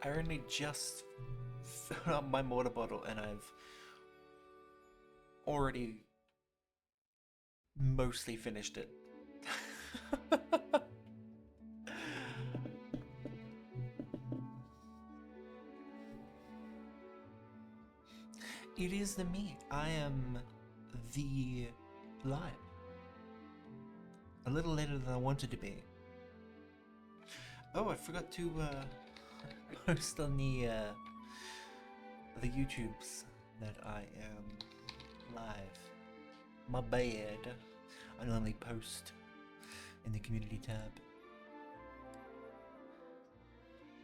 I only just filled up my water bottle and I've already mostly finished it. It is the me. I am the lion. A little later than I wanted to be. Oh, I forgot to post on the YouTubes that I am live. My bad. I normally post in the community tab.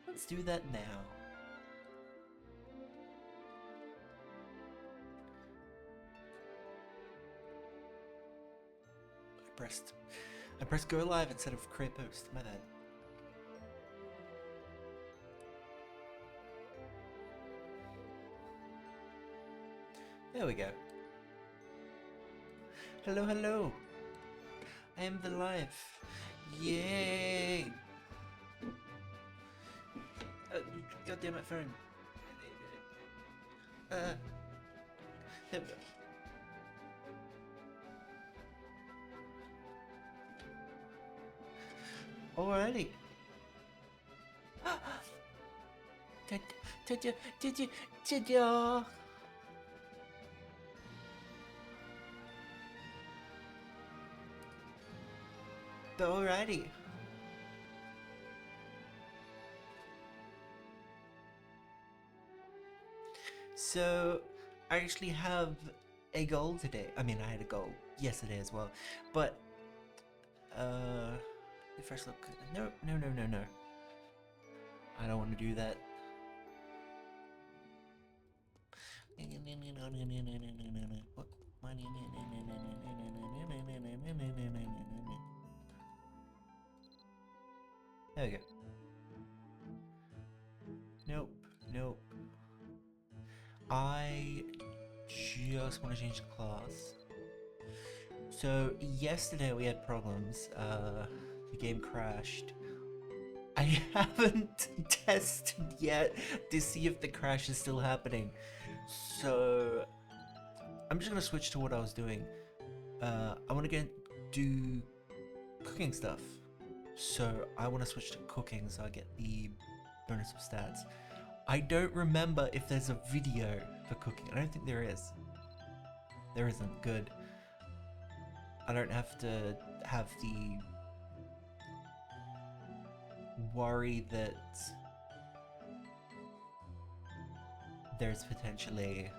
Let's do that now. I pressed go live instead of create post. My bad. There we go. Hello, hello. I am the live. Yay! God damn it, phone. There we go. Alrighty. Ta-da. Alrighty. So, I actually have a goal today. I mean, I had a goal yesterday as well. But, the first look. No. I don't want to do that. There we go. Nope. I just want to change the class. So yesterday we had problems. The game crashed. I haven't tested yet to see if the crash is still happening. So I'm just gonna switch to what I was doing. I want to do cooking stuff. So I want to switch to cooking so I get the bonus of stats. I don't remember if there's a video for cooking. I don't think there is. There isn't. Good. I don't have to have the worry that there's potentially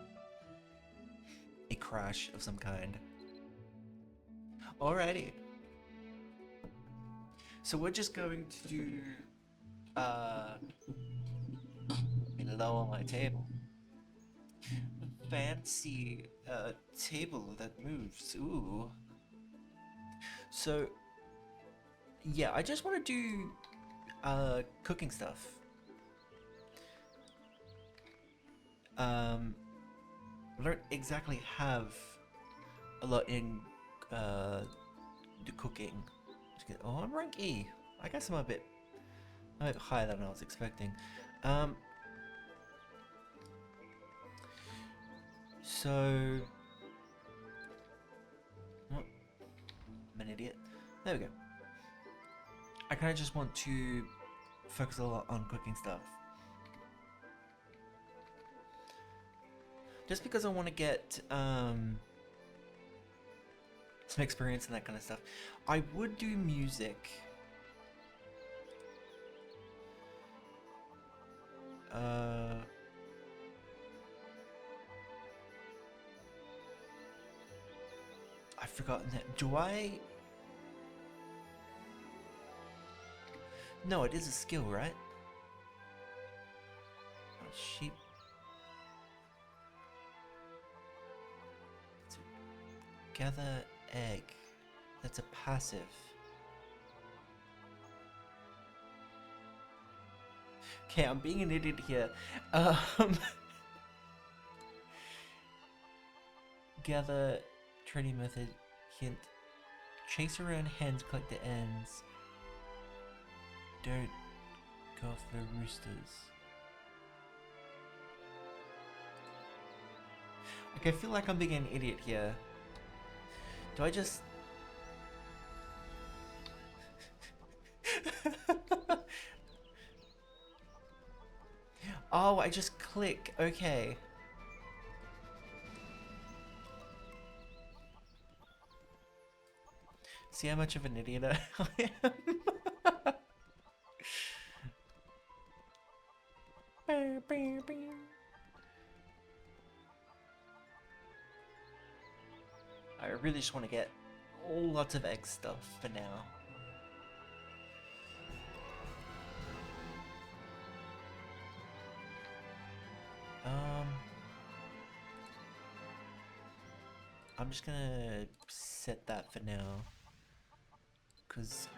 a crash of some kind. Alrighty. So we're just going to do lower my table. Fancy table that moves. Ooh. So yeah, I just want to do cooking stuff. I don't exactly have a lot in the cooking. Oh, I'm rank E. I guess I'm a bit higher than I was expecting. So, oh, I'm an idiot. There we go. I kind of just want to focus a lot on cooking stuff. Just because I want to get some experience and that kind of stuff. I would do music. I've forgotten that. Do I? No, it is a skill, right? Oh, sheep. Gather egg. That's a passive. Okay, I'm being an idiot here. Gather trading method hint. Chase around hens, collect the ends. Don't go off the roosters. Okay, I feel like I'm being an idiot here. Do I just... Oh, I just click. Okay. See how much of an idiot I am? I really just want to get lots of egg stuff for now. I'm just gonna set that for now, because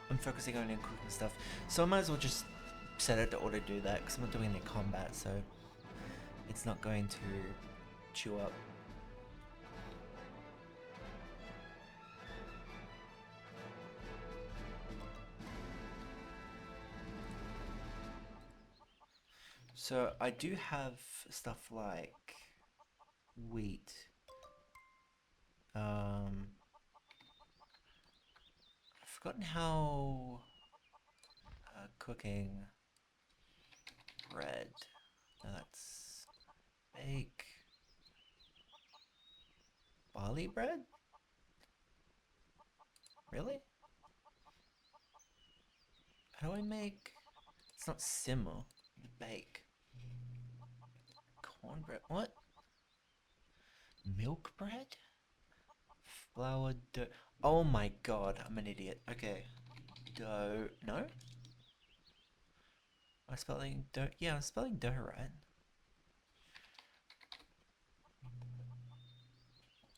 I'm focusing on cooking stuff. So I might as well just set it to auto do that, because I'm not doing any combat, so it's not going to chew up. So I do have stuff like wheat. I've forgotten how cooking bread. No, that's bake barley bread. Really? How do I make? It's not simmer. Bake. Cornbread. What? Milk bread? Flour dough. Oh my god, I'm an idiot. Okay. Dough. No? Am I spelling dough? Yeah, I'm spelling dough right.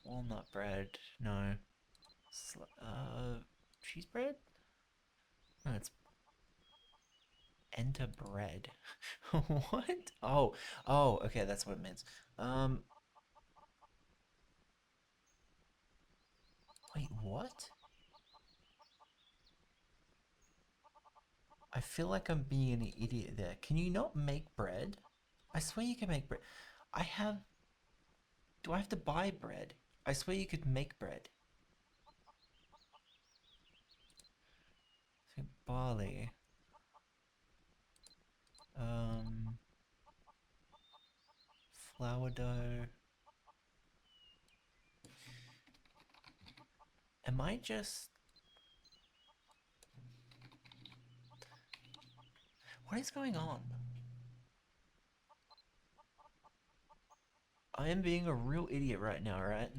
Walnut bread. No. Cheese bread? No, it's enter bread. What? Oh, okay, that's what it means. Wait, what? I feel like I'm being an idiot there. Can you not make bread? I swear you can make bread. I have... Do I have to buy bread? I swear you could make bread. So barley. Flour dough. Am I just... What is going on? I am being a real idiot right now, right?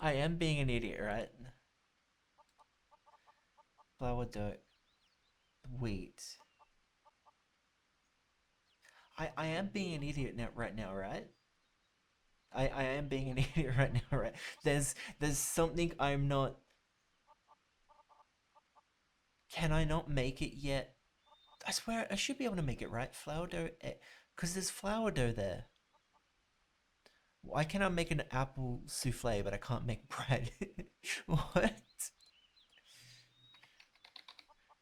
I am being an idiot, right? Flour dough. Wheat. I am being an idiot now, right now, right? I am being an idiot right now, right? There's something I'm not... Can I not make it yet? I swear I should be able to make it, right? Flour dough, because there's flour dough there. Why can I make an apple souffle, but I can't make bread? What?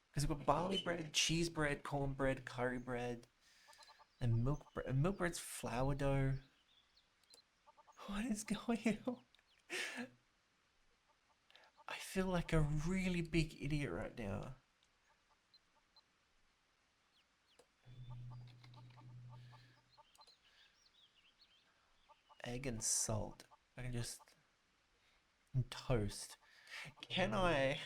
Because we've got barley bread, cheese bread, cornbread, curry bread, and milk bread. And milk bread's flour dough. What is going on? I feel like a really big idiot right now. Egg and salt. I can just... And toast. Can I...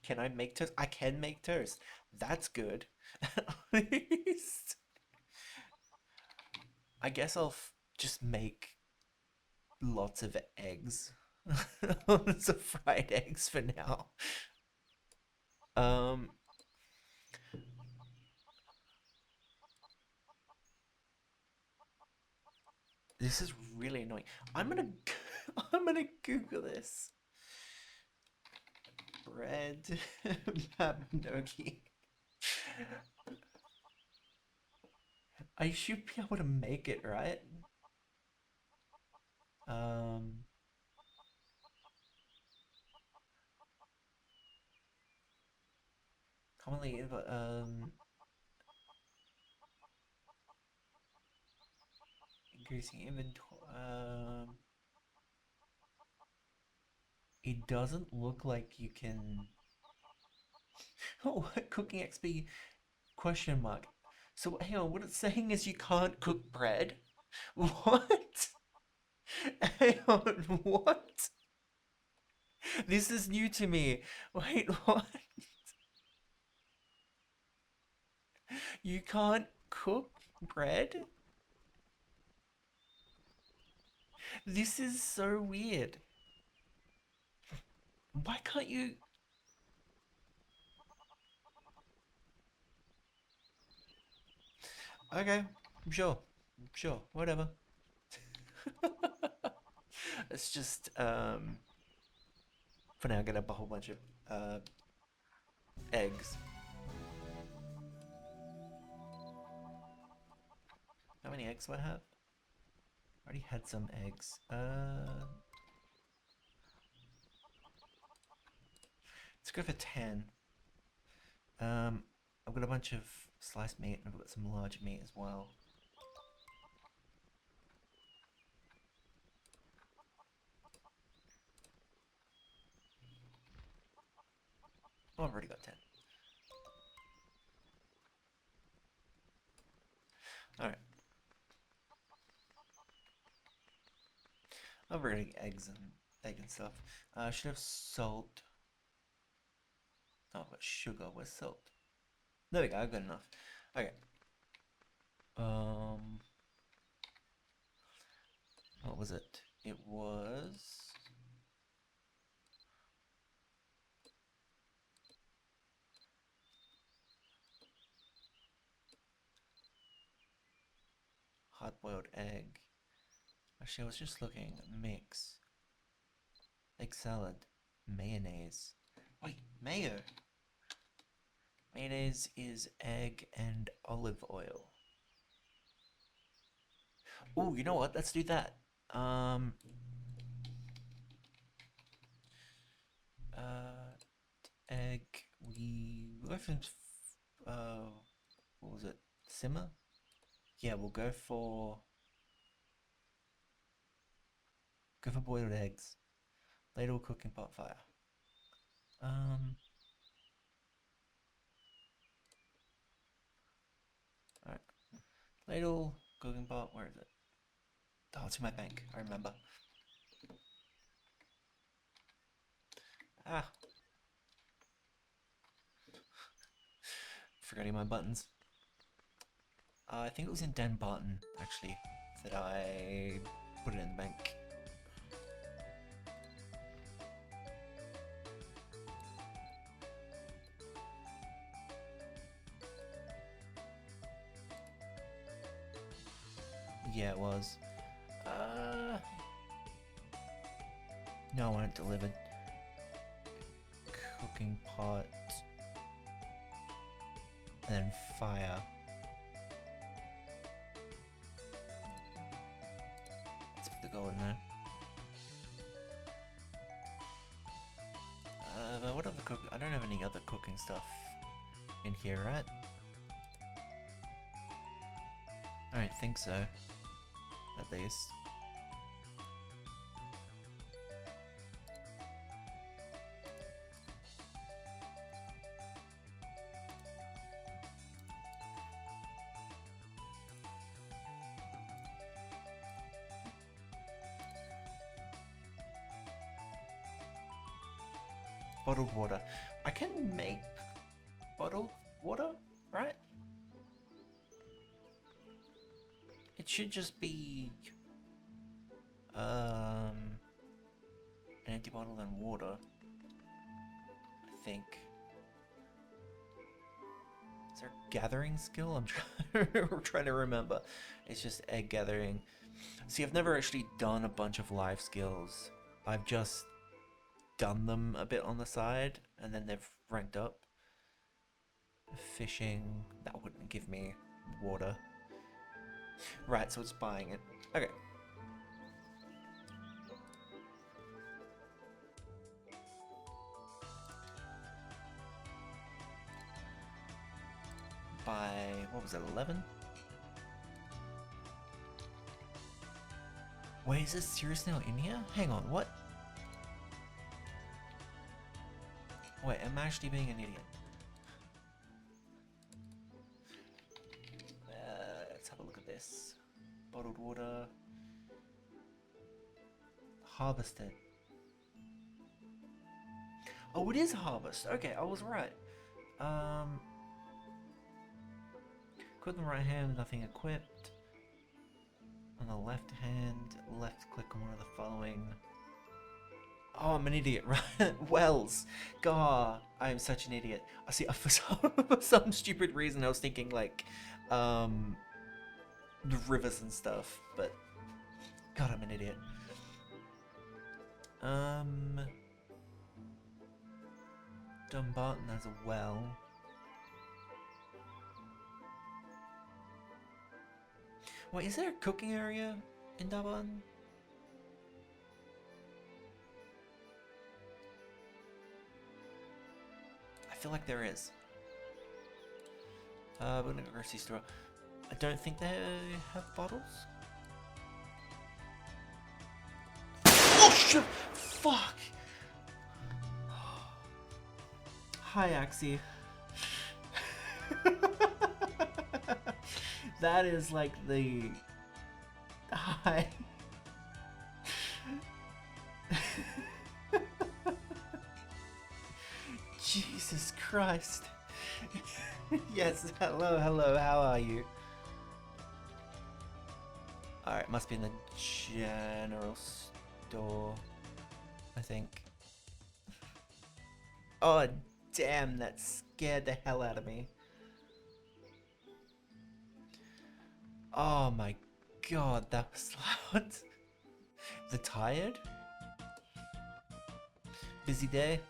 Can I make toast? I can make toast. That's good. At least. I guess I'll just make lots of eggs. Lots of fried eggs for now. Um, This is really annoying. I'm gonna I'm gonna Google this. Bread Mabinogi. I should be able to make it, right? Um, commonly, increasing inventory. It doesn't look like you can. Oh, cooking XP question mark. So hang on, what it's saying is you can't cook bread? What? Hang on, what? This is new to me. Wait, what? You can't cook bread? This is so weird. Why can't you? Okay, sure, sure, whatever. It's just, for now, get up a whole bunch of, eggs. How many eggs do I have? I already had some eggs. Let's go for 10. I've got a bunch of sliced meat and I've got some large meat as well. Oh, I've already got 10. Alright. I've already got egg and stuff. I should have salt. Oh, but sugar. Where's salt? There we go, I've got enough. Okay. What was it? It was hard-boiled egg. Actually, I was just looking. Mix. Egg salad. Mayonnaise. Wait, mayo. Mayonnaise is egg and olive oil. Oh, you know what? Let's do that. Egg. We go for what was it? Simmer? Yeah, we'll go for boiled eggs. Ladle cooking pot fire. Alright. Ladle cooking pot, where is it? Oh, it's in my bank, I remember. Ah. Forgetting my buttons. I think it was in Dan Barton, actually, that I put it in the bank. Yeah, it was. No, I want it delivered. Cooking pot. And then fire. Let's put the gold in there. But what other cooking? I don't have any other cooking stuff in here, right? I don't think so. At least. Bottled water. I can make bottled water, right? It should just be an empty bottle and water. I think. Is there a gathering skill? I'm trying to remember. It's just egg gathering. See, I've never actually done a bunch of life skills. I've just done them a bit on the side, and then they've ranked up. Fishing, that wouldn't give me water. Right, so it's buying it. Okay. By, what was it, 11? Wait, is this seriously not in here? Hang on, what? Wait, I'm actually being an idiot. Let's have a look at this. Bottled water. Harvested. Oh, it is harvest. Okay, I was right. Equip on the right hand, nothing equipped. On the left hand, left click on one of the following. Oh, I'm an idiot, right? Wells. God, I am such an idiot. I see, for some stupid reason, I was thinking like, the rivers and stuff, but God, I'm an idiot. Dumbarton has a well. Wait, is there a cooking area in Dumbarton? I feel like there is. We're gonna go to the grocery store. I don't think they have bottles. Oh shit! Fuck! Hi, Axie. That is like the... Hi. Jesus Christ. Yes, hello, how are you? Alright, must be in the general store, I think. Oh, damn, that scared the hell out of me. Oh my god, that was loud. The tired? Busy day?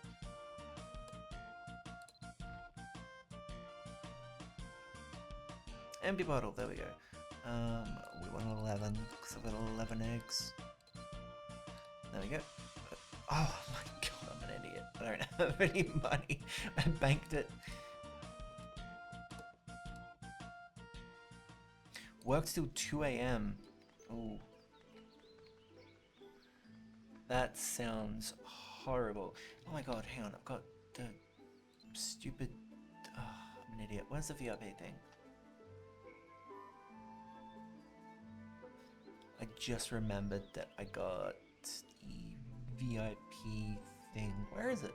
Empty bottle, there we go. We want 11, because I've got 11 eggs. There we go. Oh my god, I'm an idiot. I don't have any money. I banked it. Works till 2 AM. Ooh. That sounds horrible. Oh my god, hang on, I've got the stupid... Oh, I'm an idiot. Where's the VIP thing? I just remembered that I got the VIP thing. Where is it?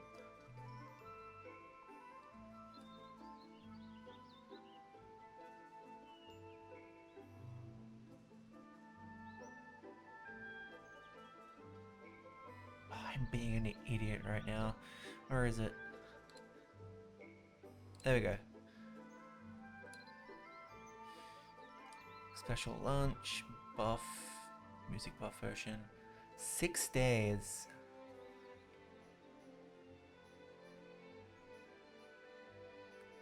Oh, I'm being an idiot right now. Where is it? There we go. Special lunch, buff, music buff version. 6 days.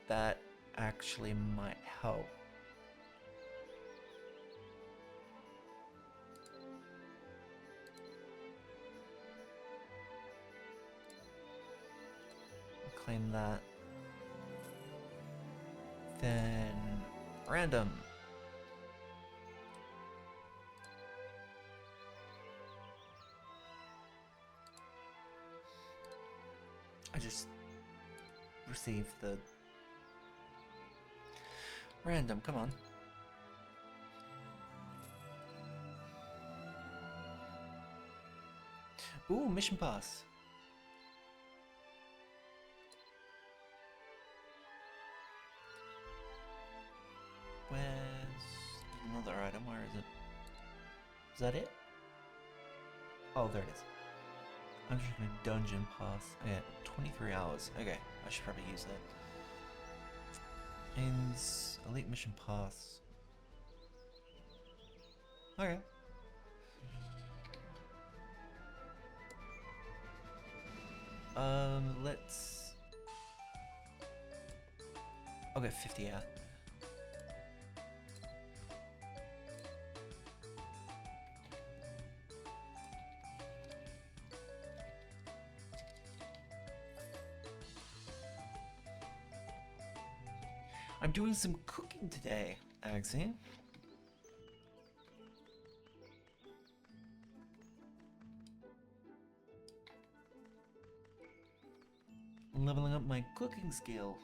That actually might help. Claim that. Then random. I just received the random, come on. Ooh, mission pass. Where's another item? Where is it? Is that it? Oh, there it is. I'm just gonna dungeon pass. Okay, 23 hours. Okay, I should probably use that. Means elite mission pass. Okay. Let's... I'll go 50, yeah. I'm doing some cooking today, Agsy. Leveling up my cooking skill.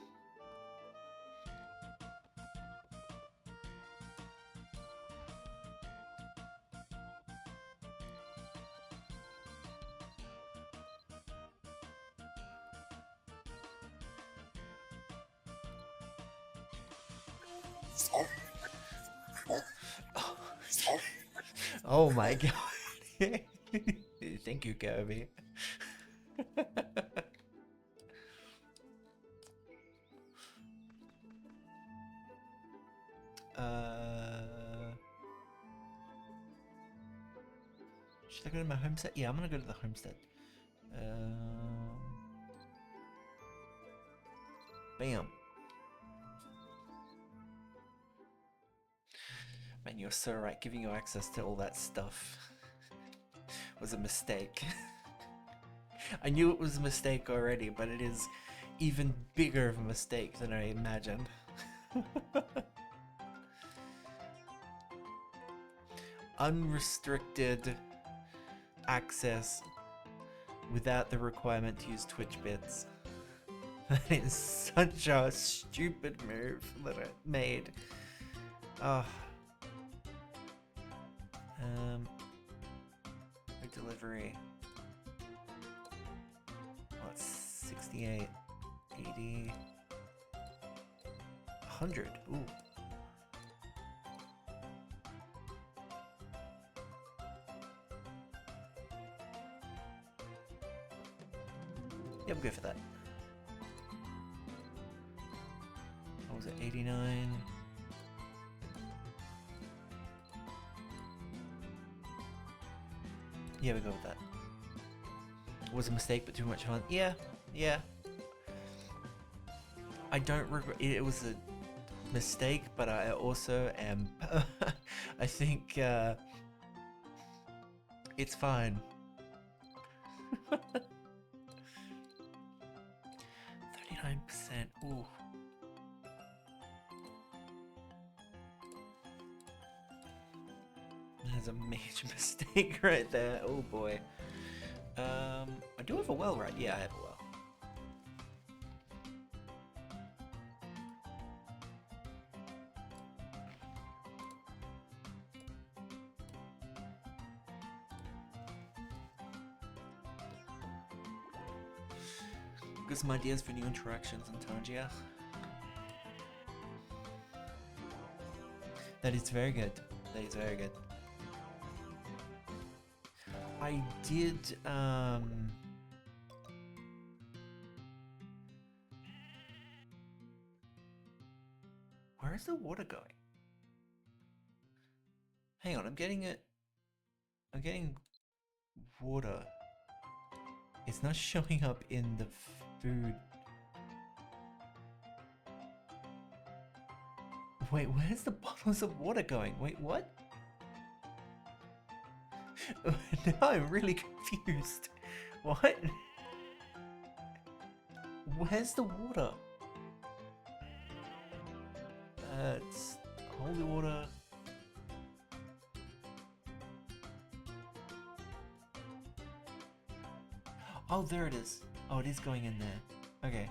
Oh my god. Thank you, Kirby. Should I go to my homestead? Yeah, I'm gonna go to the homestead. Bam. Man, you're so right. Giving you access to all that stuff was a mistake. I knew it was a mistake already, but it is even bigger of a mistake than I imagined. Unrestricted access without the requirement to use Twitch bits. That is such a stupid move that I made. Delivery. Oh, it's 68, 80, 100. Ooh. Yeah, I'm good for that. What was it? 89. Yeah, we go with that. It was a mistake, but too much fun. Yeah, yeah. I don't regret it. It was a mistake, but I also am. I think it's fine. 39%. Ooh. That's a major mistake right there. Oh boy. I do have a well, right? Yeah, I have a well. Got some ideas for new interactions in Tangia. That is very good. That is very good. I did, where is the water going? Hang on, I'm getting water. It's not showing up in the food. Wait, where's the bottles of water going? Wait, what? Now I'm really confused. What? Where's the water? It's holy water. Oh, there it is. Oh, it is going in there. Okay.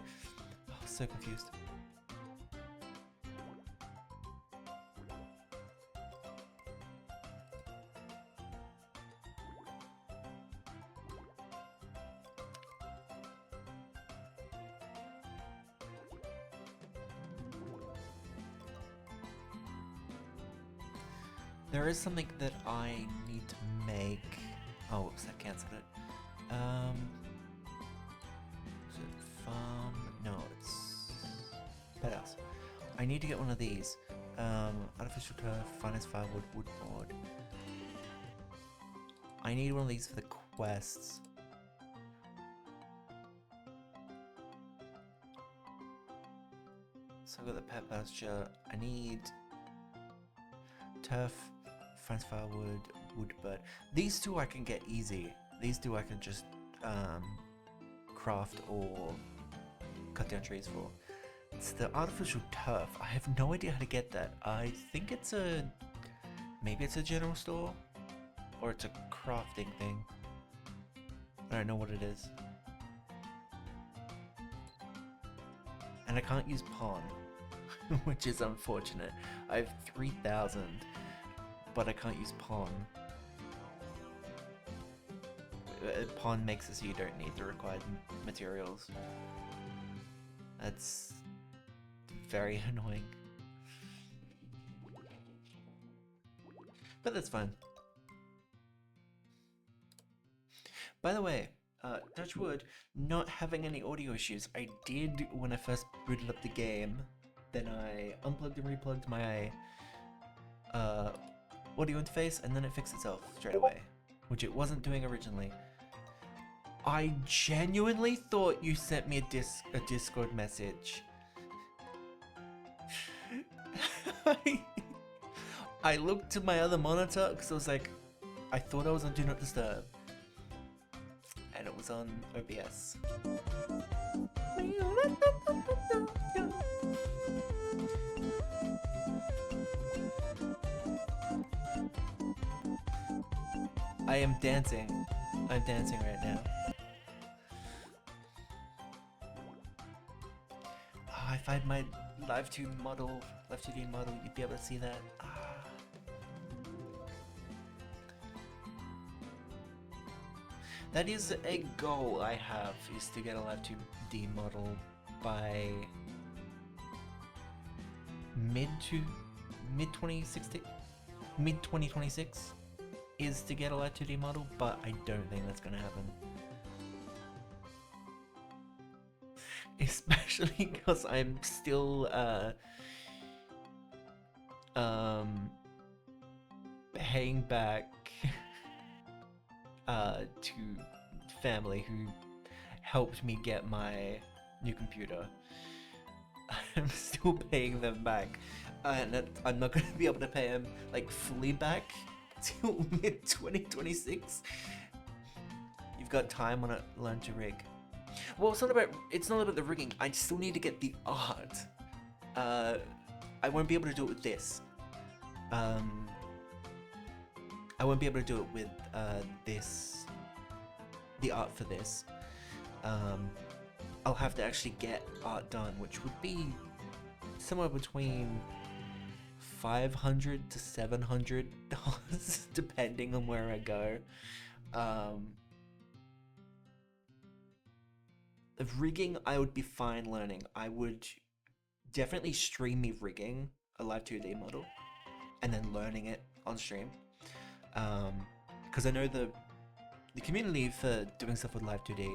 Oh, so confused. There is something that I need to make. Oh, whoops, that cancelled it. Is it farm? No, it's pet house. I need to get one of these. Artificial turf, finest firewood, wood board. I need one of these for the quests. So I got the pet pasture. I need turf, fence firewood, wood bird. These two I can get easy. These two I can just craft or cut down trees for. It's the artificial turf. I have no idea how to get that. I think it's maybe it's a general store, or it's a crafting thing. I don't know what it is. And I can't use pawn, which is unfortunate. I have 3,000, but I can't use pawn. Pawn makes it so you don't need the required materials. That's very annoying. But that's fine. By the way, touch wood, not having any audio issues. I did when I first booted up the game. Then I unplugged and replugged my audio interface, and then it fixed itself straight away, which it wasn't doing originally. I genuinely thought you sent me a Discord message. I looked to my other monitor because I was like, I thought I was on Do Not Disturb, and it was on OBS. I am dancing. I'm dancing right now. Oh, if I had my Live 2D model, you'd be able to see that. That is a goal I have, is to get a Live 2D model by mid 2026 is to get a Live 2D model, but I don't think that's gonna happen. Especially because I'm still paying back to family who helped me get my new computer. I'm still paying them back, and I'm not going to be able to pay them like fully back till mid 2026. You've got time on it. Learn to rig. Well, it's not about the rigging. I still need to get the art. I won't be able to do it with this. I won't be able to do it with the art for this. I'll have to actually get art done, which would be somewhere between $500 to $700, depending on where I go. The rigging, I would be fine learning. I would definitely stream me rigging a Live 2D model and then learning it on stream. Because I know the community for doing stuff with Live 2D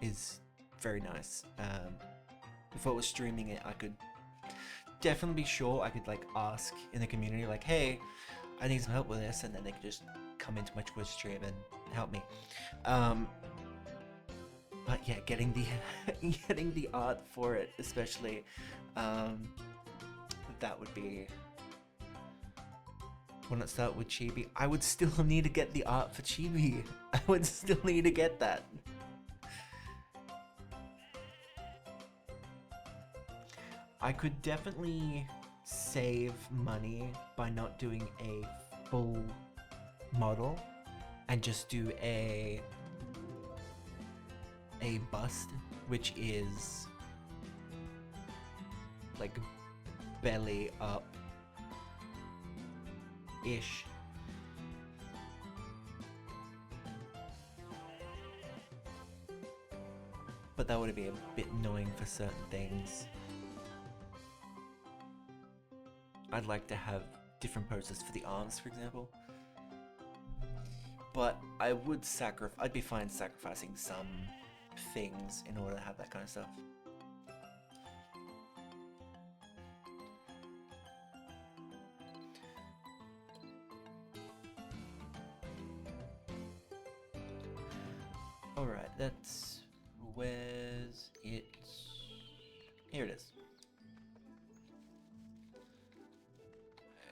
is very nice. If I was streaming it, I could definitely be sure I could like ask in the community like, hey, I need some help with this, and then they could just come into my Twitch stream and help me. But yeah, getting the art for it, especially, that would be. When it start with Chibi, I would still need to get the art for Chibi. I would still need to get that. I could definitely save money by not doing a full model and just do a bust, which is like belly up ish. But that would be a bit annoying for certain things. I'd like to have different poses for the arms, for example. But I would I'd be fine sacrificing some things in order to have that kind of stuff. That's... Where's it? Here it is.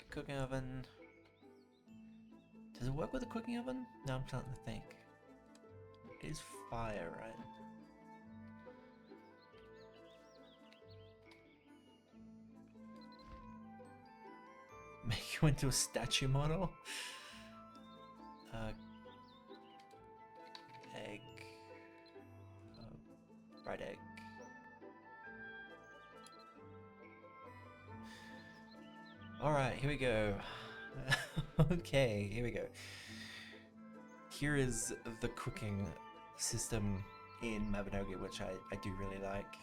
Cooking oven. Does it work with a cooking oven? No, I'm starting to think. It is fire, right? Make you into a statue model? Egg. Fried egg. Alright, here we go. Okay, here we go. Here is the cooking system in Mabinogi, which I do really like.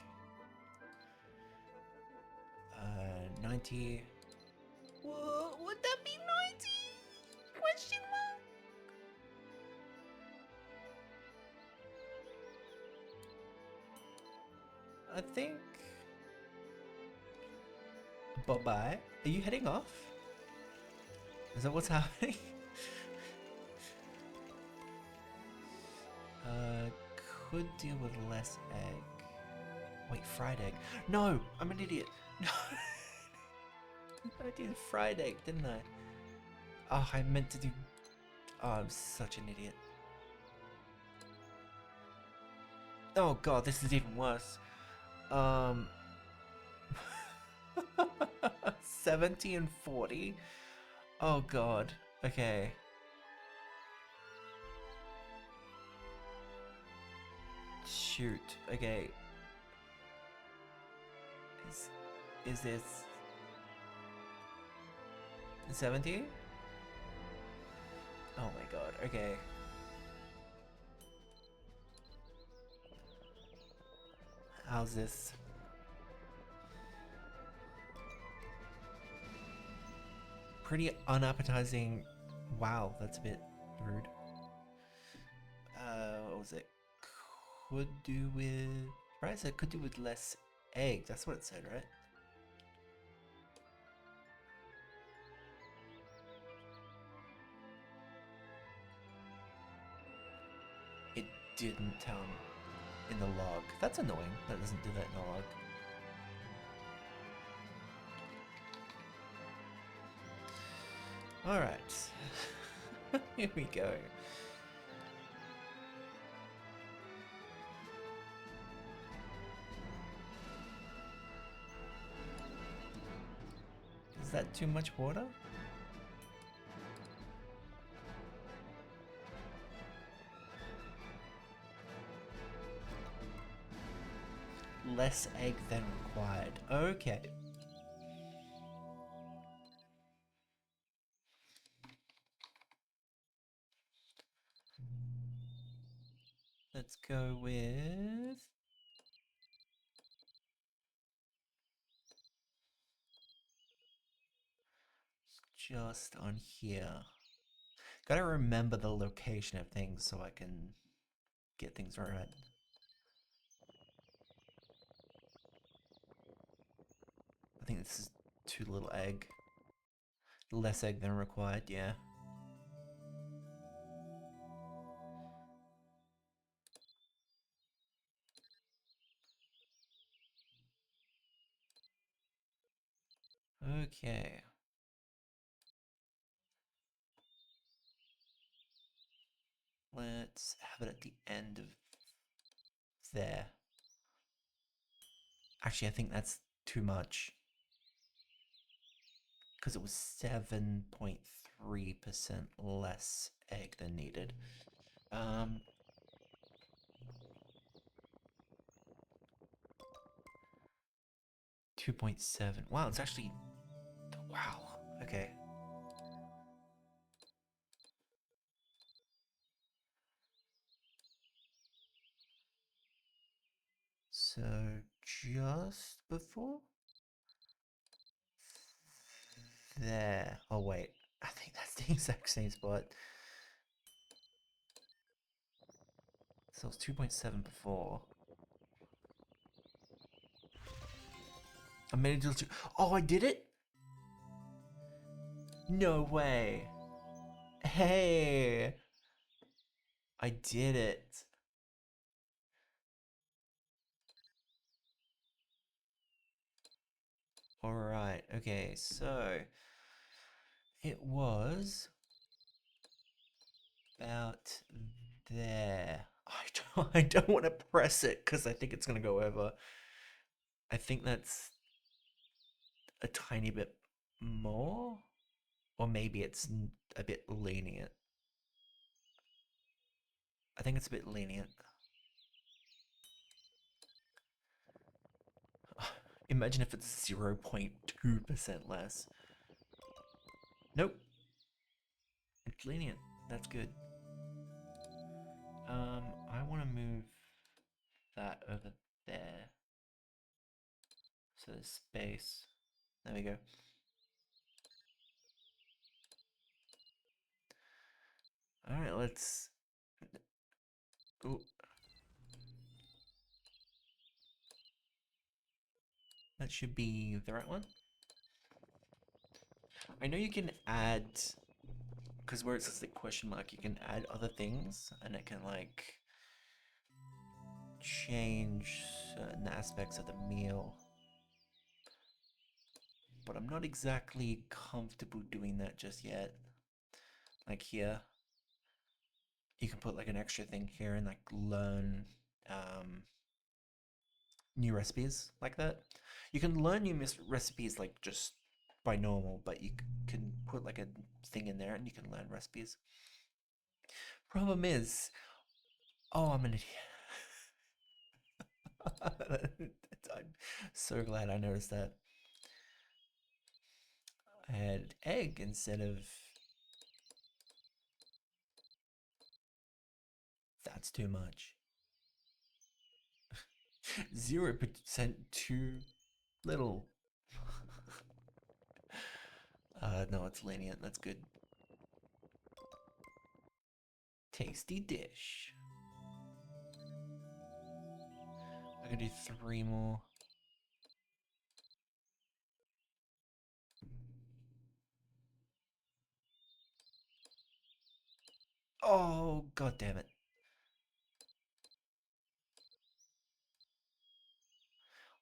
90. Whoa, would that be 90? Question mark? I think... Bye-bye. Are you heading off? Is that what's happening? Could deal with less egg. Wait, fried egg. No, I'm an idiot. No. I did fried egg, didn't I? Oh, I meant to do... Oh, I'm such an idiot. Oh god, this is even worse. 70 and 40? Oh god. Okay. Shoot. Okay. Is this 70? Oh my god. Okay. How's this? Pretty unappetizing. Wow, that's a bit rude. What was it? Could do with... Right, so it could do with less egg. That's what it said, right? It didn't tell me in the log. That's annoying. That doesn't do that in the log. Alright. Here we go. Is that too much water? Less egg than required. Okay. Let's go with... Just on here. Gotta remember the location of things so I can get things right. I think this is too little egg. Less egg than required, yeah. Okay. Let's have it at the end of there. Actually, I think that's too much. Because it was 7.3% less egg than needed. 2.7. Wow, it's actually... Wow. Okay. So, just before? There. Oh, wait. I think that's the exact same spot. So it's 2.7 before. I made it till 2. Oh, I did it? No way. Hey. I did it. Alright, okay, so it was about there. I don't want to press it because I think it's going to go over. I think that's a tiny bit more, or maybe it's a bit lenient. I think it's a bit lenient. Imagine if it's 0.2% less. Nope. It's lenient. That's good. I want to move that over there. So there's space. There we go. Alright, let's... Ooh. That should be the right one. I know you can add... Because where it says the question mark, you can add other things, and it can, like, change certain aspects of the meal. But I'm not exactly comfortable doing that just yet. Like here, you can put like an extra thing here and like learn new recipes like that. You can learn new recipes like just by normal, but you can put like a thing in there and you can learn recipes. Problem is, oh, I'm an idiot. I'm so glad I noticed that. I had egg instead of... That's too much. 0% too little. No, it's lenient. That's good. Tasty dish. I can do 3 more. Oh, god damn it.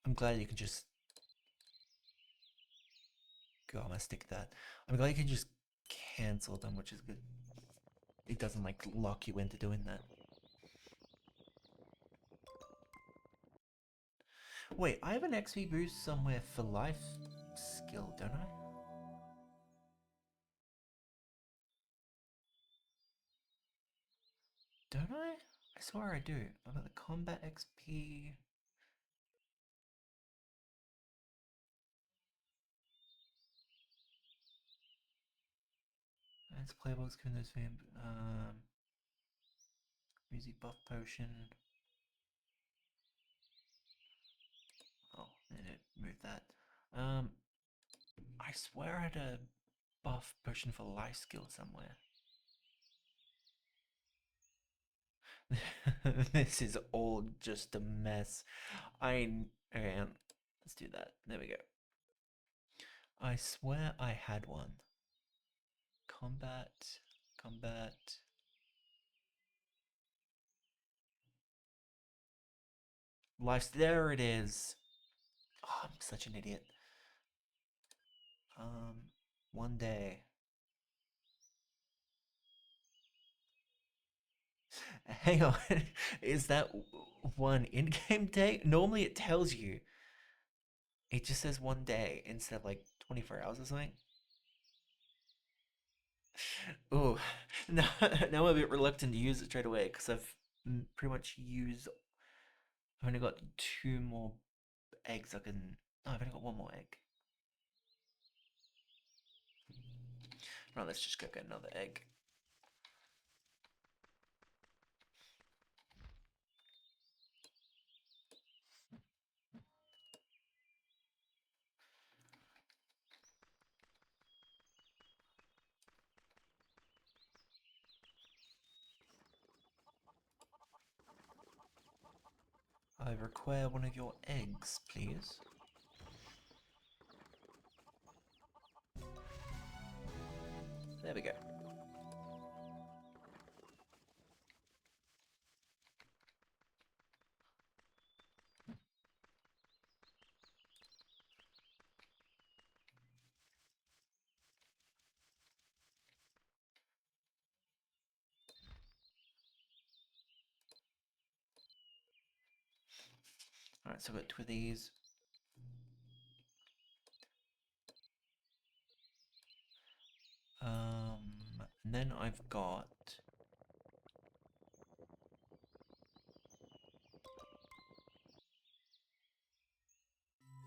I'm glad you can just... Go, I'm gonna stick that. I'm glad you can just cancel them, which is good. It doesn't, like, lock you into doing that. Wait, I have an XP boost somewhere for life skill, don't I? Don't I? I swear I do. I've got the combat XP... It's playbox, Windows Vamp, music buff potion. Oh, I need to move that. I swear I had a buff potion for life skill somewhere. This is all just a mess. Okay, let's do that. There we go. I swear I had one. Combat, combat. Life, there it is. Oh, I'm such an idiot. One day. Hang on, is that one in-game day? Normally it tells you. It just says one day instead of like 24 hours or something. Oh, now I'm a bit reluctant to use it straight away because I've pretty much used. I've only got 2 more eggs I can. No, I've only got 1 more egg. Right, let's just go get another egg. I require one of your eggs, please. There we go. Alright, so I've got 2 of these. And then I've got...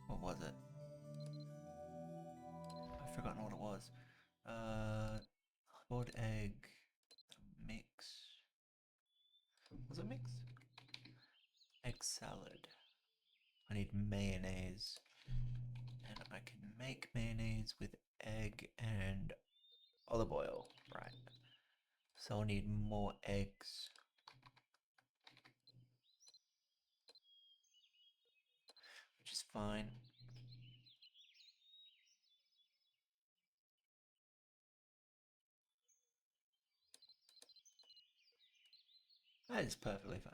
What was it? I've forgotten what it was. Boiled egg... Mix... Was it mix? Egg salad. I need mayonnaise. And I can make mayonnaise with egg and olive oil. Right. So I'll need more eggs. Which is fine. That is perfectly fine.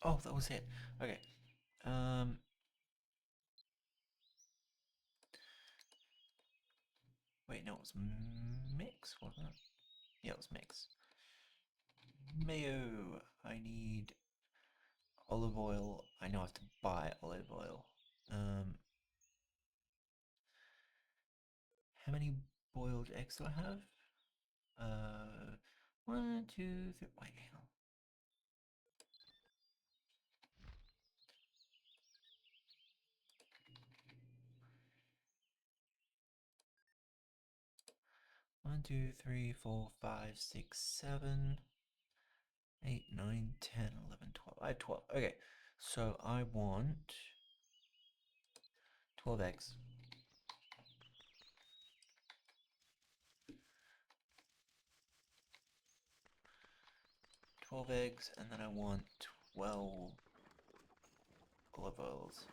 Oh, that was it. Okay. Wait, no, it was mix, wasn't it? Yeah, it was mix. Mayo. I need olive oil. I know I have to buy olive oil. How many boiled eggs do I have? 1, 2, 3. Wait, hang on. One, 2, 3, 4, 5, 6, 7, 8, 9, 10, 11, 12. I have 12. Okay, so I want 12 eggs. 12 eggs, and then I want 12 olive oils.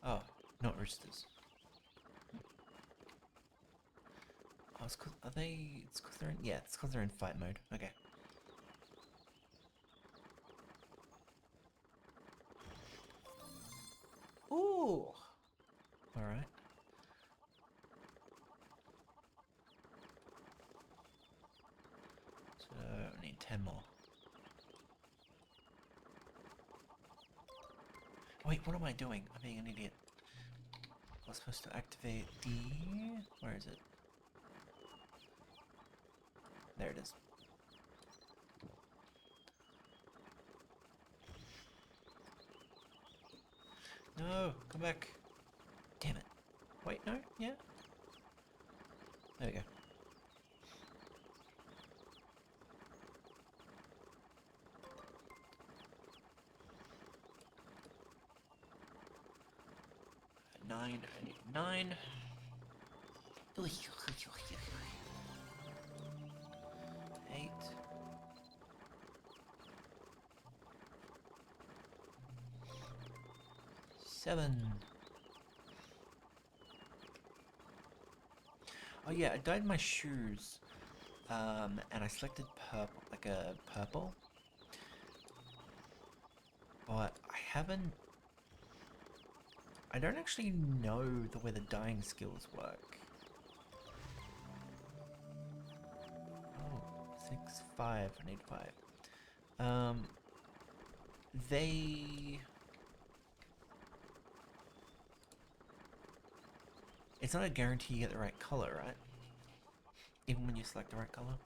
Oh, not roosters. Oh, it's cause, are they... It's because they're in... Yeah, it's because they're in fight mode. Okay. Ooh! Alright. So, I need 10 more. Wait, what am I doing? I'm being an idiot. I was supposed to activate the... Where is it? There it is. No, come back. Damn it. Wait, no? Yeah? There we go. Nine. I need 9. 8. 7. Oh yeah, I dyed my shoes. And I selected purple, like a purple. But I don't actually know the way the dyeing skills work. Oh, 6, 5, I need 5. They... It's not a guarantee you get the right color, right? Even when you select the right color.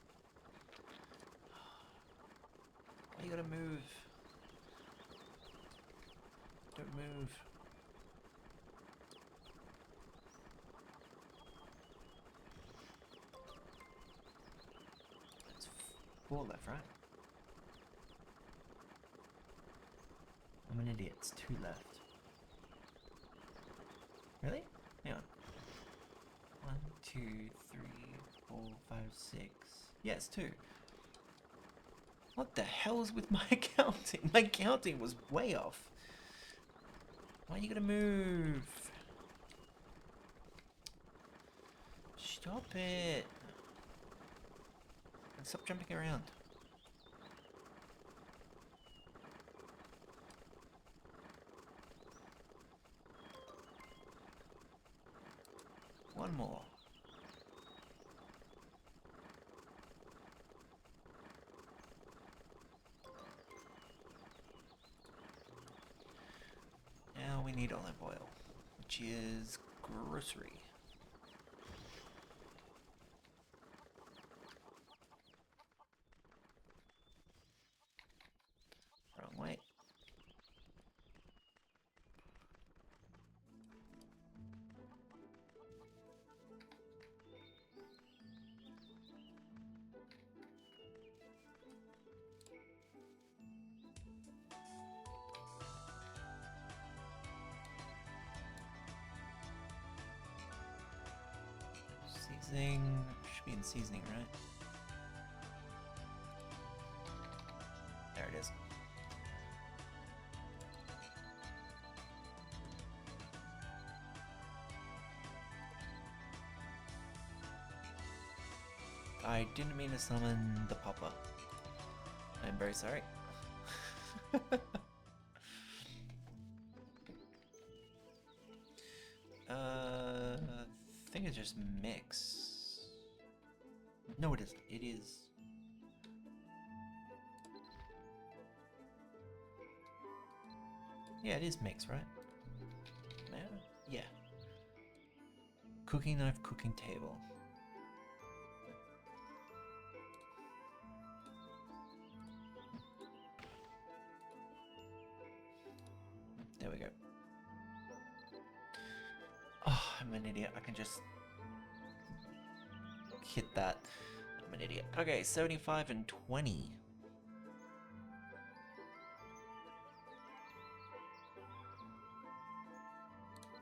Why you gotta move? Don't move. That's 4 left, right? I'm an idiot. It's 2 left. Really? Hang on. 1, 2, 3, 4, 5, 6. Yeah, it's 2. What the hell's with my counting? My counting was way off. Why are you gonna move? Stop it. And stop jumping around. One more. Now we need olive oil, which is grocery. Wrong way. Seasoning, should be in seasoning, right? There it is. I didn't mean to summon the popper. I'm very sorry. I think it's just mix. No, it isn't. It is. Yeah, it is mix, right? Yeah. Cooking knife, cooking table. There we go. Oh, I'm an idiot. I can just hit that. I'm an idiot. Okay, 75 and 20.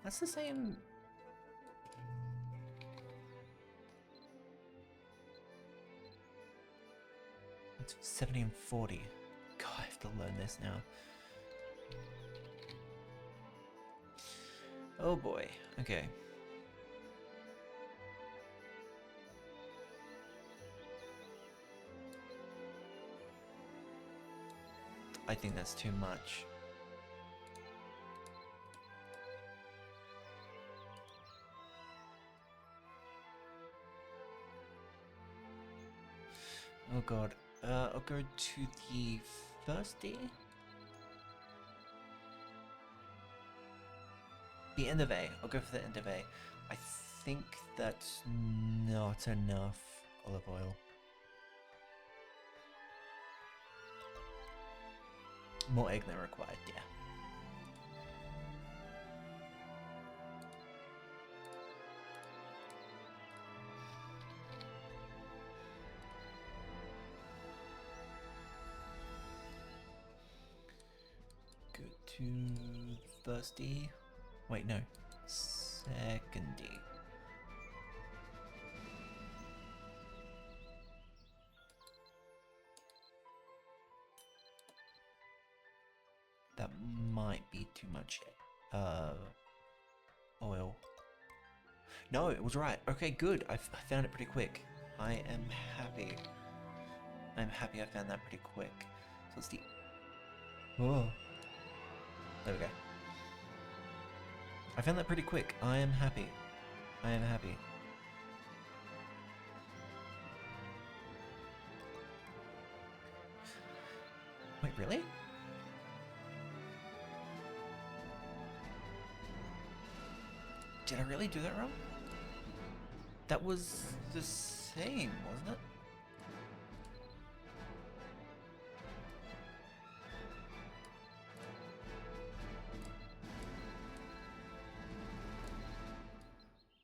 That's the same. It's 70 and 40. God, I have to learn this now. Oh boy. Okay. I think that's too much. Oh god. I'll go to the first day. The end of A. I'll go for the end of A. I think that's not enough olive oil. More egg than required, yeah. Go to first D. Wait, no. Second D. That might be too much oil. No, it was right. Okay, good. I found it pretty quick. I am happy. I'm happy I found that pretty quick. So it's the... Oh. There we go. I found that pretty quick. I am happy. I am happy. Wait, really? Did I really do that wrong? That was the same, wasn't it?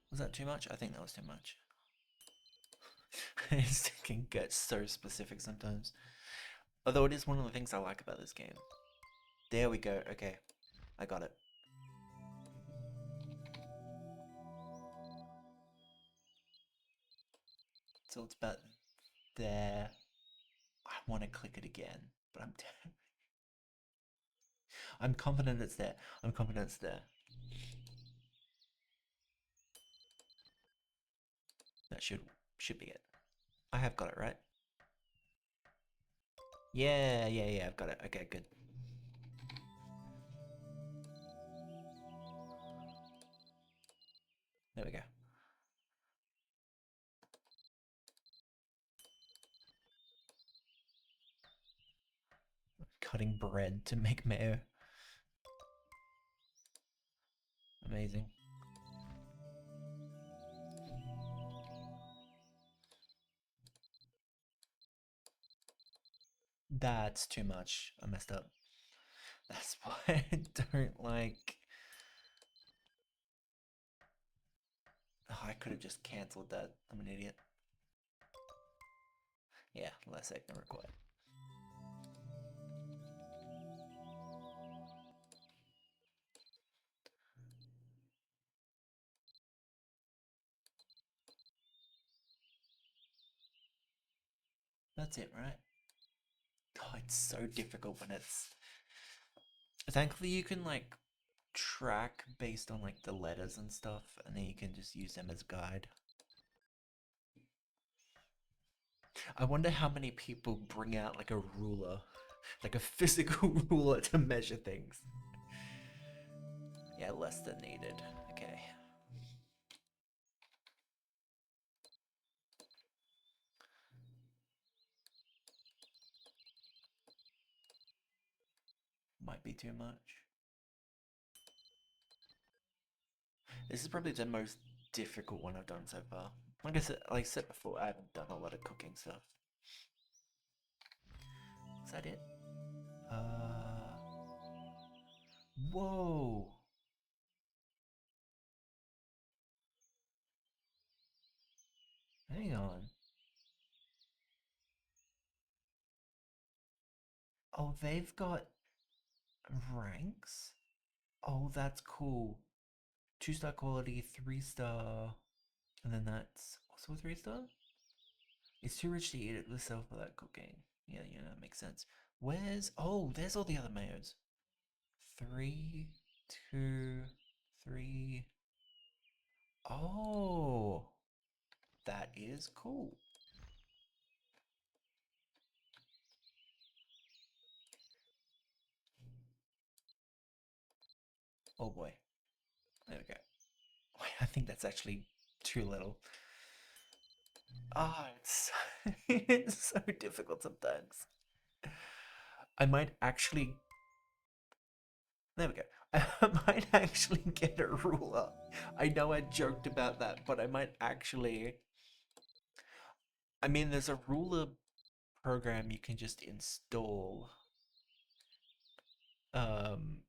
Was that too much? I think that was too much. It can get so specific sometimes. Although it is one of the things I like about this game. There we go. Okay. I got it. So it's about there. I want to click it again, but I'm confident it's there. I'm confident it's there. That should be it. I have got it right. Yeah, I've got it. Okay, good. There we go. Cutting bread to make mayo. Amazing. That's too much. I messed up. That's why I don't like. Oh, I could have just cancelled that. I'm an idiot. Yeah, less egg than required. That's it, right? Oh, it's so difficult when it's. Thankfully, you can like track based on like the letters and stuff, and then you can just use them as a guide. I wonder how many people bring out like a ruler, like a physical ruler to measure things. Yeah, less than needed. Okay. Might be too much. This is probably the most difficult one I've done so far. Like I said before, I haven't done a lot of cooking stuff. Is that it? Whoa! Hang on. Oh, they've got ranks? Oh, that's cool. 2-star quality, 3-star, and then that's also a 3-star? It's too rich to eat it yourself without cooking. Yeah, that makes sense. Where's... Oh, there's all the other mayos. 3, 2, 3. Oh, that is cool. Oh boy. There we go. I think that's actually too little. Ah, it's it's so difficult sometimes. I might actually. There we go. I might actually get a ruler. I know I joked about that, but I might actually. I mean, there's a ruler program you can just install, um,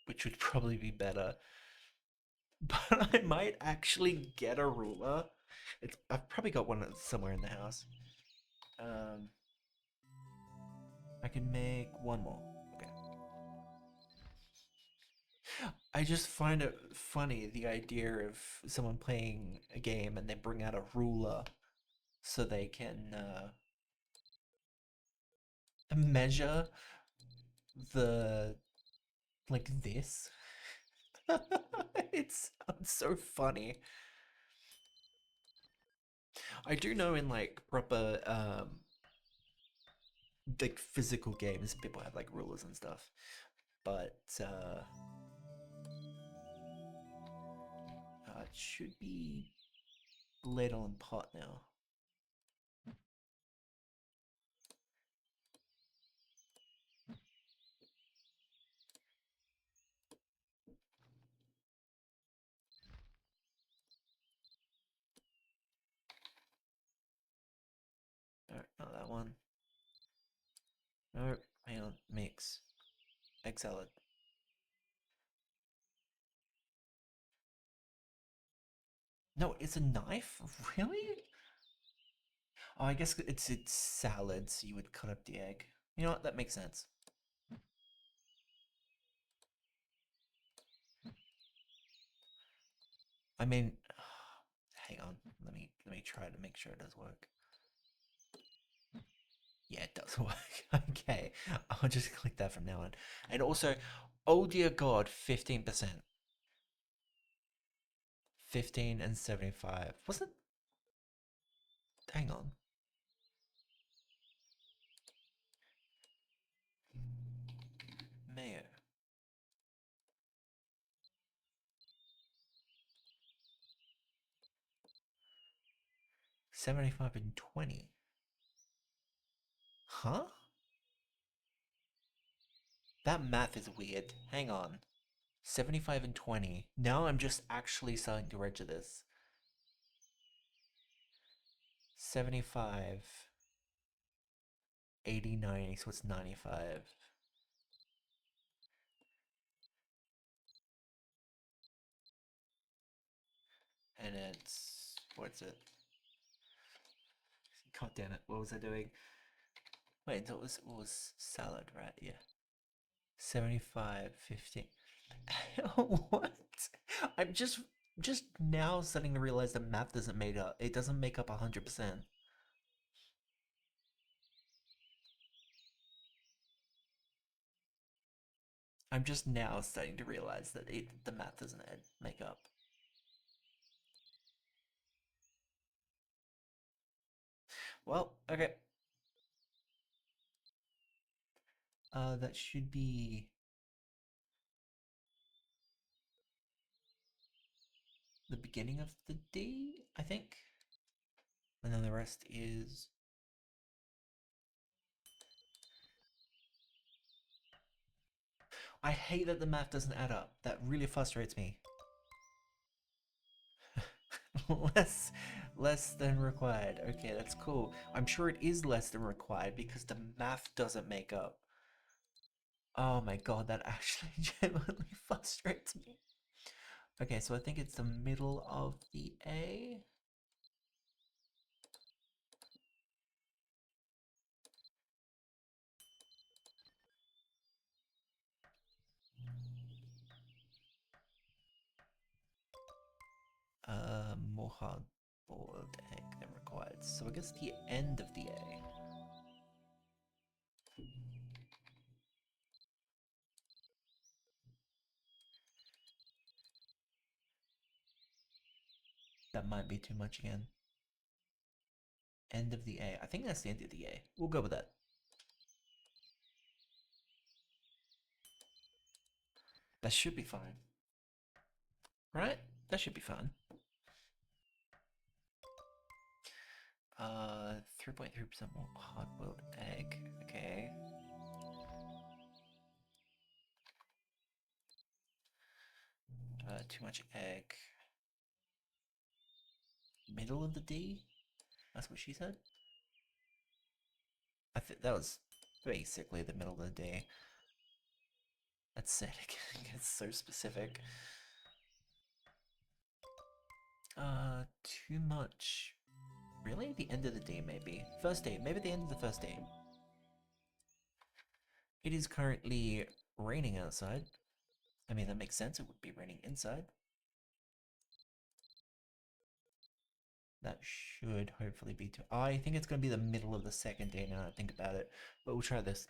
which would probably be better. But I might actually get a ruler. I've probably got one somewhere in the house. Um, I can make one more. Okay. I just find it funny the idea of someone playing a game and they bring out a ruler so they can measure the like this. It sounds so funny. I do know in like proper like physical games people have like rulers and stuff, but it should be ladle and pot now. No, not that one. No, hang on. Mix. Egg salad. No, it's a knife? Really? Oh, I guess it's salad, so you would cut up the egg. You know what? That makes sense. I mean, hang on. Let me try to make sure it does work. Yeah, it does work. Okay, I'll just click that from now on. And also, oh dear God, 15%. 15 and 75. Was it? Hang on. Mayo. 75 and 20. Huh? That math is weird. Hang on. 75 and 20. Now I'm just actually starting to register this. 75, 80, 90, so it's 95. And it's, what's it? God damn it, what was I doing? Wait, it was salad, right? Yeah. 75, 50. What? I'm just now starting to realize that math doesn't make up. It doesn't make up 100%. I'm just now starting to realize that the math doesn't make up. Well, okay. That should be the beginning of the day, I think. And then the rest is. I hate that the math doesn't add up. That really frustrates me. less less than required. Okay, that's cool. I'm sure it is less than required because the math doesn't make up. Oh my god, that actually genuinely frustrates me. Okay, so I think it's the middle of the A. More hard boiled egg than required. So I guess the end of the A. That might be too much again. End of the A. I think that's the end of the A. We'll go with that. That should be fine. Right? That should be fine. 3.3% more hard-boiled egg. Okay. Too much egg. Middle of the D? That's what she said? I think that was basically the middle of the day. That's sad. It's so specific. Too much. Really? The end of the day, maybe. First day. Maybe the end of the first day. It is currently raining outside. I mean, that makes sense. It would be raining inside. That should hopefully be too. I think it's going to be the middle of the second day now that I think about it. But we'll try this.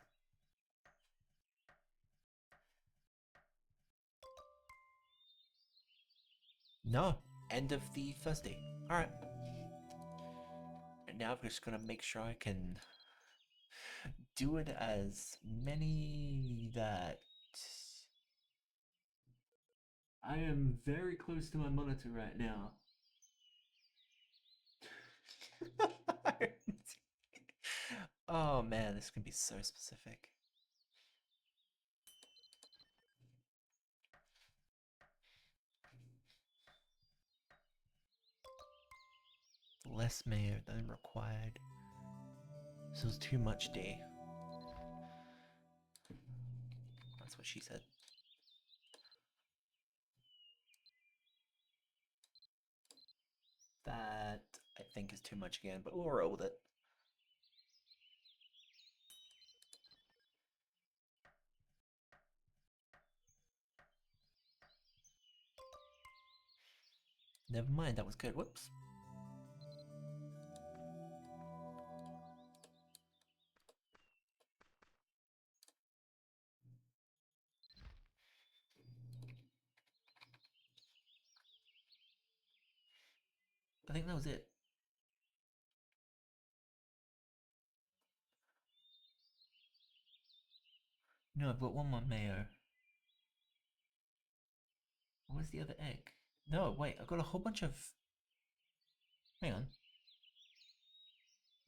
No. End of the first day. Alright. And now I'm just going to make sure I can do it as many that. I am very close to my monitor right now. Oh man, this can be so specific. Less mayo than required. This was too much D. That's what she said. That I think is too much again, but we'll roll with it. Never mind, that was good. Whoops. think that was it. No, I've got one more mayo. Where's the other egg? No, wait, I've got a whole bunch of... Hang on.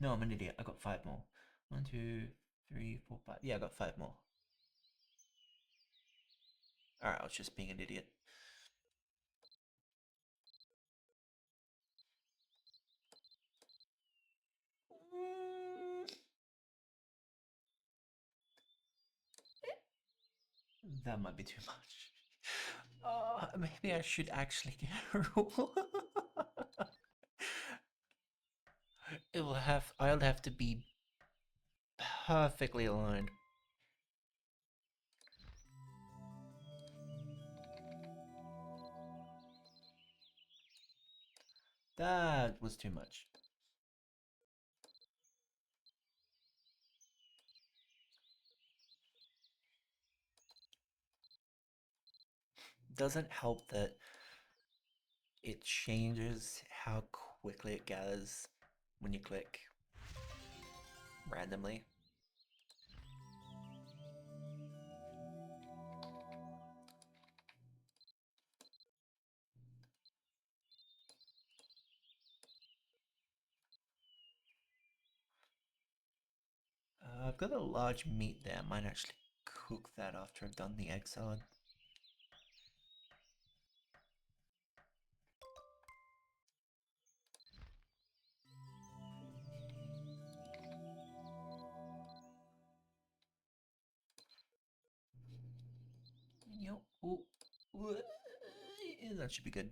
No, I'm an idiot. I got 5 more. 1, 2, 3, 4, 5. Yeah, I got 5 more. Alright, I was just being an idiot. That might be too much. Maybe I should actually get a rule. I'll have to be perfectly aligned. That was too much. Doesn't help that it changes how quickly it gathers when you click randomly. I've got a large meat there. I might actually cook that after I've done the egg salad. Yep. Ooh. Ooh. That should be good.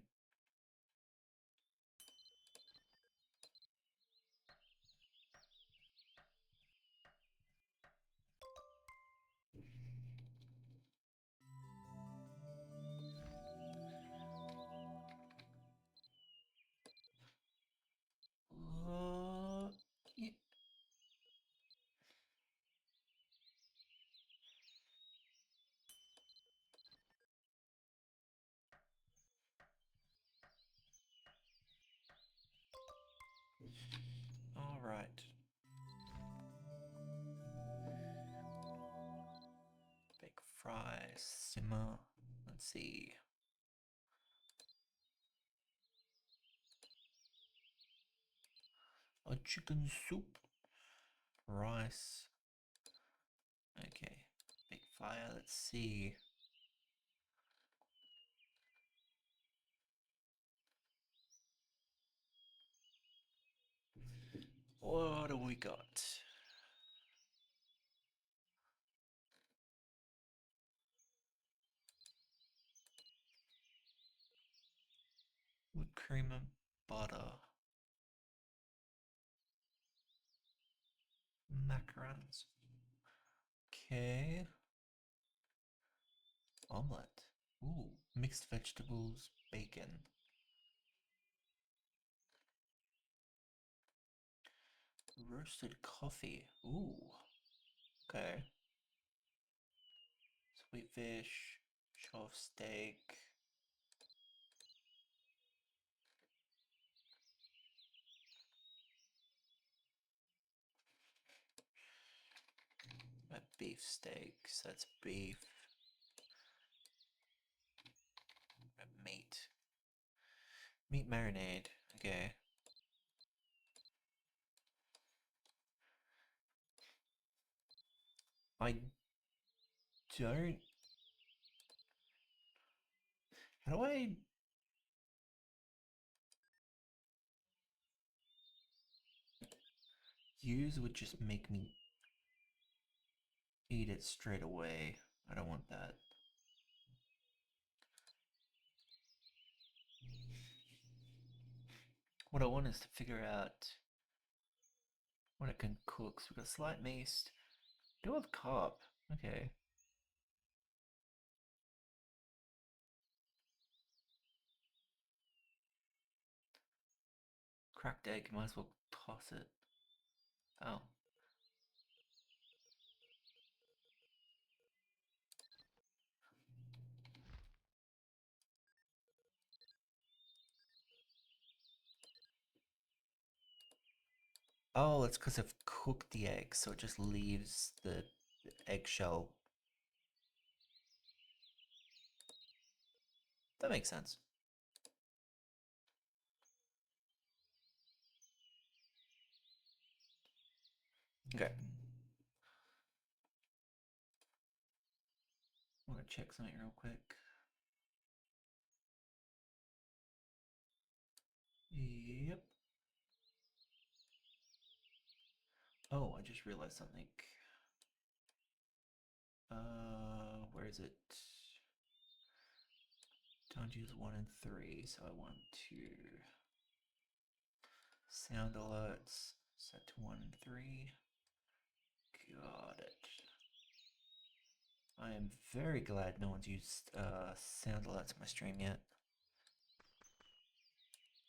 Yeah. All right. Bake fries, simmer. Let's see. A chicken soup, rice. Okay. Big fire. Let's see. What do we got? Whipped cream and butter. Macarons. Okay. Omelette. Ooh. Mixed vegetables, bacon. Roasted coffee. Ooh. Okay. Sweet fish. Shove steak. A beef steak. So that's beef. Meat. Meat marinade. Okay. I don't. How do I? Use would just make me eat it straight away. I don't want that. What I want is to figure out what it can cook. So we've got slight mace. Do have carp. Okay. Cracked egg. Might as well toss it. Oh. Oh, it's because I've cooked the egg, so it just leaves the eggshell. That makes sense. Okay. I'm gonna check something real quick. Yep. Oh, I just realized something. Where is it? Don't use 1 and 3, so I want to sound alerts set to 1 and 3. Got it. I am very glad no one's used sound alerts on my stream yet.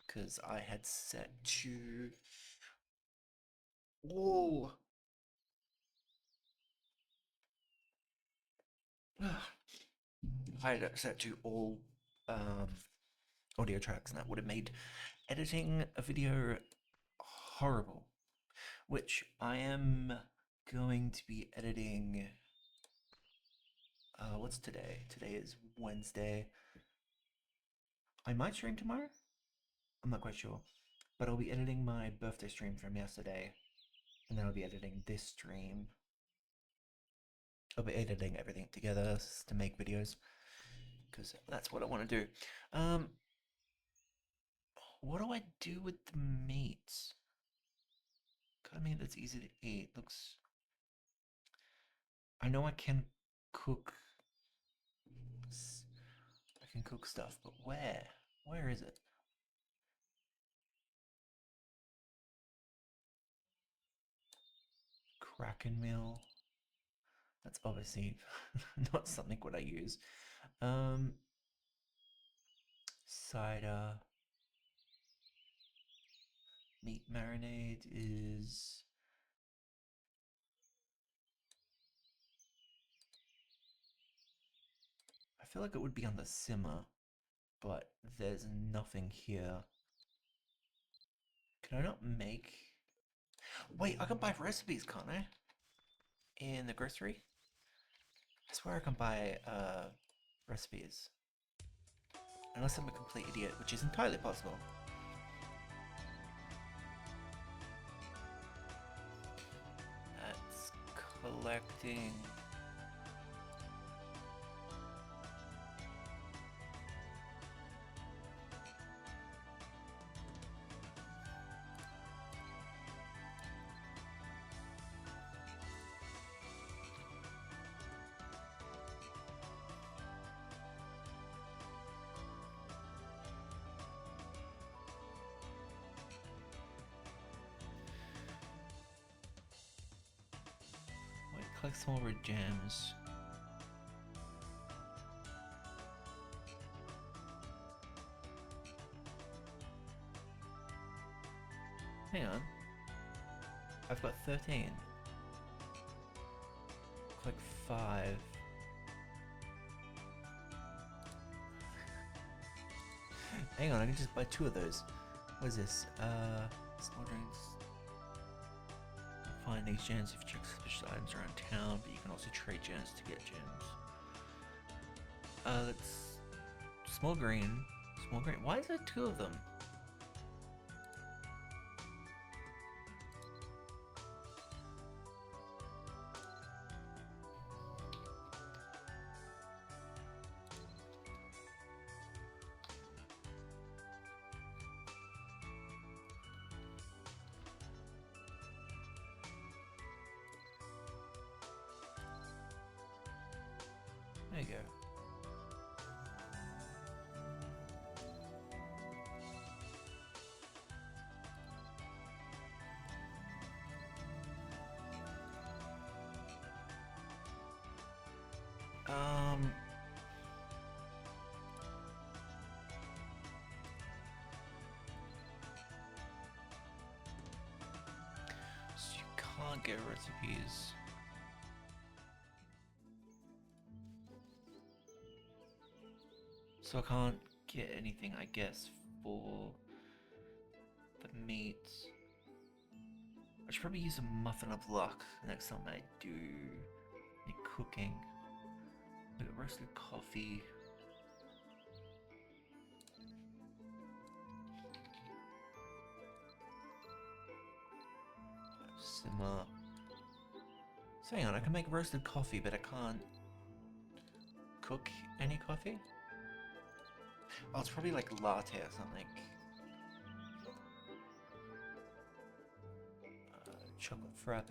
Because I had set to... Whoa! I had it set to all audio tracks, and that would have made editing a video horrible. Which I am going to be editing... what's today? Today is Wednesday. I might stream tomorrow? I'm not quite sure. But I'll be editing my birthday stream from yesterday. And then I'll be editing this stream. I'll be editing everything together to make videos. Because that's what I want to do. What do I do with the meat? Cut meat that's easy to eat. Looks... I know I can cook... I can cook stuff, but where? Where is it? Kraken meal. That's obviously not something what I use. Cider. Meat marinade is... I feel like it would be on the simmer, but there's nothing here. Can I not make... Wait, I can buy recipes, can't I? In the grocery? I swear I can buy recipes. Unless I'm a complete idiot, which is entirely possible. That's collecting... Wait, collect some more gems. Hang on. I've got 13. Click 5. Hang on, I can just buy 2 of those. What is this? Smoldering. Find these gems if you check special items around town, but you can also trade gems to get gems. That's small green. Small green. Why is there 2 of them? There you go. So you can't get recipes. So I can't get anything, I guess, for the meat. should probably use a muffin of luck next time I do any cooking. We got roasted coffee. Simmer. So hang on, I can make roasted coffee, but I can't cook any coffee? Oh, it's probably like latte or something. Chocolate frappe,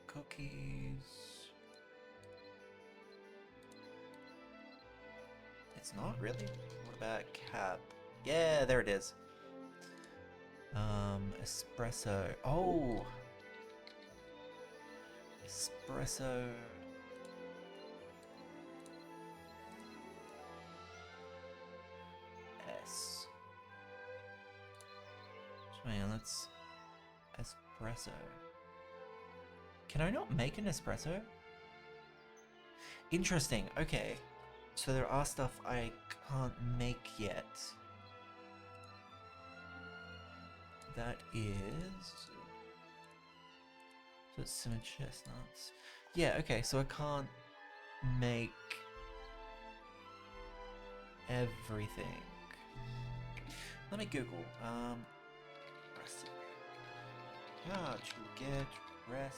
cookies. It's not really? What about cap? Yeah, there it is. Espresso. Oh! Espresso. S. Man, that's espresso. Can I not make an espresso? Interesting. Okay. So there are stuff I can't make yet. That is... So it's simmered chestnuts. Yeah, okay, so I can't make everything. Let me Google. Recipe. How to get recipes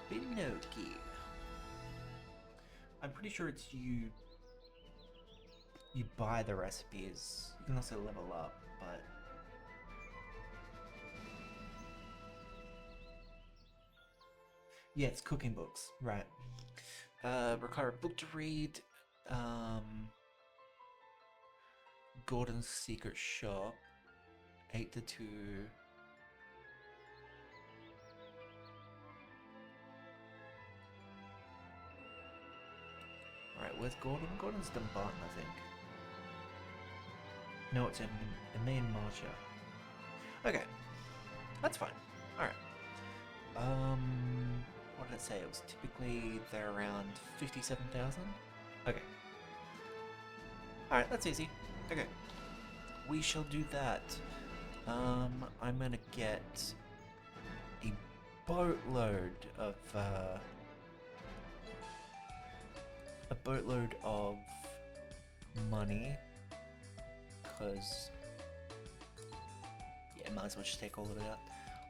Binoki. I'm pretty sure it's you buy the recipes. You can also level up, but yeah, it's cooking books, right? Require a book to read. Gordon's Secret Shop, 8 to 2. Alright, where's Gordon? Gordon's Dumbarton, I think. No, it's in main Marcher. Okay, that's fine. Alright. What did it say? It was typically they're around 57,000? Okay. Alright, that's easy. Okay. We shall do that. I'm gonna get a boatload of money, because yeah, might as well just take all of it out.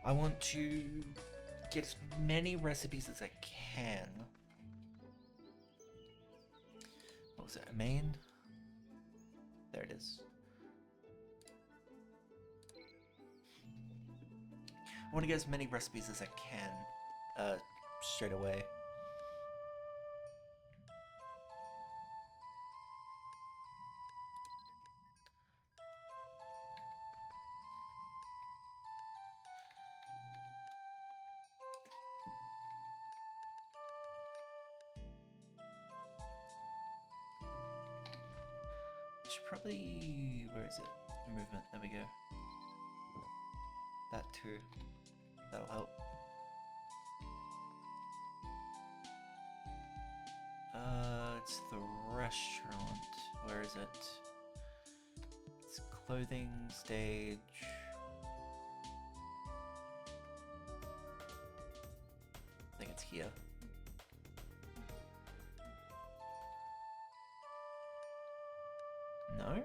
I want to get as many recipes as I can. What was it? Main? There it is. I want to get as many recipes as I can straight away. Should probably... where is it? Movement, there we go. That too. That'll help. It's the restaurant. Where is it? It's clothing stage. I think it's here. No?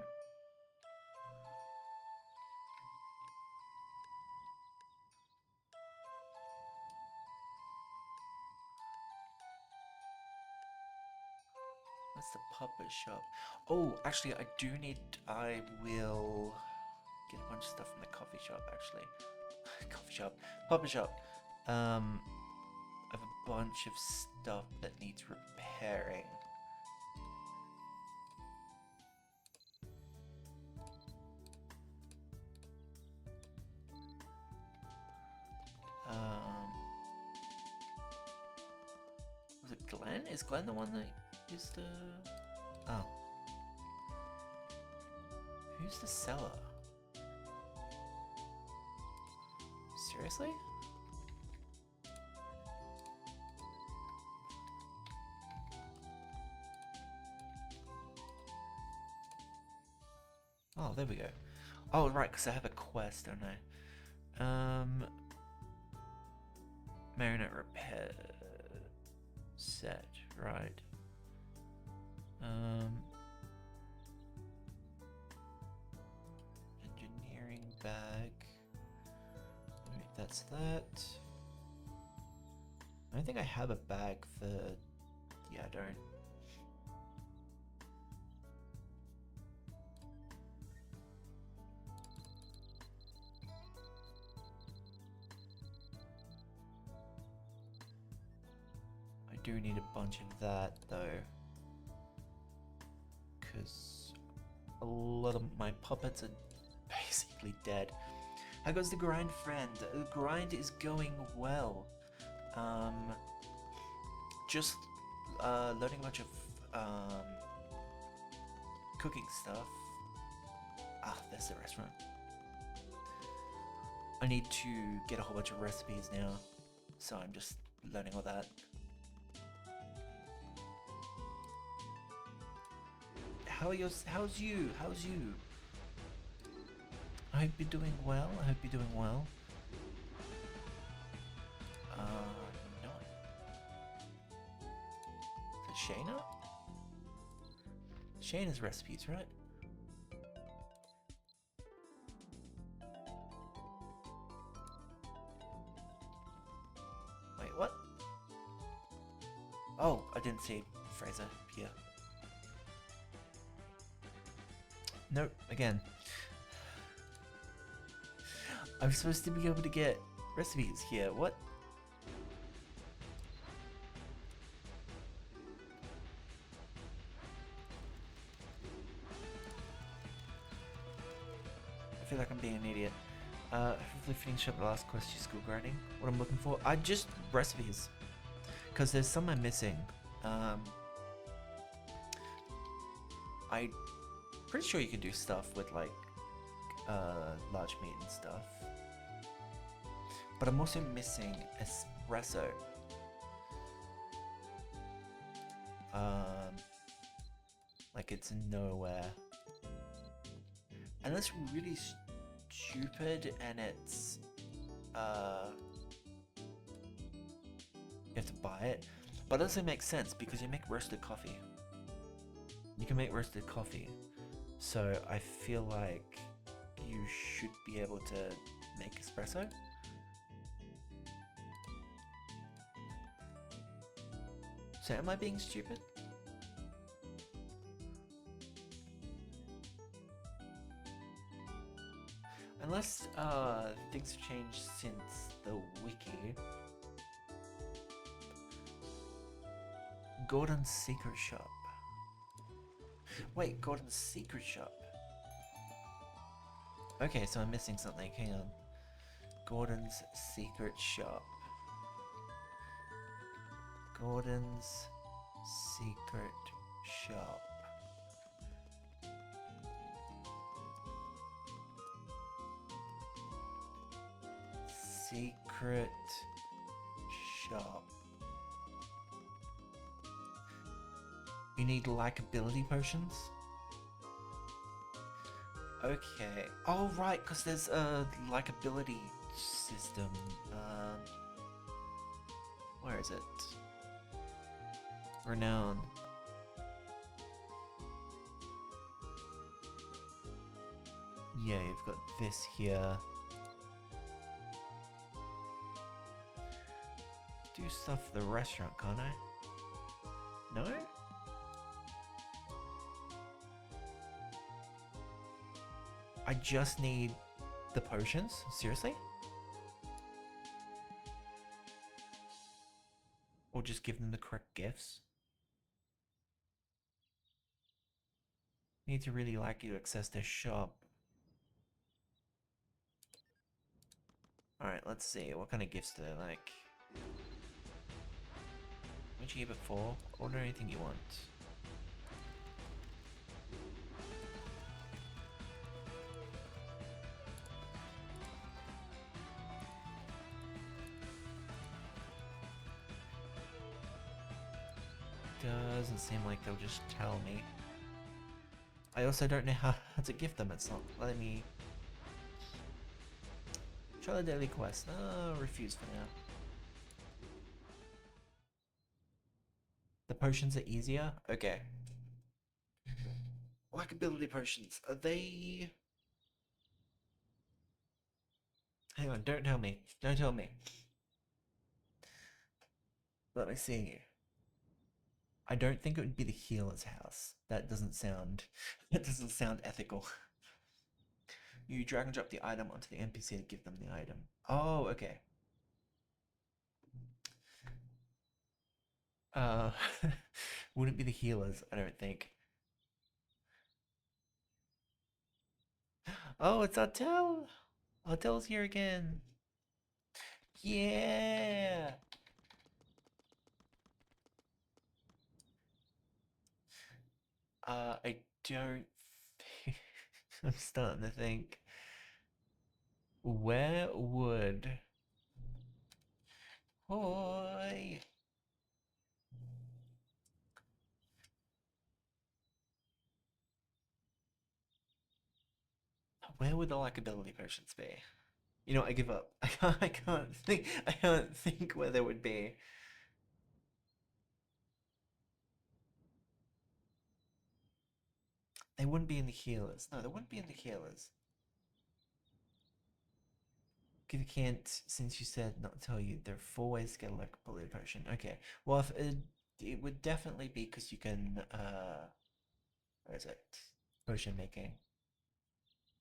That's the puppet shop. Oh, actually, I will get a bunch of stuff from the coffee shop, actually. Coffee shop. Puppet shop. I have a bunch of stuff that needs repairing. Was it Glenn? Is Glenn the one that is the... Oh. Who's the seller? Seriously? Oh, there we go. Oh, right, because I have a quest, don't I? Marionette repair set, right. Engineering bag. Alright, that's that. I don't think I have a bag for... Yeah, I don't. I do need a bunch of that, though. Because a lot of my puppets are basically dead. How goes the grind, friend? The grind is going well. Just learning a bunch of cooking stuff. Ah, there's the restaurant. I need to get a whole bunch of recipes now, so I'm just learning all that. How's you? How's you? I hope you're doing well. I hope you're doing well. No. Is it Shayna? Shayna's recipes, right? Wait, what? Oh, I didn't see Fraser here. Nope, again. I'm supposed to be able to get recipes here. What? I feel like I'm being an idiot. Hopefully finish up the last quest to school grinding. What I'm looking for? I just recipes. Because there's some I'm missing. I'm pretty sure you can do stuff with like large meat and stuff. But I'm also missing espresso. Like it's nowhere. And that's really stupid, and it's you have to buy it. But it doesn't make sense because you make roasted coffee. You can make roasted coffee. So I feel like you should be able to make espresso. So am I being stupid? Unless things have changed since the wiki. Gordon's Secret Shop. Wait, Gordon's Secret Shop. Okay, so I'm missing something. Hang on. Gordon's Secret Shop. Gordon's Secret Shop. Secret Shop. You need likability potions? Okay. Oh, right, because there's a likability system. Where is it? Renown. Yeah, you've got this here. Do stuff for the restaurant, can't I? No? I just need the potions? Seriously? Or just give them the correct gifts? Need to really like you to access their shop. Alright, let's see. What kind of gifts do they like? What you get before? Order anything you want. Doesn't seem like they'll just tell me. I also don't know how to gift them. It's not letting me. Try the daily quest. Oh, refuse for now. The potions are easier? Okay. Like ability potions. Are they... Hang on, don't tell me. Don't tell me. Let me see. I don't think it would be the healer's house. That doesn't sound... That doesn't sound ethical. You drag and drop the item onto the NPC to give them the item. Oh, okay. Uh, wouldn't be the healers, I don't think. Oh, it's Artel! Artel's here again. Yeah! I don't think... I'm starting to think. Where would... Oi! Where would the likability potions be? You know what, I give up. I can't think where they would be. They wouldn't be in the healers. No, they wouldn't be in the healers. If you can't, since you said not to tell you, there are 4 ways to get a likability potion. Okay. Well, if it would definitely be because you can, where is it? Potion making.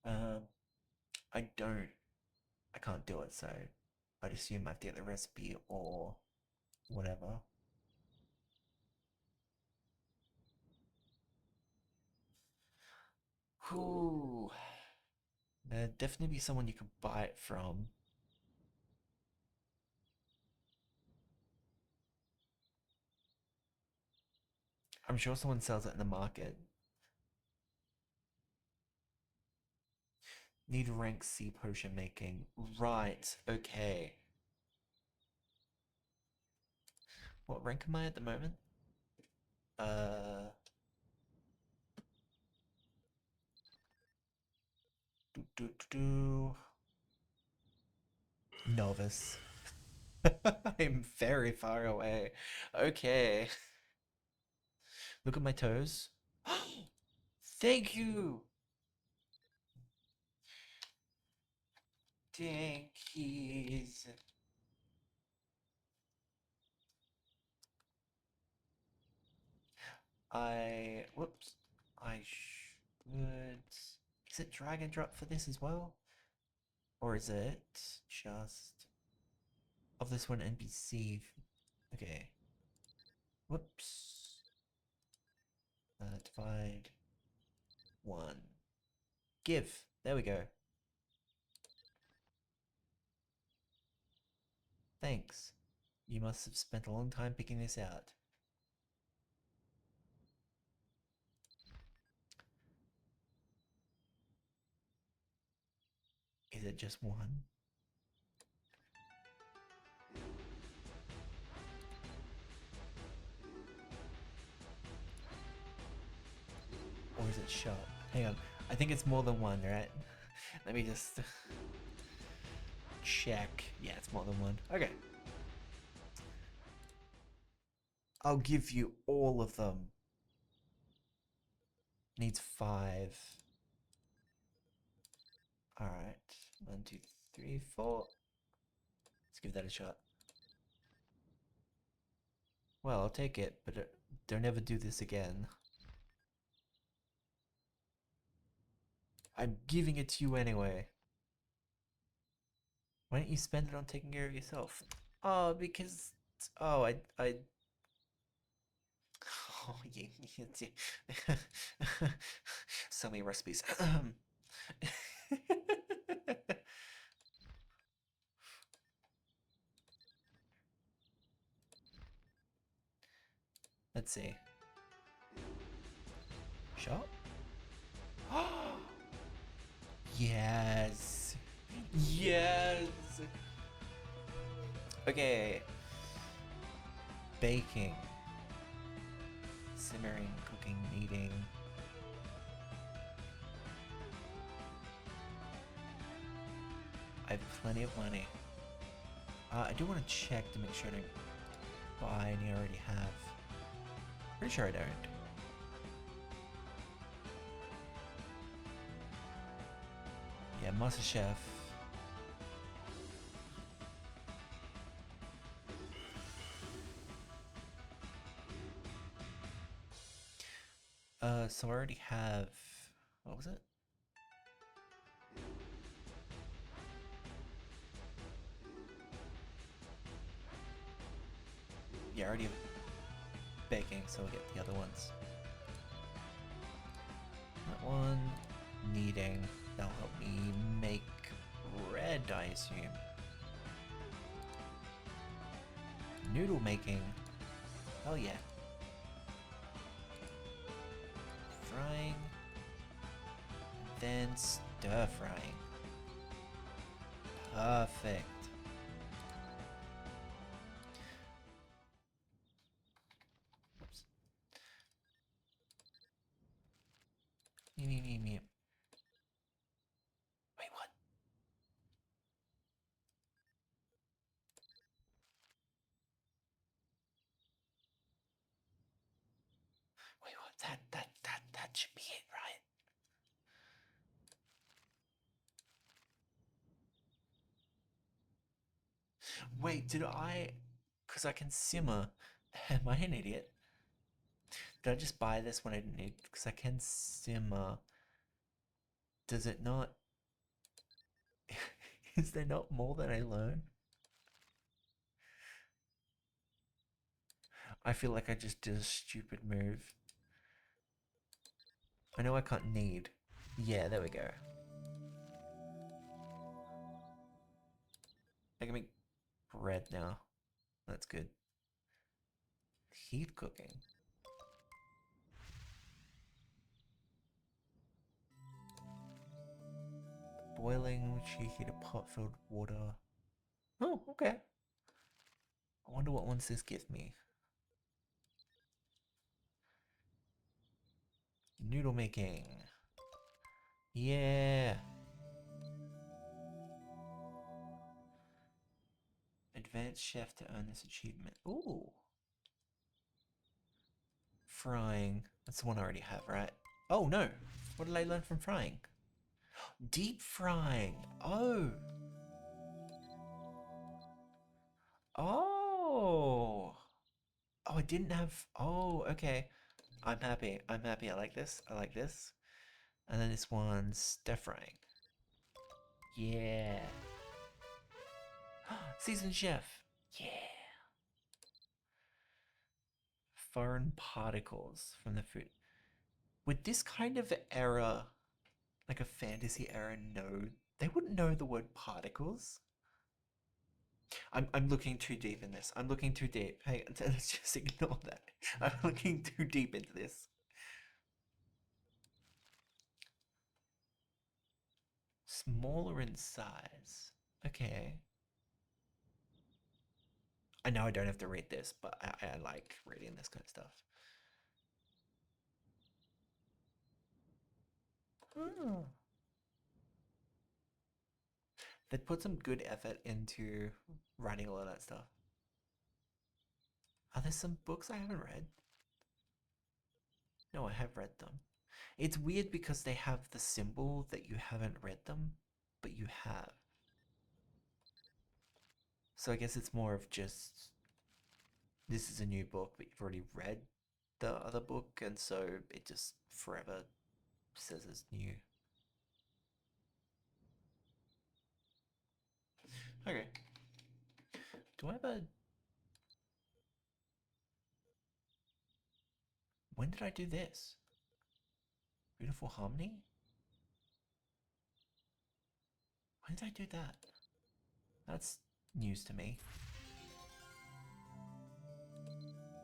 Um, I don't, I can't do it, so I'd assume I have to get the recipe or whatever. Whew. There'd definitely be someone you could buy it from. I'm sure someone sells it in the market. Need rank C potion making. Right, okay. What rank am I at the moment? Uh, do. Novice. I'm very far away. Okay. Look at my toes. Thank you. Tankies. Whoops. I should. Is it drag and drop for this as well? Or is it just of this one NPC? Okay. Whoops. Divide 1. Give. There we go. Thanks. You must have spent a long time picking this out. Is it just 1? Or is it shop? Hang on. I think it's more than 1, right? Let me just check. Yeah, it's more than 1. Okay. I'll give you all of them. Needs 5. Alright. 1, 2, 3, 4. Let's give that a shot. Well, I'll take it, but don't ever do this again. I'm giving it to you anyway. Why don't you spend it on taking care of yourself? Oh, because... Oh, I... Oh, yeah. So many recipes. Let's see. Shop? Yes. Yes. Okay. Baking. Simmering, cooking, kneading. I have plenty of money. I do want to check to make sure I don't buy any I already have. Pretty sure I don't. Yeah, Master Chef. So I already have, what was it? Yeah, I already have baking, so I'll get the other ones. That one, kneading. That'll help me make bread, I assume. Noodle making. Oh yeah. Frying. Then stir frying. Perfect. Oops. Me. Wait, what? Wait, what? That should be it, right? Wait, did I? Because I can simmer. Am I an idiot? Did I just buy this when I didn't need? Because I can simmer. Does it not? Is there not more that I learn? I feel like I just did a stupid move. I know I can't knead. Yeah, there we go. I can make bread now. That's good. Heat cooking. Boiling, which you heat a pot filled with water. Oh, okay. I wonder what ones this give me. Noodle making. Yeah. Advanced chef to earn this achievement. Ooh. Frying. That's the one I already have, right? Oh no. What did I learn from frying? Deep frying. Oh. Oh. Oh, I didn't have. Oh, okay. I'm happy. I'm happy. I like this. I like this. And then this one's stir frying. Yeah. Seasoned chef. Yeah. Foreign particles from the food. Would this kind of era, like a fantasy era, know? They wouldn't know the word particles. I'm looking too deep in this. I'm looking too deep. Hey, let's just ignore that. I'm looking too deep into this. Smaller in size. Okay. I know I don't have to read this, but I like reading this kind of stuff. Hmm. They put some good effort into writing all of that stuff. Are there some books I haven't read? No, I have read them. It's weird because they have the symbol that you haven't read them, but you have. So I guess it's more of just this is a new book, but you've already read the other book, and so it just forever says it's new. Okay. Do I have a. When did I do this? Beautiful Harmony? When did I do that? That's news to me.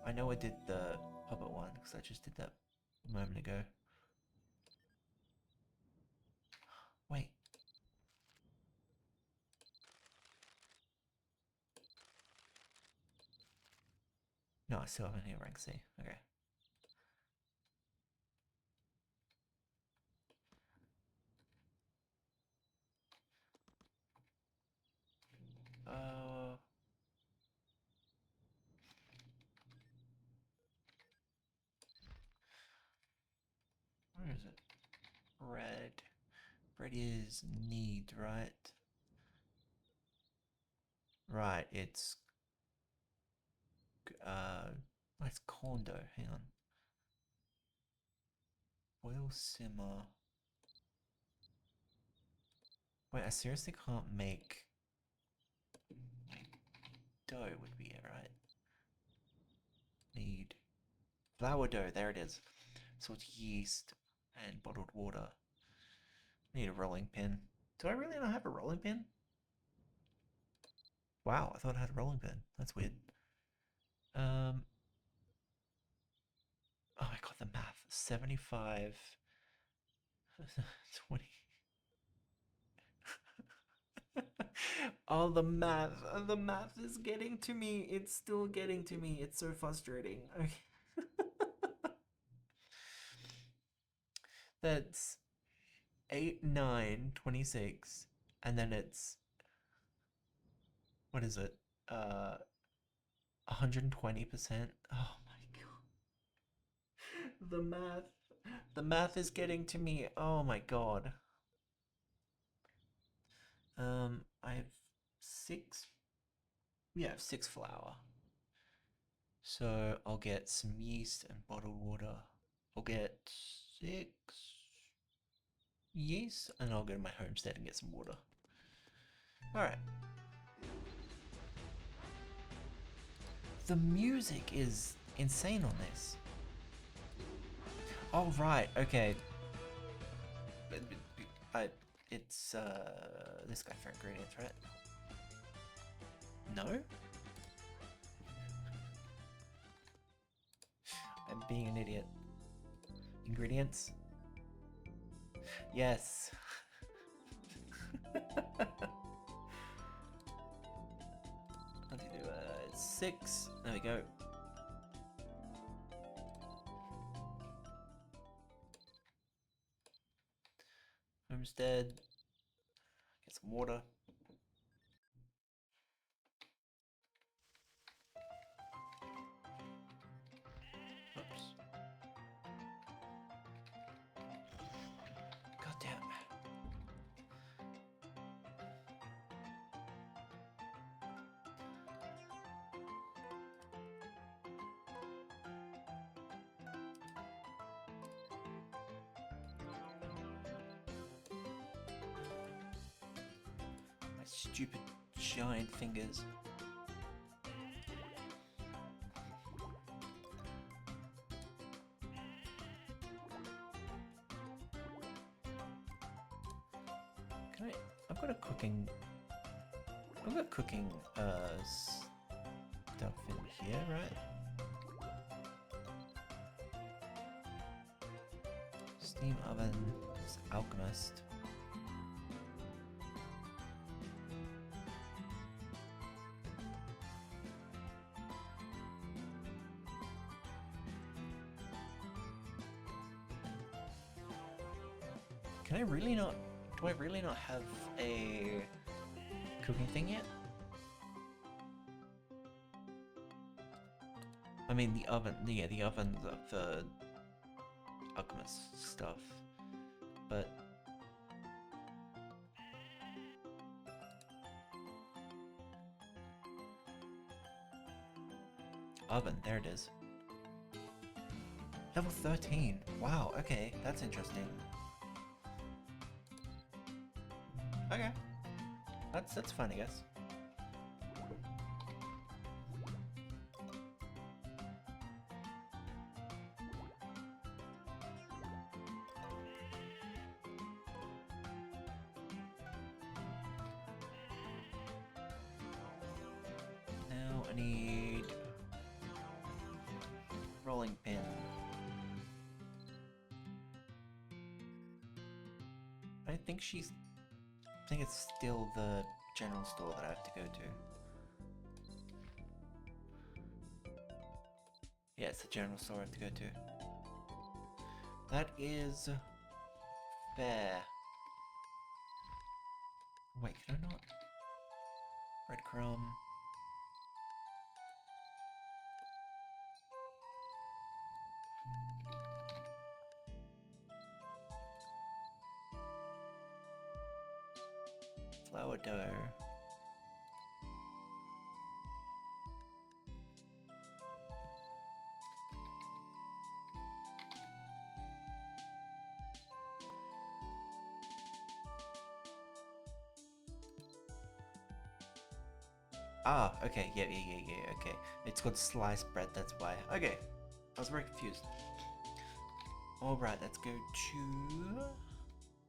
I know I did the puppet one because I just did that a moment ago. Wait. No, I still haven't hit rank C. Okay. it is need, right? Right, it's it's condo, hang on. Boil simmer. Wait, I seriously can't make dough would be it, right? Need flour dough, there it is. So it's yeast and bottled water. Need a rolling pin. Do I really not have a rolling pin? Wow, I thought I had a rolling pin. That's weird. Oh my god, the math. 75 20. Oh, the math. The math is getting to me. It's still getting to me. It's so frustrating. Okay. That's 8, 9, 26. And then it's, what is it? 120%. Oh my god. The math. The math is getting to me. Oh my god. I have 6. Yeah, I have 6 flour. So I'll get some yeast and bottled water. I'll get 6 yeast and I'll go to my homestead and get some water. Alright. The music is insane on this. Oh, right, okay. It's this guy for ingredients, right? No? I'm being an idiot. Ingredients? Yes. Let's do 6. There we go. Homestead. Get some water. Oops. God damn. My stupid giant fingers. I've got a cooking stuff in here, right? Steam oven, alchemist. Can I really not? Do I really not have a cooking thing yet? I mean the oven, yeah, the oven's for alchemist stuff, but oven, there it is. Level 13. Wow, okay, that's interesting. Okay. That's fun, I guess. Now I need rolling pin. I think it's still the general store that I have to go to. Yeah, it's the general store I have to go to. That is fair. Wait, can I not? Breadcrumb. Flour dough. Ah, okay, yeah, okay. It's called sliced bread, that's why. Okay, I was very confused. Alright, let's go to...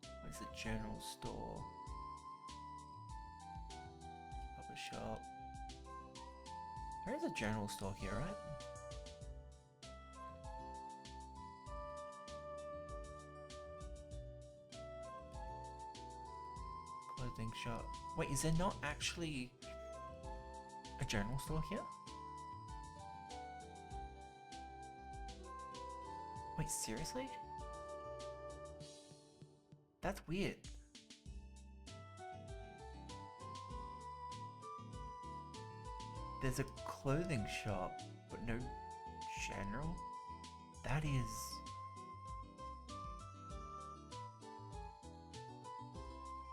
Where's the general store? Papa shop. There is a general store here, right? Clothing shop. Wait, is there not actually a general store here? Wait, seriously? That's weird. There's a clothing shop, but no general? That is...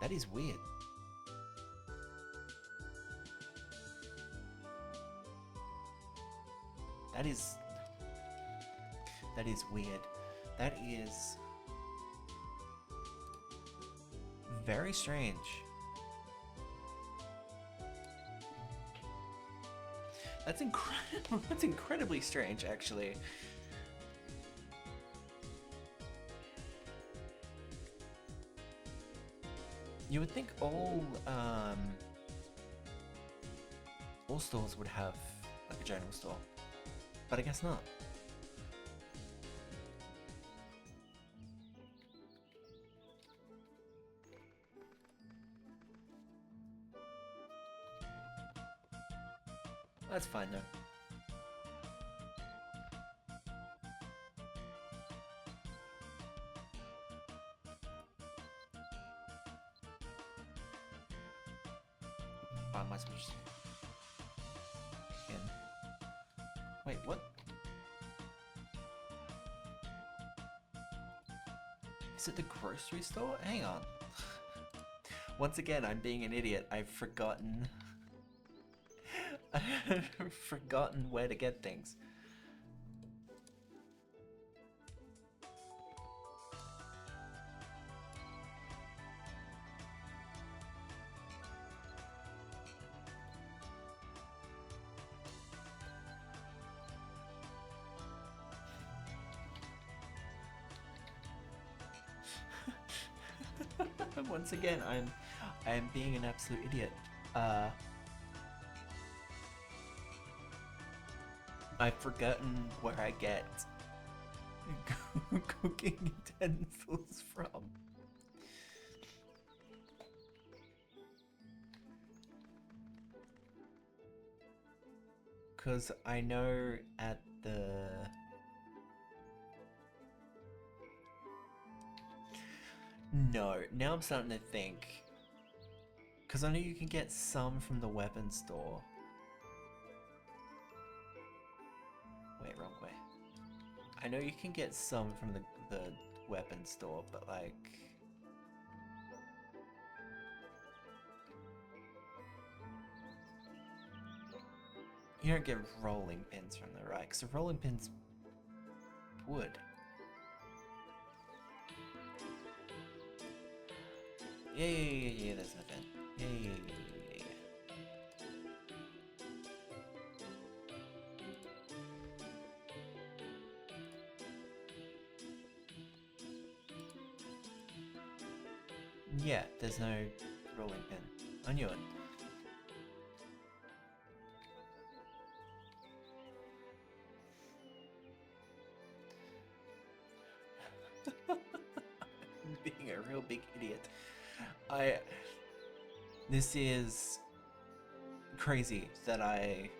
That is weird. That is weird. That is very strange. That's incredible. That's incredibly strange, actually. You would think all stores would have like a general store, but I guess not. That's fine though. I must be just... Again. Wait, what? Is it the grocery store? Hang on. Once again, I'm being an idiot. I've forgotten... I've forgotten where to get things. Once again, I'm being an absolute idiot. I've forgotten where I get cooking utensils from. Cause I know at the... No, now I'm starting to think. Cause I know you can get some from the weapons store. Wait, wrong way. I know you can get some from the weapons store, but like... You don't get rolling pins from the right, because the rolling pins would. Yeah, there's an event. Yeah. Yeah, there's no rolling pin. I knew it. Being a real big idiot. This is crazy that I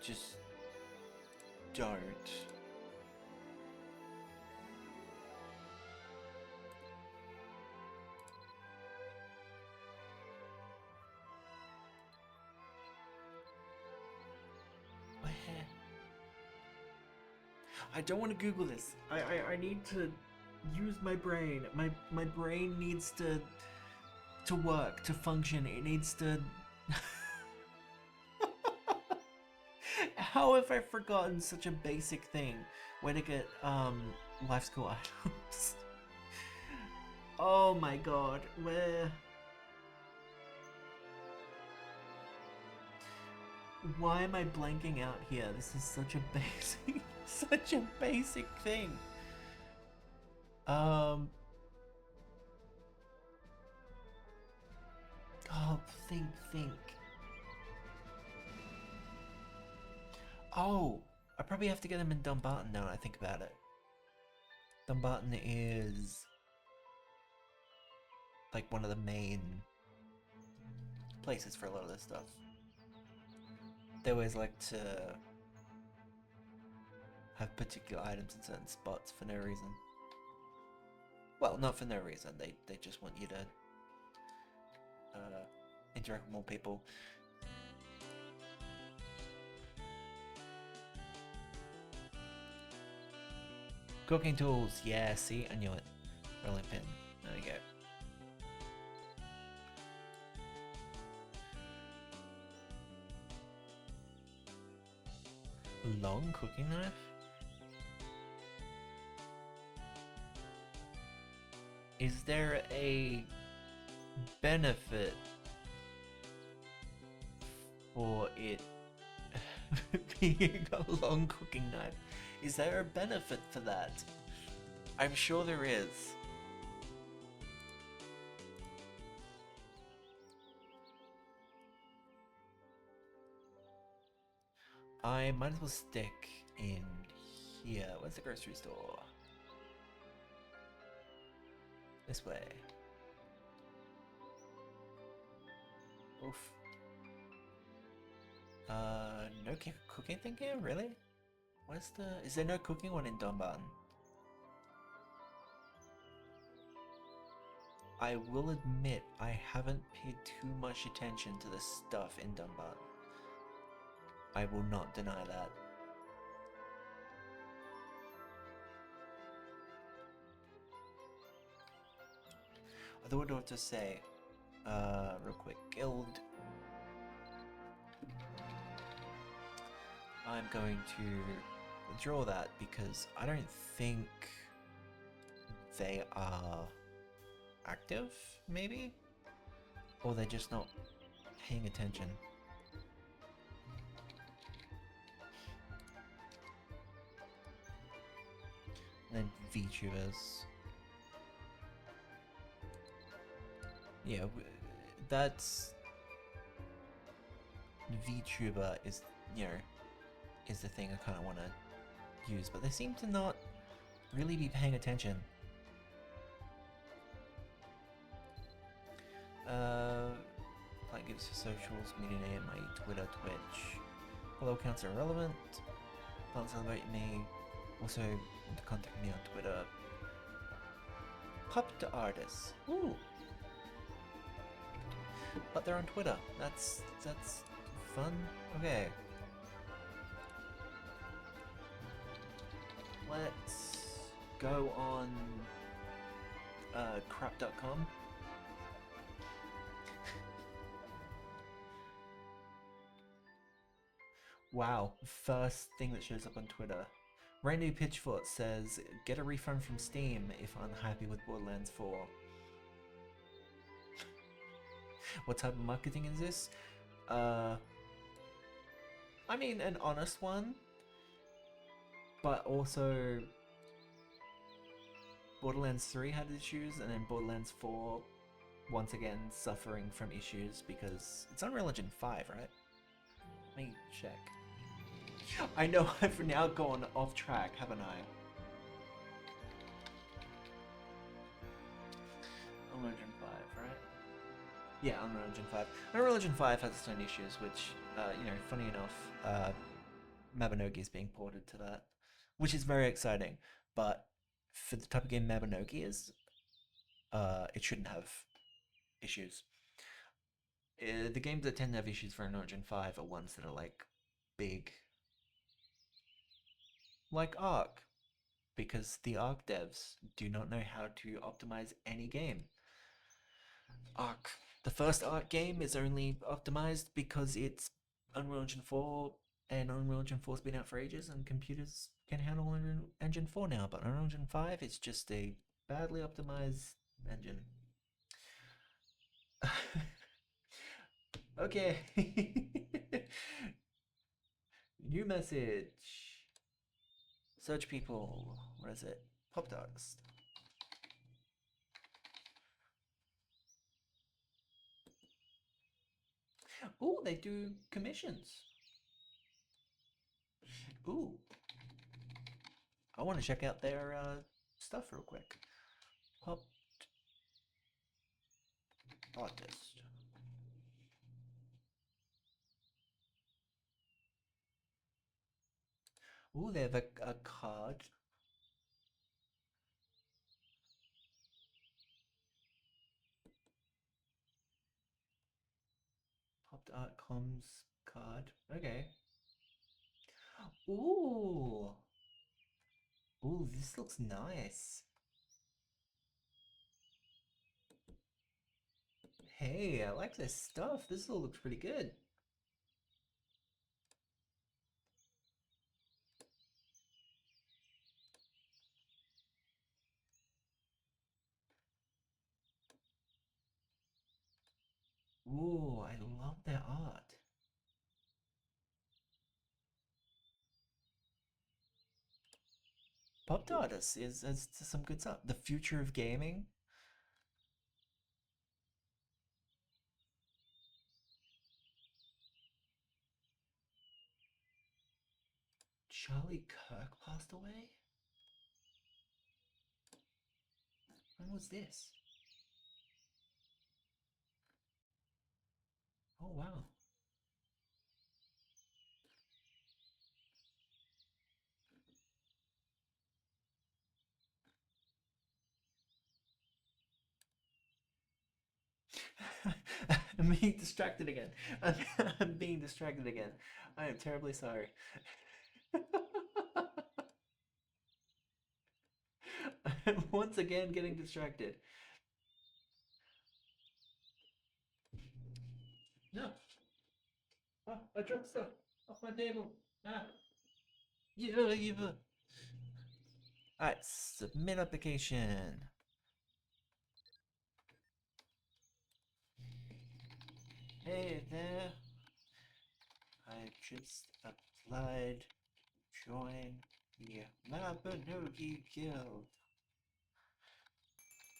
just don't. Where? I don't want to Google this. I need to use my brain. My brain needs to work, to function. It needs to. How have I forgotten such a basic thing? Where to get life skill items? Oh my god, where? Why am I blanking out here? This is such a basic, such a basic thing. Um. Oh, think. Oh, I probably have to get them in Dumbarton now that I think about it. Dumbarton is like one of the main places for a lot of this stuff. They always like to have particular items in certain spots for no reason. Well, not for no reason. They just want you to interact with more people. Cooking tools, yeah, see, I knew it. Rolling pin, there we go. Long cooking knife? Is there a benefit for it being a long cooking knife? Is there a benefit for that? I'm sure there is. I might as well stick in here. Where's the grocery store? This way. Oof. No cooking thing here? Really? Where's the... Is there no cooking one in Dumbarton? I will admit I haven't paid too much attention to the stuff in Dumbarton. I will not deny that. Although what do I have to say? Real quick. Guild. I'm going to withdraw that because I don't think they are active, maybe? Or they're just not paying attention. And then VTubers. Yeah, that's... VTuber is, you know, is the thing I kind of want to use, but they seem to not really be paying attention. Like gives your socials, media name, my Twitter, Twitch. Follow accounts are irrelevant. Don't celebrate me. Also, to contact me on Twitter. Pup to artists. Ooh. But they're on Twitter. That's fun. Okay. Let's go on crap.com. Wow, first thing that shows up on Twitter. Randy Pitchfoot says, get a refund from Steam if unhappy with Borderlands 4. What type of marketing is this? I mean, an honest one, but also Borderlands 3 had issues, and then Borderlands 4 once again suffering from issues because it's Unreal Engine 5, right? Let me check. I know I've now gone off track, haven't I? Unreal Engine 5, right? Yeah, Unreal Engine 5. Unreal Engine 5 has its own issues, which, you know, funny enough, Mabinogi is being ported to that, which is very exciting. But for the type of game Mabinogi is, it shouldn't have issues. The games that tend to have issues for Unreal Engine 5 are ones that are like big, like Ark, because the Arc devs do not know how to optimize any game. Arc. The first Arc game is only optimized because it's Unreal Engine 4, and Unreal Engine 4's been out for ages, and computers can handle Unreal Engine 4 now. But Unreal Engine 5 is just a badly optimized engine. Okay. New message. Search people. What is it? Pop artist. Oh, they do commissions. Ooh, I want to check out their stuff real quick. Pop artist. Ooh, they have a card. Pop art comms card. Okay. Ooh. Ooh, this looks nice. Hey, I like this stuff. This all looks pretty good. Ooh, I love their art. Pop artist is some good stuff. The future of gaming. Charlie Kirk passed away? When was this? Oh wow. I'm being distracted again. I'm being distracted again. I am terribly sorry. I'm once again getting distracted. No. Oh, I dropped stuff off my table. Ah. Yeah. Alright, submit application. Hey there. I just applied. Join the Mabinogi Guild.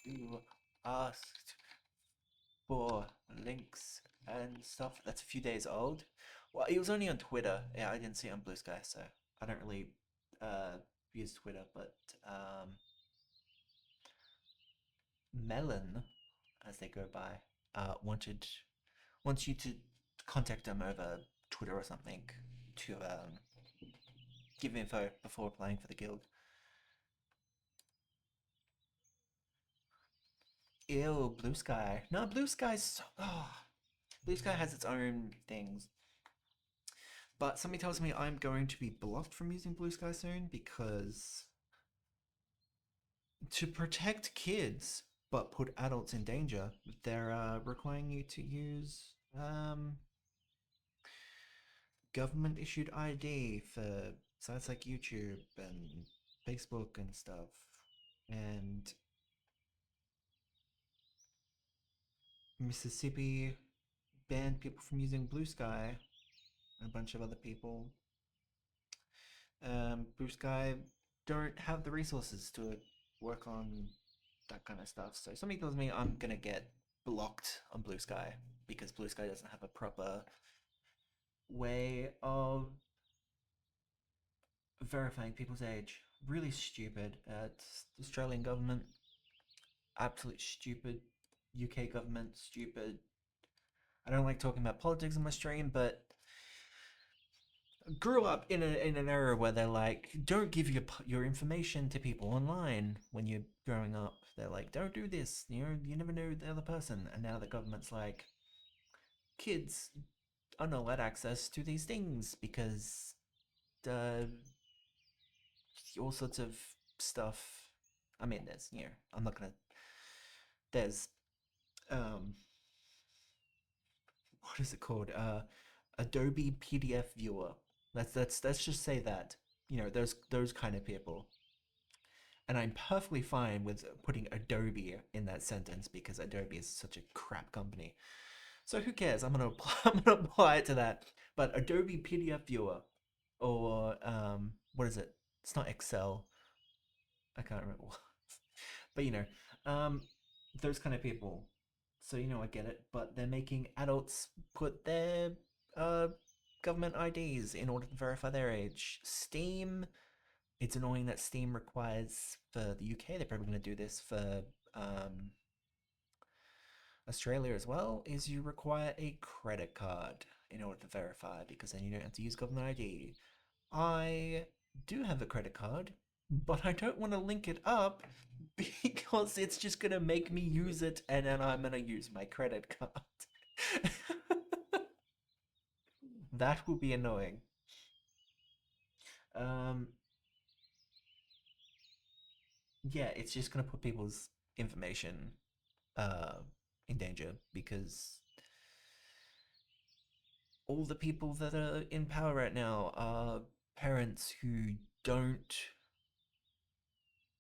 You asked for links and stuff. That's a few days old. Well, it was only on Twitter. Yeah, I didn't see it on Blue Sky, so I don't really uh, use Twitter. But Melon, as they go by, wants you to contact them over Twitter or something to give info before applying for the guild. Ew, Blue Sky. No, Blue Sky's Blue Sky has its own things. But something tells me I'm going to be blocked from using Blue Sky soon because to protect kids but put adults in danger, they're requiring you to use government issued ID for sites like YouTube and Facebook and stuff. And Mississippi banned people from using Blue Sky, and a bunch of other people. Blue Sky don't have the resources to work on that kind of stuff. So something tells me I'm gonna get blocked on Blue Sky because Blue Sky doesn't have a proper way of verifying people's age. Really stupid. Australian government, absolute stupid. UK government, stupid. I don't like talking about politics on my stream, but grew up in an era where they're like, don't give your information to people online when you're growing up. They're like, don't do this. You never know the other person. And now the government's like, kids are not allowed access to these things because all sorts of stuff. I mean, there's, I'm not gonna. There's um, what is it called? Adobe PDF viewer. Let's just say that. Those kind of people. And I'm perfectly fine with putting Adobe in that sentence because Adobe is such a crap company. So who cares? I'm gonna apply it to that. But Adobe PDF viewer, or what is it? It's not Excel. I can't remember. But um, those kind of people. So I get it. But they're making adults put their uh government IDs in order to verify their age. Steam. It's annoying that Steam requires for the UK. They're probably going to do this for um, Australia as well, is you require a credit card in order to verify because then you don't have to use government ID. I do have a credit card, but I don't want to link it up because it's just going to make me use it and then I'm going to use my credit card. That will be annoying. Um, yeah, it's just going to put people's information uh, in danger because all the people that are in power right now are parents who don't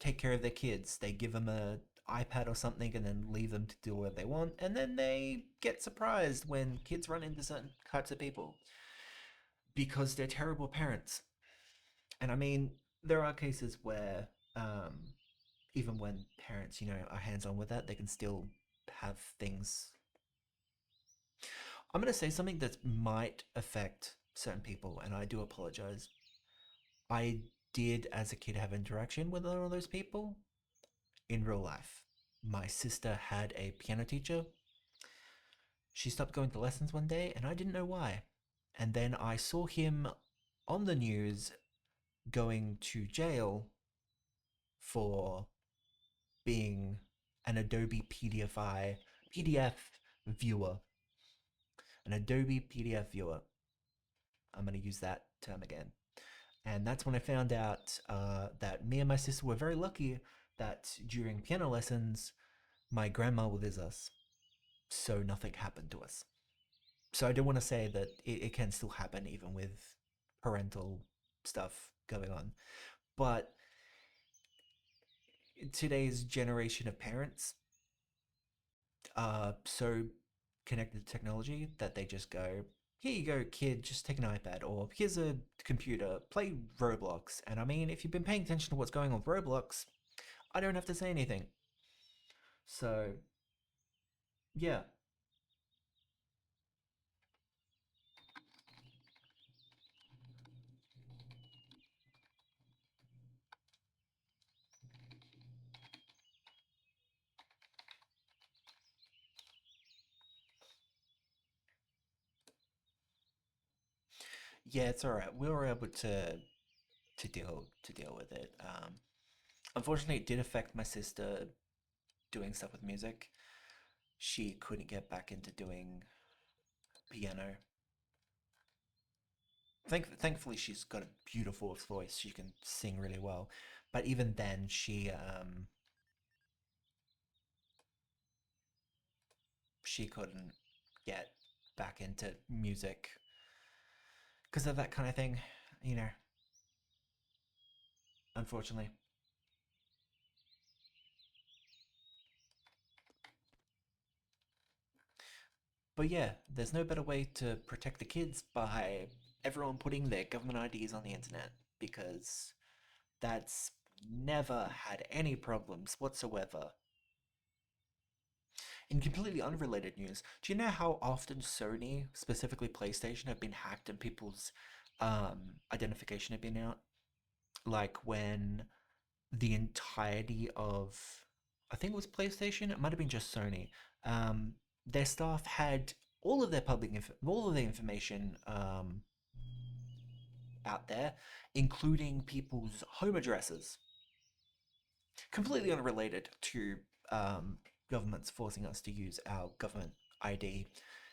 take care of their kids. They give them a iPad or something and then leave them to do what they want, and then they get surprised when kids run into certain types of people because they're terrible parents. And I mean, there are cases where even when parents, are hands-on with that, they can still have things. I'm going to say something that might affect certain people, and I do apologize. I did, as a kid, have interaction with one of those people in real life. My sister had a piano teacher. She stopped going to lessons one day, and I didn't know why. And then I saw him on the news going to jail for being an Adobe PDF viewer. An Adobe PDF viewer. I'm going to use that term again. And that's when I found out that me and my sister were very lucky that during piano lessons, my grandma was with us, so nothing happened to us. So I do want to say that it can still happen even with parental stuff going on. But today's generation of parents are so connected to technology that they just go, here you go, kid, just take an iPad, or here's a computer, play Roblox. And I mean, if you've been paying attention to what's going on with Roblox, I don't have to say anything. So, yeah. Yeah, it's all right. We were able to deal with it. Unfortunately, it did affect my sister doing stuff with music. She couldn't get back into doing piano. Thankfully, she's got a beautiful voice. She can sing really well. But even then, she couldn't get back into music because of that kind of thing, you know, unfortunately. But yeah, there's no better way to protect the kids by everyone putting their government IDs on the internet because that's never had any problems whatsoever. In completely unrelated news, do you know how often Sony, specifically PlayStation, have been hacked and people's identification have been out? Like when the entirety of, I think it was PlayStation, it might have been just Sony, um, their staff had all of the information out there, including people's home addresses. Completely unrelated to um, governments forcing us to use our government ID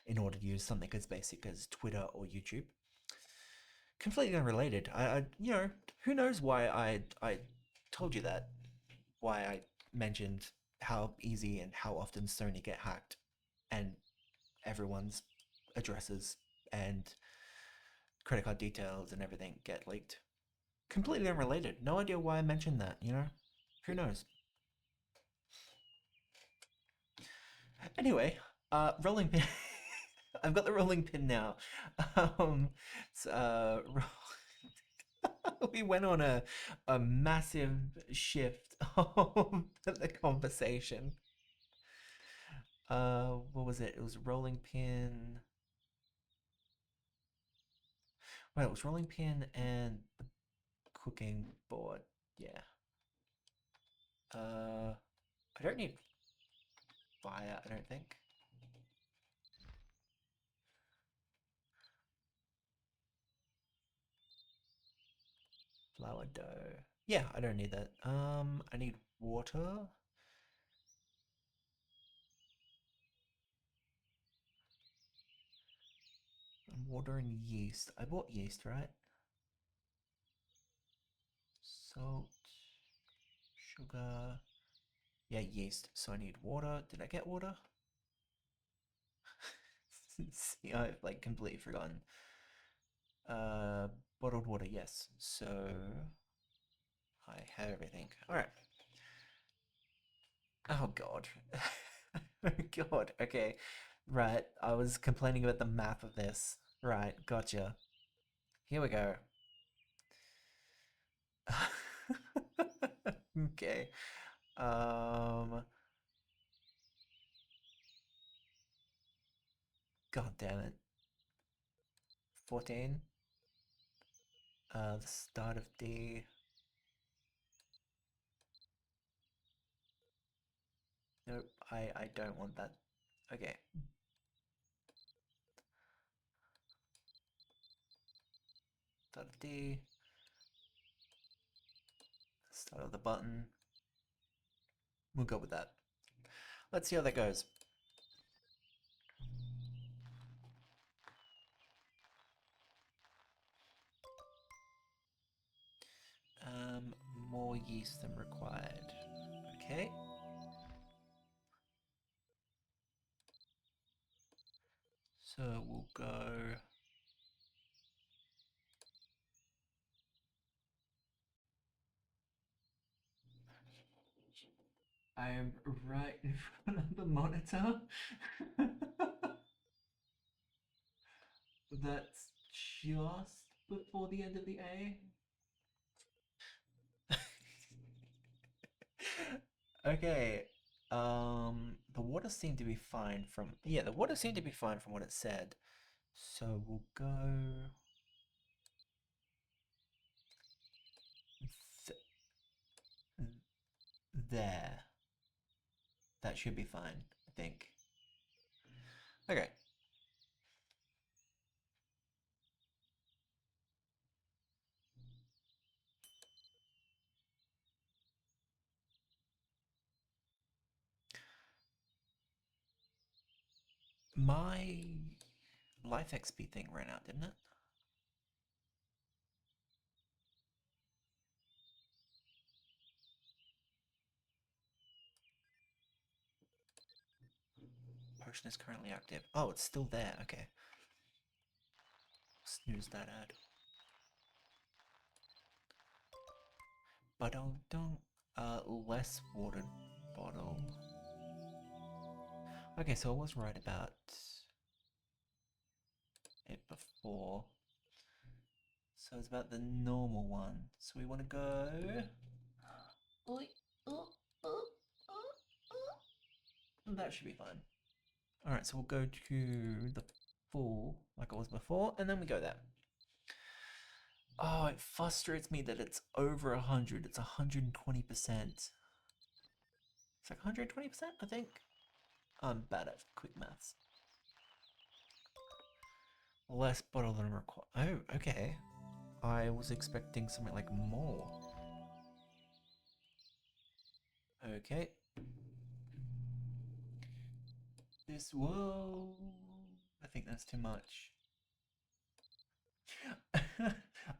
in order to use something as basic as Twitter or YouTube. Completely unrelated. Who knows why I told you that. Why I mentioned how easy and how often Sony get hacked and everyone's addresses and credit card details and everything get leaked. Completely unrelated. No idea why I mentioned that, you know? Who knows? Anyway, rolling pin. I've got the rolling pin now. Um, so, we went on a massive shift of the conversation. What was it? It was rolling pin. Well, it was rolling pin and the cooking board. Yeah. I don't need fire, I don't think. Flour dough. Yeah, I don't need that. I need water. Water and yeast. I bought yeast, right? Salt, sugar. Yeah, yeast. So I need water. Did I get water? See, I've like completely forgotten. Uh, bottled water, yes. So I have everything. All right. Oh God. Oh God. Okay. Right. I was complaining about the map of this. Right. Gotcha. Here we go. Okay. Um. God damn it. 14. The start of D. Nope. I don't want that. Okay. Start of D. Start of the button. We'll go with that. Let's see how that goes. More yeast than required. Okay. So we'll go. I am right in front of the monitor. That's just before the end of the A. Okay. The water seemed to be fine from the water seemed to be fine from what it said. So we'll go th there. That should be fine, I think. Okay. My life XP thing ran out, didn't it? Potion is currently active. Oh, it's still there. Okay. Snooze that ad. But don't less watered bottle. Okay, so I was right about it before. So it's about the normal one. So we want to go. That should be fine. Alright, so we'll go to the full, like it was before, and then we go there. Oh, it frustrates me that it's over 100. It's 120%. It's like 120%, I think. I'm bad at quick maths. Less bottle than required. Oh, okay. I was expecting something like more. Okay. This, whoa. I think that's too much.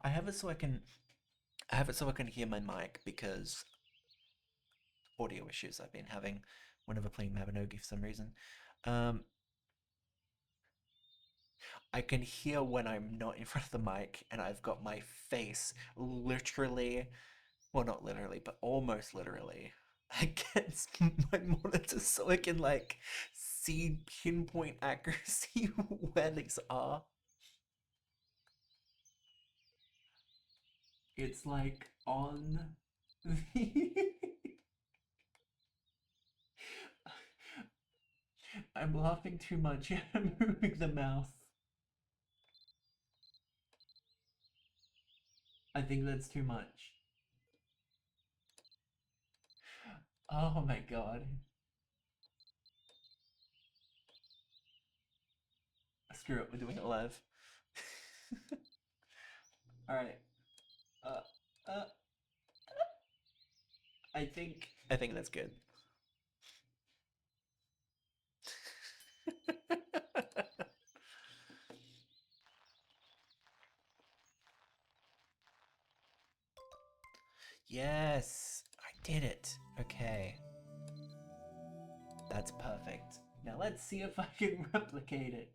I have it so I can I have it so I can hear my mic because audio issues I've been having whenever playing Mabinogi for some reason. Um, I can hear when I'm not in front of the mic and I've got my face literally, well, not literally, but almost literally against my monitor so I can like see pinpoint accuracy where these are. It's like on the. I'm laughing too much. I'm moving the mouse. I think that's too much. Oh my god. Screw it, we're doing it live. Alright. Uh, uh, I think that's good. Yes, I did it. Okay, that's perfect. Now let's see if I can replicate it.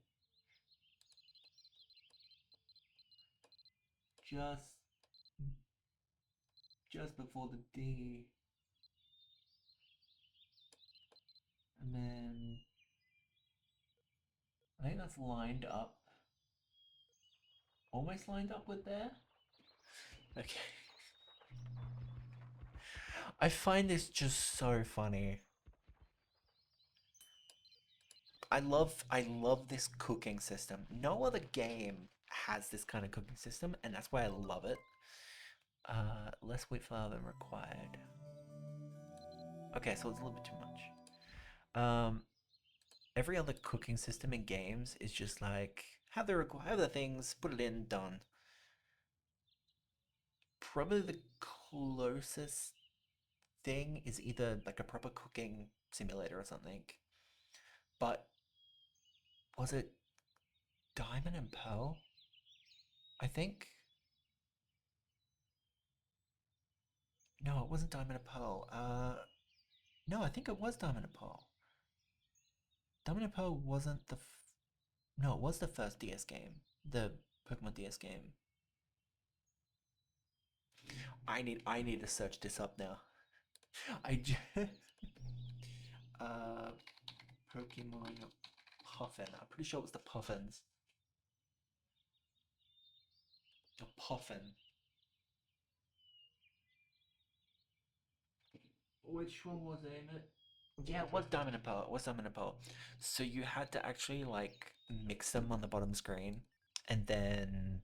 Just, just before the D, and then I think that's lined up, almost lined up with there. Okay. I find this just so funny. I love this cooking system. No other game has this kind of cooking system, and that's why I love it. Less wheat flour than required. Okay, so it's a little bit too much. Every other cooking system in games is just like have the things, put it in, done. Probably the closest thing is either like a proper cooking simulator or something. But was it Diamond and Pearl? I think. No, it wasn't Diamond and Pearl. No, I think it was Diamond and Pearl. Diamond and Pearl wasn't the. No, it was the first DS game, the Pokemon DS game. I need to search this up now. I just uh Pokemon Puffin. I'm pretty sure it was the Puffins. The Puffin. Which one was it? Yeah, it was Diamond and Pearl. It was Diamond and Pearl. So you had to actually like mix them on the bottom screen, and then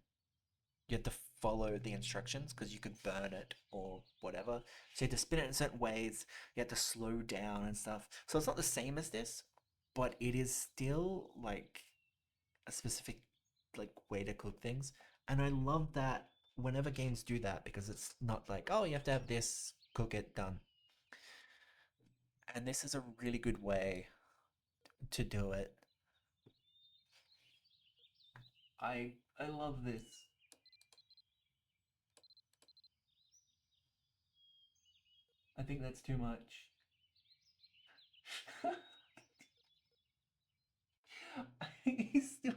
you had to follow the instructions because you could burn it or whatever. So you had to spin it in certain ways. You had to slow down and stuff. So it's not the same as this, but it is still like a specific like way to cook things. And I love that whenever games do that because it's not like, oh, you have to have this, cook it, done. And this is a really good way to do it. I love this. I think that's too much. I still,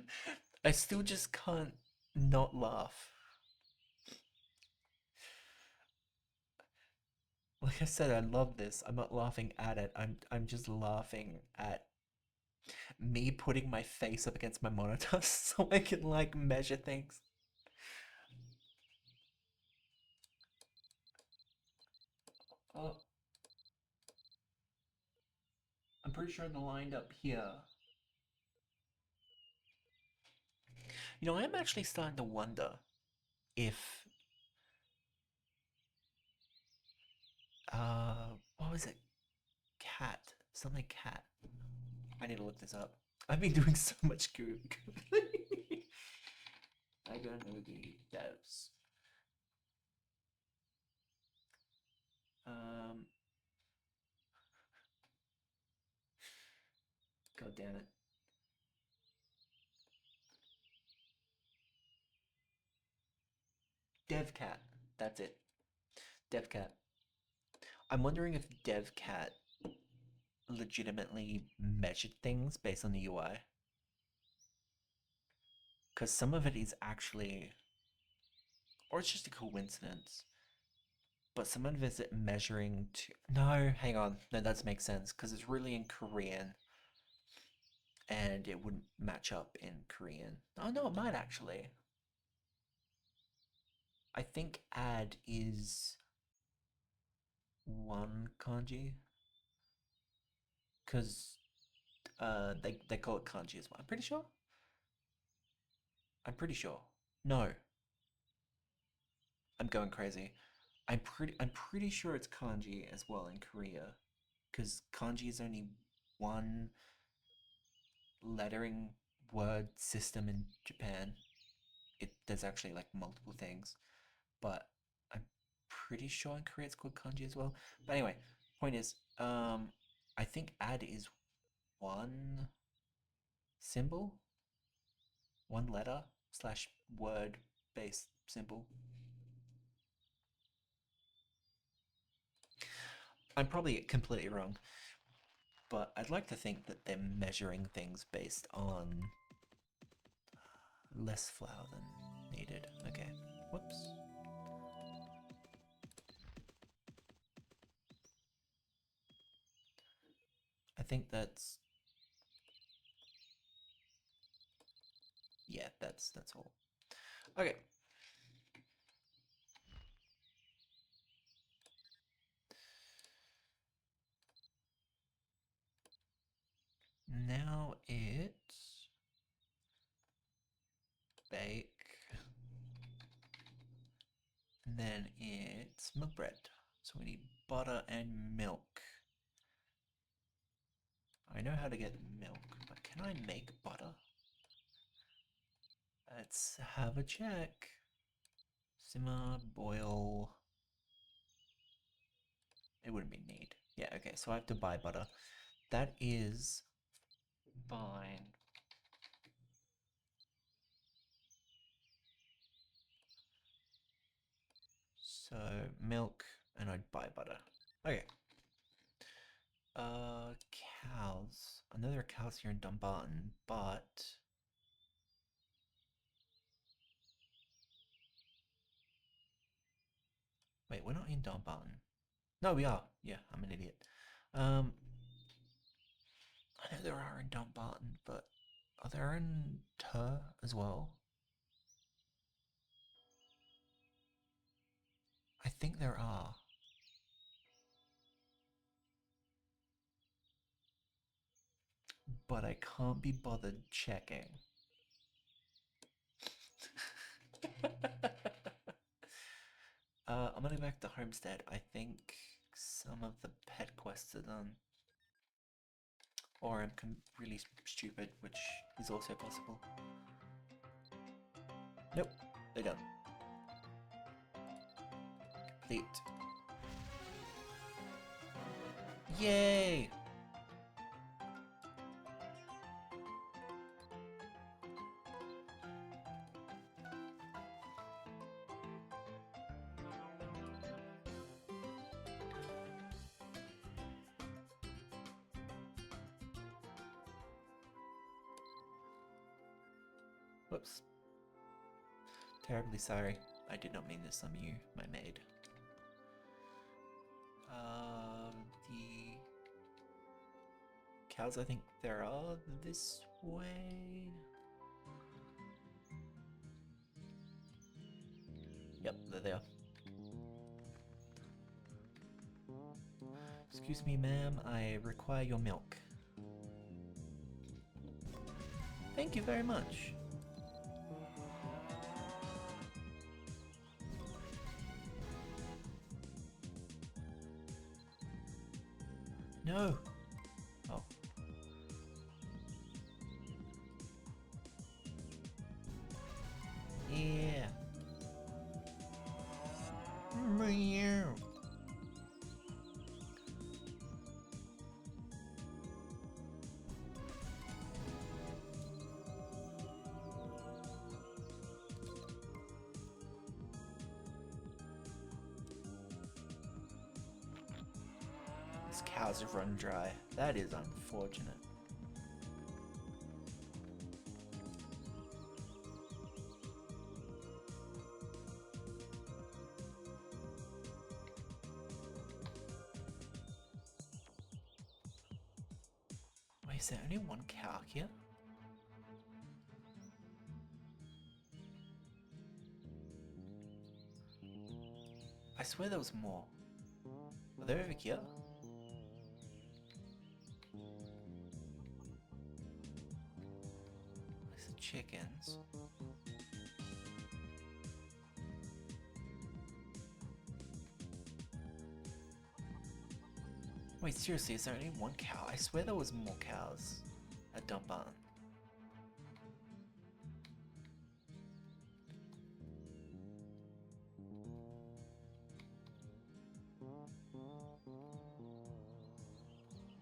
I still just can't not laugh. Like I said, I love this. I'm not laughing at it. I'm just laughing at me putting my face up against my monitor so I can like measure things. Oh, I'm pretty sure they're lined up here. You know, I'm actually starting to wonder if what was it? Cat. Something cat. I need to look this up. I've been doing so much Googling. I don't know the devs. Um, God damn it. DevCat. That's it. DevCat. I'm wondering if DevCat legitimately measured things based on the UI. Because some of it is actually, or it's just a coincidence, but some of it is measuring to, no, hang on, no, that doesn't make sense, because it's really in Korean, and it wouldn't match up in Korean. Oh no, it might actually. I think add is one kanji, because they call it kanji as well. I'm pretty sure. I'm pretty sure. No, I'm going crazy. I'm pretty sure it's kanji as well in Korea, because kanji is only one lettering word system in Japan. There's actually like multiple things, but I'm pretty sure in Korea it's called kanji as well. But anyway, point is, I think add is one symbol, one letter slash word based symbol. I'm probably completely wrong, but I'd like to think that they're measuring things based on less flour than needed. Okay, whoops. I think that's, yeah, that's all. Okay. Now it's bake. And then it's milk bread. So we need butter and milk. I know how to get milk, but can I make butter? Let's have a check. Simmer, boil. It wouldn't be need. Yeah, okay, so I have to buy butter. That is fine. So milk, and I'd buy butter. Okay. Cows. I know there are cows here in Dumbarton, but wait, we're not in Dumbarton. No, we are. Yeah, I'm an idiot. I know there are in Dumbarton, but are there in Tur as well? I think there are. But I can't be bothered checking. I'm gonna go back to Homestead. I think some of the pet quests are done. Or I'm really stupid, which is also possible. Nope, they're done. Complete. Yay! Whoops. Terribly sorry. I did not mean this on you, my maid. The cows, I think there are this way. Yep, there they are. Excuse me, ma'am, I require your milk. Thank you very much. No. Oh. Yeah. Meow. These cows have run dry. That is unfortunate. Wait, is there only one cow here? I swear there was more. Are they over here? There's the chickens. Wait, seriously, is there only one cow? I swear there was more cows at Dump Barn.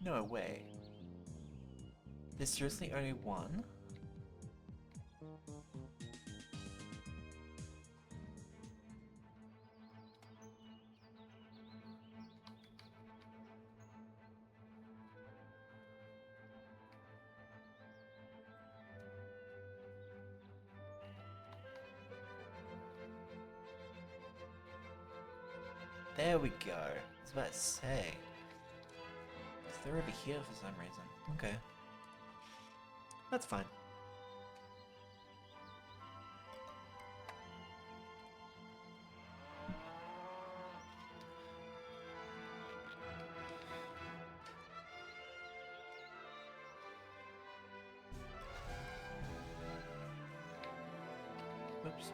No way. There's seriously only one? There we go. I was about to say. They're over here for some reason. Okay. That's fine. Whoops.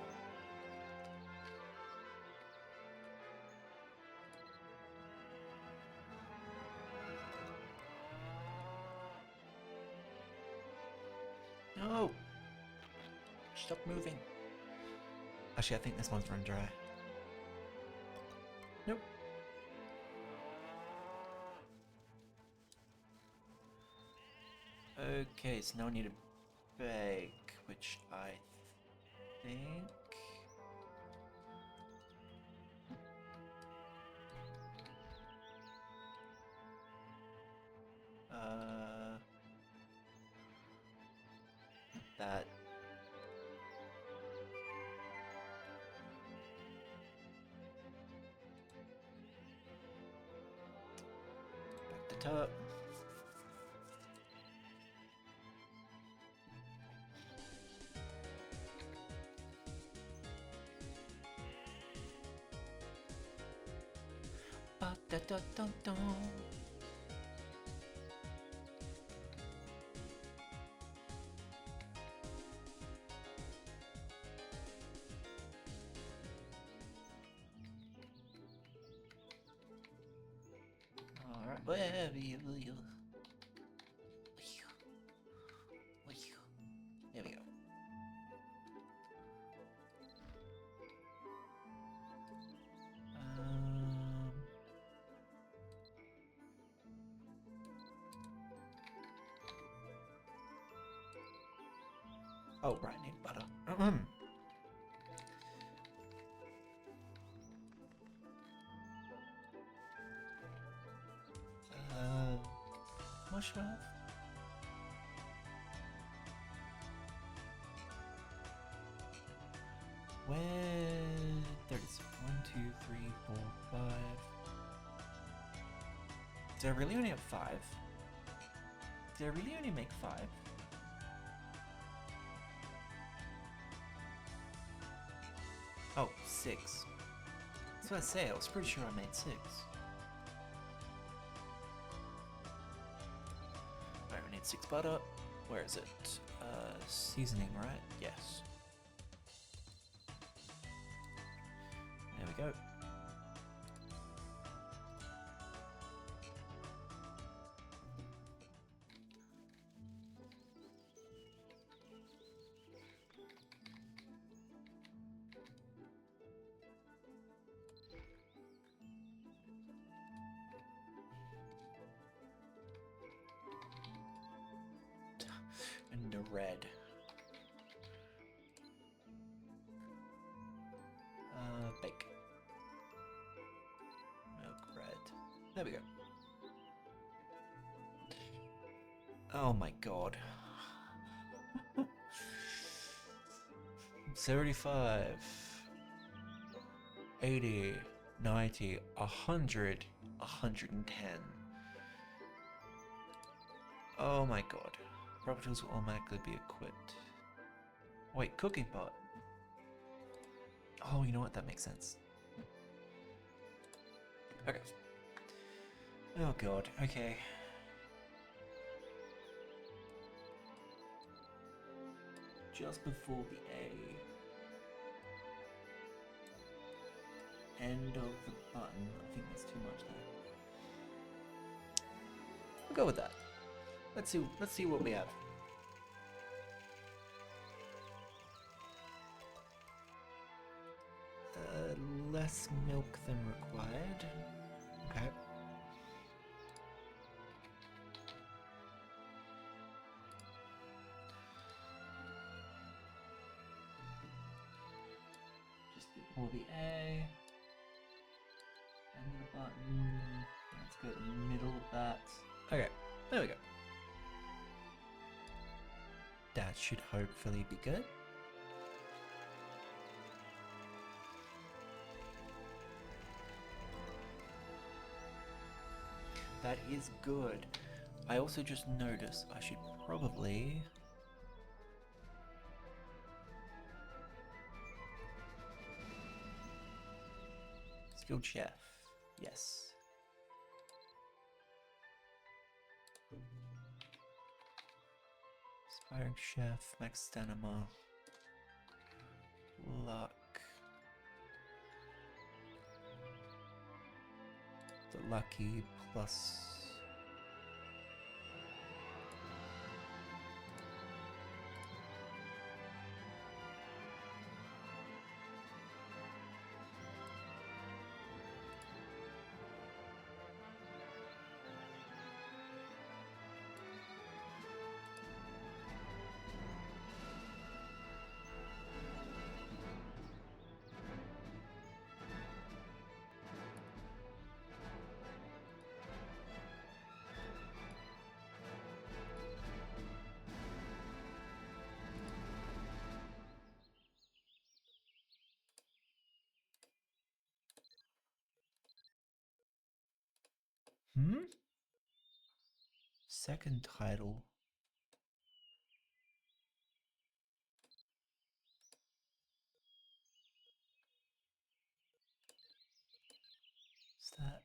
No! Stop moving. Actually, I think this one's run dry. Nope. Okay, so now I need a bake, which I think... that... Back to top. Ba-da-da-dum-dum. Alright, wherever you will. There we go. Oh, right, need butter. What should I have? Where? 36. 1, 2, 3, 4, 5. Did I really only have 5? Did I really only make 5? Oh, 6. That's what I say, I was pretty sure I made 6. Alright, we need 6 butter. Where is it? Seasoning, right? Yes. There we go. And the red. Bake. Milk, red. There we go. Oh my god. 75, 80, 90, 100, 110. Oh my god. Rubber tools will automatically be equipped. Wait, cooking pot. Oh, you know what? That makes sense. Okay. Oh god, okay. Just before the end of the button. I think that's too much there. We'll go with that. Let's see what we have. Less milk than required. Okay. Just pull the A. And the button. Let's go in the middle of that. Okay, there we go. That should hopefully be good. That is good. I also just noticed I should probably... Skilled chef. Yes. Aspiring chef, max stamina. Luck. The lucky plus... Second title. Is that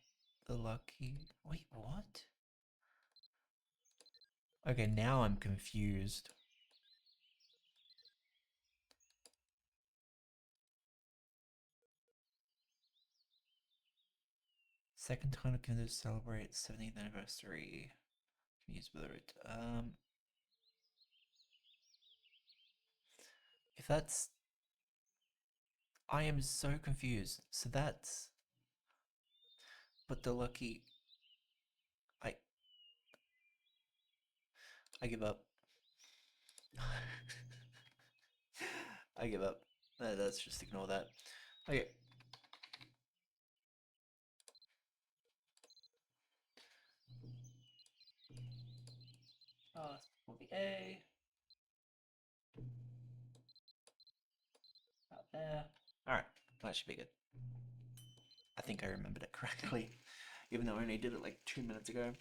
the lucky? Wait, what? Okay, now I'm confused. Second title can celebrate 17th anniversary. Can use whether it if that's I am so confused. So that's but the lucky I I give up. I give up. Let's just ignore that. Okay. Let's pull the A. About there. Alright, that should be good. I think I remembered it correctly, even though I only did it like 2 minutes ago.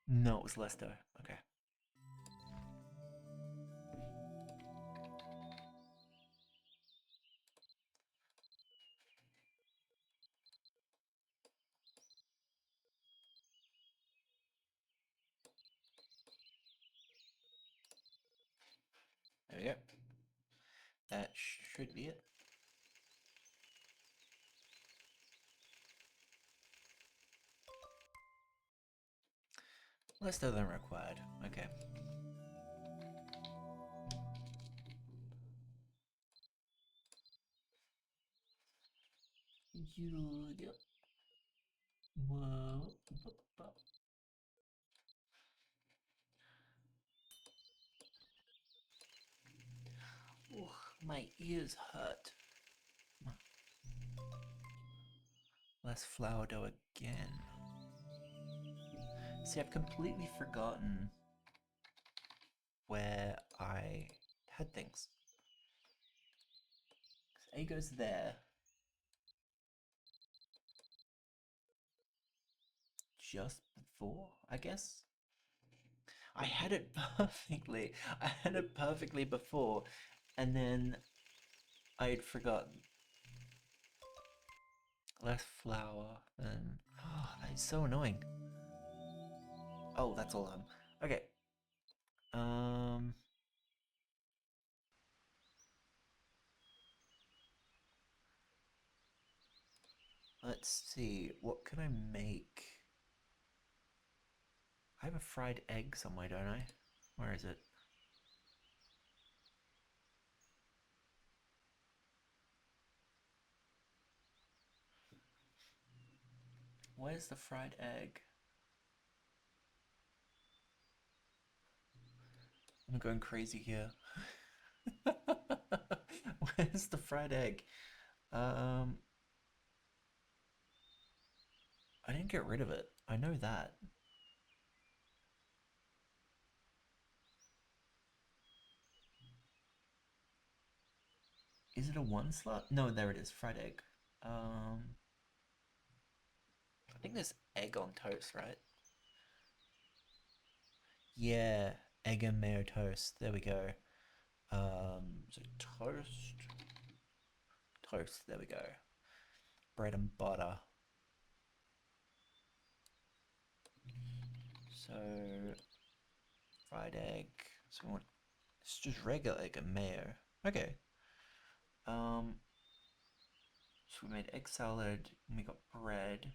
No, it was Lesto. Okay. There we go. That should be it. Less than required. Okay. Yep. Whoa. Oh, my ears hurt. Less flour dough again. See, I've completely forgotten where I had things. A goes there. Just before, I guess. I had it perfectly. I had it perfectly before, and then I'd forgotten. Less flour and oh, that is so annoying. Oh, that's all okay. Um let's see, what can I make? I have a fried egg somewhere, don't I? Where is it? Where's the fried egg? I'm going crazy here. Where's the fried egg? Um, I didn't get rid of it. I know that. Is it a one slot? No, there it is. Fried egg. Um, I think there's egg on toast, right? Yeah, egg and mayo toast. There we go. So toast. There we go. Bread and butter. So fried egg. So we want it's just regular egg and mayo. Okay. Um. So we made egg salad. And we got bread.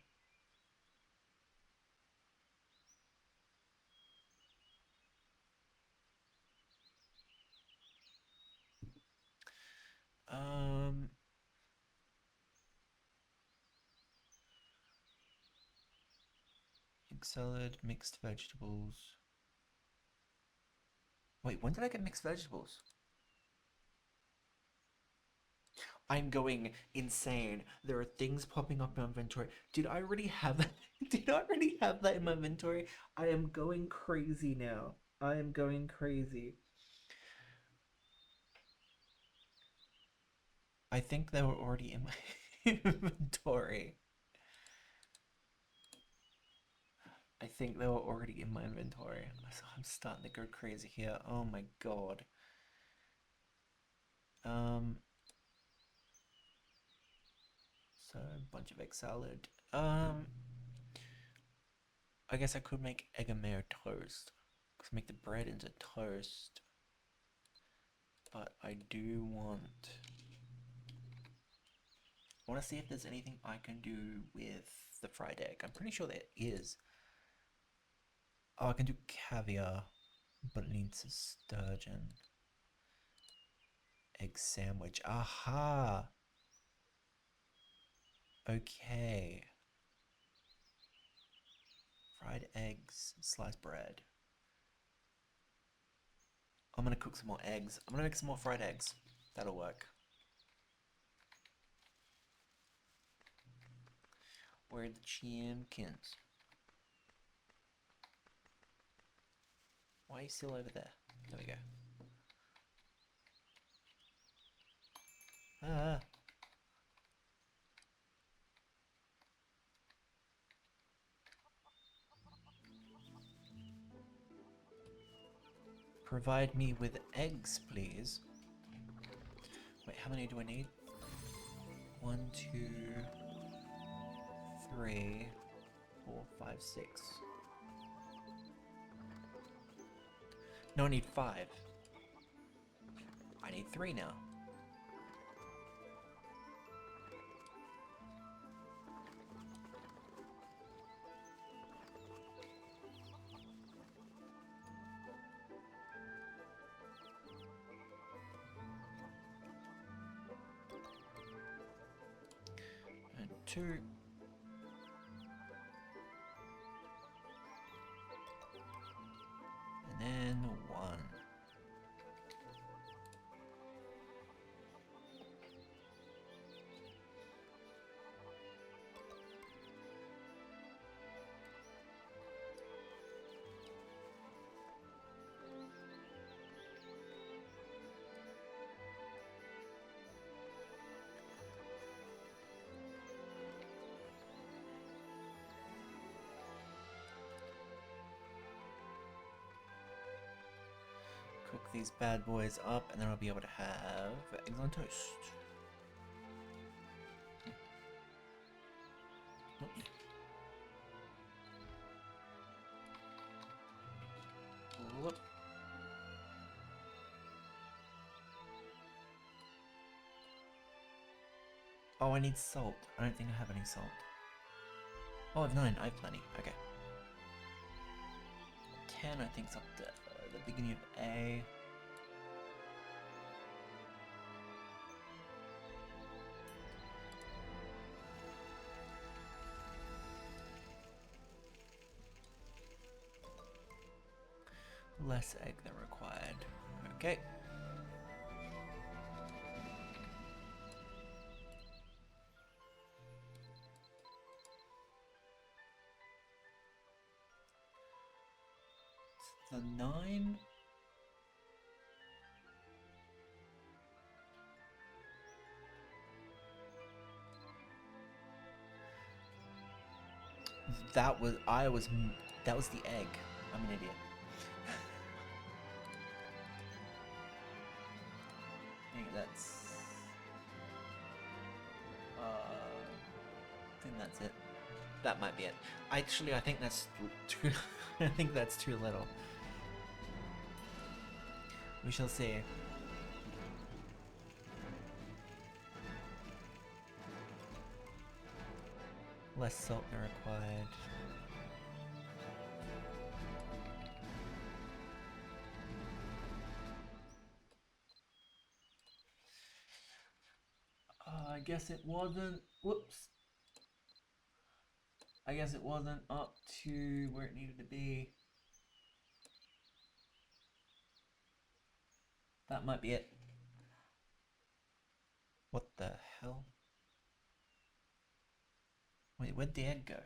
Um. Egg salad, mixed vegetables. Wait, when did I get mixed vegetables? I'm going insane. There are things popping up in my inventory. Did I already have that? Did I already have that in my inventory? I am going crazy now. I am going crazy. I think they were already in my inventory. I think they were already in my inventory. So I'm starting to go crazy here. Oh my god. Um, so a bunch of egg salad. I guess I could make egg and mayo toast. Cause make the bread into toast. But I do want. I want to see if there's anything I can do with the fried egg. I'm pretty sure there is. Oh, I can do caviar, but it needs a sturgeon. Egg sandwich. Aha! Okay. Fried eggs, sliced bread. I'm gonna cook some more eggs. I'm gonna make some more fried eggs. That'll work. Where are the chickens? Why are you still over there? There we go. Ah. Provide me with eggs, please. Wait, how many do I need? 1, 2, 3, 4, 5, 6. No, I need 5. I need 3 now. And 2. And then 1. these bad boys up, and then I'll be able to have eggs on toast. Oops. Whoop. Oh, I need salt. I don't think I have any salt. Oh, I have 9. I have plenty. Okay. 10, I think, is up the beginning of A. Less egg than required. Okay. The 9. That was the egg. I'm an idiot. I think that's I think that's it. That might be it. Actually, I think that's too I think that's too little. We shall see. Less salt than required. I guess it wasn't. Whoops. I guess it wasn't up to where it needed to be. That might be it. What the hell? Wait, where'd the egg go?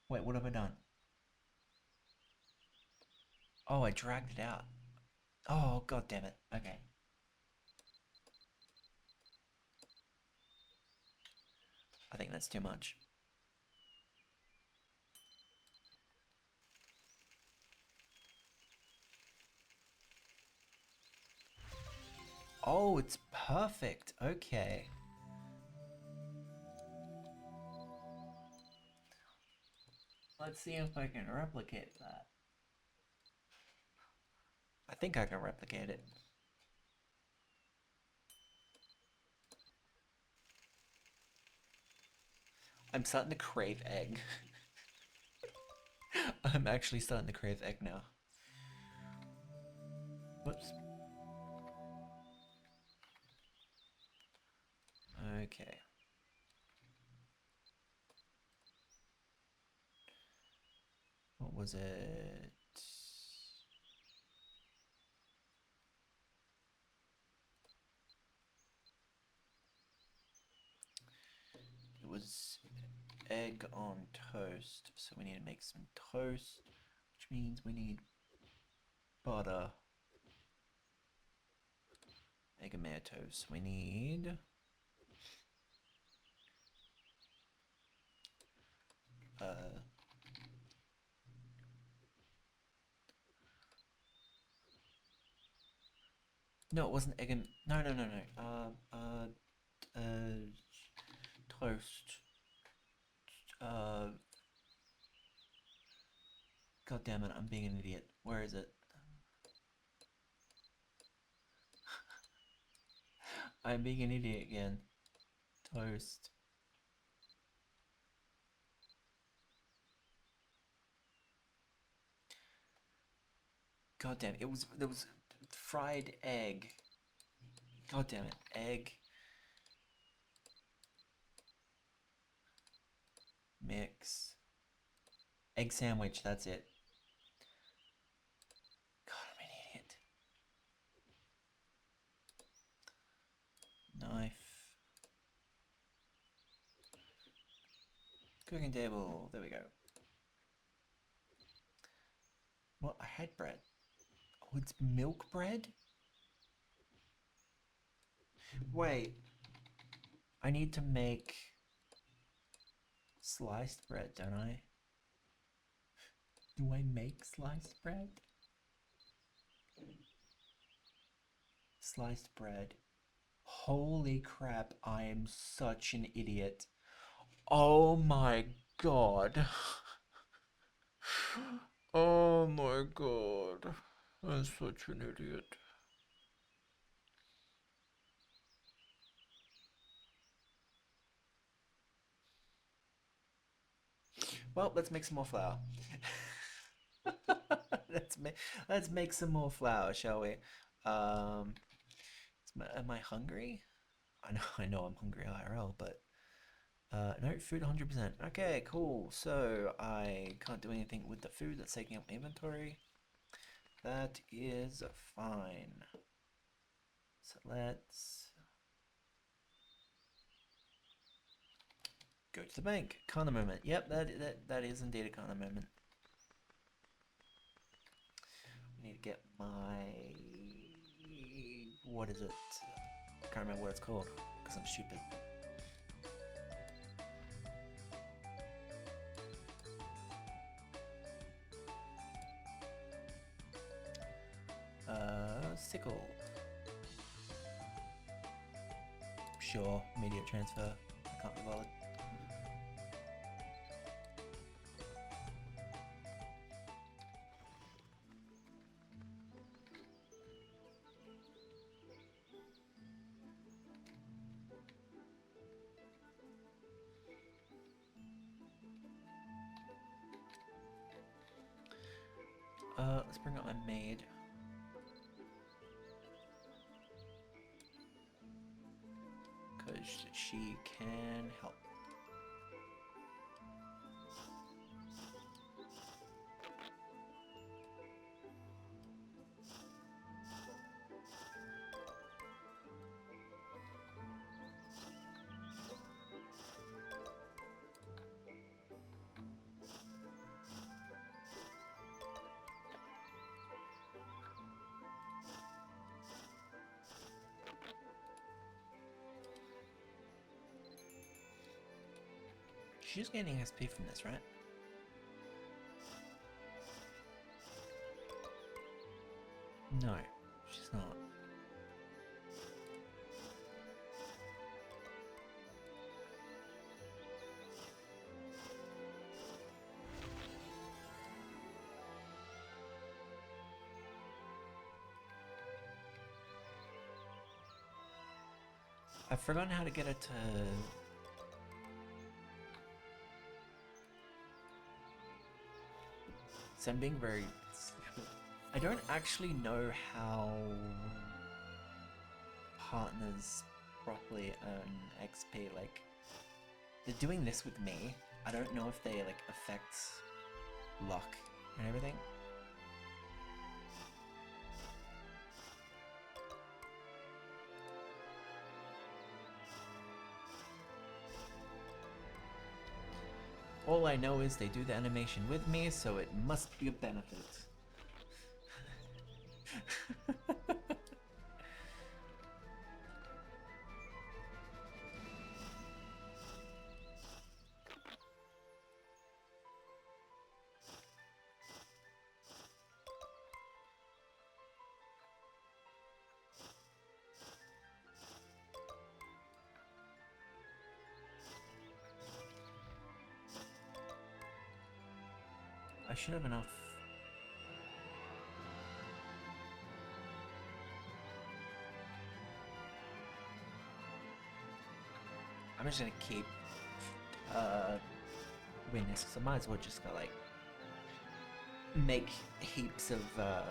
Wait, what have I done? Oh, I dragged it out. Oh, god damn it. Okay. I think that's too much. Oh, it's perfect. Okay. Let's see if I can replicate that. I think I can replicate it. I'm starting to crave egg. I'm actually starting to crave egg now. Whoops. Okay. What was it? It was egg on toast. So we need to make some toast, which means we need butter. Egg and mayo toast. We need no, it wasn't egg and no. Toast. God damn it! I'm being an idiot. Where is it? I'm being an idiot again. Toast. God damn it! There was fried egg. God damn it! Egg. Mix. Egg sandwich. That's it. God, I'm an idiot. Knife. Cooking table. There we go. What? I had bread. Oh, it's milk bread? Wait. I need to make sliced bread, don't I? Do I make sliced bread? Sliced bread. Holy crap, I am such an idiot. Oh my god. Oh my god. I'm such an idiot. Well, let's make some more flour. let's make let's make some more flour, shall we? Um, am I hungry? I know I'm hungry IRL, but no food 100%. Okay, cool. So I can't do anything with the food that's taking up my inventory. That is fine. So let's go to the bank. Kind of moment. Yep, that is indeed a kind of moment. I need to get my what is it? I can't remember what it's called because I'm stupid. Sickle. Sure, immediate transfer. I can't be bothered. Let's bring up my maid. Because she can help. She's gaining XP from this, right? No, she's not. I've forgotten how to get her to... So I'm being very... I don't actually know how partners properly earn XP. Like, they're doing this with me. I don't know if they, like, affect luck and everything. All I know is they do the animation with me, so it must be a benefit. I should have enough. I'm just gonna keep witness, because I might as well just go like make heaps of dough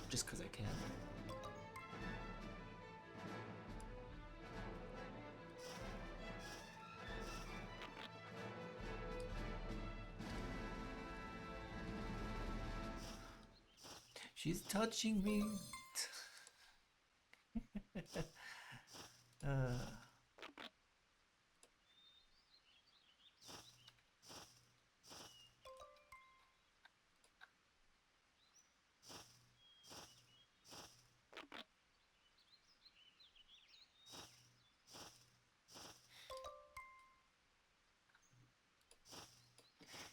just because I can. She's touching me.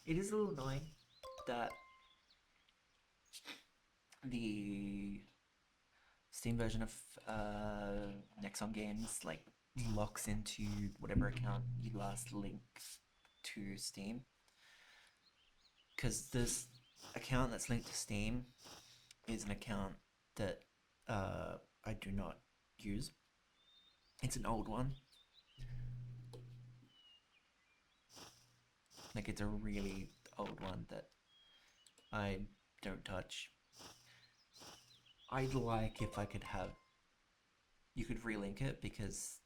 It is a little annoying that the Steam version of Nexon games like locks into whatever account you last linked to Steam. Because this account that's linked to Steam is an account that I do not use. It's an old one. Like it's a really old one that I don't touch. I'd like if I could have you could relink it because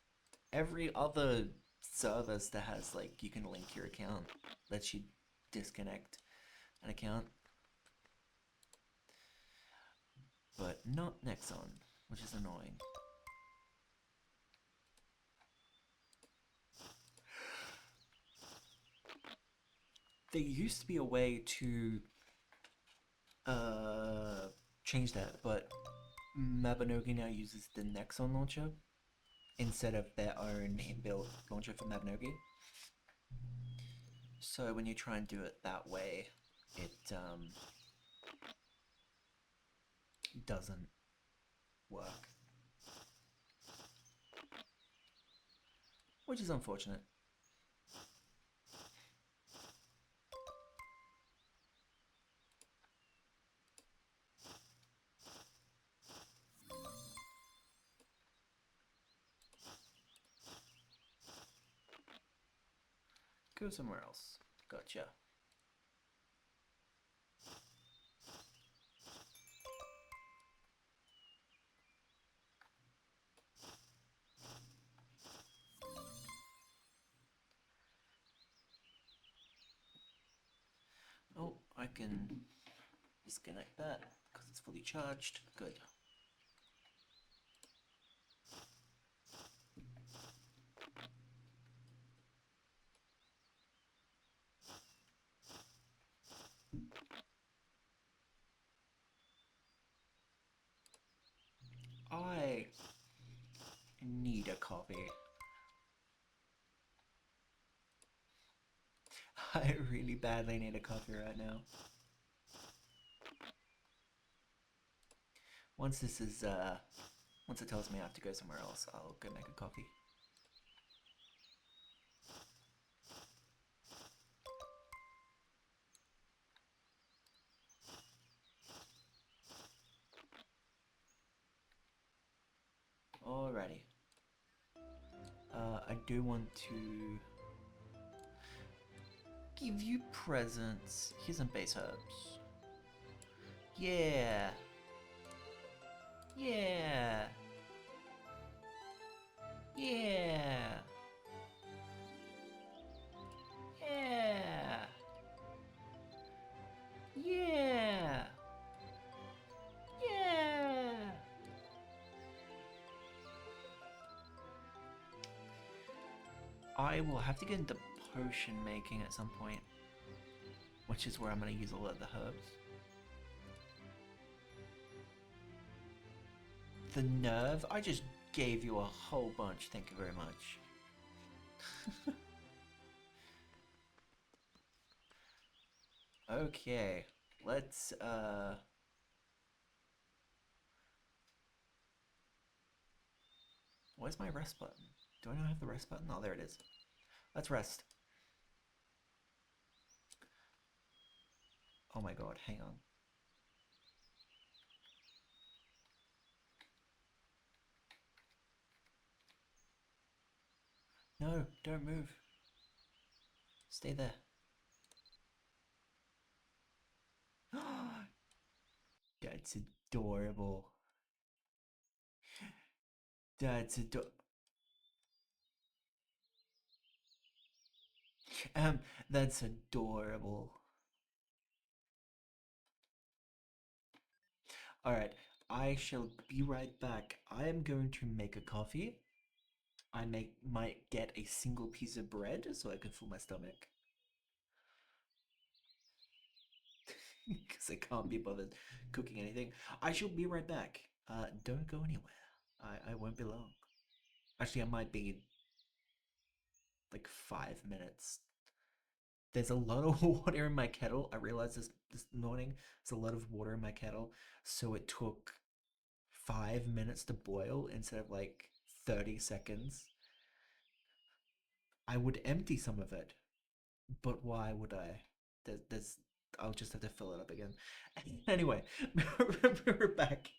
every other service that has like you can link your account lets you disconnect an account, but not Nexon, which is annoying. There used to be a way to uh, change that, but Mabinogi now uses the Nexon launcher instead of their own inbuilt launcher for Mabinogi. So when you try and do it that way, it doesn't work, which is unfortunate. Go somewhere else. Gotcha. Oh, I can disconnect that because it's fully charged. Good. I need a coffee. I really badly need a coffee right now. Once this is, once it tells me I have to go somewhere else, I'll go make a coffee. Alrighty. I do want to give you presents. Here's some base herbs. Yeah. Yeah. Yeah. Yeah. Yeah. Yeah. I will have to get into potion making at some point, which is where I'm going to use a lot of the herbs. The nerve? I just gave you a whole bunch, thank you very much. Okay, let's, where's my rest button? Do I not have the rest button? Oh, there it is. Let's rest. Oh my god, hang on. No, don't move. Stay there. That's adorable. That's adorable. Um, that's adorable. Alright, I shall be right back. I am going to make a coffee. Might get a single piece of bread so I can fill my stomach. Because I can't be bothered cooking anything. I shall be right back. Don't go anywhere. I won't be long. Actually, I might be like 5 minutes. There's a lot of water in my kettle. I realized this morning there's a lot of water in my kettle, so it took 5 minutes to boil instead of like 30 seconds. I would empty some of it, but why would I? There's I'll just have to fill it up again. Anyway, we're back.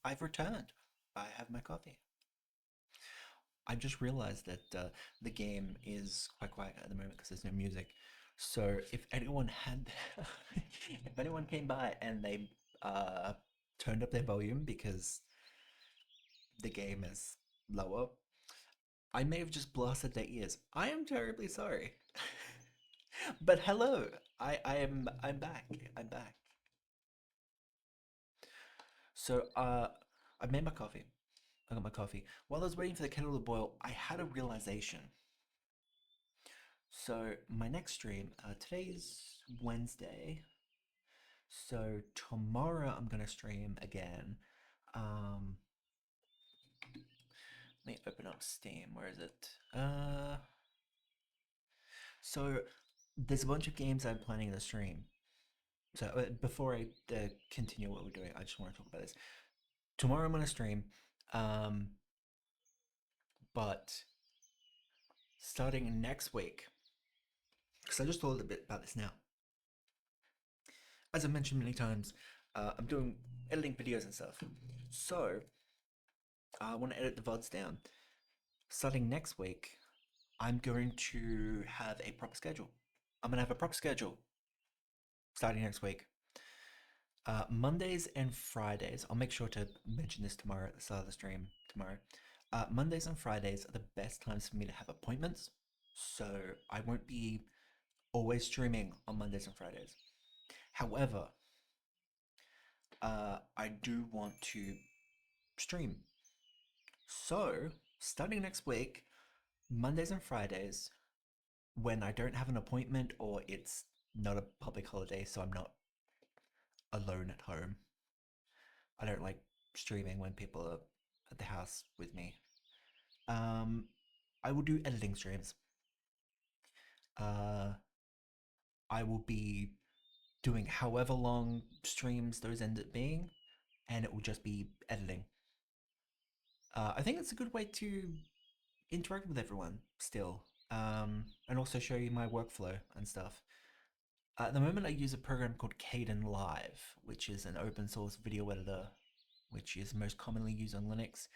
I've returned. I have my coffee. I just realized that the game is quite quiet at the moment because there's no music. So if anyone had, if anyone came by and they uh, turned up their volume because the game is lower, I may have just blasted their ears. I am terribly sorry. But hello, I'm back. I'm back. So I made my coffee. I got my coffee. While I was waiting for the kettle to boil, I had a realization. So my next stream, today's Wednesday. So tomorrow I'm gonna stream again. Um, Let me open up Steam. Where is it? So there's a bunch of games I'm planning to stream. So before I continue what we're doing, I just want to talk about this. Tomorrow I'm gonna stream, um, but starting next week, because I just thought a bit about this now. As I mentioned many times, I'm doing editing videos and stuff. So I want to edit the VODs down. Starting next week, I'm going to have a proper schedule. I'm going to have a proper schedule starting next week. Mondays and Fridays, I'll make sure to mention this tomorrow at the start of the stream tomorrow. Mondays and Fridays are the best times for me to have appointments. So I won't be always streaming on Mondays and Fridays. However, I do want to stream. So, starting next week, Mondays and Fridays, when I don't have an appointment or it's not a public holiday, so I'm not alone at home. I don't like streaming when people are at the house with me. Um, I will do editing streams. Uh, I will be doing however long streams those end up being, and it will just be editing. I think it's a good way to interact with everyone still, and also show you my workflow and stuff. At the moment, I use a program called Kden Live, which is an open source video editor, which is most commonly used on Linux.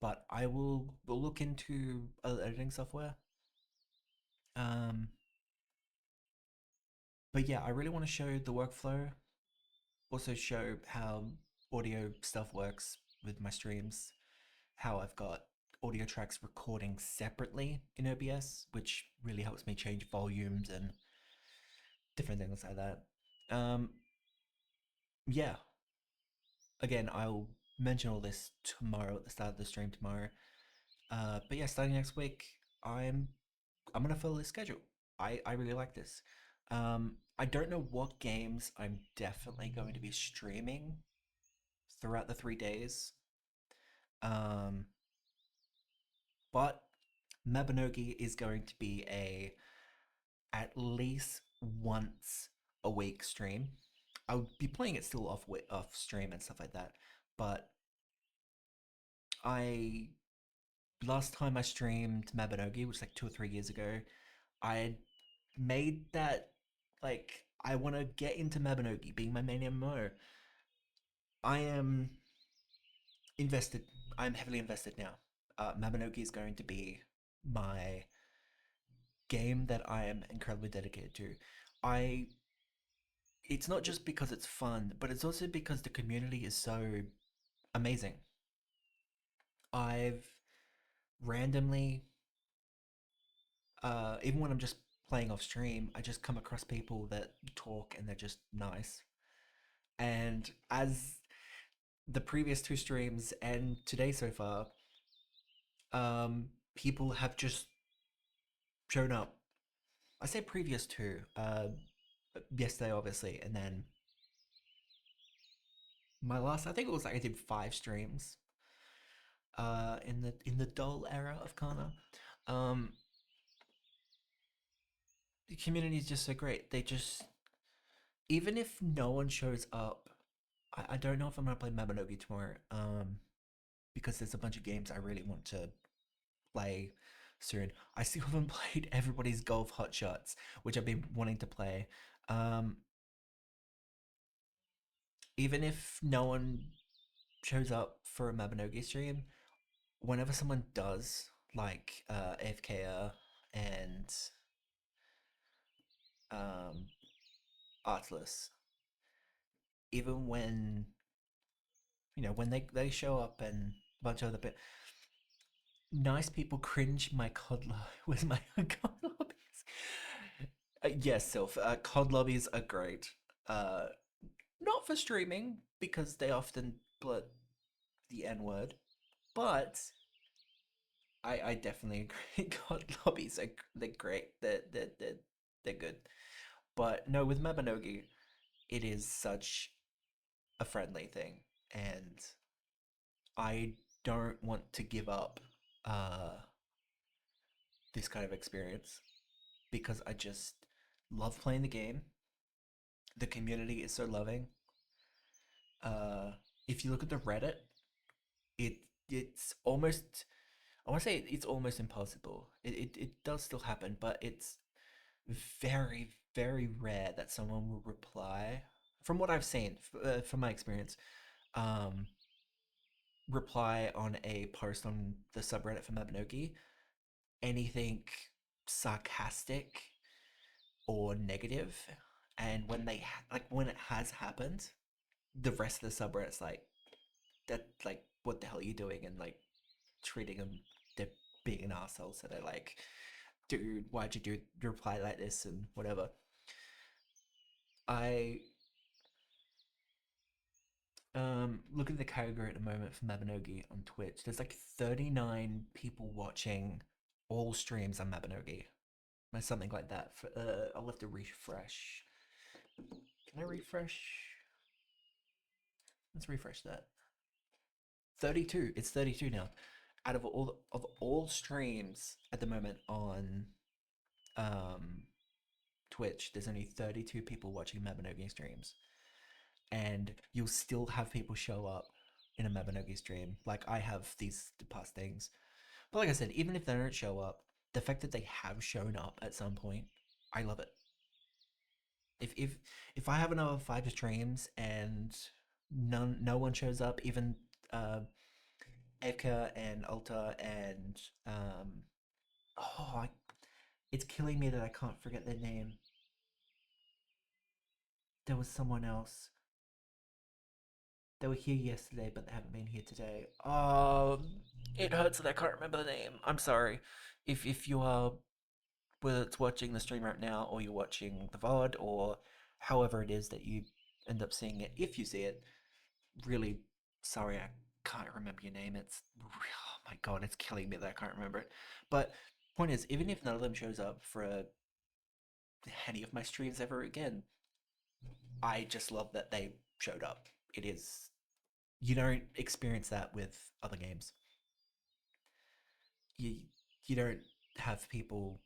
But will look into other editing software. Um, but yeah, I really want to show the workflow, also show how audio stuff works with my streams, how I've got audio tracks recording separately in OBS, which really helps me change volumes and different things like that. Um, yeah, again, I'll mention all this tomorrow at the start of the stream tomorrow. But yeah, starting next week, I'm gonna follow this schedule. I really like this. I don't know what games I'm definitely going to be streaming throughout the 3 days. Um, but Mabinogi is going to be a at least once a week stream. I would be playing it still off stream and stuff like that, but I last time I streamed Mabinogi, which was like 2 or 3 years ago, I made that like I want to get into Mabinogi being my main MMO. I am invested. I'm heavily invested now. Mabinogi is going to be my game that I am incredibly dedicated to. I It's not just because it's fun, but it's also because the community is so amazing. I've randomly, even when I'm just playing off stream, I just come across people that talk and they're just nice. And as the previous two streams and today so far, people have just shown up. I say previous two, yesterday obviously, and then my last, I think it was like I did 5 streams, in the dull era of Kana. Um, the community is just so great. They just, even if no one shows up, I don't know if I'm gonna play Mabinogi tomorrow. Because there's a bunch of games I really want to play soon. I still haven't played everybody's golf hot shots, which I've been wanting to play. Um, Even if no one shows up for a Mabinogi stream, whenever someone does like AFK and um, Artless, even when when they show up and a bunch of other nice people cringe my COD with my COD lobbies. Yes, Sylph. COD lobbies are great. Uh, Not for streaming because they often blurt the N word, but I definitely agree. COD lobbies are they're great. They're good. But no, with Mabinogi, it is such a friendly thing, and I don't want to give up uh, this kind of experience because I just love playing the game. The community is so loving. Uh, if you look at the Reddit, it it's almost I want to say it's almost impossible. It does still happen, but it's very very rare that someone will reply. From what I've seen, from my experience, um, reply on a post on the subreddit for Mabinogi anything sarcastic or negative, and when like when it has happened, the rest of the subreddit's like that like what the hell are you doing and like treating them they're being an asshole, so they're like dude why'd you do reply like this and whatever. I look at the category at the moment for Mabinogi on Twitch. There's like 39 people watching all streams on Mabinogi or something like that. I'll have to refresh. Can I refresh? Let's refresh that. 32. It's 32 now. Out of all streams at the moment on um, Twitch, there's only 32 people watching Mabinogi streams, and you'll still have people show up in a Mabinogi stream. Like I have these past things, but like I said, even if they don't show up, the fact that they have shown up at some point, I love it. If I have another 5 streams and no one shows up, even uh, Eka and Alta and oh, it's killing me that I can't forget their name. There was someone else. They were here yesterday, but they haven't been here today. It hurts that I can't remember the name. I'm sorry. If you are whether it's watching the stream right now or you're watching the VOD or however it is that you end up seeing it, if you see it, really sorry I can't remember your name. Oh my god, it's killing me that I can't remember it. But point is, even if none of them shows up for any of my streams ever again, I just love that they showed up. It is you don't experience that with other games. You you don't have people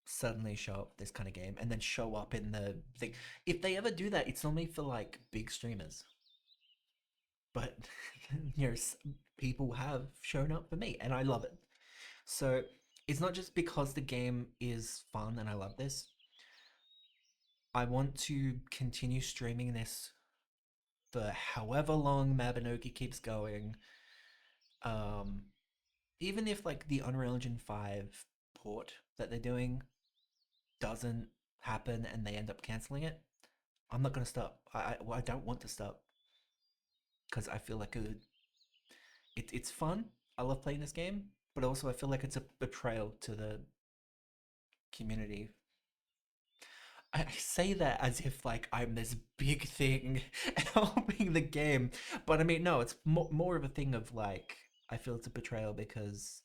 suddenly show up this kind of game and then show up in the thing. If they ever do that, it's normally for like big streamers. But you know, people have shown up for me, and I love it. So it's not just because the game is fun and I love this. I want to continue streaming this for however long Mabinogi keeps going. Um, Even if like the Unreal Engine 5 port that they're doing doesn't happen and they end up canceling it, I'm not gonna stop. I don't want to stop because I feel like it's fun. I love playing this game, but also I feel like it's a betrayal to the community. I say that as if like I'm this big thing helping the game, but I mean no, it's more of a thing of like I feel it's a betrayal because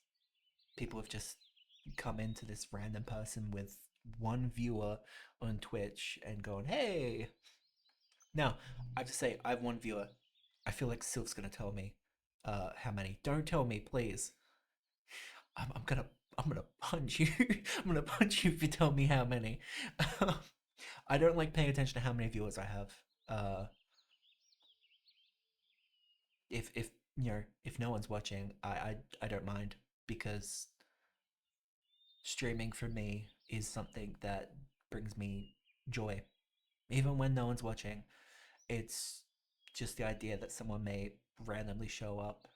people have just come into this random person with one viewer on Twitch and going, "Hey." Now, I have to say, I have one viewer. I feel like Sylph's gonna tell me how many. Don't tell me, please. I'm gonna I'm gonna punch you. I'm gonna punch you if you tell me how many. I don't like paying attention to how many viewers I have. Uh, if if no one's watching, I don't mind because streaming for me is something that brings me joy, even when no one's watching. It's just the idea that someone may randomly show up,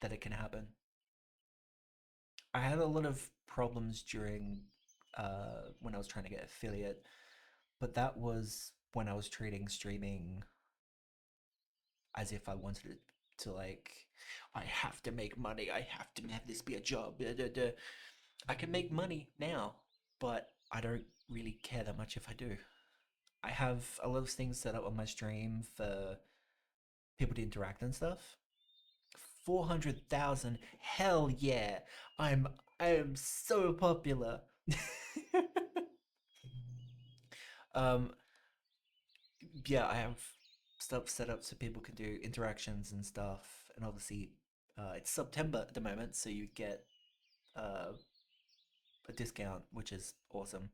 that it can happen. I had a lot of problems during when I was trying to get affiliate, but that was when I was treating streaming as if I wanted it to, like, I have to make money, I have to have this be a job. Da, da, da. I can make money now, but I don't really care that much if I do. I have a lot of things set up on my stream for people to interact and stuff. 400,000. Hell yeah. I'm I am so popular. um yeah, I have stuff set up so people can do interactions and stuff, and obviously it's September at the moment, so you get uh a discount, which is awesome.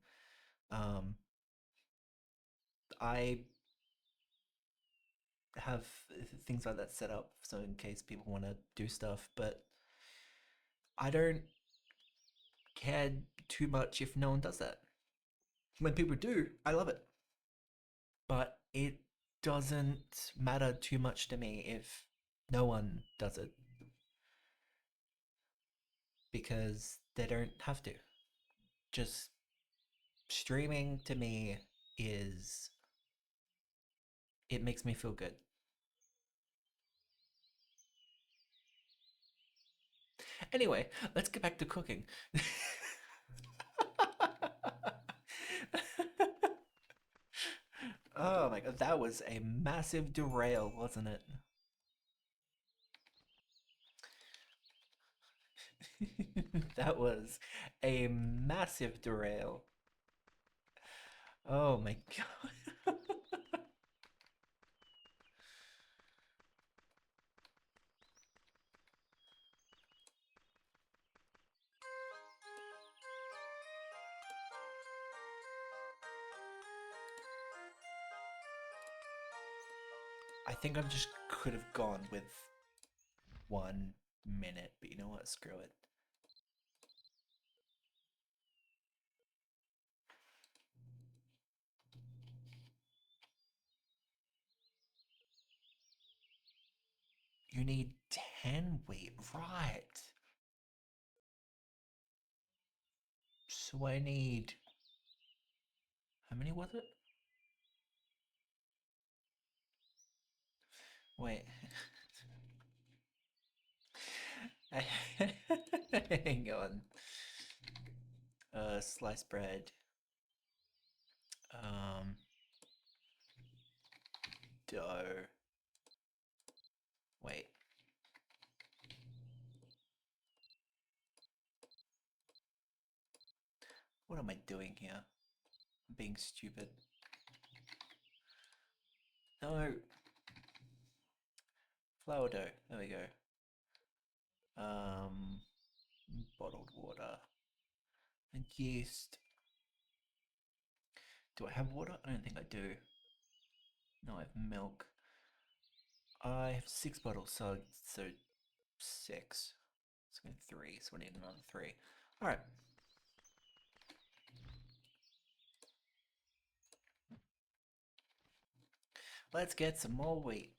Um I have things like that set up so in case people want to do stuff, but I don't care too much if no one does that. When people do, I love it. But it doesn't matter too much to me if no one does it because they don't have to. Just streaming to me is, it makes me feel good. Anyway, let's get back to cooking. Oh my god, that was a massive derail, wasn't it? That was a massive derail. Oh my god. I think I just could have gone with 1 minute, but you know what? Screw it. You need 10 wheat, right? So I need. How many was it? Wait. Hang on. Sliced bread. Um, dough. Wait. What am I doing here? I'm being stupid. No. Flour dough. There we go. Um, bottled water and yeast. Do I have water? I don't think I do. No, I have milk. I have 6 bottles, so 6. So 3. So we need another 3. All right. Let's get some more wheat.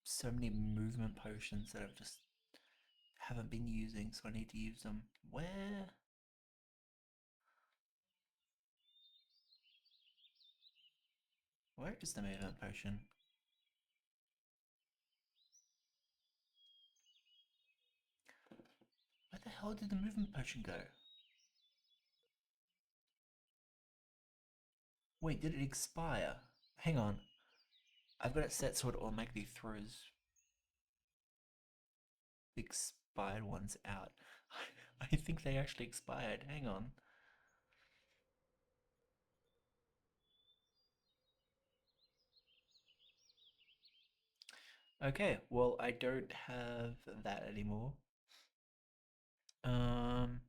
So many movement potions that I've just haven't been using, so I need to use them. Where is the movement potion? Where the hell did the movement potion go? Wait, did it expire? Hang on. I've got it set so it automatically throws the expired ones out. I think they actually expired. Hang on. Okay, well, I don't have that anymore. Um,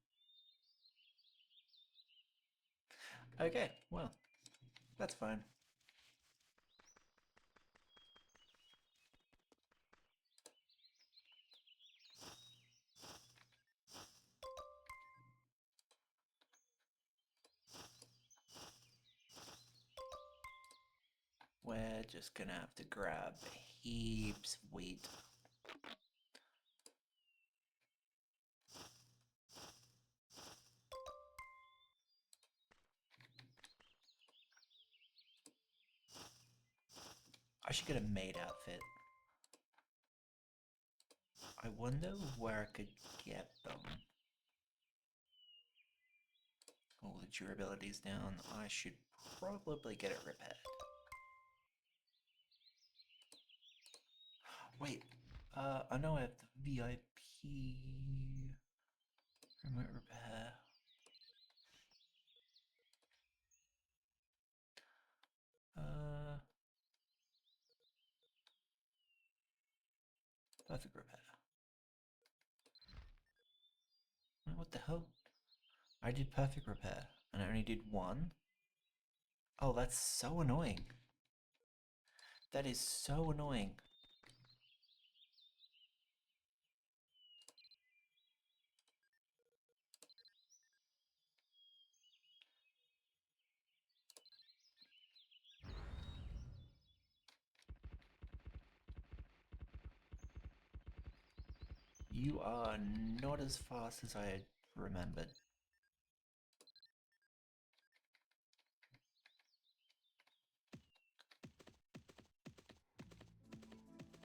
okay, well, that's fine. just gonna have to grab heaps of wheat. I should get a maid outfit. I wonder where I could get them. Oh, the durability is down. I should probably get it repaired. Wait, I know I have the VIP remote repair. Perfect repair. Wait, what the hell? I did perfect repair, and I only did one? Oh, that's so annoying. That is so annoying. You are not as fast as I had remembered.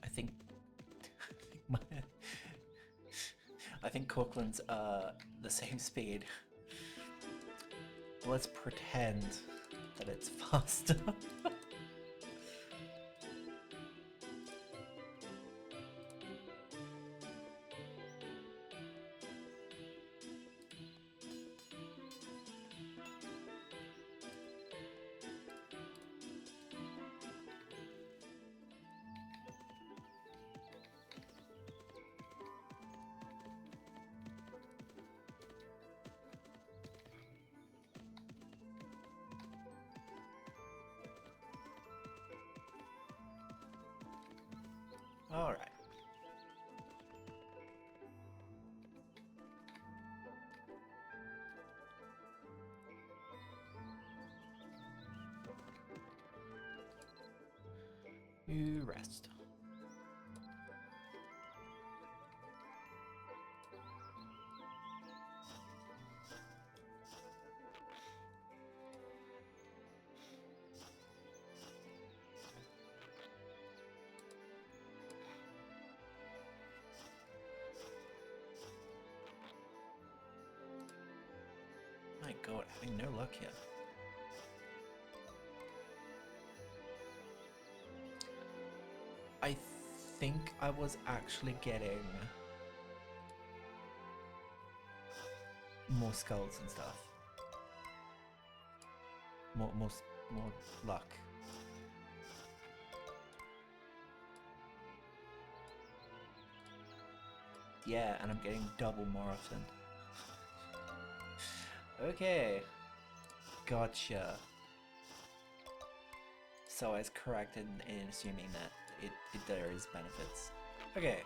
I think I think Corkland's the same speed. Let's pretend that it's faster. All right. You rest. My god, having no luck here. I think I was actually getting more skulls and stuff. More luck. Yeah, and I'm getting double more often. Okay. Gotcha. So I was correct in assuming that there is benefits. Okay.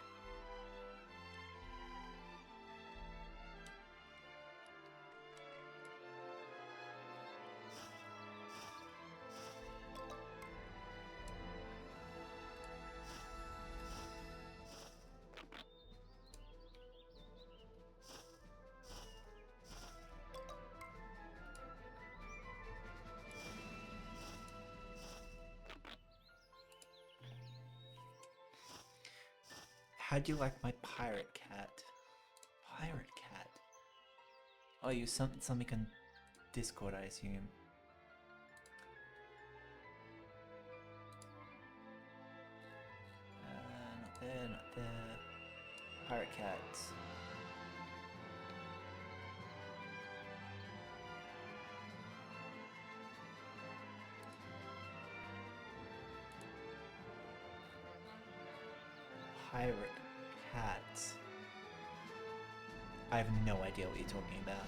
How do you like my pirate cat? Pirate cat? Oh, you something on Discord, I assume. Not there, not there. Pirate cats. Pirate cats. I have no idea what you're talking about.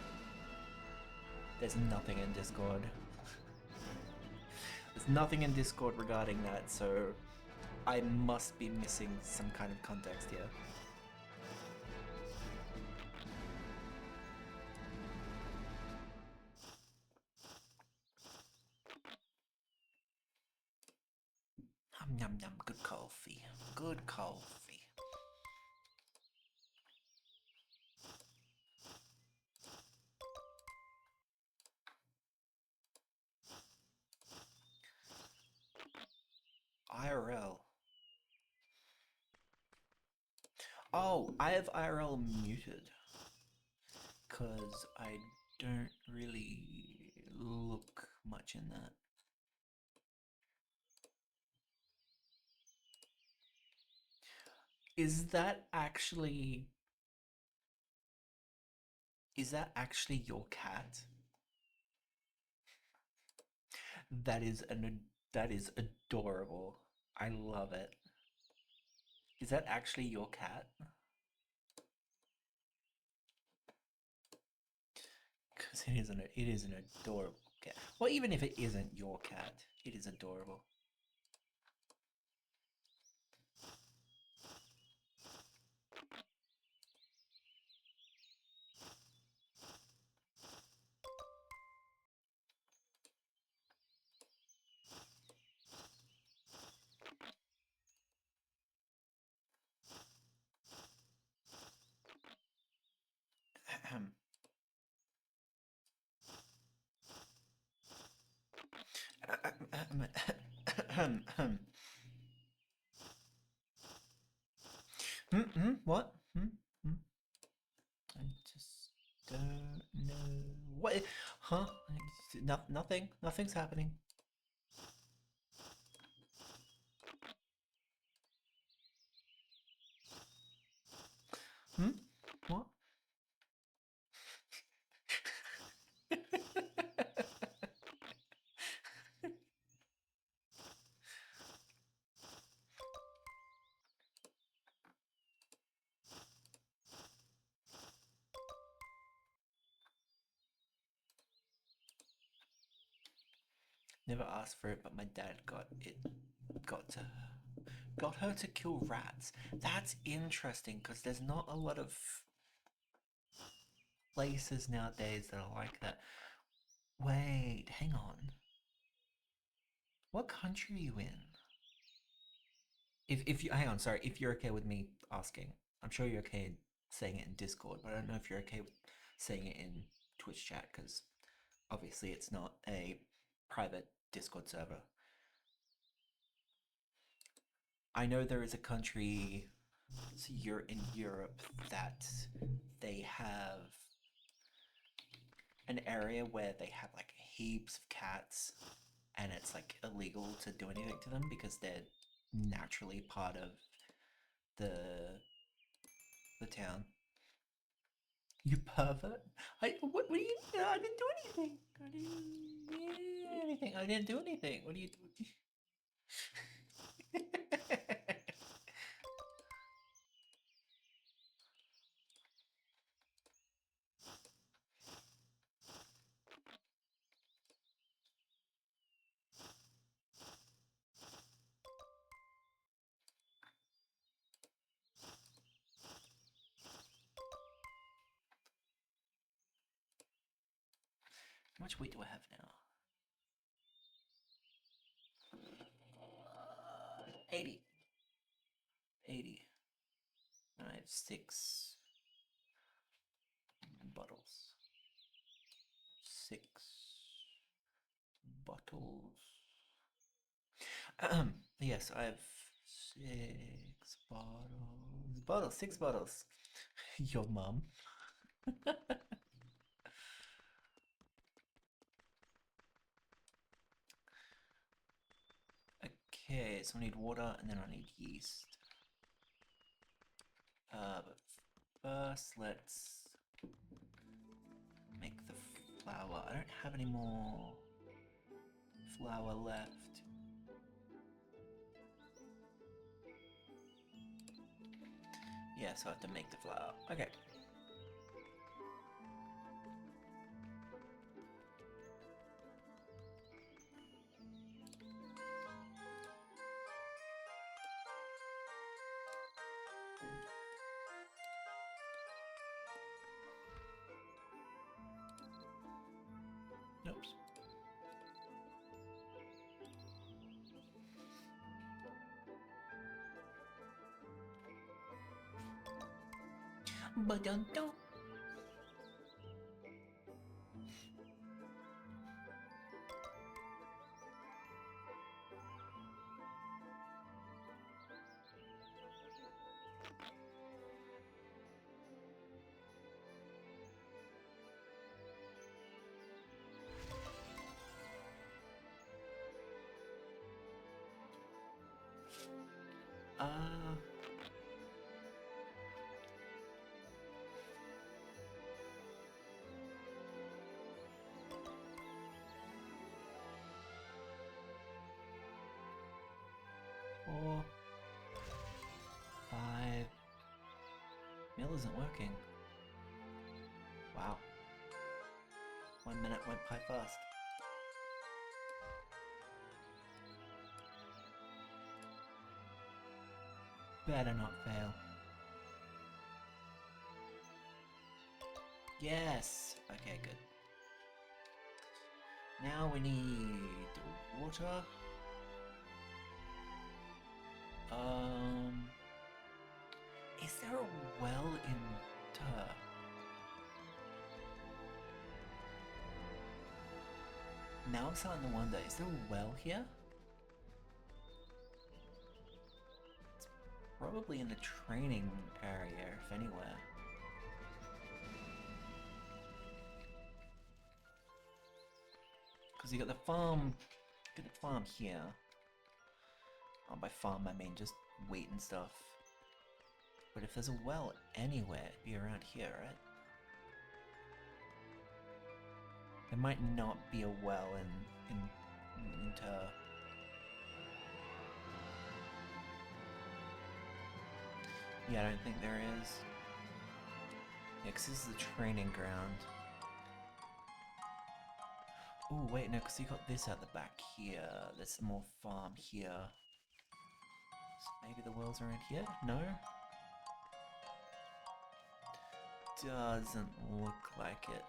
There's nothing in Discord. There's nothing in Discord regarding that, so I must be missing some kind of context here. good coffee. IRL. Oh, I have IRL muted. Because I don't really look much in that. Is that actually your cat? That is adorable. I love it. Is that actually your cat? Because it is an adorable cat. Well, even if it isn't your cat, it is adorable. What? I just don't know. What? Huh? Nothing. Nothing's happening. What? Never asked for it, but my dad got her to kill rats. That's interesting because there's not a lot of places nowadays that are like that. Wait, hang on. What country are you in? If you hang on, sorry, if you're okay with me asking, I'm sure you're okay saying it in Discord, but I don't know if you're okay with saying it in Twitch chat because obviously it's not a private Discord server. I know there is a country, so you're in Europe, that they have an area where they have like heaps of cats and it's like illegal to do anything to them because they're naturally part of the town. You pervert! What do you? I didn't do anything. I didn't do anything. I didn't do anything. What are you doing? How much weight do I have now? 80. 80. And I have 6 bottles. 6 bottles. Yes, I have 6 bottles. 6 bottles. Your mum. Okay, so I need water and then I need yeast. But first let's make the flour. I don't have any more flour left. Yeah, so I have to make the flour. Okay. Oops. Ba-dum-dum. Uh, Four, 5. Mill isn't working. Wow. 1 minute went by fast. Better not fail. Yes! Okay, good. Now we need water. Is there a well in Tur? Now I'm starting to wonder, is there a well here? It's probably in the training area, if anywhere. Because you got the farm, here. Oh, by farm I mean just wheat and stuff. But if there's a well anywhere, it'd be around here, right? There might not be a well in Tur. Yeah, I don't think there is. Yeah, because this is the training ground. Oh, wait, no, because you got this out the back here. There's some more farm here. So maybe the wells around here? No? Doesn't look like it.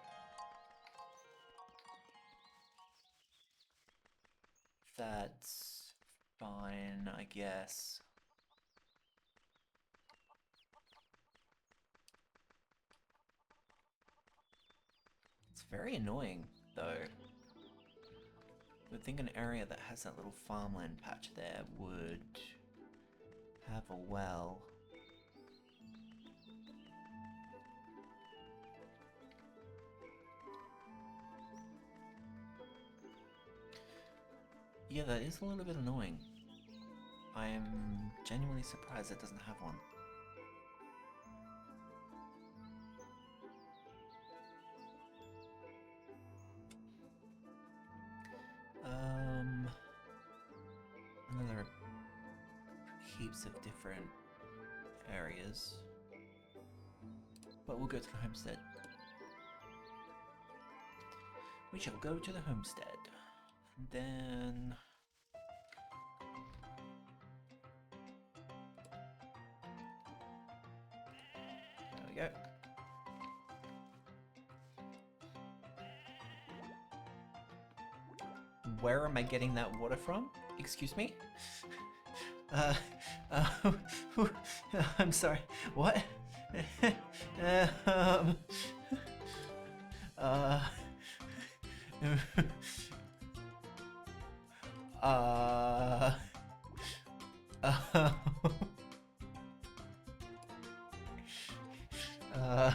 That's fine, I guess. It's very annoying, though. You'd think an area that has that little farmland patch there would have a well. Yeah, that is a little bit annoying. I am genuinely surprised it doesn't have one. And then there are heaps of different areas. But we'll go to the homestead. We shall go to the homestead. And then... there we go. Where am I getting that water from? Excuse me? I'm sorry. What? uh,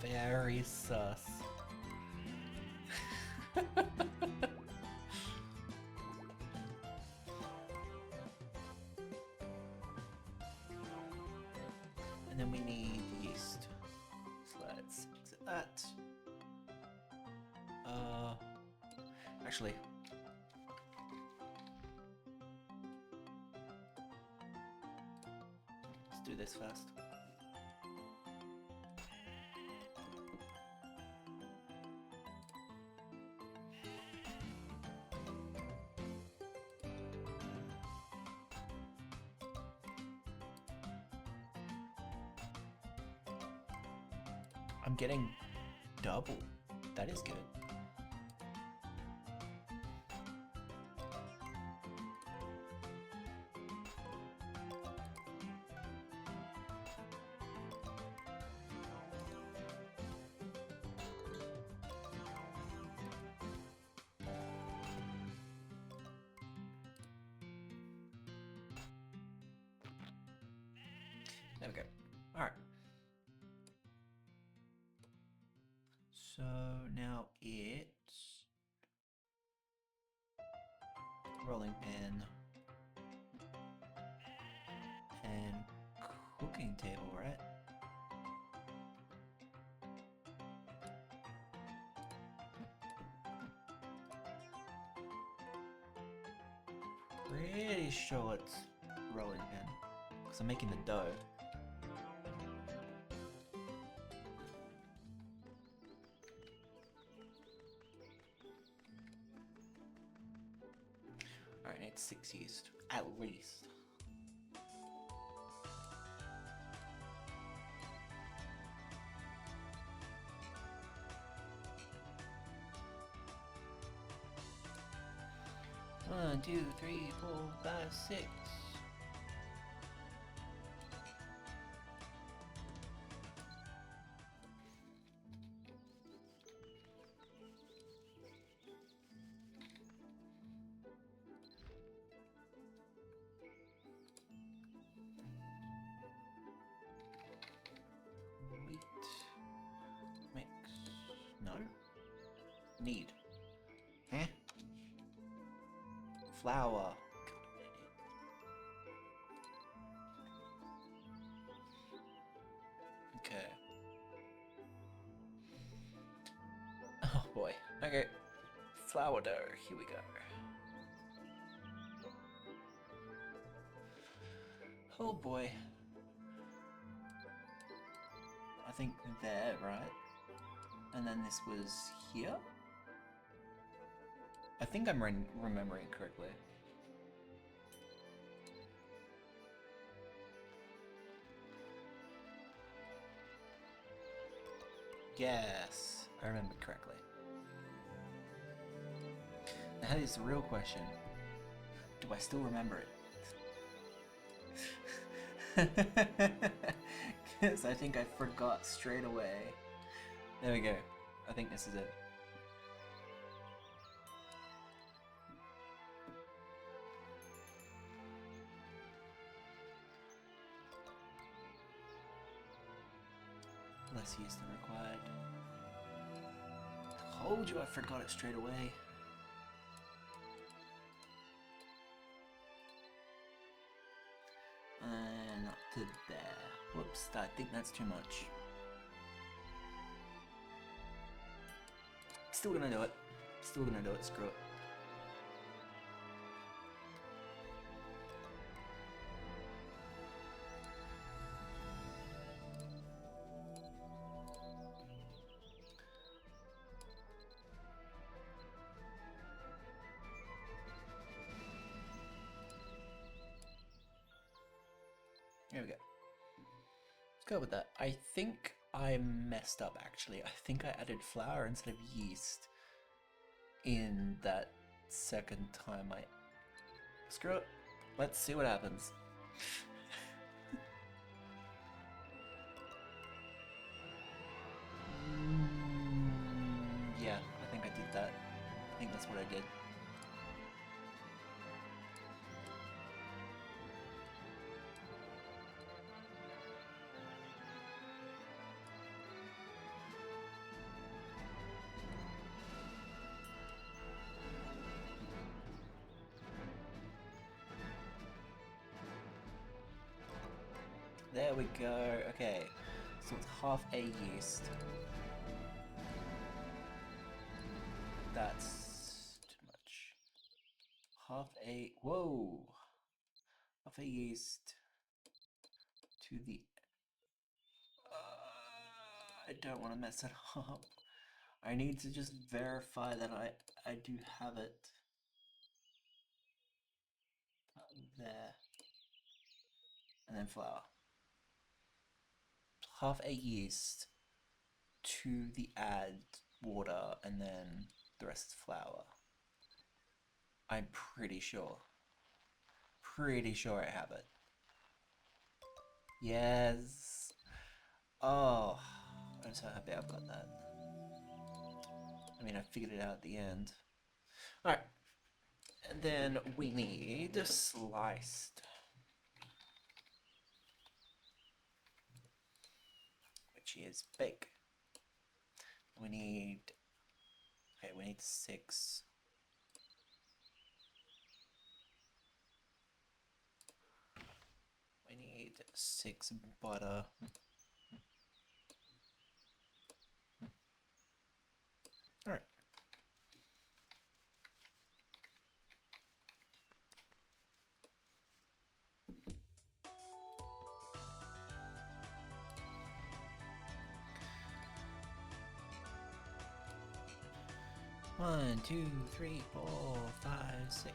very sus. And then we need yeast. So let's exit that. Actually, let's do this first. I'm getting double. That is good. There we go. Alright. So now it's rolling pin and cooking table, right? Pretty sure it's rolling pin because I'm making the dough. Alright, I need 6 yeast, at least. One, 2, 3, 4, 5, 6. Wheat mix. No. Need. Huh? Flour. Okay. Oh boy. Okay. Flour dough. Here we go. Oh boy. I think there, right? And then this was here? I think I'm remembering correctly. Yes, I remember correctly. Now that is the real question. Do I still remember it? Because I think I forgot straight away. There we go. I think this is it. Less yeast than required. Told you I forgot it straight away. And up to there. Whoops, I think that's too much. Still gonna do it. Still gonna do it, screw it. Here we go. Let's go with that. I think I messed up actually. I think I added flour instead of yeast in that second time I... Screw it. Let's see what happens. Yeah, I think I did that. I think that's what I did. There we go. Okay, so it's half a yeast. That's too much. Half a... Whoa! Half a yeast to the... I don't want to mess it up. I need to just verify that I do have it. There. And then flour. Half a yeast to the add water and then the rest is flour. I'm pretty sure. Pretty sure I have it. Yes. Oh, I'm so happy I've got that. I mean, I figured it out at the end. Alright. And then we need sliced, which is bake. We need, okay, we need 6. We need 6 butter. Alright. One, two, three, 4, 5, 6.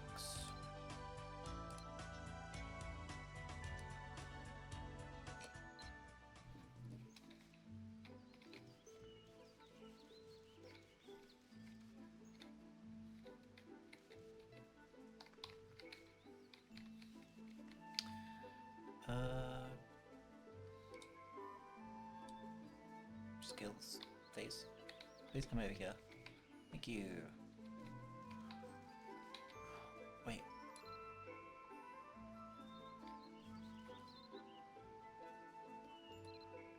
Skills. Please. Please come over here. Thank you. Wait.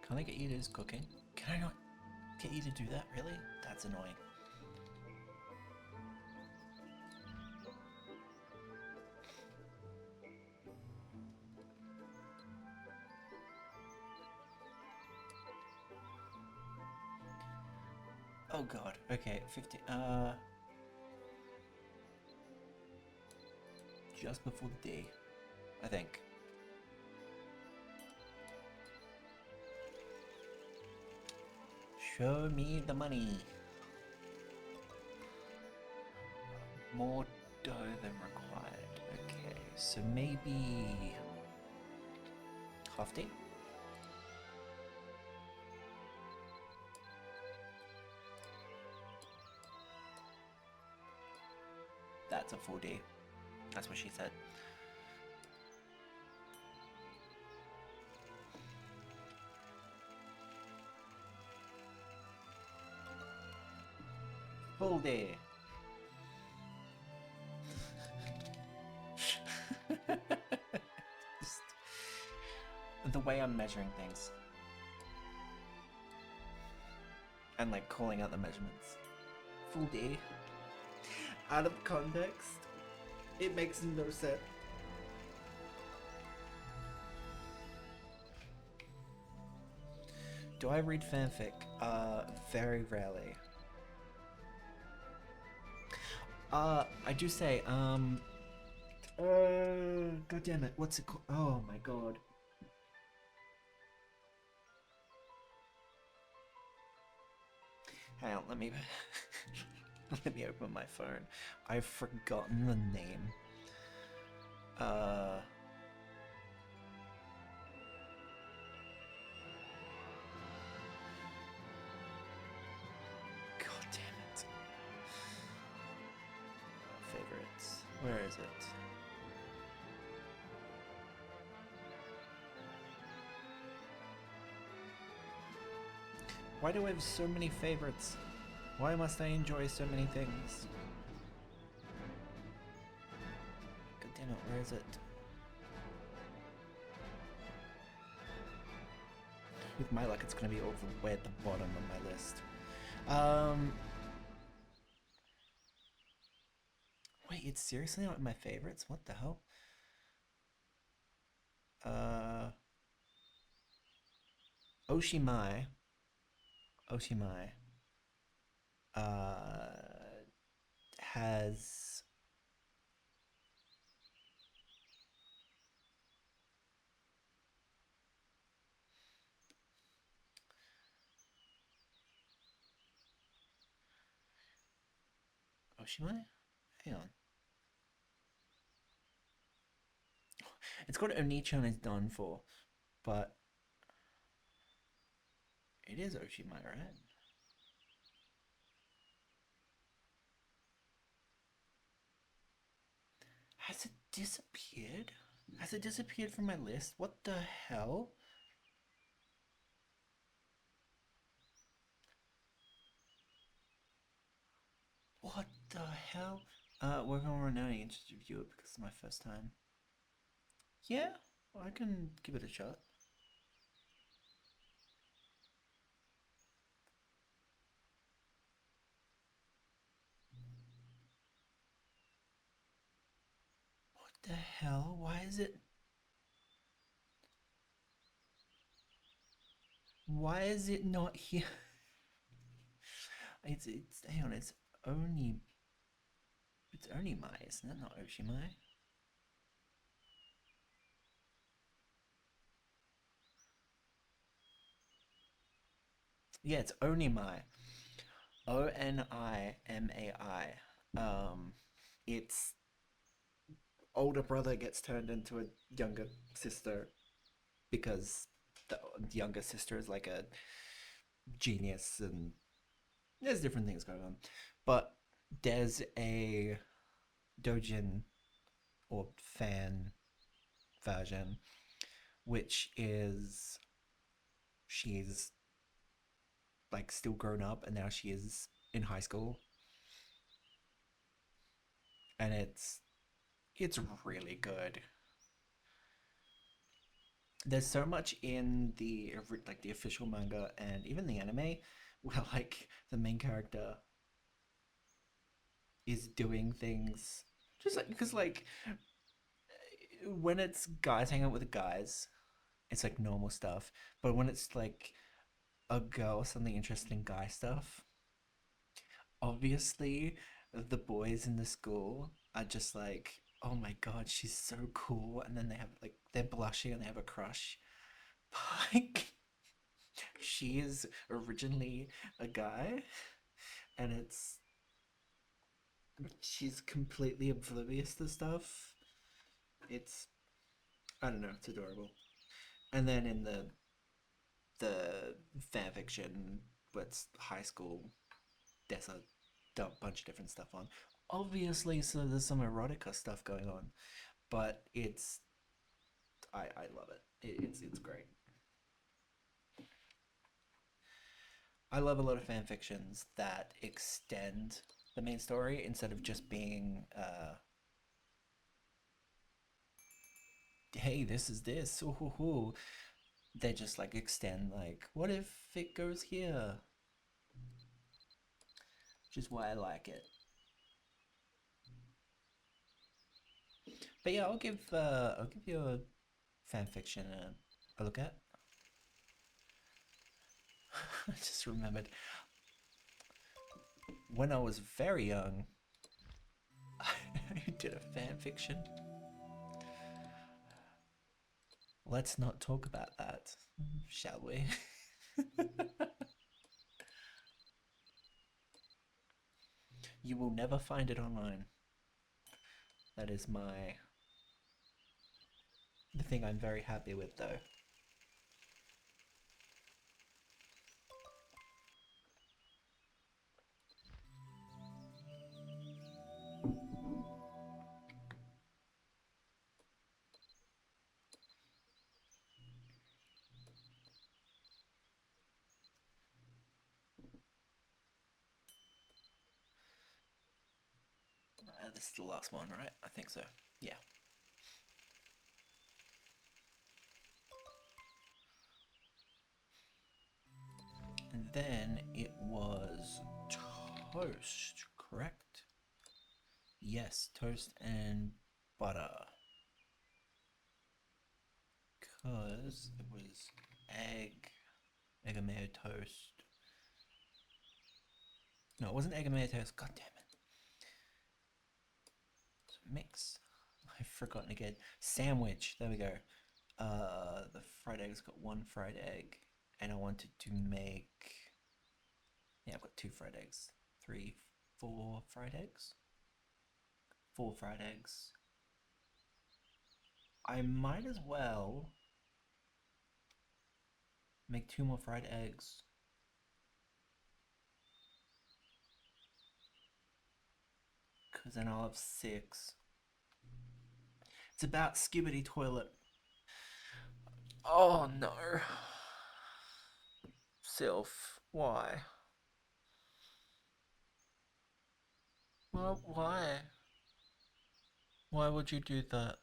Can I get you to do cooking? Can I not get you to do that? Really? That's annoying. Oh god. Okay, 50. Just before the day, I think. Show me the money. More dough than required. Okay, so maybe half day. That's a full day. That's what she said. Full day. Just the way I'm measuring things. And like calling out the measurements. Full day. Out of context, it makes no sense. Do I read fanfic? Very rarely. I do say, god damn it, what's it called? Oh my god. Hang on, let me let me open my phone. I've forgotten the name. God damn it. Favorites. Where is it? Why do I have so many favorites? Why must I enjoy so many things? God damn it, where is it? With my luck, it's gonna be over way at the bottom of my list. Wait, it's seriously not in my favorites? What the hell? Oshimai. Oshimai. Has Oshimai? Hang on. It's got Oni-chan is done for, but it is Oshimai, right? Has it disappeared? Has it disappeared from my list? What the hell? What the hell? We're going to interested to view it because it's my first time. Yeah, I can give it a shot. What the hell? Why is it? Why is it not here? It's hang on. It's only Mai, isn't it? Not Oshimai. Yeah, it's only Mai. Onimai. It's older brother gets turned into a younger sister because the younger sister is like a genius and there's different things going on. But there's a dojin or fan version, which is she's like still grown up and now she is in high school, and it's really good. There's so much in the like the official manga and even the anime where like the main character is doing things just like because like when it's guys hanging out with guys, it's like normal stuff. But when it's like a girl, something interesting guy stuff, obviously the boys in the school are just like, oh my god, she's so cool, and then they're blushing and they have a crush. Like she is originally a guy, and it's she's completely oblivious to stuff. It's I don't know, it's adorable. And then in the fan fiction, what's high school, there's a bunch of different stuff on. Obviously, so there's some erotica stuff going on, but I love it. It's great. I love a lot of fan fictions that extend the main story instead of just being hey, this is this. Ooh, hoo, hoo. They just like extend like what if it goes here, which is why I like it. But yeah, I'll give you a fan fiction a look at. I just remembered when I was very young, I did a fan fiction. Let's not talk about that, shall we? You will never find it online. That is the thing I'm very happy with, though. This is the last one, right? I think so. Yeah. And then it was toast, correct? Yes, toast and butter. Because it was egg and mayo toast. No, it wasn't egg and mayo toast. God damn it. It's a mix. I've forgotten again. Sandwich. There we go. The fried egg's got one fried egg, and I wanted to make. Yeah, I've got two fried eggs. Three, four fried eggs. Four fried eggs. I might as well make two more fried eggs. Because then I'll have six. It's about Skibbity Toilet. Oh no. Sylph, why? Well, why? Why would you do that?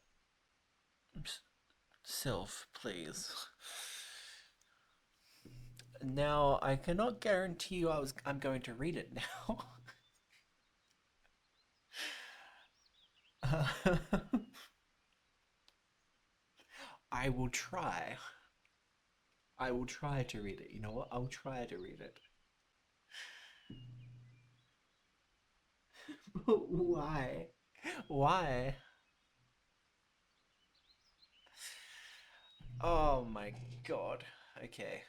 Sylph, please. Now, I cannot guarantee you I'm going to read it now. I will try. I will try to read it. You know what? I'll try to read it. Why? Why? Oh my god. Okay.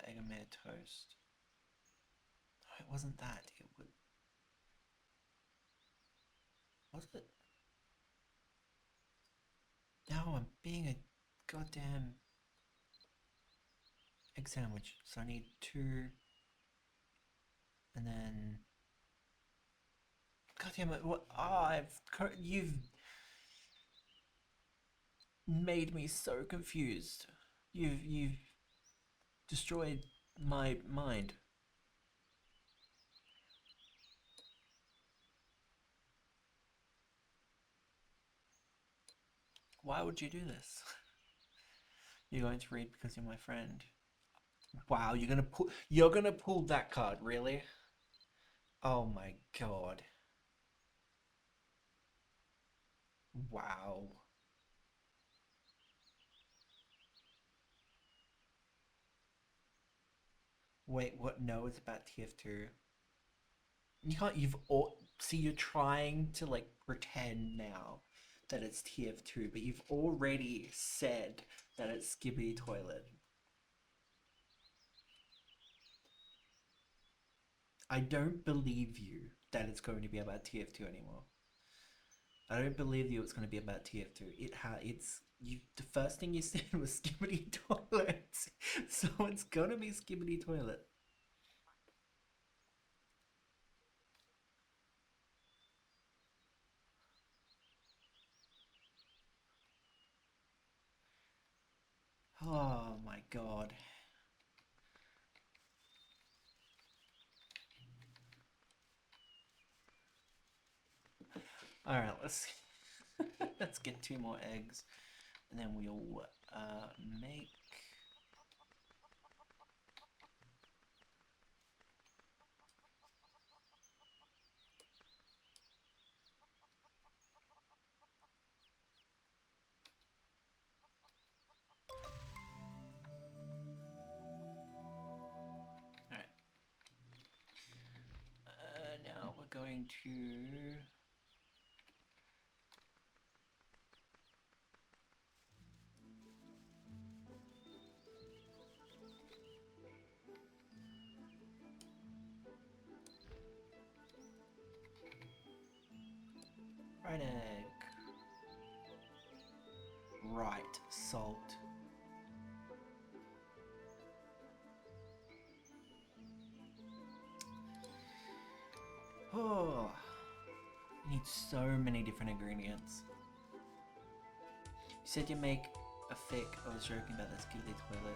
Eggermere toast. No, it wasn't that. It was it? No, I'm being a goddamn egg sandwich. So I need two, and then. God damn it! What? Oh, you've made me so confused. You've destroyed my mind. Why would you do this? You're going to read because you're my friend. Wow, you're gonna pull that card, really? Oh my god. Wow. Wait, what? No, it's about TF2. You can't. You've all. See, you're trying to like pretend now that it's TF2, but you've already said that it's Skibbity Toilet. I don't believe you that it's going to be about TF2 anymore. I don't believe you it's going to be about TF2. It's you. The first thing you said was Skibbity Toilet, so it's gonna be Skibbity Toilet. Oh my god. All right, let's get two more eggs, and then we'll make. All right. Now we're going to. Right egg. Right salt. Oh, you need so many different ingredients. You said you make a fic. I was joking about this Skibbity Toilet.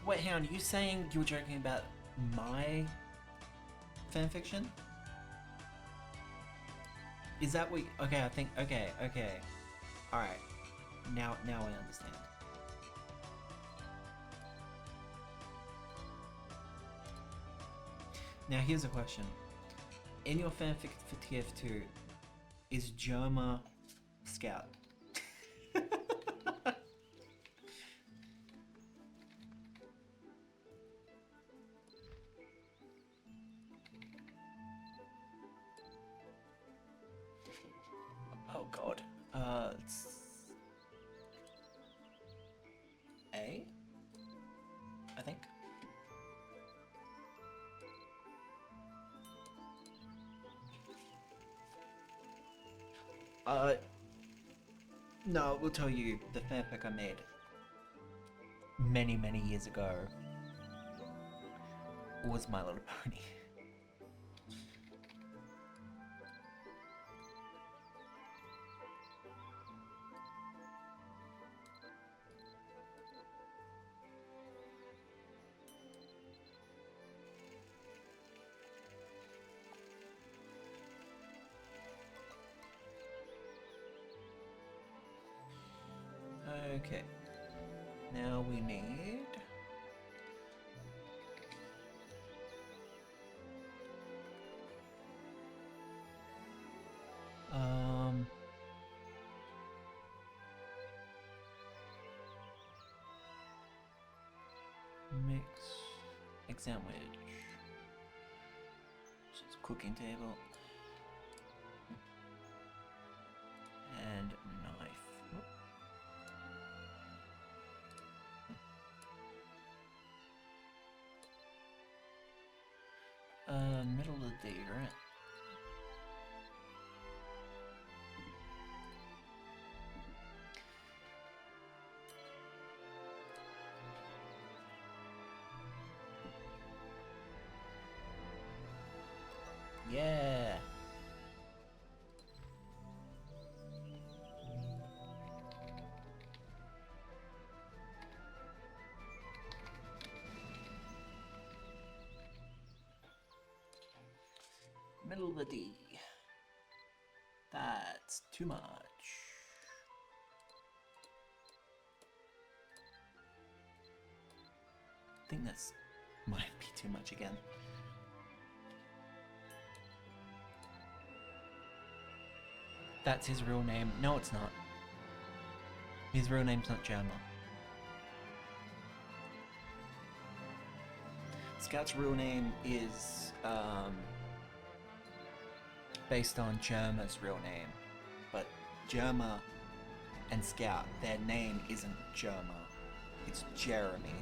Wait, hang on. Are you saying you were joking about my fanfiction? Is that what? Okay, I think. Okay, okay. All right. Now I understand. Now here's a question. In your fanfic for TF2, is Germa Scout? Oh god. It's A, I think. Uh, No, we'll tell you the fanfic I made many, many years ago was My Little Pony. Okay. Now we need... Um... Mix... Egg sandwich. So it's cooking table. And knife. Middle of the day, right? Yeah! Middle of the D. That's too much. I think that's might be too much again. That's his real name. No, it's not. His real name's not Germa. Scout's real name is based on Germa's real name, but Germa and Scout, their name isn't Germa, it's Jeremy.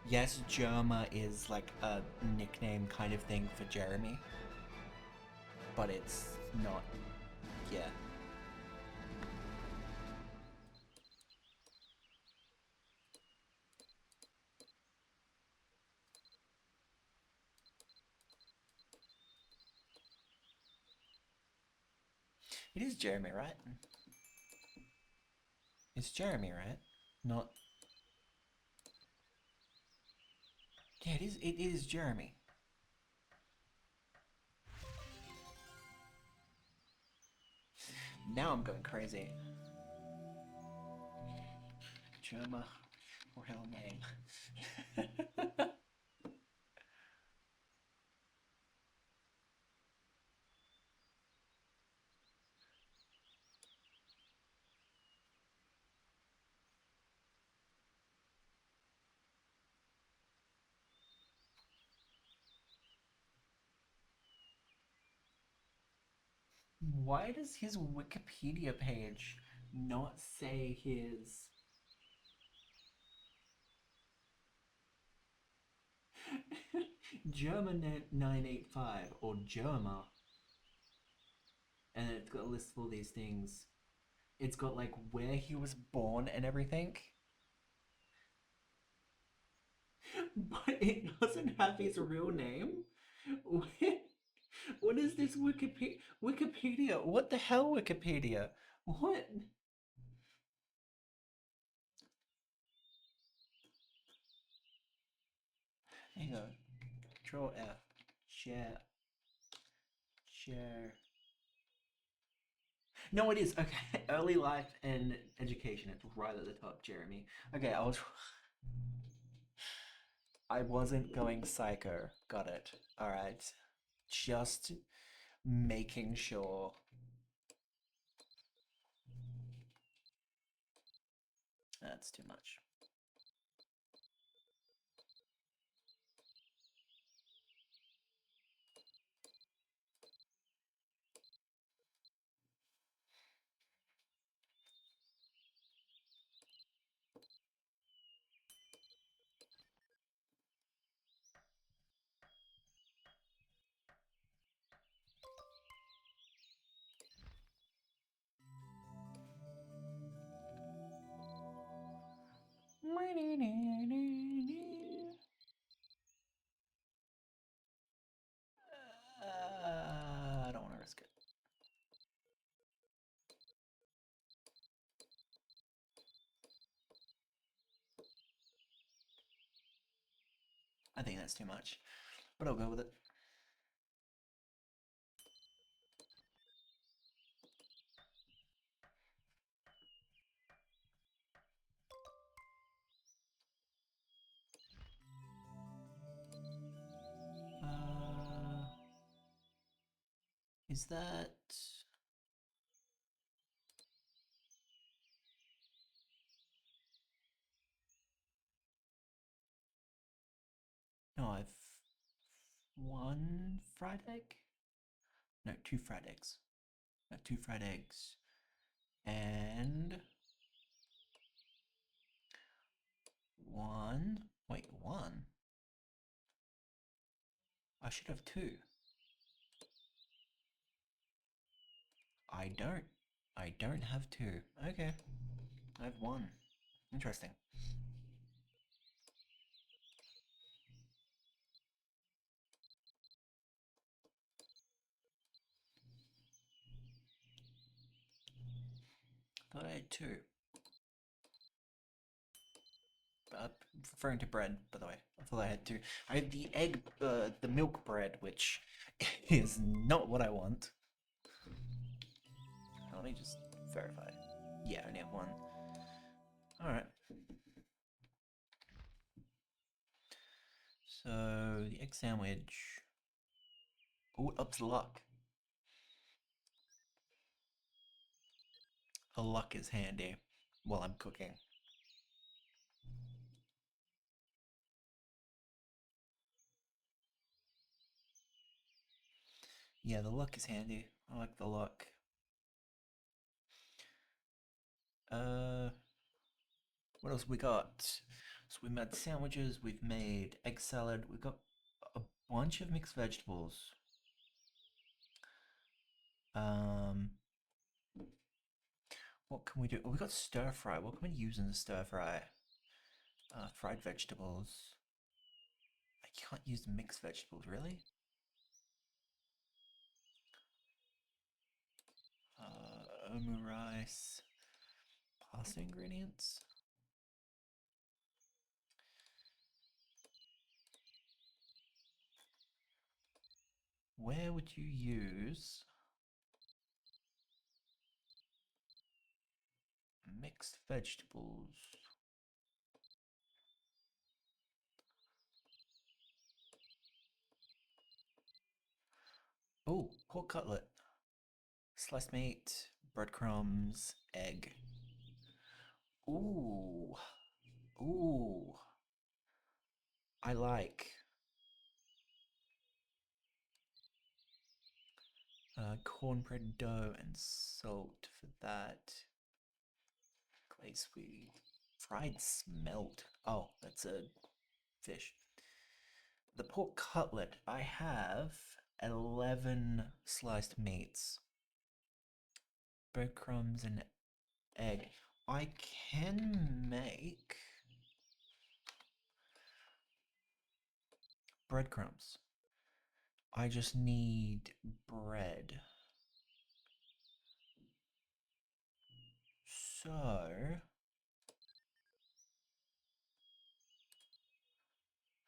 Yes, Germa is like a nickname kind of thing for Jeremy, but it's not, yeah. It is Jeremy, right? It's Jeremy, right? Not... Yeah, it is Jeremy. Now I'm going crazy. Germa, real name. Why does his Wikipedia page not say his... German 985 or Germa, and it's got a list of all these things. It's got like where he was born and everything, but it doesn't have his real name. What is this Wikipedia? What the hell, Wikipedia? What? Hang on. Control F. Share. Share. No, it is. Okay. Early life and education. It's right at the top, Jeremy. Okay, I wasn't going psycho. Got it. Alright. Just making sure. That's too much. think that's too much, but I'll go with it. Is that... No, I've one fried egg? No, two fried eggs. No, two fried eggs. And one. Wait, one? I should have two. I don't. I don't have two. Okay. I have one. Interesting. Thought I had two. Referring to bread, by the way. I thought I had two. I have the egg, the milk bread, which is not what I want. Let me just verify. Yeah, I only have one. Alright. So, the egg sandwich. Oh, it ups luck. The luck is handy while I'm cooking. Yeah, the luck is handy. I like the luck. What else we got? So we made sandwiches, we've made egg salad, we've got a bunch of mixed vegetables. Um, what can we do? Oh, we got stir fry. What can we use in the stir fry? Fried vegetables. I can't use mixed vegetables, really? Omu rice. Pasta ingredients? Where would you use mixed vegetables? Oh, pork cutlet. Sliced meat, breadcrumbs, egg. Ooh. Ooh. I like. Cornbread dough and salt for that. Glaze sweet. Fried smelt. Oh, that's a fish. The pork cutlet. I have 11 sliced meats, breadcrumbs, and egg. I can make breadcrumbs. I just need bread. So,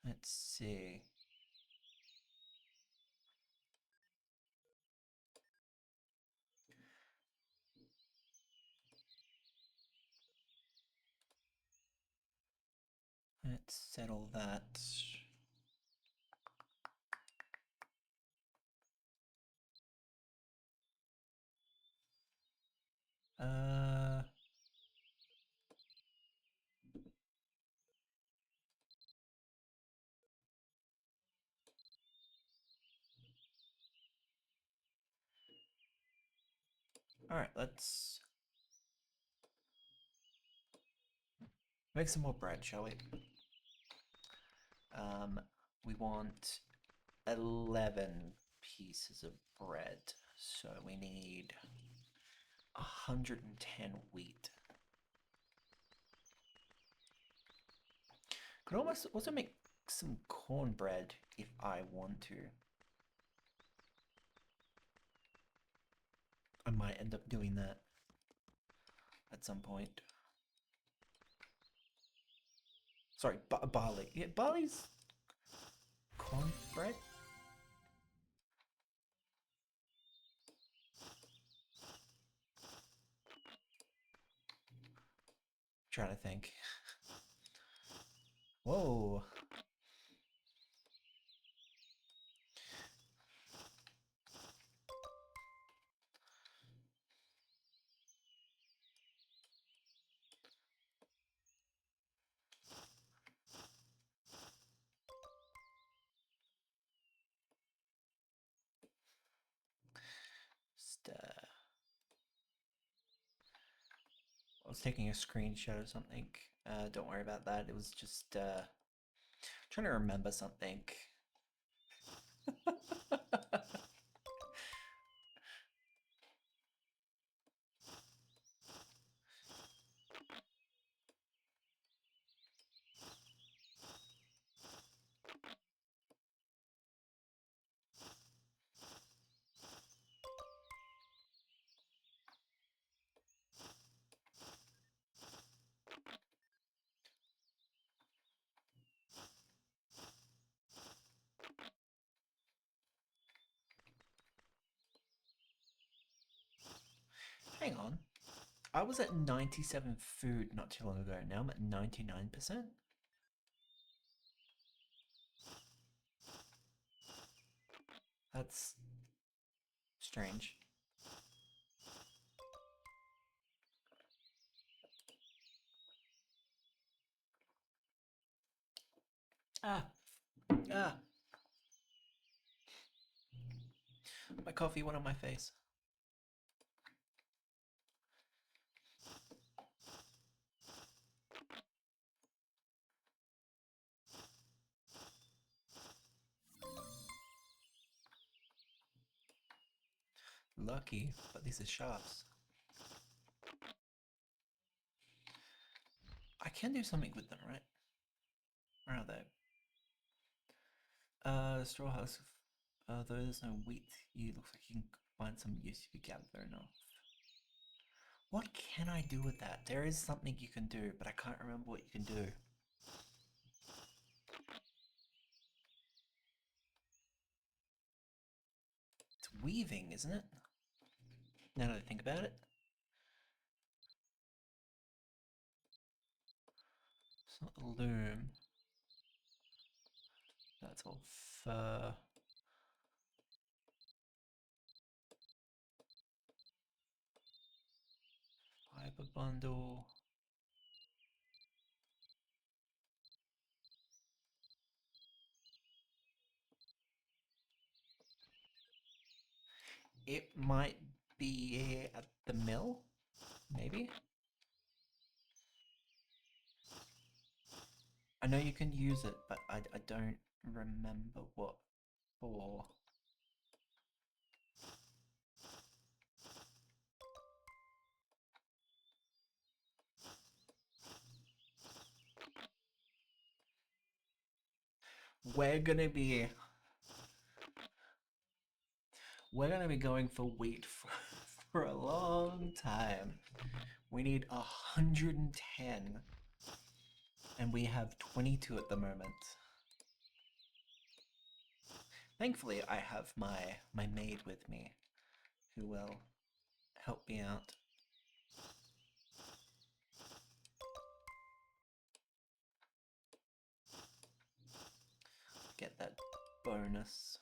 let's see. Let's settle that. Uh, Alright, let's make some more bread, shall we? We want 11 pieces of bread, so we need 110 wheat. Could almost also make some cornbread if I want to. I might end up doing that at some point. Sorry, barley. Yeah, barley's cornbread? Trying to think. Whoa. Just, I was taking a screenshot of something. Don't worry about that. It was just trying to remember something. Hang on. I was at 97 food not too long ago. Now I'm at 99%. That's strange. Ah, ah. My coffee went on my face. Lucky, but these are shafts. I can do something with them, right? Where are they? Straw house. Though there's no wheat, you looks like you can find some use if you gather enough. What can I do with that? There is something you can do, but I can't remember what you can do. It's weaving, isn't it? Now that I think about it. It's not the loom. That's all fur. Fiber bundle. It might be at the mill, maybe? I know you can use it, but I don't remember what for. We're gonna be we're gonna be going for wheat for a long time. We need 110, and we have 22 at the moment. Thankfully, I have my maid with me, who will help me out. Get that bonus.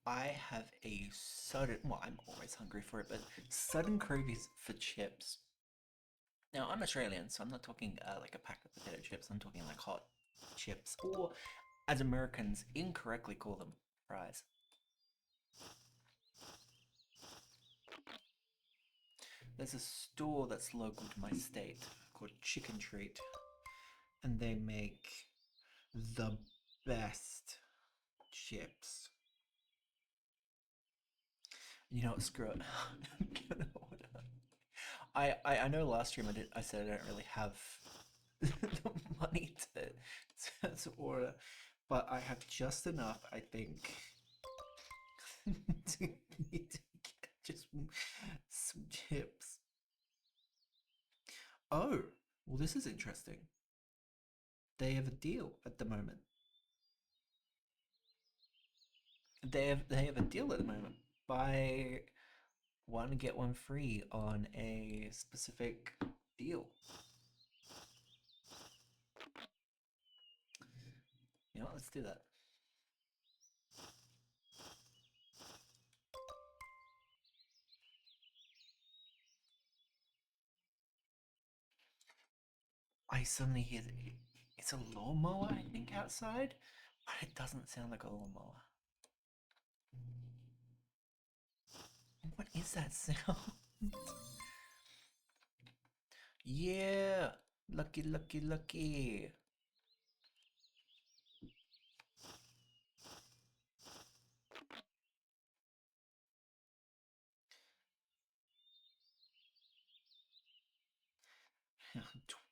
I have a sudden, well, I'm always hungry for it, but sudden cravings for chips. Now, I'm Australian, so I'm not talking like a pack of potato chips. I'm talking like hot chips, or as Americans incorrectly call them, fries. There's a store that's local to my state called Chicken Treat, and they make the best chips. You know what? Screw it. I'm gonna order. I know last stream I said I don't really have the money to order, but I have just enough, I think, to need to get just some chips. Oh, well, this is interesting. They have a deal at the moment. They have a deal at the moment. Buy one get one free on a specific deal. You know, let's do that. I suddenly hear it's a lawnmower, I think, outside, but it doesn't sound like a lawnmower. What is that sound? Yeah, lucky, lucky, lucky.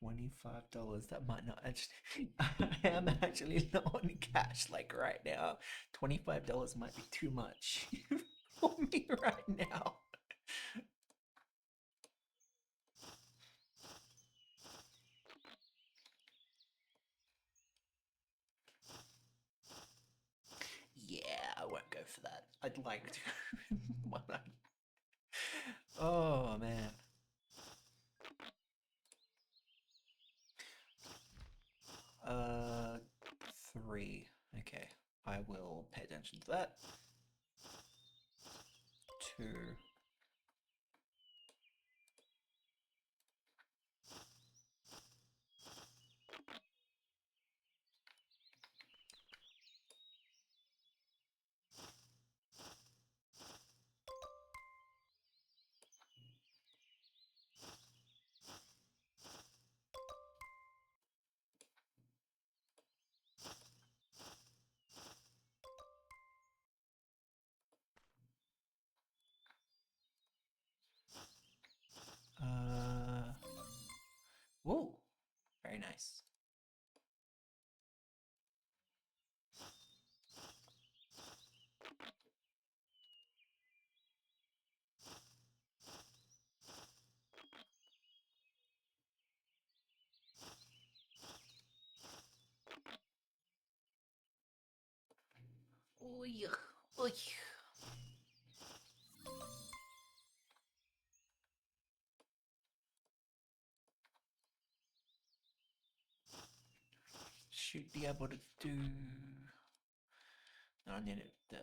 $25. That might not actually. I am actually not on cash like right now. $25 might be too much for me right now. Yeah, I won't go for that. I'd like to. Oh man. Uh, 3. Okay, I will pay attention to that. 2. Whoa, very nice. Oy, oy. Should be able to do. No, I need it.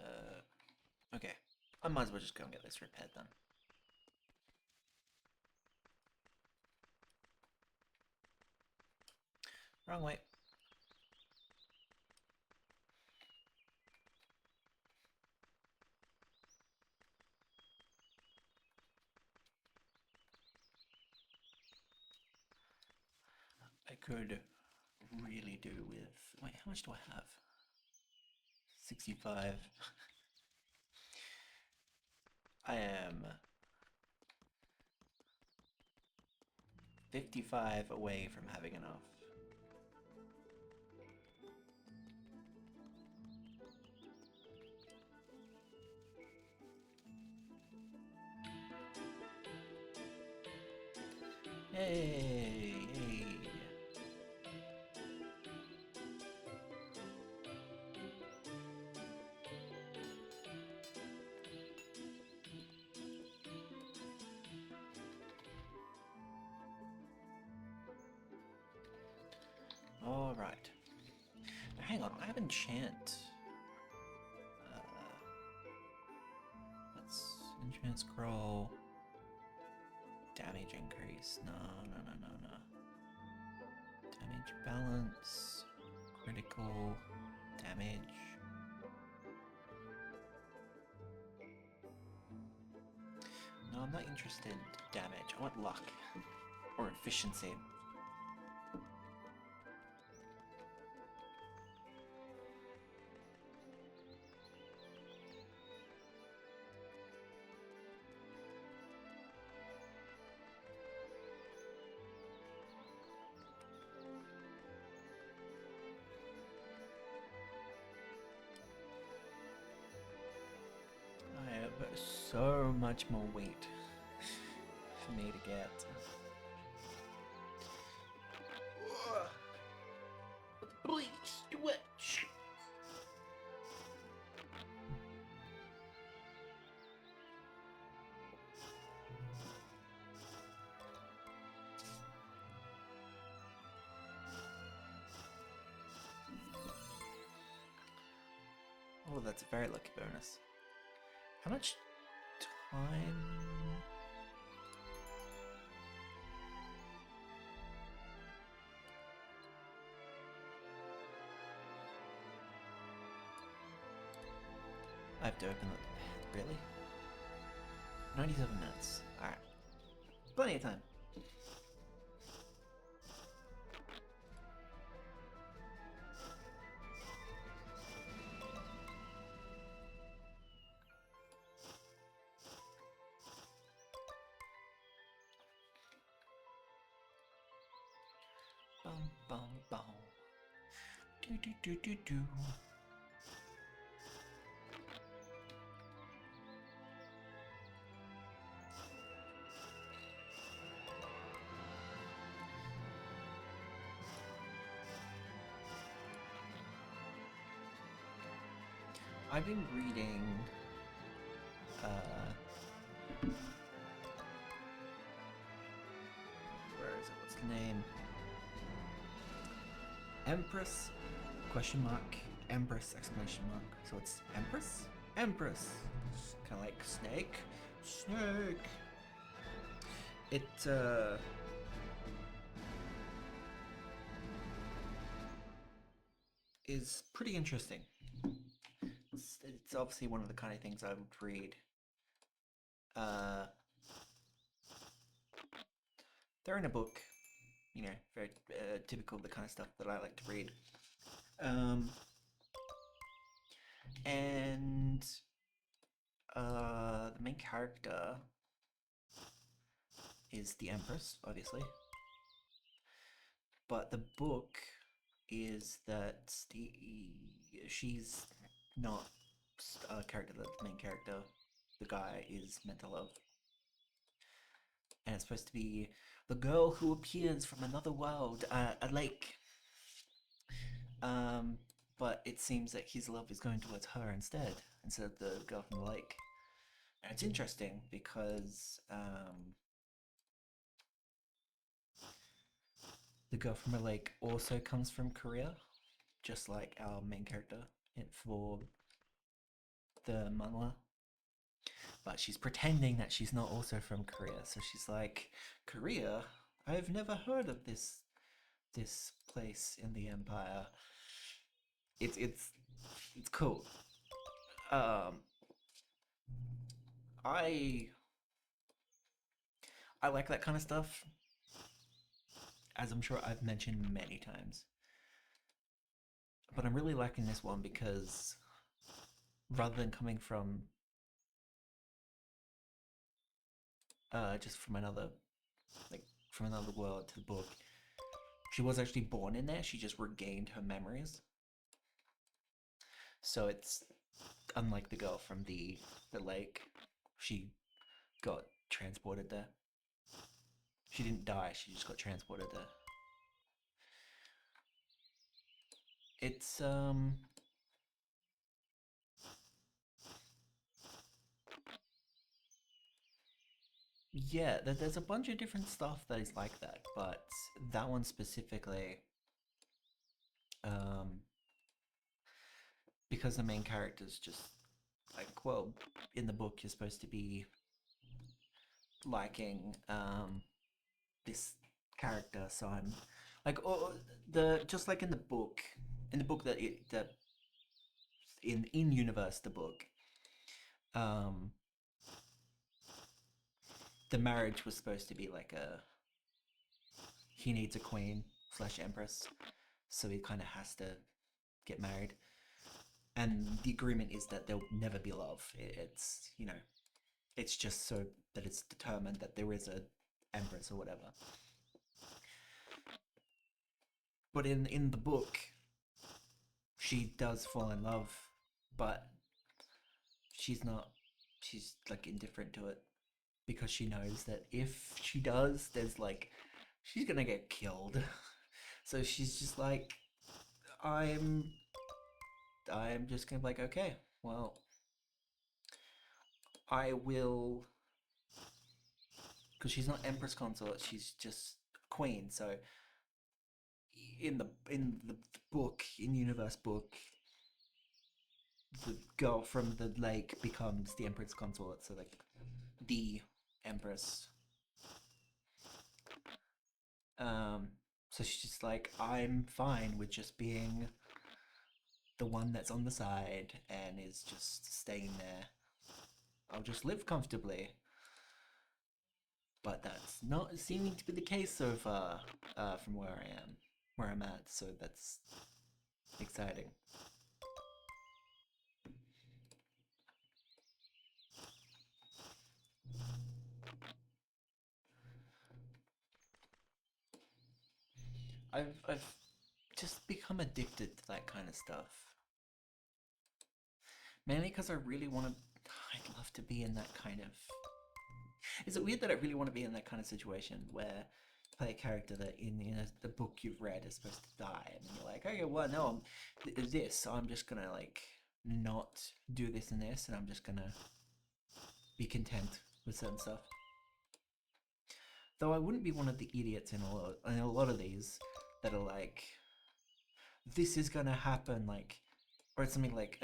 Okay, I might as well just go and get this repaired then. Wrong way. I could really do with. Wait, how much do I have? 65. I am 55 away from having enough. Hey, hey. All right. Hang on, I have enchant. Let's enchant scroll. Damage increase. No, no, no, no, no. Damage balance. Critical damage. No, I'm not interested in damage. I want luck. Or efficiency. so much more weight for me to get. Bleach switch. Oh, that's a very lucky bonus. How much time? I have to open it. Really? 97 minutes. Alright. Plenty of time. Bum bum bum. Do do do do do. I've been reading where is it? What's the name? Empress question mark Empress exclamation mark. So it's Empress? Empress. Kinda like snake. Snake. It is pretty interesting. It's obviously one of the kind of things I would read. They're in a book, you know, very typical of the kind of stuff that I like to read. And the main character is the Empress, obviously. But the book is that she's not a character that the main character, the guy, is meant to love. And it's supposed to be the girl who appears from another world, a lake. But it seems that his love is going towards her instead of the girl from the lake. And it's interesting because the girl from the lake also comes from Korea, just like our main character for the manhwa. But she's pretending that she's not also from Korea, so she's like, Korea? I've never heard of this place in the empire. It's cool. I like that kind of stuff, as I'm sure I've mentioned many times. But I'm really liking this one because rather than coming from just from another world to the book, she was actually born in there. She just regained her memories. So it's unlike the girl from the lake. She got transported there. She didn't die, she just got transported there. It's yeah, there's a bunch of different stuff that is like that, but that one specifically, um, because the main character's just like, well, in the book you're supposed to be liking this character, so I'm like, oh, the just like in the book that in universe the book, um, the marriage was supposed to be like he needs a queen slash empress, so he kind of has to get married, and the agreement is that there'll never be love. It's, you know, it's just so that it's determined that there is a empress or whatever. But in the book, she does fall in love, but she's not she's like indifferent to it because she knows that if she does, there's like she's gonna get killed. So she's just like, I'm I'm just gonna be like, okay, well, I will, because she's not Empress Consort, she's just Queen. So in the book, in universe book, the girl from the lake becomes the Empress Consort. So like the Empress. Um, so she's just like, I'm fine with just being the one that's on the side and is just staying there. I'll just live comfortably. But that's not seeming to be the case so far from where I'm at. So that's exciting. I've just become addicted to that kind of stuff. Mainly because I really want to. I'd love to be in that kind of. Is it weird that I really want to be in that kind of situation where you play a character that in the book you've read is supposed to die, and you're like, okay, well, no, this. I'm just gonna like not do this and this, and I'm just gonna be content with certain stuff. Though I wouldn't be one of the idiots in a lot of these that are like, this is gonna happen, like, or it's something like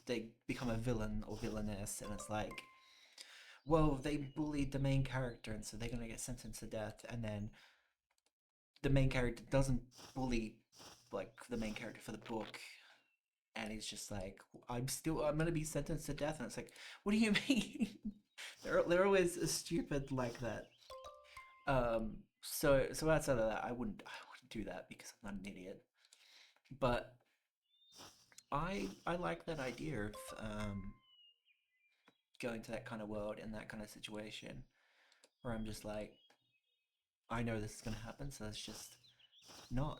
they become a villain or villainess, and it's like, well, they bullied the main character, and so they're gonna get sentenced to death, and then the main character doesn't bully like the main character for the book, and he's just like, I'm gonna be sentenced to death, and it's like, what do you mean? they're always stupid like that. So outside of that, I wouldn't do that because I'm not an idiot. But I like that idea of going to that kind of world and that kind of situation where I'm just like, I know this is gonna happen, so let's just not.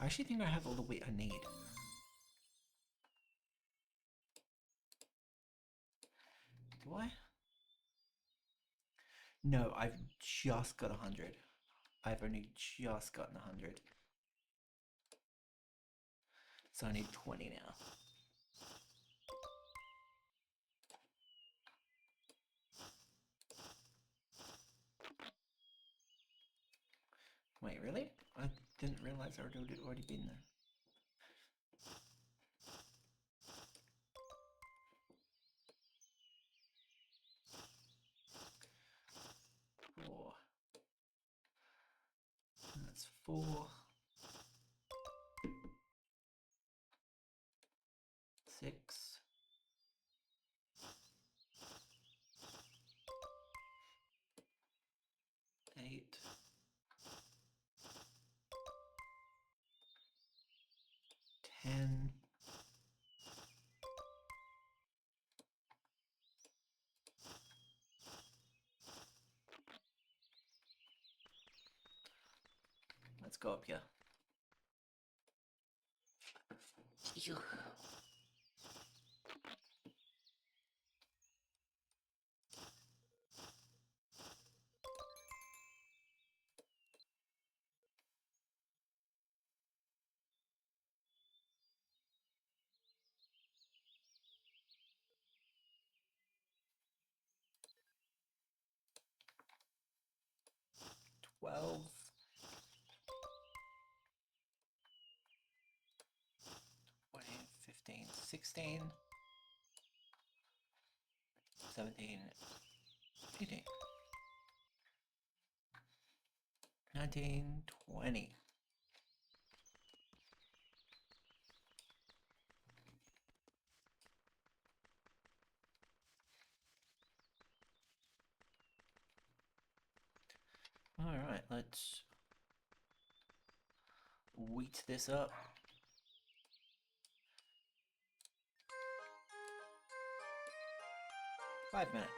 I actually think I have all the wheat I need. Do I? No, I've just got 100. I've only just gotten 100. So I need 20 now. Wait, really? I didn't realize I would already been there. 4. That's 4. 6. 8. 10. Let's go up here. 12. 20, 15, 16. 17. 18. 19. 20. Alright, let's wheat this up. Five minutes.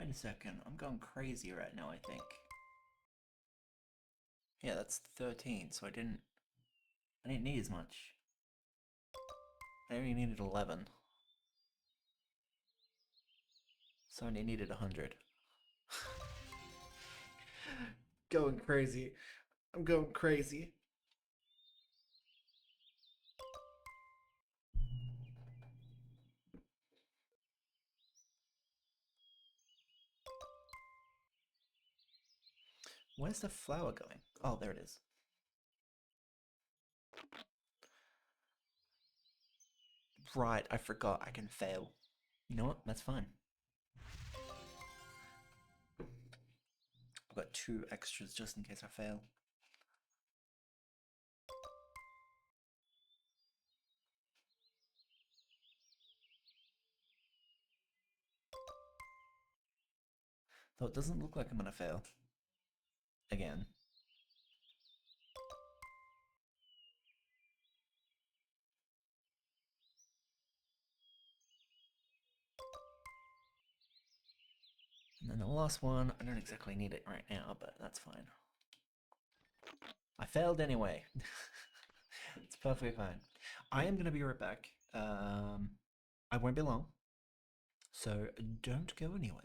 Wait a second, I'm going crazy right now, I think. Yeah, that's 13, so I didn't need as much. I only needed 11. So I only needed 100. Going crazy. I'm going crazy. Where's the flower going? Oh, there it is. Right, I forgot I can fail. You know what? That's fine. I've got 2 extras just in case I fail. Though it doesn't look like I'm gonna fail. Again. And then the last one, I don't exactly need it right now, but that's fine. I failed anyway. It's perfectly fine. I am going to be right back. I won't be long, so don't go anywhere.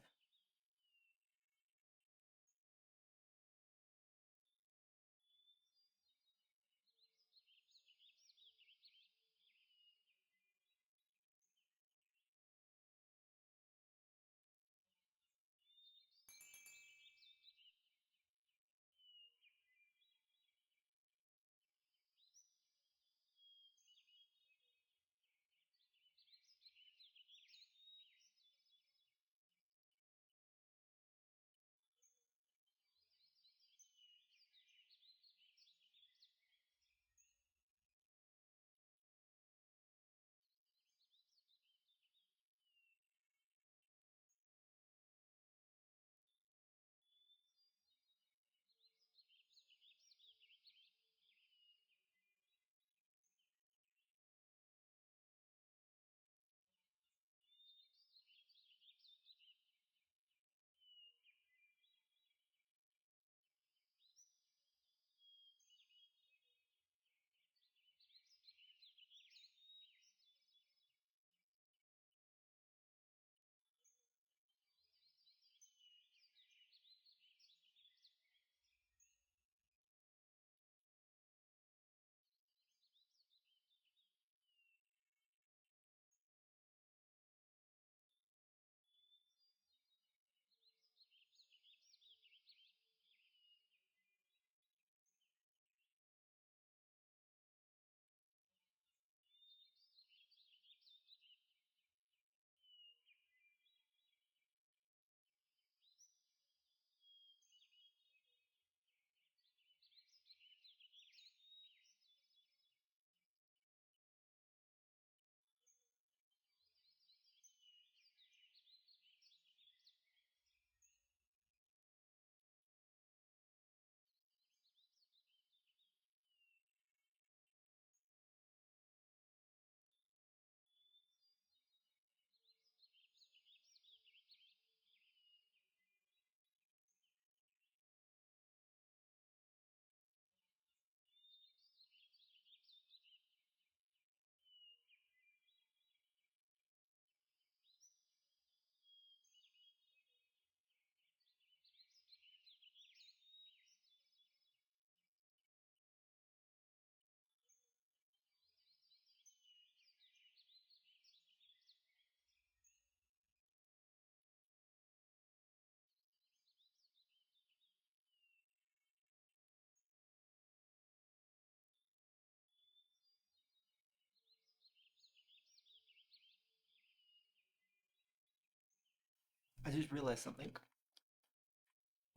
I just realized something.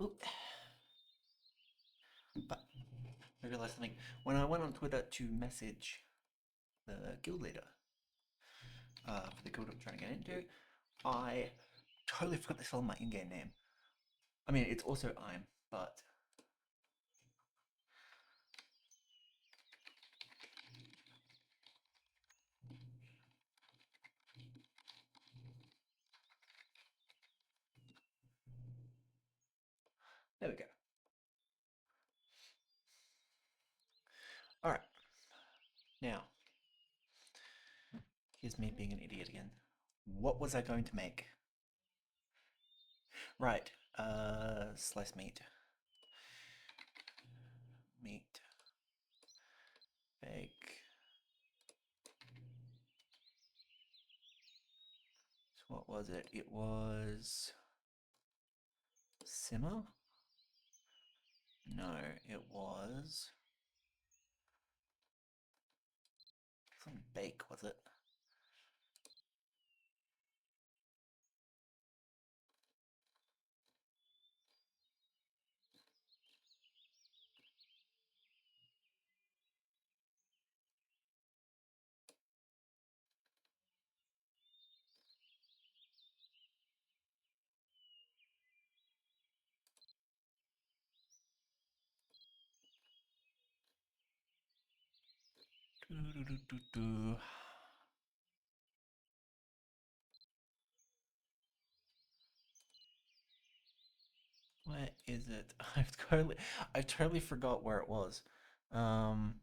Oop. But I realized something. When I went on Twitter to message the guild leader for the guild I'm trying to get into, I totally forgot to spell my in-game name. I mean, it's also I'm, but There we go. All right. Now, here's me being an idiot again. What was I going to make? Right. Sliced meat. Meat. Bake. So what was it? It was simmer? No, it was some bake, was it? Do. Where is it? I totally forgot where it was. Um,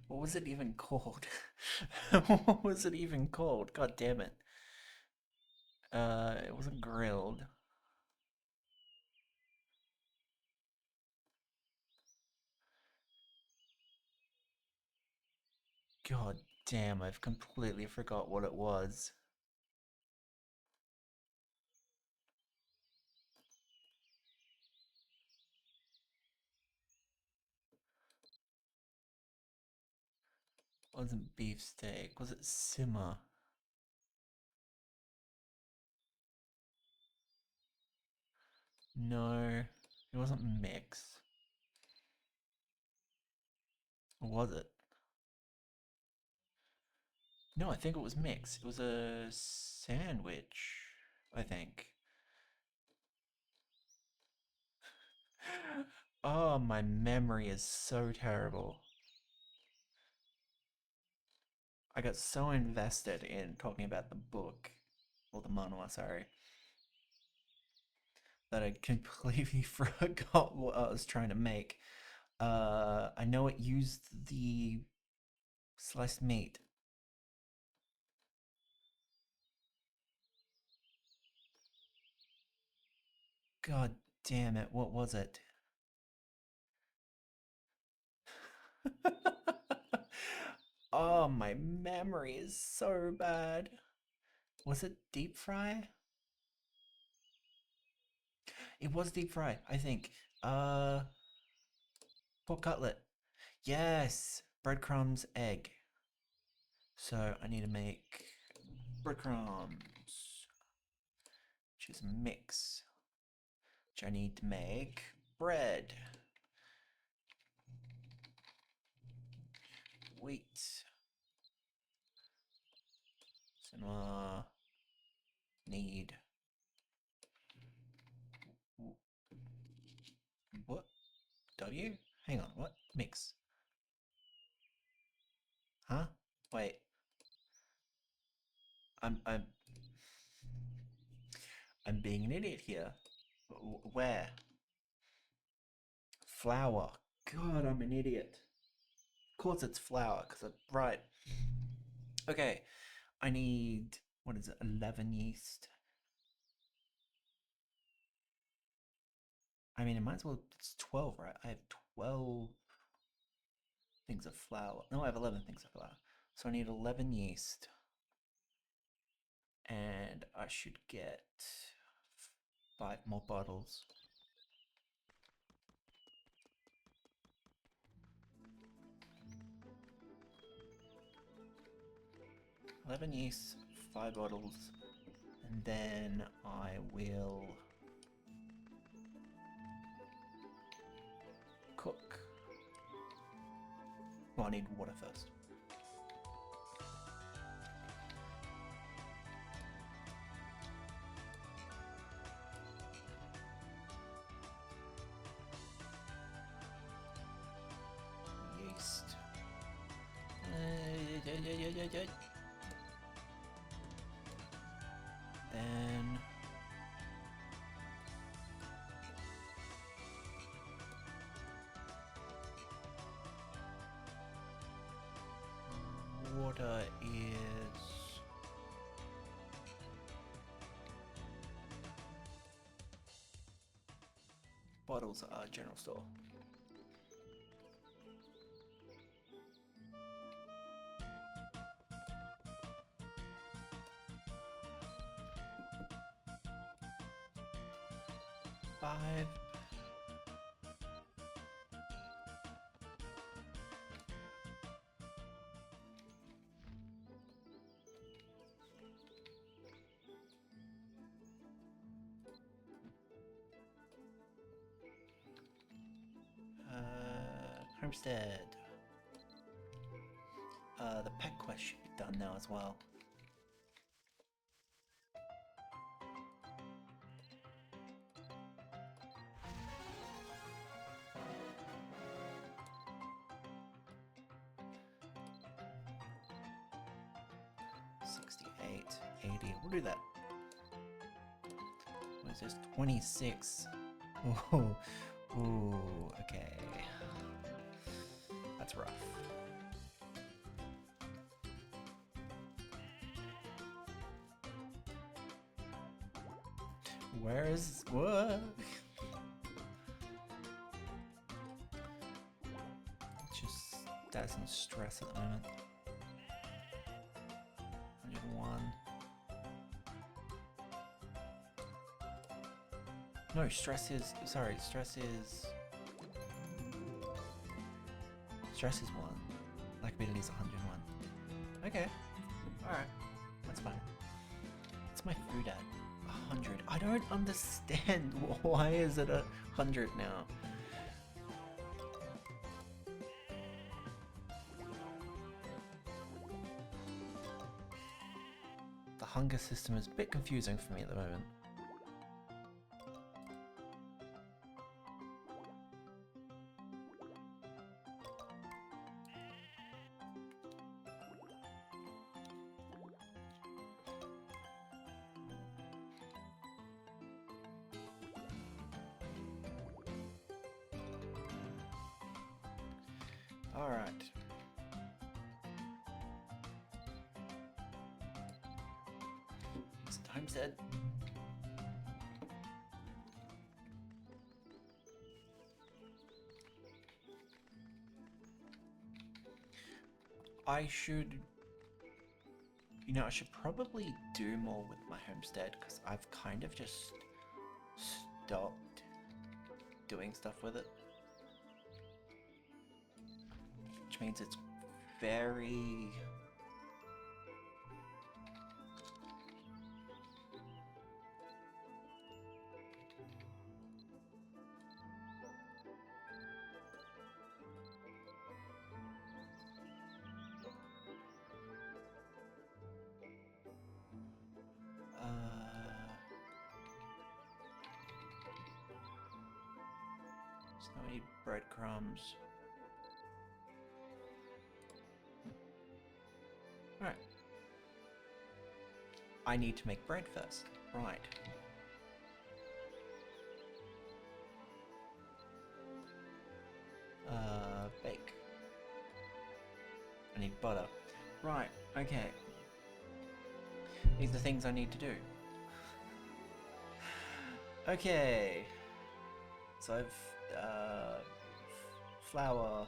what was it even called? What was it even called? God damn it. It wasn't grilled. God damn, I've completely forgot what it was. It wasn't beefsteak. Was it simmer? No, it wasn't mix. Or was it? No, I think it was mix. It was a sandwich, I think. Oh, my memory is so terrible. I got so invested in talking about the book, or the manhwa, sorry, that I completely forgot what I was trying to make. I know it used the sliced meat. God damn it, what was it? Oh, my memory is so bad. Was it deep fry? It was deep fry, I think. Pork cutlet. Yes, breadcrumbs, egg. So I need to make breadcrumbs, which is a mix. Which I need to make bread. Wheat. Cinema. Need. What? W? Hang on, what? Mix. Huh? Wait. I'm I'm being an idiot here. Where? Flour. God, I'm an idiot. Of course it's flour, because I'm right. Okay, I need, what is it, 11 yeast? I mean, it might as well, it's 12, right? I have 12 things of flour. No, I have 11 things of flour. So I need 11 yeast. And I should get 5 more bottles. Eleven yeast, 5 bottles, and then I will cook. Well, I need water first. Yeast. Then water is bottles are general store. Five. Homestead. The pet quest should be done now as well. $68, $80. We'll do that. What is this? 26. Ooh, ooh, okay. That's rough. Where is what? Just that's in stress at the moment. 101. No, stress is stress is 1. Likability is 101. Okay. Alright. That's fine. What's my food at? 100. I don't understand. Why is it 100 now? The hunger system is a bit confusing for me at the moment. Alright. It's homestead. I should probably do more with my homestead because I've kind of just stopped doing stuff with it. Which means it's very... So I need breadcrumbs. Alright. I need to make bread first. Right. Bake. I need butter. Right, okay. These are the things I need to do. Okay. So I've, flour.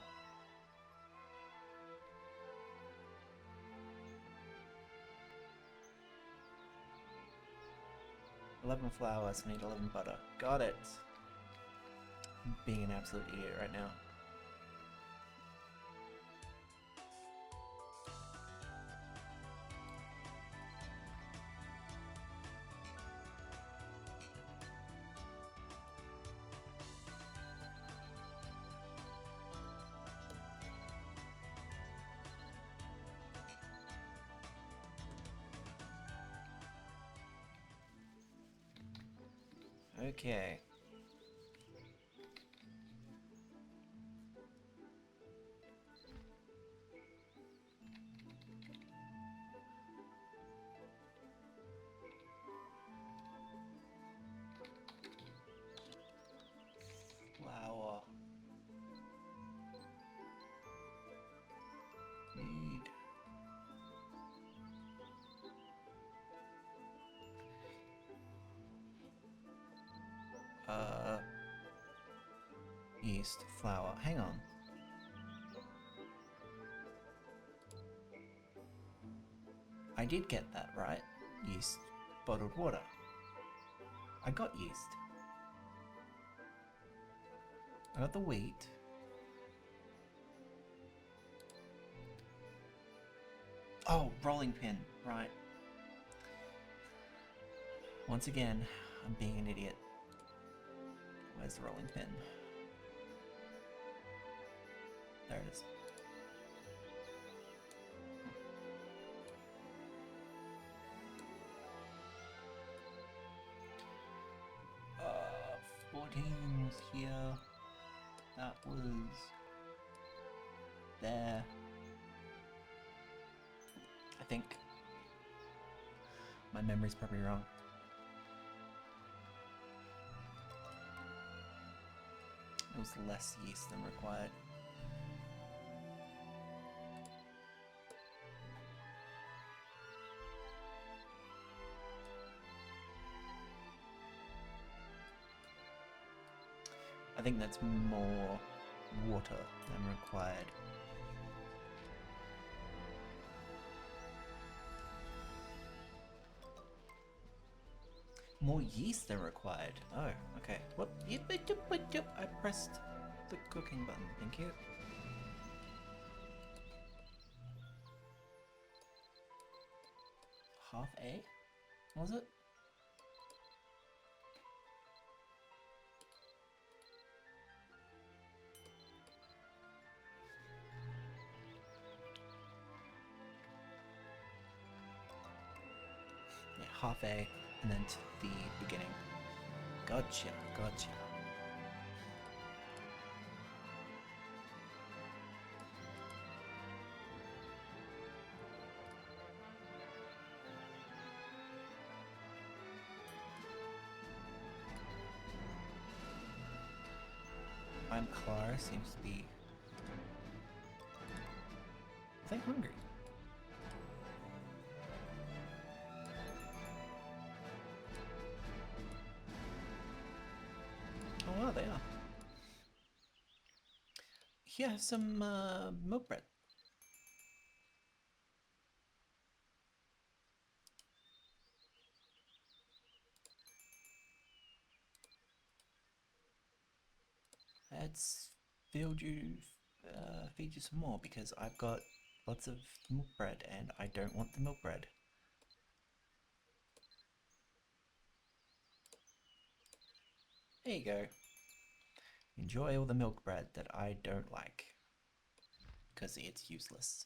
$11 flowers, I need 11 butter. Got it! I'm being an absolute idiot right now. Okay. yeast, flour. Hang on. I did get that right. Yeast, bottled water. I got yeast. I got the wheat. Oh, rolling pin, right. Once again, I'm being an idiot. Where's the rolling pin? There it is. Uh, 14 was here. That was there. I think my memory's probably wrong. It was less yeast than required. I think that's more water than required. More yeast than required. Oh, okay. What? I pressed the cooking button. Thank you. Half A? Was it? Yeah, half A, and then to the beginning. Gotcha, gotcha. I'm Clara seems to be, I think, hungry. Oh wow, they are. Here, have some milk bread. Let's feed you some more because I've got lots of milk bread and I don't want the milk bread. There you go. Enjoy all the milk bread that I don't like because it's useless.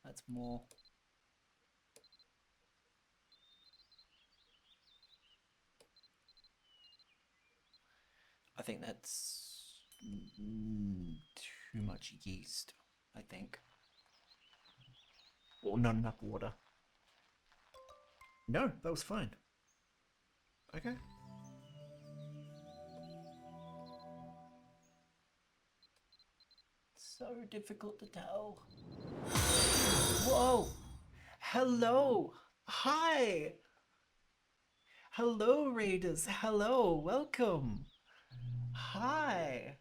That's more. I think that's too much yeast, I think. Or not enough water. No, that was fine. Okay. So difficult to tell. Whoa! Hello! Hi! Hello, Raiders! Hello! Welcome! Hi!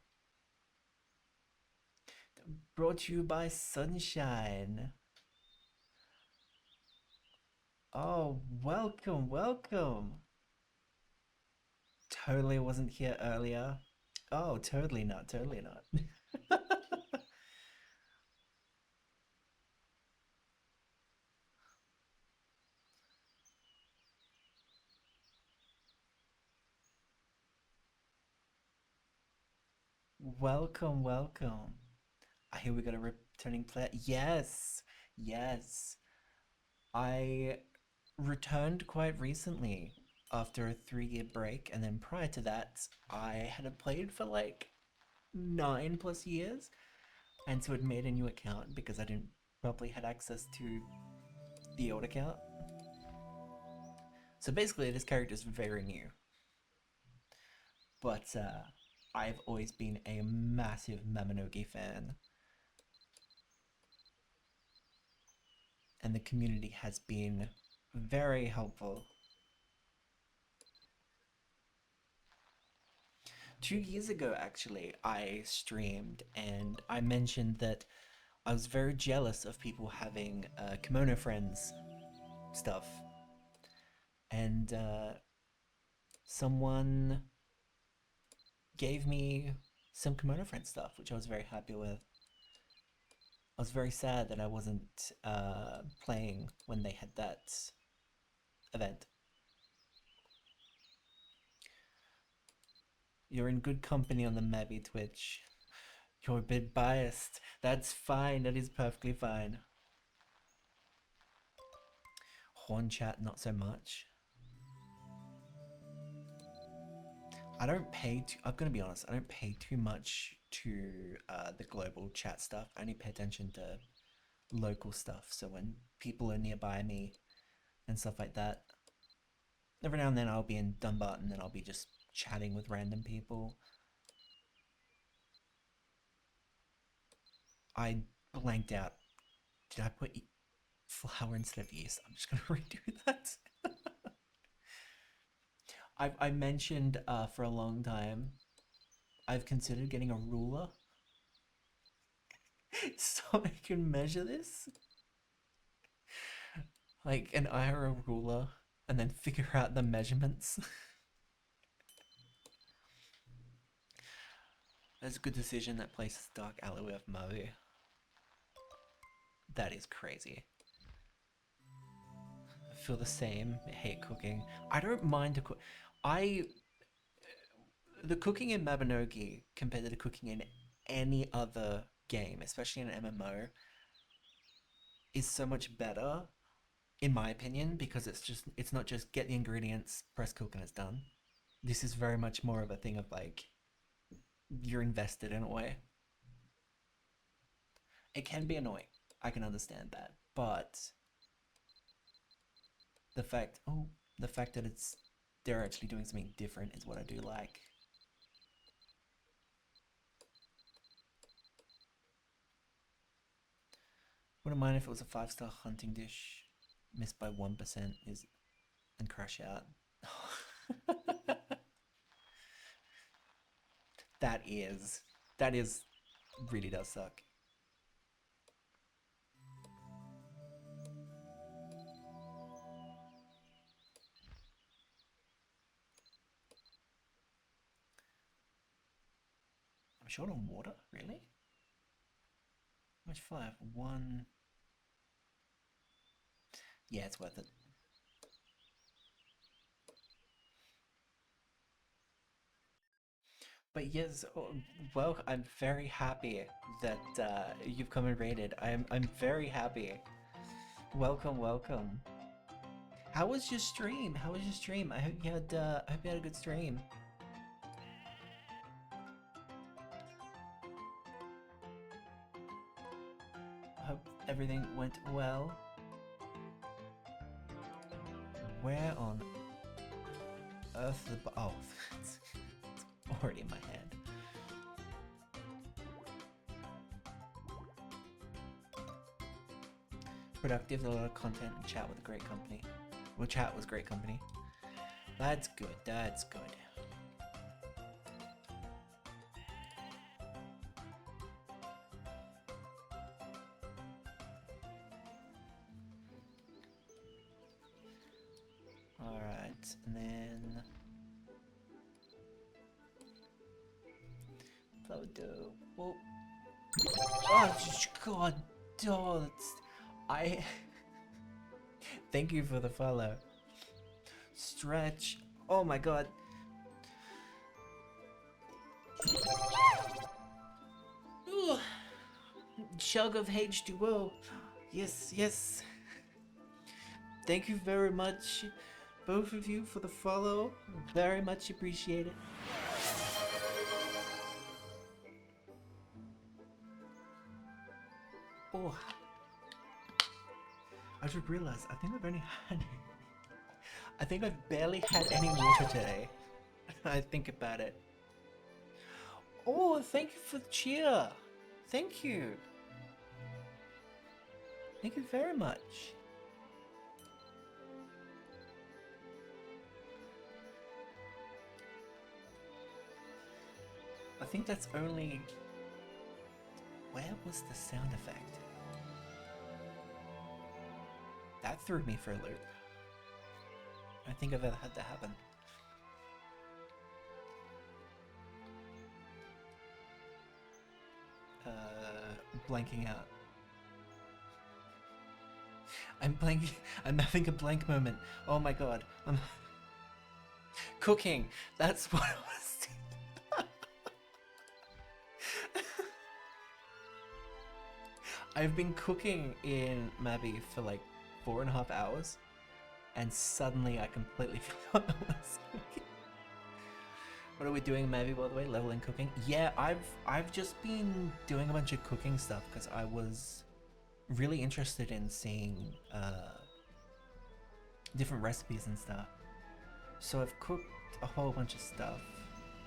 Brought to you by Sunshine. Oh, welcome, welcome! Totally wasn't here earlier. Oh, totally not, totally not. Welcome, welcome. I hear we got a returning player. Yes, yes. I returned quite recently after a 3-year break, and then prior to that, I hadn't played for like 9+ years, and so had made a new account because I didn't probably had access to the old account. So basically, this character is very new, but I've always been a massive Mamanogi fan. and the community has been very helpful. 2 years ago, actually, I streamed and I mentioned that I was very jealous of people having kimono friends stuff. And someone gave me some kimono friend stuff, which I was very happy with. I was very sad that I wasn't playing when they had that event. You're in good company on the Mabby Twitch. You're a bit biased. That's fine. That is perfectly fine. Horn chat, not so much. I don't pay. I'm gonna be honest. I don't pay too much to the global chat stuff. I only pay attention to local stuff. So when people are nearby me and stuff like that, every now and then I'll be in Dumbarton and I'll be just chatting with random people. I blanked out. Did I put flour instead of yeast? I'm just gonna redo that. I mentioned for a long time I've considered getting a ruler so I can measure this. Like an IRA ruler and then figure out the measurements. That's a good decision. That place is dark alleyway of Maui. That is crazy. I feel the same. I hate cooking. I don't mind to cook. The cooking in Mabinogi compared to the cooking in any other game, especially in an MMO, is so much better, in my opinion, because it's not just get the ingredients, press cook, and it's done. This is very much more of a thing of like you're invested in a way. It can be annoying. I can understand that, but the fact that they're actually doing something different is what I do like. Wouldn't mind if it was a 5-star hunting dish, missed by 1% is and crash out. that is that is really does suck. I'm short on water, really? How much fire? One. Yeah, it's worth it. But yes, well, I'm very happy that you've come and raided. I'm very happy. Welcome, welcome. How was your stream? How was your stream? I hope you had a good stream. I hope everything went well. Where on earth oh, it's already in my head. Productive, a lot of content and chat with a great company. Well, chat was great company. That's good, that's good. Alright, and then Plodo. Well, oh god, oh, I thank you for the follow. Stretch. Oh my god. Ooh. Chug of H2O. Yes, yes. Thank you very much, both of you, for the follow. Very much appreciated. Oh, I just realized I think I've only had. I think I've barely had any water today. I think about it. Oh, thank you for the cheer. Thank you. Thank you very much. I think that's only... Where was the sound effect? That threw me for a loop. I don't think I've ever had that happen. Blanking out. I'm blanking. I'm having a blank moment. Oh my god. I'm cooking. That's what I was. I've been cooking in Mabby for like 4.5 hours, and suddenly I completely forgot I was cooking. What are we doing, Mabby? By the way, leveling cooking. Yeah, I've just been doing a bunch of cooking stuff because I was really interested in seeing different recipes and stuff. So I've cooked a whole bunch of stuff,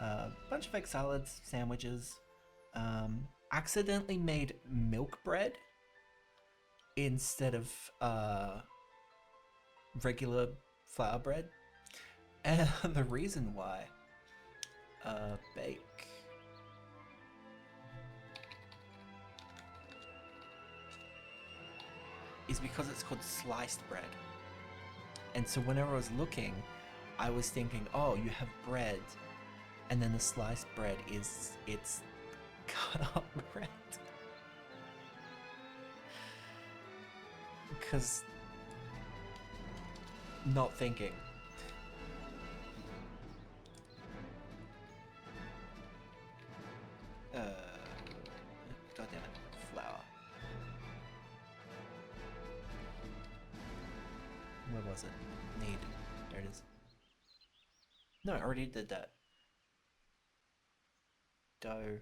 a bunch of egg salads, sandwiches. Accidentally made milk bread instead of regular flour bread, and the reason why, bake. Is because it's called sliced bread. And so whenever I was looking, I was thinking, oh, you have bread, and then the sliced bread it's cut up bread. Because not thinking. God damn it, flour. Where was it? Need. There it is. No, I already did that. Dough.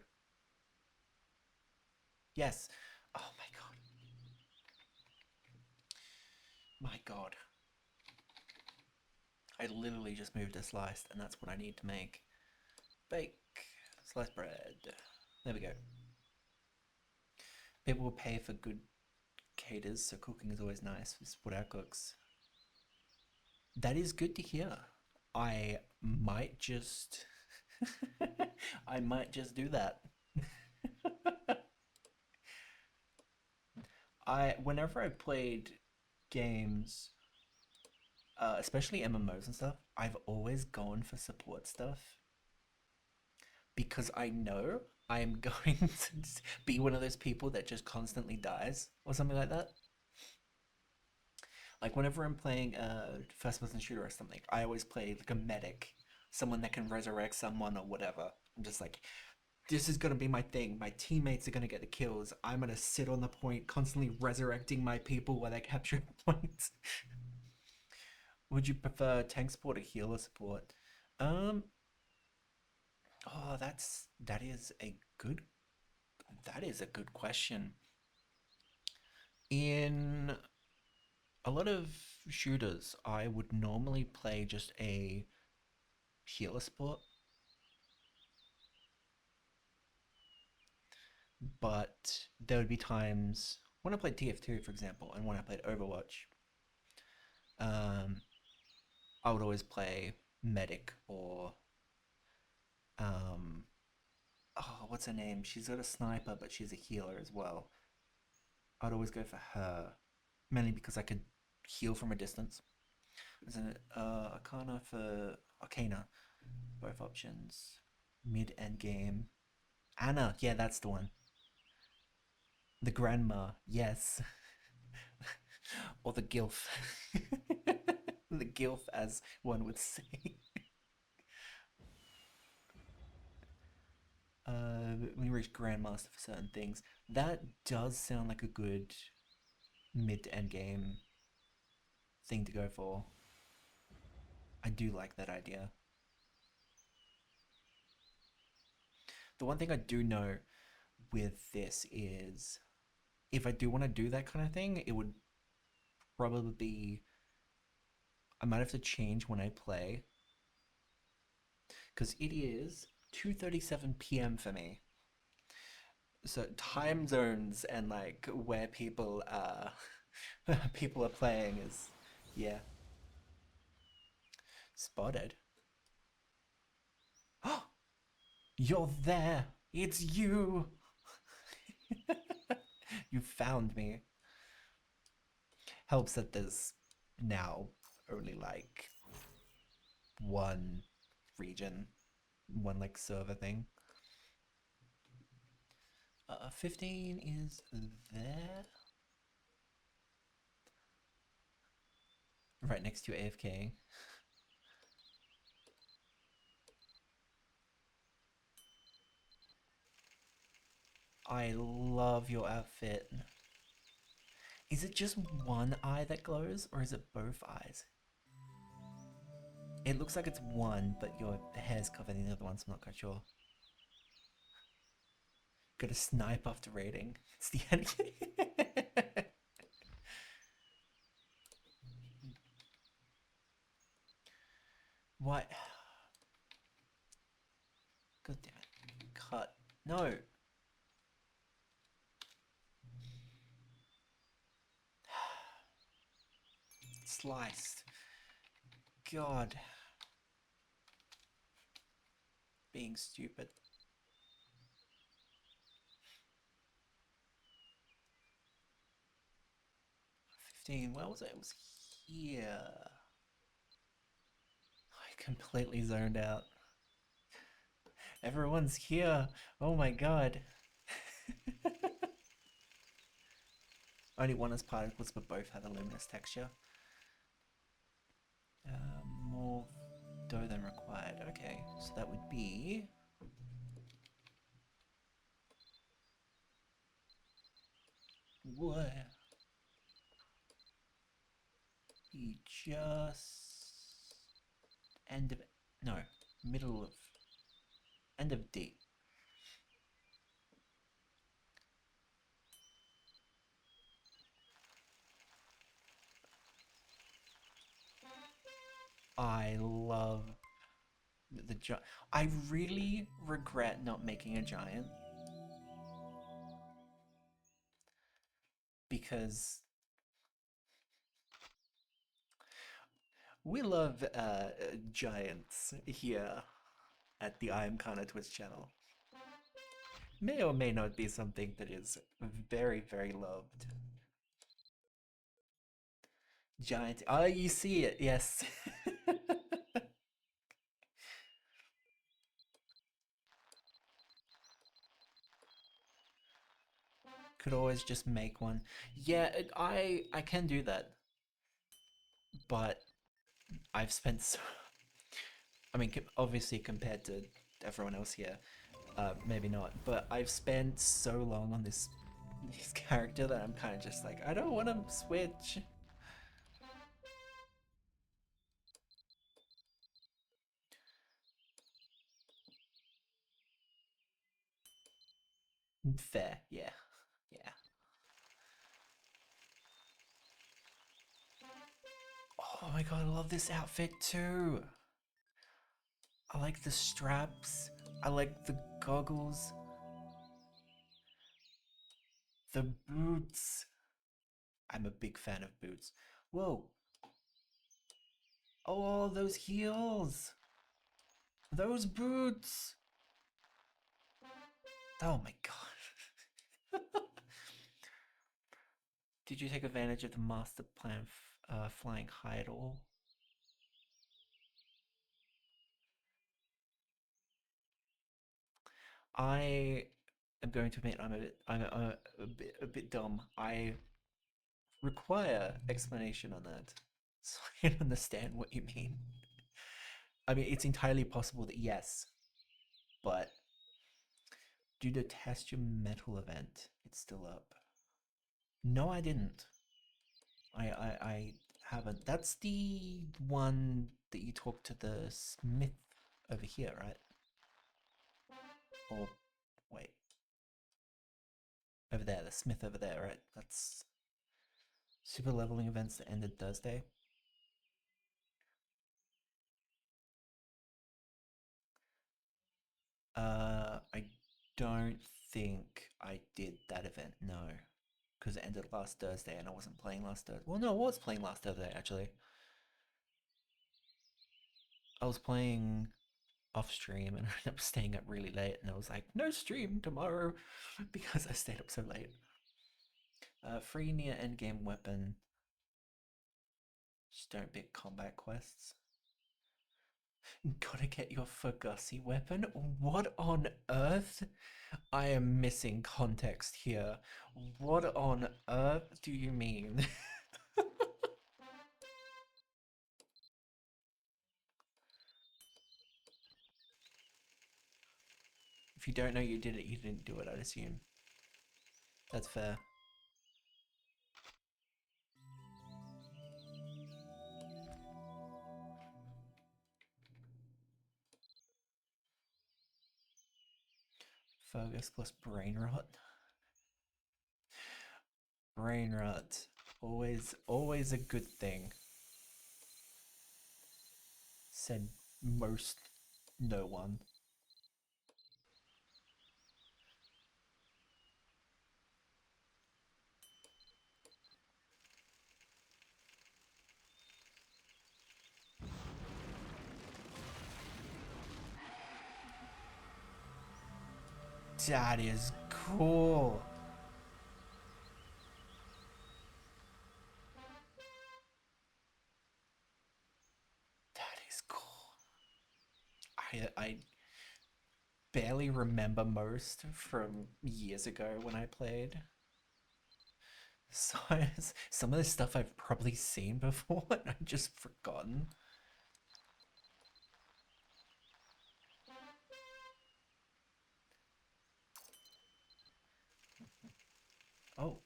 Yes. Oh my god. My god. I literally just moved to sliced, and that's what I need to make. Bake. Sliced bread. There we go. People will pay for good caters, so cooking is always nice. It's what our cooks. That is good to hear. I might just... I might just do that. Whenever I played games, especially MMOs and stuff, I've always gone for support stuff because I know I'm going to be one of those people that just constantly dies or something like that. Like whenever I'm playing a first-person shooter or something, I always play like a medic, someone that can resurrect someone or whatever. I'm just like, this is gonna be my thing. My teammates are gonna get the kills. I'm gonna sit on the point, constantly resurrecting my people while they capture the points. Would you prefer tank support or healer support? Um, oh, that is a good question. In a lot of shooters, I would normally play just a healer support, but there would be times when I played TF2, for example, and when I played Overwatch, um, I would always play medic or um, oh, what's her name? She's got a sniper, but she's a healer as well. I'd always go for her, mainly because I could heal from a distance. Isn't it? Arcana for Arcana, both options. Mid end game. Anna, yeah, that's the one. The grandma, yes. Or the gilf. The gilf, as one would say. When you reach Grandmaster for certain things, that does sound like a good mid to end game thing to go for. I do like that idea. The one thing I do know with this is if I do want to do that kind of thing, it would probably be I might have to change when I play because it is 2:37 p.m. for me. So time zones and like where people are. people are playing is, yeah, spotted. You're there. It's you. You found me. Helps that there's now only like one region, one like server thing. 15 is there. Right next to AFK. I love your outfit. Is it just one eye that glows, or is it both eyes? It looks like it's one, but your hair's covered in the other one, so I'm not quite sure. Gotta snipe after raiding. It's the enemy. What? God damn it. Cut. No. Sliced. God. Being stupid. 15. Where was it? It was here. I completely zoned out. Everyone's here. Oh my god. Only one is particles, but both have a luminous texture. More dough than required. Okay, so that would be... What? Be just... End of... No, middle of... End of D. I love the giant. I really regret not making a giant because we love giants here at the I Am Kana Twitch channel. May or may not be something that is very, very loved. Giant. Oh, you see it, yes. Could always just make one. Yeah, I can do that, but I've spent so. I mean, obviously compared to everyone else here, maybe not. But I've spent so long on this character that I'm kind of just like, I don't want to switch. Fair, yeah, yeah. Oh my god, I love this outfit too. I like the straps. I like the goggles. The boots. I'm a big fan of boots. Whoa. Oh, those heels. Those boots. Oh my god. Did you take advantage of the master plan flying high at all? I am going to admit I'm a bit dumb. I require explanation on that, so I can understand what you mean. I mean, it's entirely possible that yes, but due to test your metal event, it's still up. No, I didn't. I haven't. That's the one that you talked to the smith over here, right? Or wait, over there, the smith over there, right? That's super leveling events that ended Thursday. I don't think I did that event, no. because it ended last Thursday and I wasn't playing last Thursday. Well, no, I was playing last Thursday actually. I was playing off stream and I ended up staying up really late, and I was like, no stream tomorrow because I stayed up so late. Free near endgame weapon. Just don't pick combat quests. Gotta get your Fugazi weapon? What on earth? I am missing context here. What on earth do you mean? If you don't know you did it, you didn't do it, I'd assume. That's fair. Focus plus brain rot. Brain rot. Always a good thing. Said most no one. That is cool. That is cool. I barely remember most from years ago when I played. So some of the stuff I've probably seen before and I've just forgotten. Oh,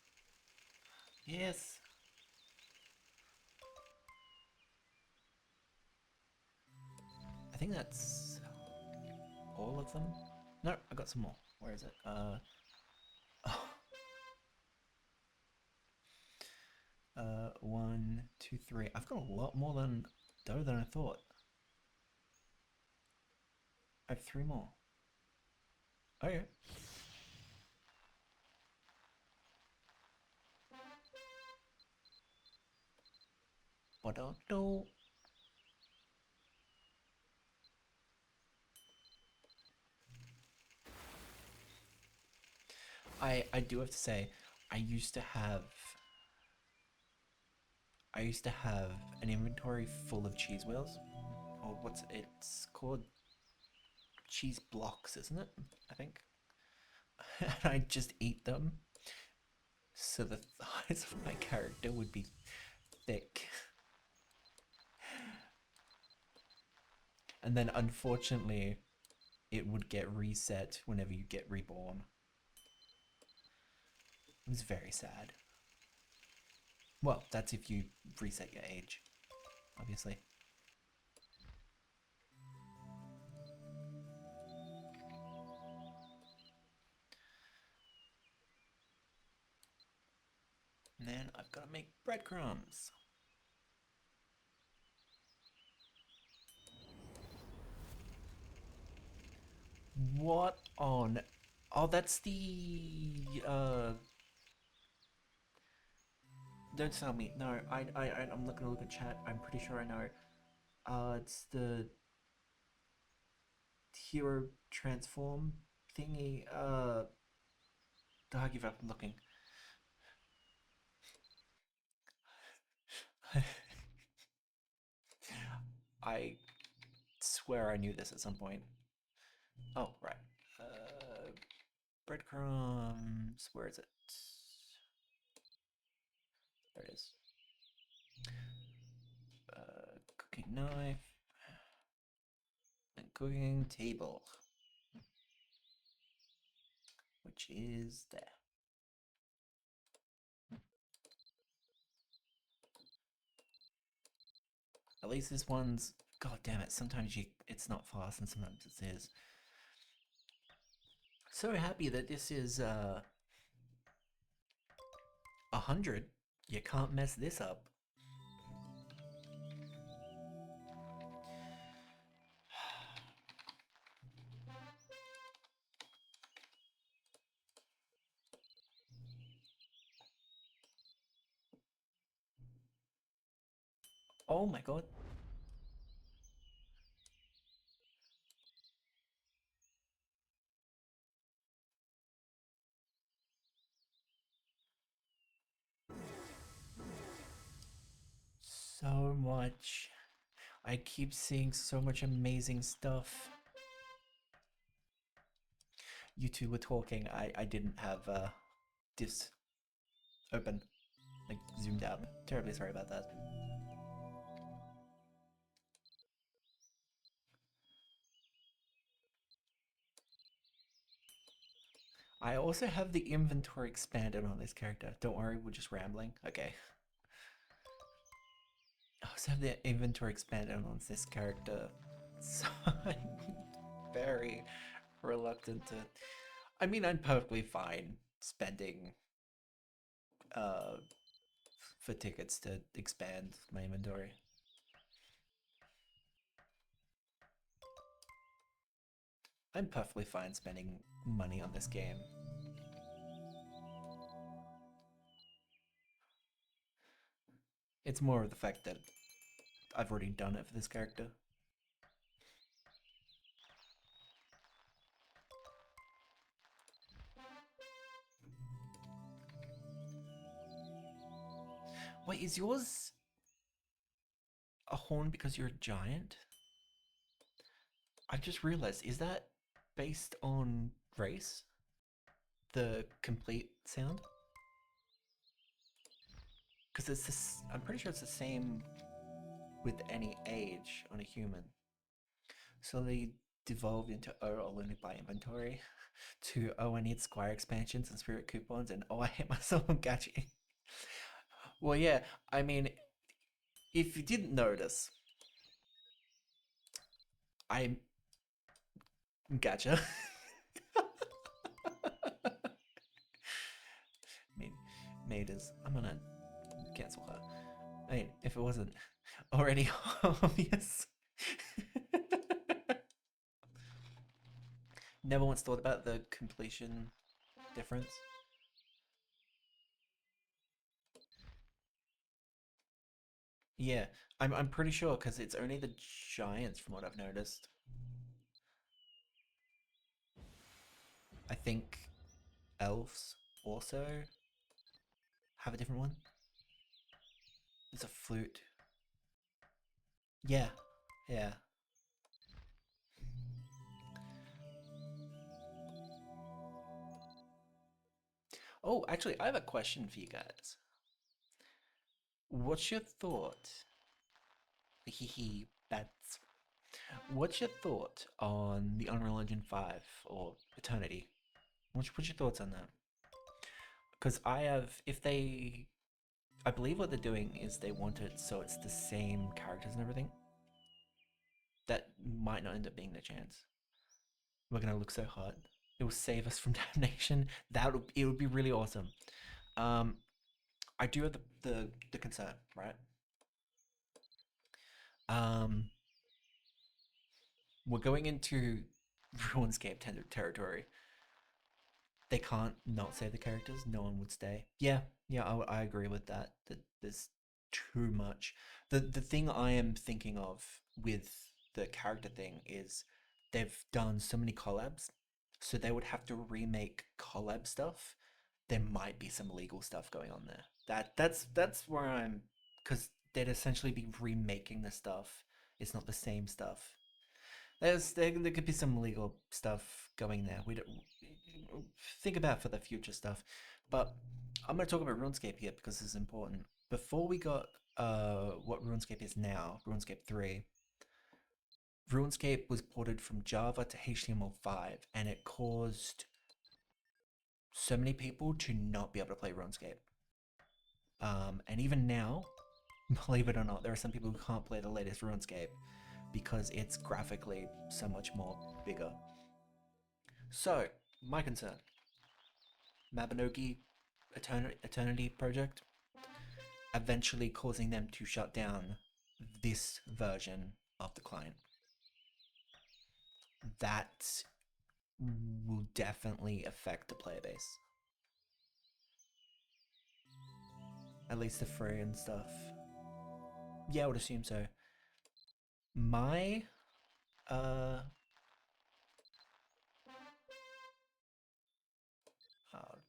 yes. I think that's all of them. No, I got some more. Where is it? Oh, 1, 2, 3. I've got a lot more than dough than I thought. I have 3 more. Okay. What don't know. I do have to say, I used to have I used to have an inventory full of cheese wheels. Or what's it's called? Cheese blocks, isn't it? I think. And I just eat them. So the thighs of my character would be thick. And then unfortunately, it would get reset whenever you get reborn. It was very sad. Well, that's if you reset your age, obviously. And then I've got to make breadcrumbs. What on? Oh, that's the Don't tell me. No, I'm not gonna look at chat. I'm pretty sure I know. It's the hero transform thingy. I give up looking. I swear I knew this at some point. Oh, right. Breadcrumbs. Where is it? There it is. Cooking knife. And cooking table. Which is there. At least this one's. God damn it! Sometimes it's not fast, and sometimes it is. So happy that this is 100. You can't mess this up. Oh my god. So much. I keep seeing so much amazing stuff. You two were talking. I didn't have this open, like zoomed out. Terribly sorry about that. I also have the inventory expanded on this character. Don't worry, we're just rambling. Okay. I also have the inventory expanded on this character. So I'm very reluctant to. I mean, I'm perfectly fine spending uh, for tickets to expand my inventory. I'm perfectly fine spending money on this game. It's more of the fact that I've already done it for this character. Wait, is yours a horn because you're a giant? I just realized, is that based on race? The complete sound? Because it's this, I'm pretty sure it's the same with any age on a human. So they devolved into oh, I'll only buy inventory to oh, I need Squire expansions and spirit coupons, and oh, I hate myself on gachi. Well, yeah, I mean, if you didn't notice, I gotcha. I mean, Maiders, I'm gonna cancel her. I mean, if it wasn't already obvious. Never once thought about the completion difference. Yeah, I'm pretty sure because it's only the giants from what I've noticed. I think elves also have a different one. It's a flute. Yeah, yeah. Oh, actually, I have a question for you guys. What's your thought? Hee bats. What's your thought on the Unreal Engine 5 or Eternity? What's your thoughts on that? Because I have, if they, I believe what they're doing is they want it so it's the same characters and everything. That might not end up being the chance. We're gonna look so hot. It will save us from damnation. It would be really awesome. Um, I do have the concern, right? Um, we're going into RuneScape territory. They can't not save the characters. No one would stay. Yeah, yeah, I agree with that. That there's too much. The thing I am thinking of with the character thing is they've done so many collabs, so they would have to remake collab stuff. There might be some legal stuff going on there. That's where I'm, because they'd essentially be remaking the stuff. It's not the same stuff. There could be some legal stuff going there. We don't think about for the future stuff, but I'm going to talk about RuneScape here because this is important. Before we got what RuneScape is now, RuneScape 3, RuneScape was ported from Java to HTML5, and it caused so many people to not be able to play RuneScape. And even now, believe it or not, there are some people who can't play the latest RuneScape because it's graphically so much more bigger. So, my concern, Mabinogi Eternity Project, eventually causing them to shut down this version of the client. That will definitely affect the player base. At least the free and stuff. Yeah, I would assume so. My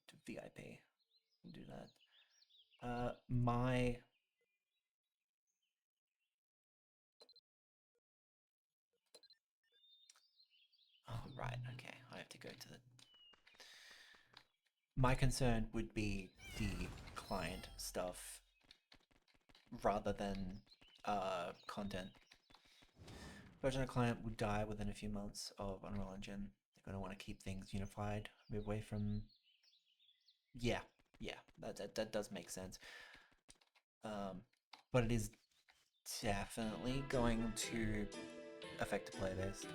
to VIP. Do that. My oh right, okay. I have to go to the. My concern would be the client stuff rather than content. Version of client would die within a few months of Unreal Engine. They're going to want to keep things unified, move away from. Yeah, yeah, that does make sense. But it is definitely going to affect the player base.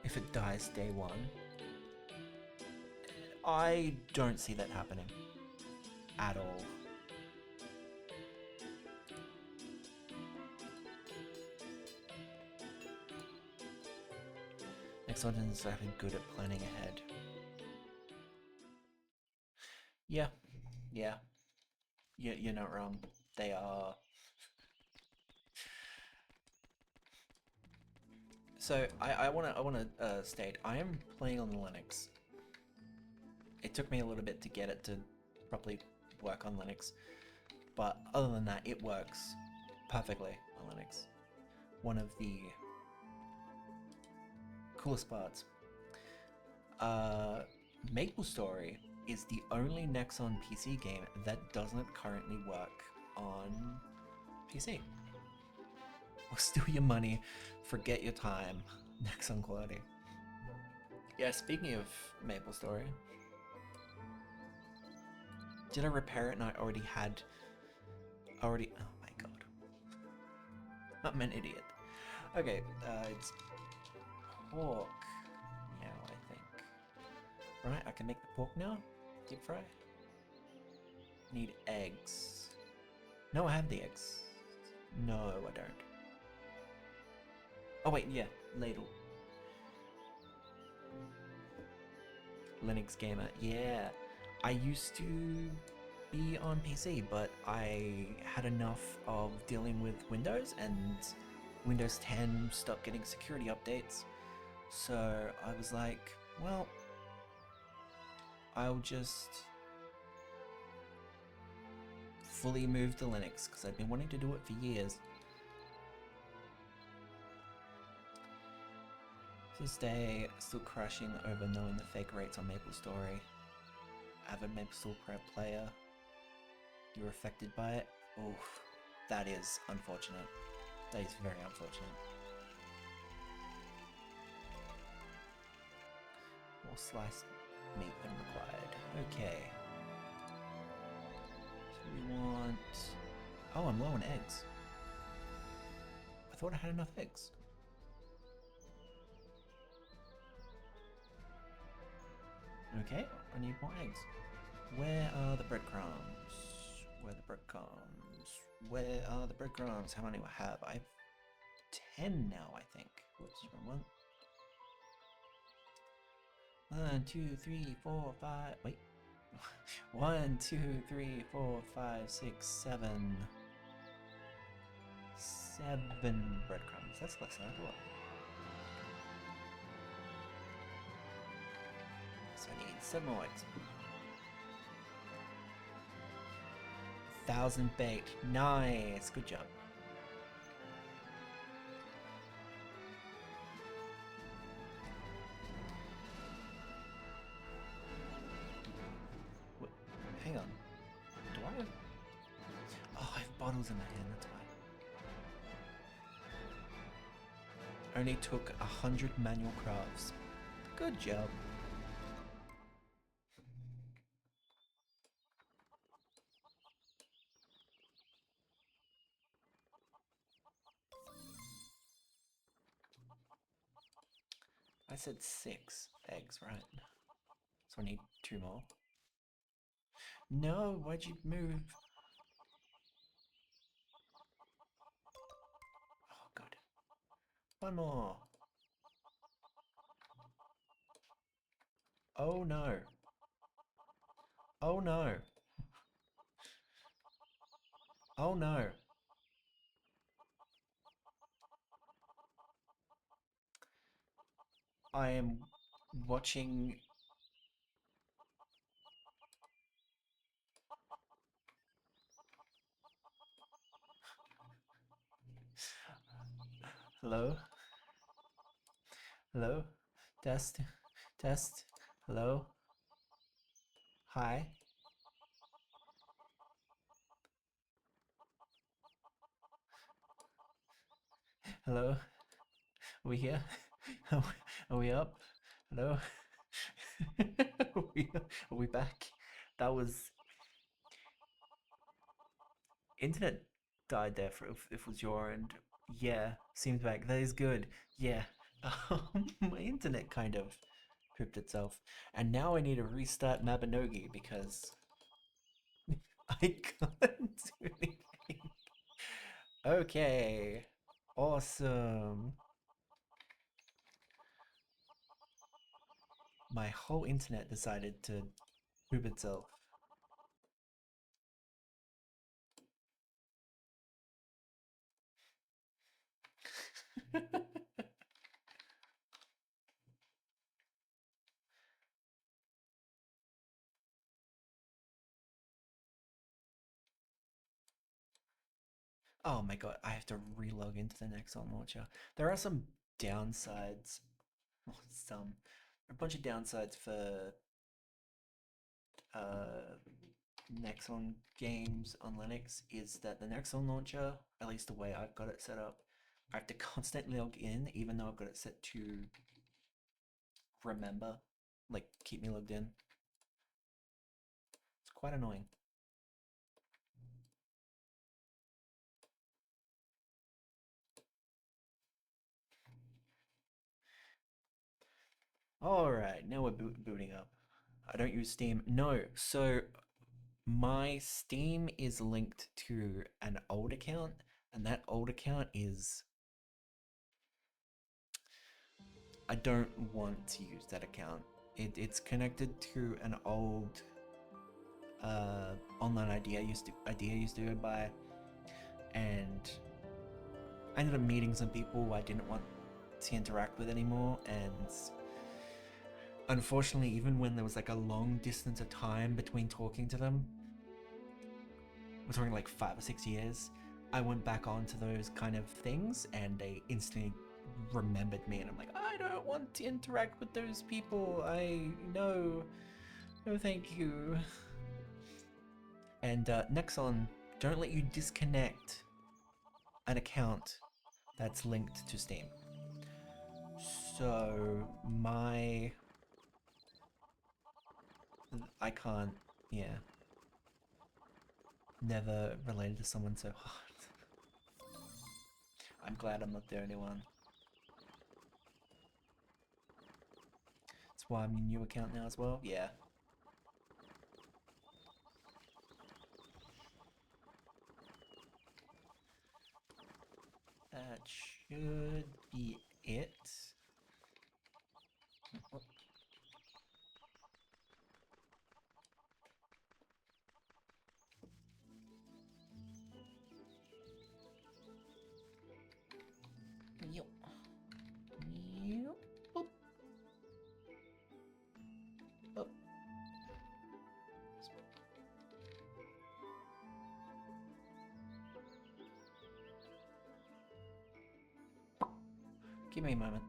If it dies day one, I don't see that happening at all. Nexon is actually good at planning ahead. Yeah, yeah, you're not wrong. They are. So I wanna state I am playing on Linux. It took me a little bit to get it to properly work on Linux, but other than that, it works perfectly on Linux. One of the coolest parts. MapleStory is the only Nexon PC game that doesn't currently work on PC. Or steal your money, forget your time, Nexon quality. Yeah, speaking of MapleStory, did I repair it and I already had... Oh my god. I'm an idiot. Okay, it's pork now, I think. Right, I can make the pork now? Deep fry? Need eggs. No, I have the eggs. No, I don't. Oh wait, yeah, ladle. Linux gamer, yeah. I used to be on PC, but I had enough of dealing with Windows, and Windows 10 stopped getting security updates. So I was like, well, I'll just fully move to Linux, because I've been wanting to do it for years. To this day, still crashing over knowing the fake rates on MapleStory. Avid MapleStory player, you're affected by it. Oof, that is unfortunate. That is very unfortunate. More sliced meat than required. Okay. So we want... Oh, I'm low on eggs. I thought I had enough eggs. Okay, I need more eggs. Where are the breadcrumbs? Where are the breadcrumbs? Where are the breadcrumbs? How many do I have? I have 10 now, I think. Whoops, wrong one. 1, 2, 3, 4, 5. Wait. 1, 2, 3, 4, 5, 6, 7. 7 breadcrumbs. That's less than I thought. So I need 7 more eggs. 1,000 baked. Nice. Good job. What? Hang on. Do I have... Oh, I have bottles in my hand. That's why. Only took 100 manual crafts. Good job. I said 6 eggs, right? So I need 2 more. No, why'd you move? Oh, good. 1 more. Oh no. Oh no. Oh no. I am watching. Hello? Hello? Test? Test? Hello? Hi? Hello? Are we here? Are we up? Hello? Are we back? That was internet died there for if it was your end. Yeah, seems back. That is good. Yeah. My internet kind of pooped itself. And now I need to restart Mabinogi because I can't do anything. Okay. Awesome. My whole internet decided to poop itself. Oh my god, I have to relog into the Nexon launcher. There are some downsides. Well, a bunch of downsides for uh, Nexon games on Linux is that the Nexon launcher, at least the way I've got it set up, I have to constantly log in, even though I've got it set to remember, like keep me logged in. It's quite annoying. Alright, now we're booting up. I don't use Steam. No, so my Steam is linked to an old account, and that old account is. I don't want to use that account. It's connected to an old online idea I used to go by, and I ended up meeting some people I didn't want to interact with anymore, and unfortunately, even when there was like a long distance of time between talking to them, we're talking like 5 or 6 years, I went back onto those kind of things and they instantly remembered me, and I'm like, I don't want to interact with those people. No thank you. And Nexon, don't let you disconnect an account that's linked to Steam. So I can't, yeah, never related to someone so hard. I'm glad I'm not the only one. That's why I'm your new account now as well. Yeah. That should be it. Yep. Yep. Boop. Boop. Give me a moment.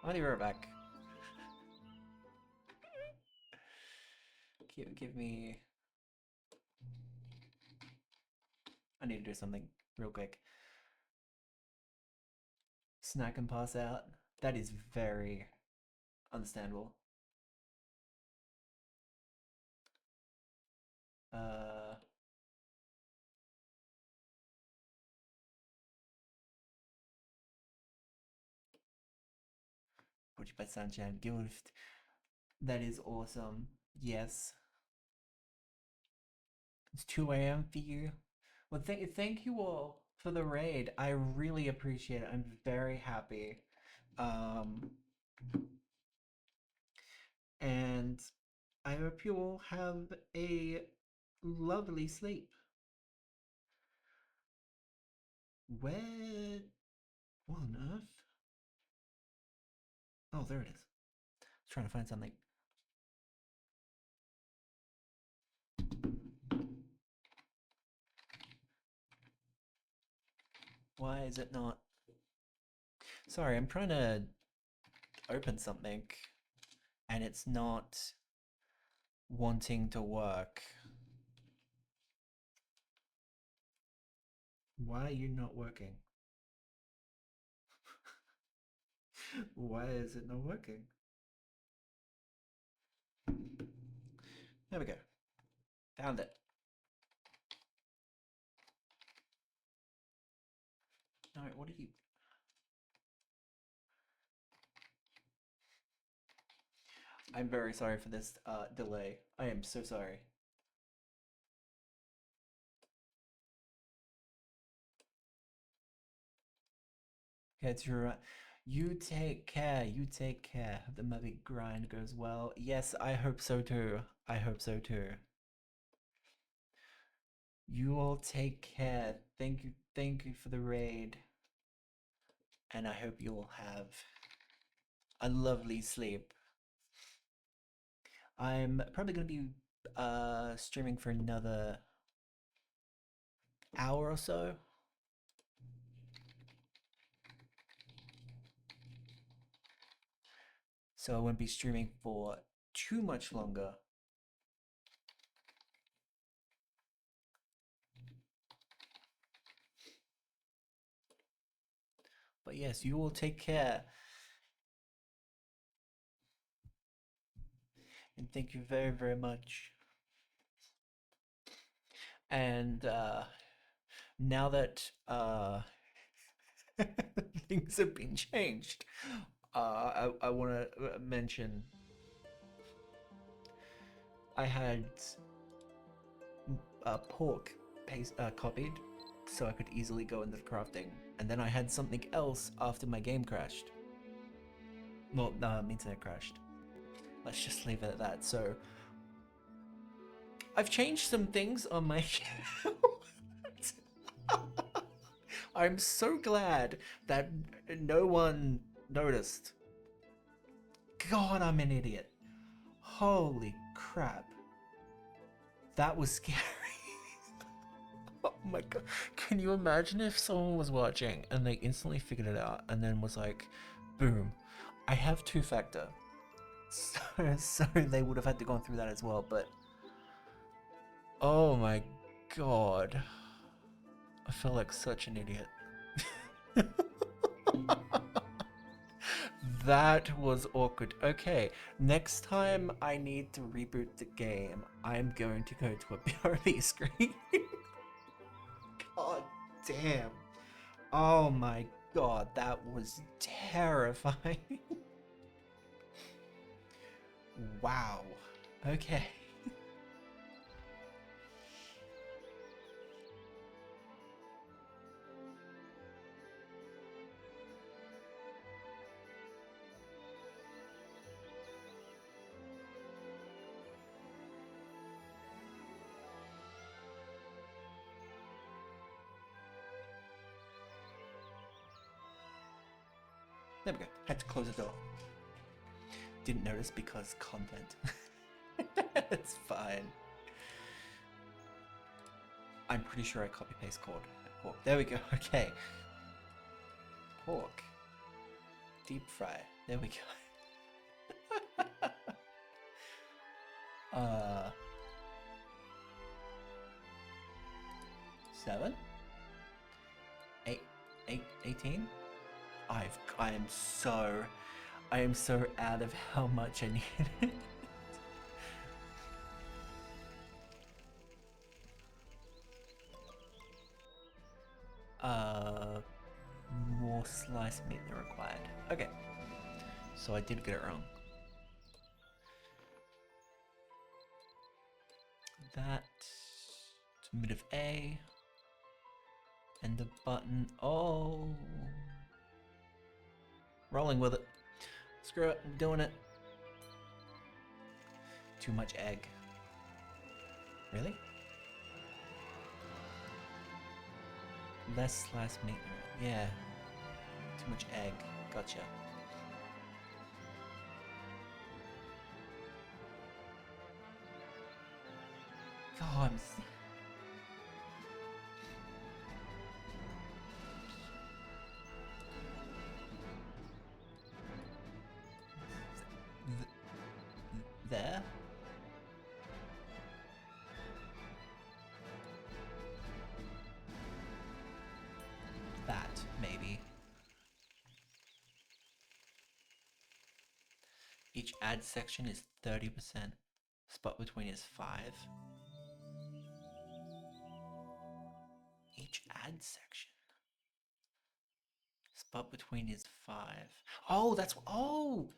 I'll be right back. Give me. I need to do something real quick. Snack and pass out. That is very understandable. Uh, Put you by Sunshine Gift. That is awesome. Yes. It's 2 a.m. for you. Well, thank you all for the raid. I really appreciate it. I'm very happy. Um, and and I hope you all have a lovely sleep. Where? What on earth? Oh, there it is. I was trying to find something. Why is it not? Sorry, I'm trying to open something and it's not wanting to work. Why are you not working? Why is it not working? There we go. Found it. No, what are you? I'm very sorry for this delay. I am so sorry. Yeah, it's your. You take care. You take care. Hope the movie grind goes well. Yes, I hope so too. I hope so too. You all take care. Thank you. Thank you for the raid. And I hope you all have a lovely sleep. I'm probably gonna be streaming for another hour or so. So I won't be streaming for too much longer. But yes, you all take care. And thank you very, very much. And now that things have been changed, I want to mention I had pork paste copied so I could easily go into the crafting, and then I had something else after my game crashed. Well, no, internet crashed. Let's just leave it at that. So I've changed some things on my I'm so glad that no one noticed. God, I'm an idiot. Holy crap. That was scary. Oh my god. Can you imagine if someone was watching and they instantly figured it out and then was like, boom, I have two-factor. So they would have had to go through that as well, but oh my god. I feel like such an idiot. That was awkward. Okay, next time I need to reboot the game, I'm going to go to a POV screen. God damn. Oh my god, that was terrifying. Wow. Okay. There we go. Had to close the door. Didn't notice because content. It's fine. I'm pretty sure I copy paste code. Pork. There we go. Okay. Pork. Deep fry. There we go. 7? 8? 18? I am so out of how much I need. More sliced meat than required. Okay. So I did get it wrong. That to mid of A. And the button. Oh. Rolling with it. Screw it, I'm doing it. Too much egg. Really? Less sliced meat. Yeah. Too much egg. Gotcha. Oh, there? That, maybe. Each ad section is 30%. Spot between is 5. Each ad section. Spot between is 5. Oh, that's... Oh,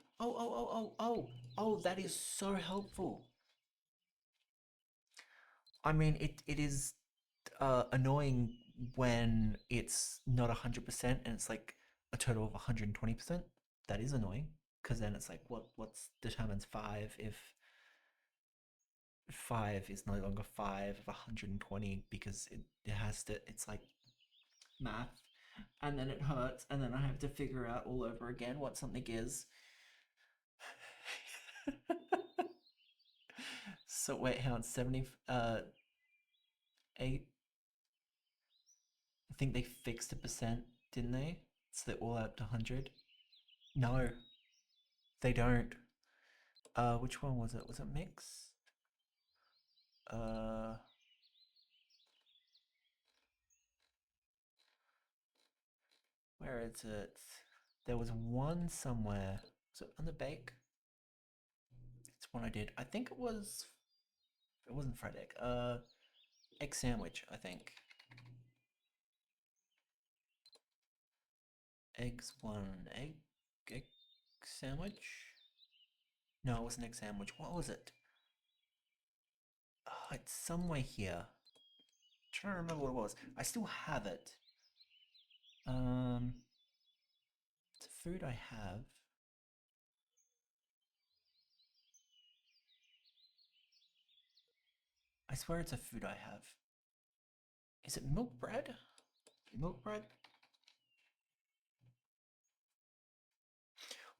that is so helpful. I mean, it is annoying when it's not 100% and it's like a total of 120%. That is annoying because then it's like, what's determines 5 if 5 is no longer 5 of 120 because it has to, it's like math, and then it hurts, and then I have to figure out all over again what something is. So wait, hang on, 70, 8. I think they fixed the percent, didn't they? So they're all up to 100. No, they don't. Which one was it? Was it mix? Uh, where is it? There was one somewhere. Was it on the bake? It's one I did. I think it was. It wasn't fried egg. Egg sandwich. I think. Eggs one. Egg sandwich. No, it was an egg sandwich. What was it? Oh, it's somewhere here. I'm trying to remember what it was. I still have it. It's a food I have. I swear it's a food I have. Is it milk bread? Milk bread?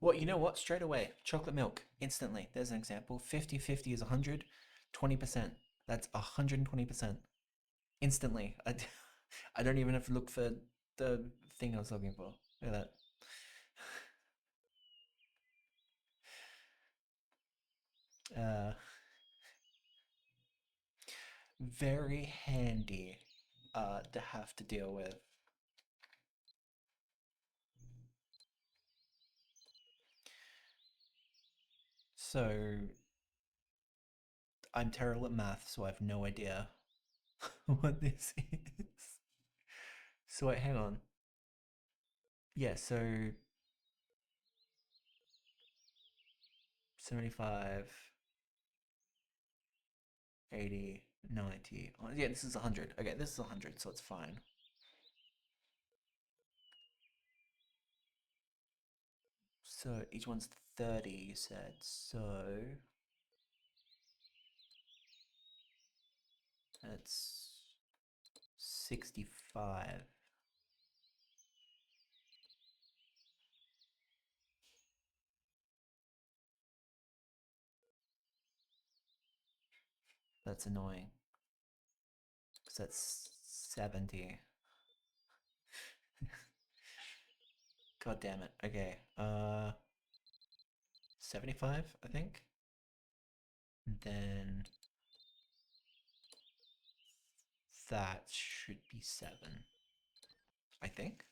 Well, you know what? Straight away, chocolate milk, instantly. There's an example. 50/50 is 100, 20%. That's 120%. Instantly. I don't even have to look for the thing I was looking for. Look at that. Very handy to have to deal with. So, I'm terrible at math, so I have no idea what this is. So wait, hang on. Yeah, so 75, 80, 90. Oh, yeah, this is 100. Okay, this is 100, so it's fine. So each one's 30, you said. So that's 65. That's annoying. Because that's 70. God damn it. Okay. 75, I think. And then that should be 7. I think.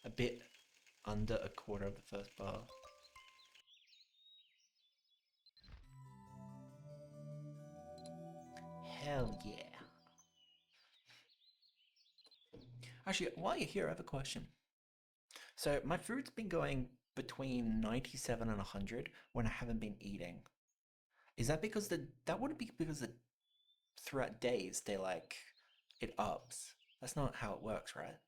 A bit under a quarter of the first bar. Hell yeah. Actually, while you're here, I have a question. So my food's been going between 97 and 100 when I haven't been eating. Is that because that wouldn't be because the throughout days they like it ups. That's not how it works, right?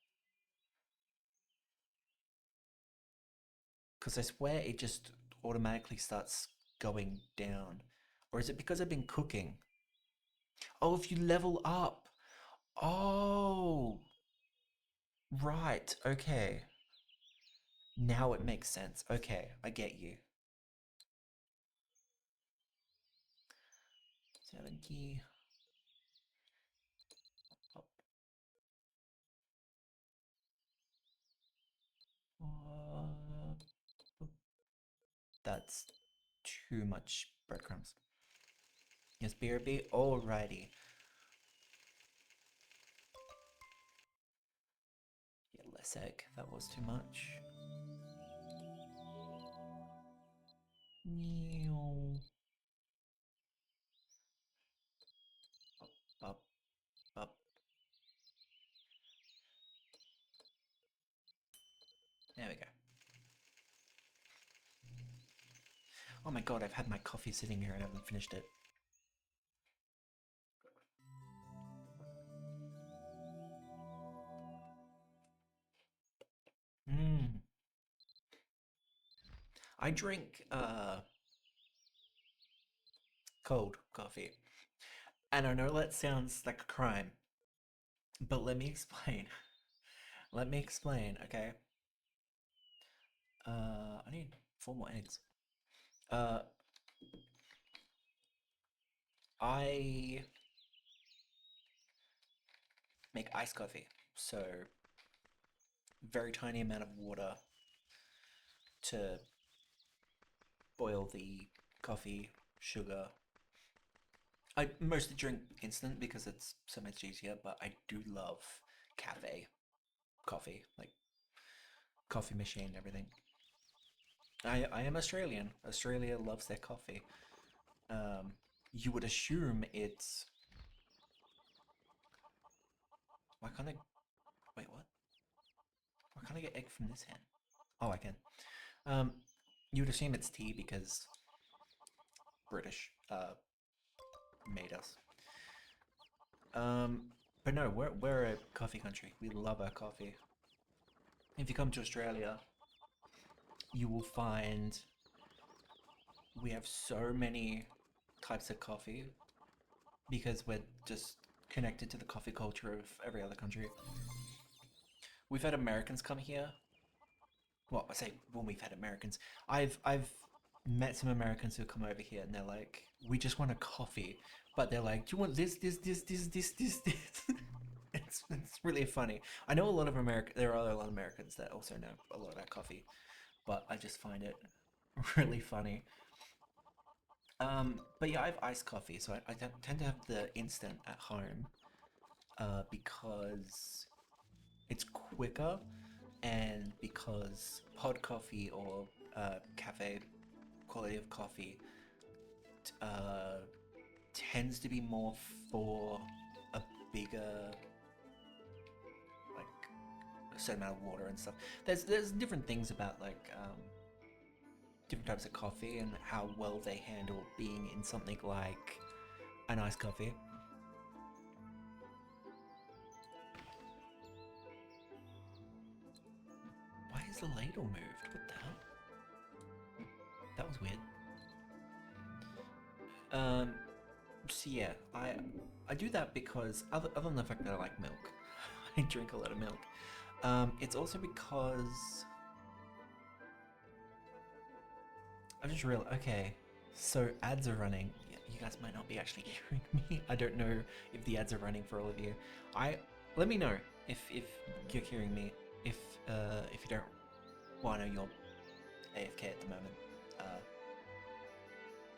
Because I swear it just automatically starts going down. Or is it because I've been cooking? Oh, if you level up. Oh, right. Okay. Now it makes sense. Okay, I get you. 70. Up. That's too much breadcrumbs. Yes, BRB. Alrighty. Yeah, less egg. That was too much. Up, up. There we go. Oh my god, I've had my coffee sitting here and I haven't finished it. Mmm. I drink cold coffee. And I know that sounds like a crime, but let me explain. Let me explain, okay? I need 4 more eggs. I make iced coffee. So, very tiny amount of water to boil the coffee, sugar. I mostly drink instant because it's so much easier, but I do love cafe coffee, like coffee machine and everything. I am Australian. Australia loves their coffee. Um, you would assume it's. Why can't I? Wait, what? Why can't I get egg from this hen? Oh, I can. Um, you would assume it's tea because British made us. Um, but no, we're a coffee country. We love our coffee. If you come to Australia, you will find we have so many types of coffee because we're just connected to the coffee culture of every other country. We've had Americans come here. Well, I say when we've had Americans, I've met some Americans who come over here and they're like, we just want a coffee, but they're like, do you want this? It's really funny. I know a lot of there are a lot of Americans that also know a lot about coffee, but I just find it really funny. But yeah, I have iced coffee, so I tend to have the instant at home, because it's quicker and because pod coffee or cafe quality of coffee uh, tends to be more for a bigger, like, a certain amount of water and stuff. There's different things about like different types of coffee and how well they handle being in something like an iced coffee. Why is the ladle moved? What the hell? That was weird. Um, so yeah, I do that because other than the fact that I like milk, I drink a lot of milk. It's also because I just realized. Okay, so ads are running. You guys might not be actually hearing me. I don't know if the ads are running for all of you. I Let me know if you're hearing me. If you don't, well, I know you're AFK at the moment.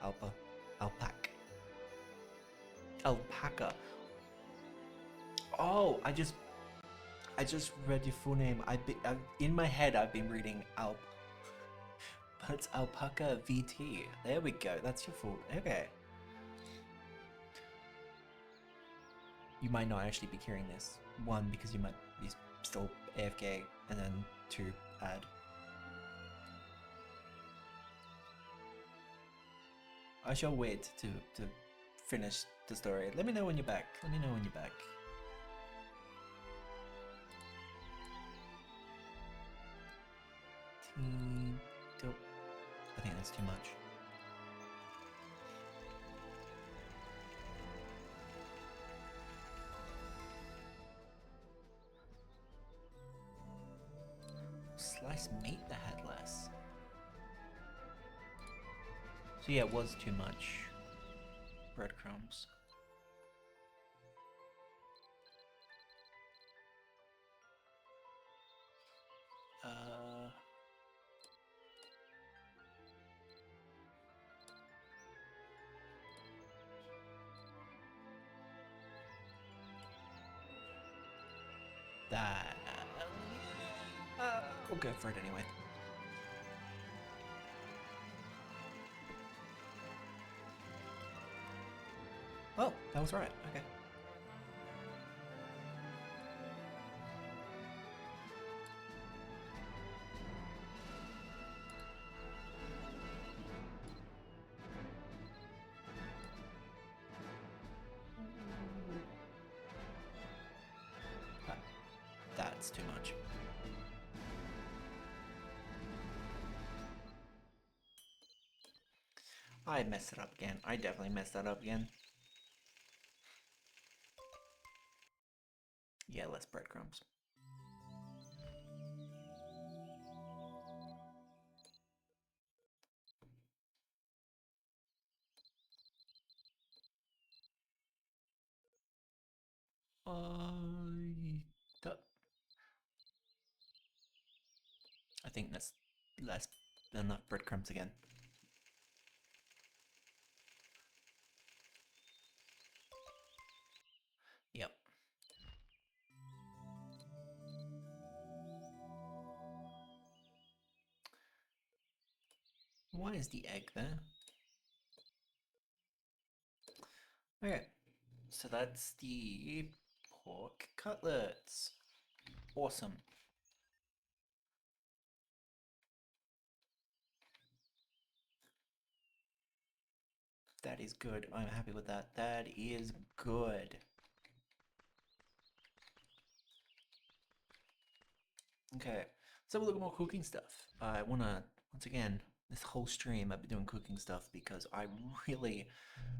Alpa, alpac, alpaca. Oh, I just read your full name. In my head I've been reading but it's alpaca VT. There we go. That's your full. Okay. You might not actually be hearing this. One, because you might be still AFK, and then two, ad. I shall wait to finish the story. Let me know when you're back. Let me know when you're back. I think that's too much. nice meat that had less. So yeah, it was too much breadcrumbs. That. We'll go for it anyway. Oh, that was right. Okay. That's too much. I messed it up again. I definitely messed that up again. Yeah, less breadcrumbs. I think that's less enough breadcrumbs again. Yep. Why is the egg there? Okay, so that's the pork cutlets. Awesome. That is good. I'm happy with that. That is good. Okay, so we'll look at more cooking stuff. I want to, once again, this whole stream I've been doing cooking stuff because I really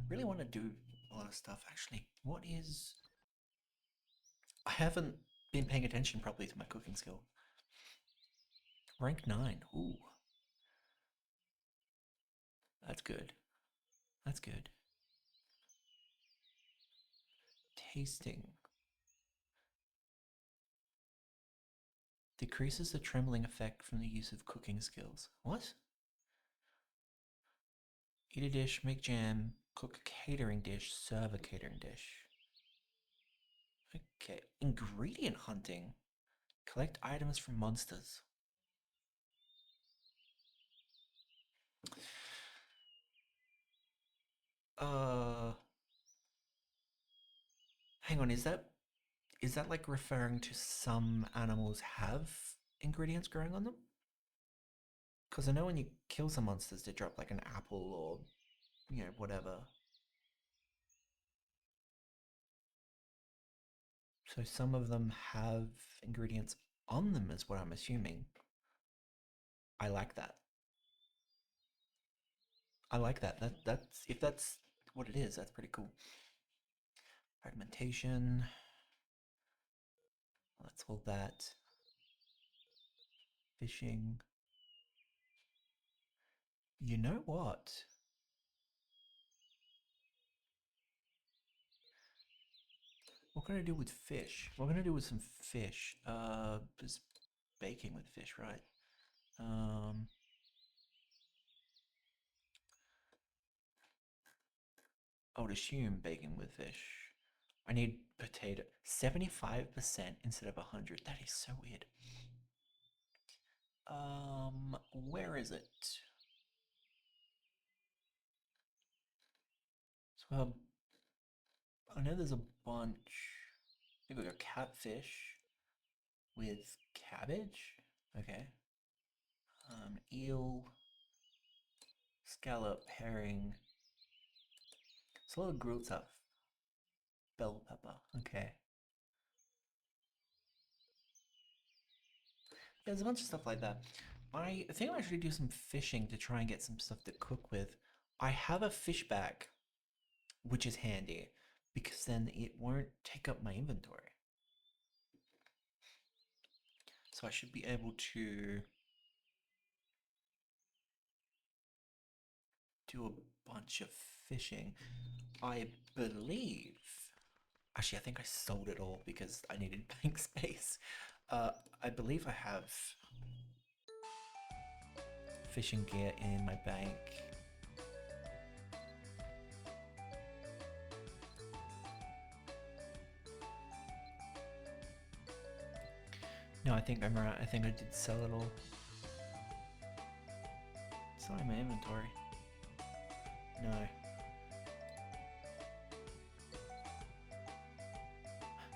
want to do a lot of stuff. Actually, what is... I haven't been paying attention properly to my cooking skill. Rank 9. Ooh. That's good. That's good. Tasting. Decreases the trembling effect from the use of cooking skills. What? Eat a dish, make jam, cook a catering dish, serve a catering dish. Okay. Ingredient hunting. Collect items from monsters. Uh, Hang on, is that like referring to some animals have ingredients growing on them? Because I know when you kill some monsters, they drop like an apple or, whatever. So some of them have ingredients on them, is what I'm assuming. I like that. I like that. That's if that's what it is, that's pretty cool. Fragmentation. Let's hold that. Fishing. You know what? What can I do with fish? What can I do with some fish? Just baking with fish, right? I would assume bacon with fish. I need potato. 75% instead of 100. That is so weird. Where is it? So, I know there's a bunch. I think we got catfish with cabbage. Okay. Eel, scallop, herring. It's a lot of grilled stuff. Bell pepper. Okay. Yeah, there's a bunch of stuff like that. I think I should do some fishing to try and get some stuff to cook with. I have a fish bag, which is handy because then it won't take up my inventory. So I should be able to do a bunch of fishing. I believe. Actually, I think I sold it all because I needed bank space. I believe I have fishing gear in my bank. No, I think I'm right. I think I did sell it all. It's not in my inventory. No.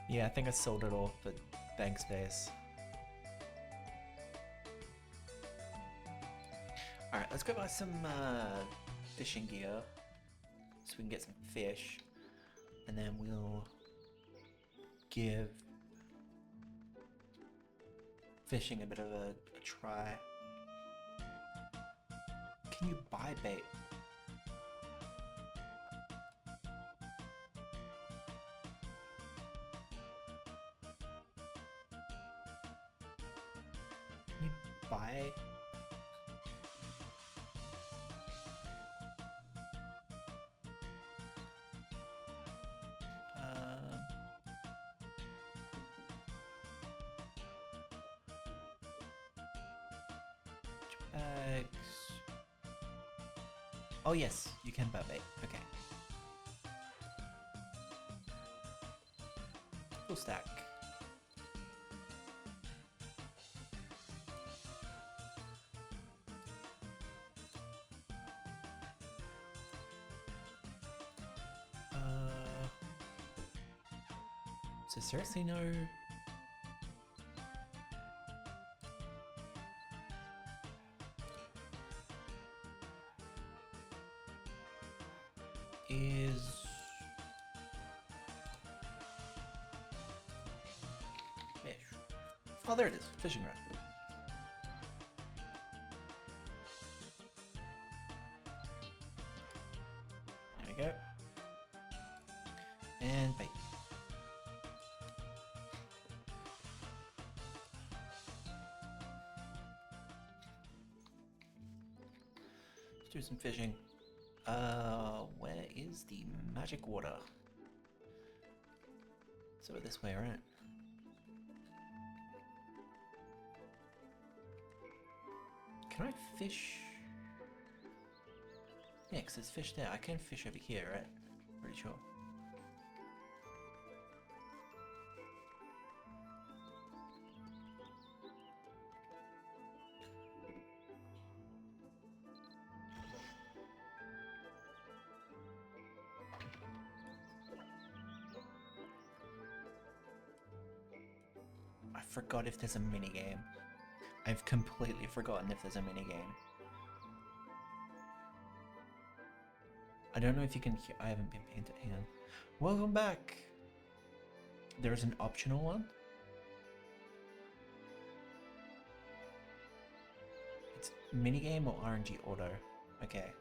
Yeah, I think I sold it all for bank space. Alright, let's go buy some fishing gear so we can get some fish. And then we'll give fishing a bit of a try. Can you buy bait? Can you buy? Bags. Oh yes, you can buy bait. Okay. Full stack. So seriously, no. Is fish. Oh, there it is. Fishing rod. There we go. And bait. Let's do some fishing. Where is the magic water? So this way, right? Can I fish? Yeah, because there's fish there. I can fish over here, right? Pretty sure. I forgot if there's a minigame. I've completely forgotten if there's a minigame. I don't know if you can hear. I haven't been paying attention. Welcome back! There's an optional one? It's minigame or RNG auto? Okay.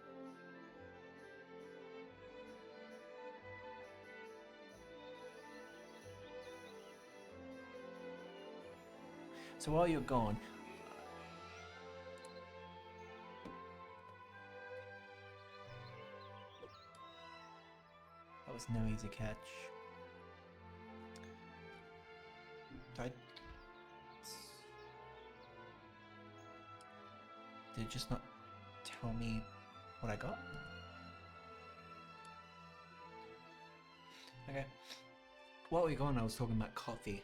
So while you're gone, that was no easy catch. Did it just not tell me what I got? Okay. While we were gone, I was talking about coffee.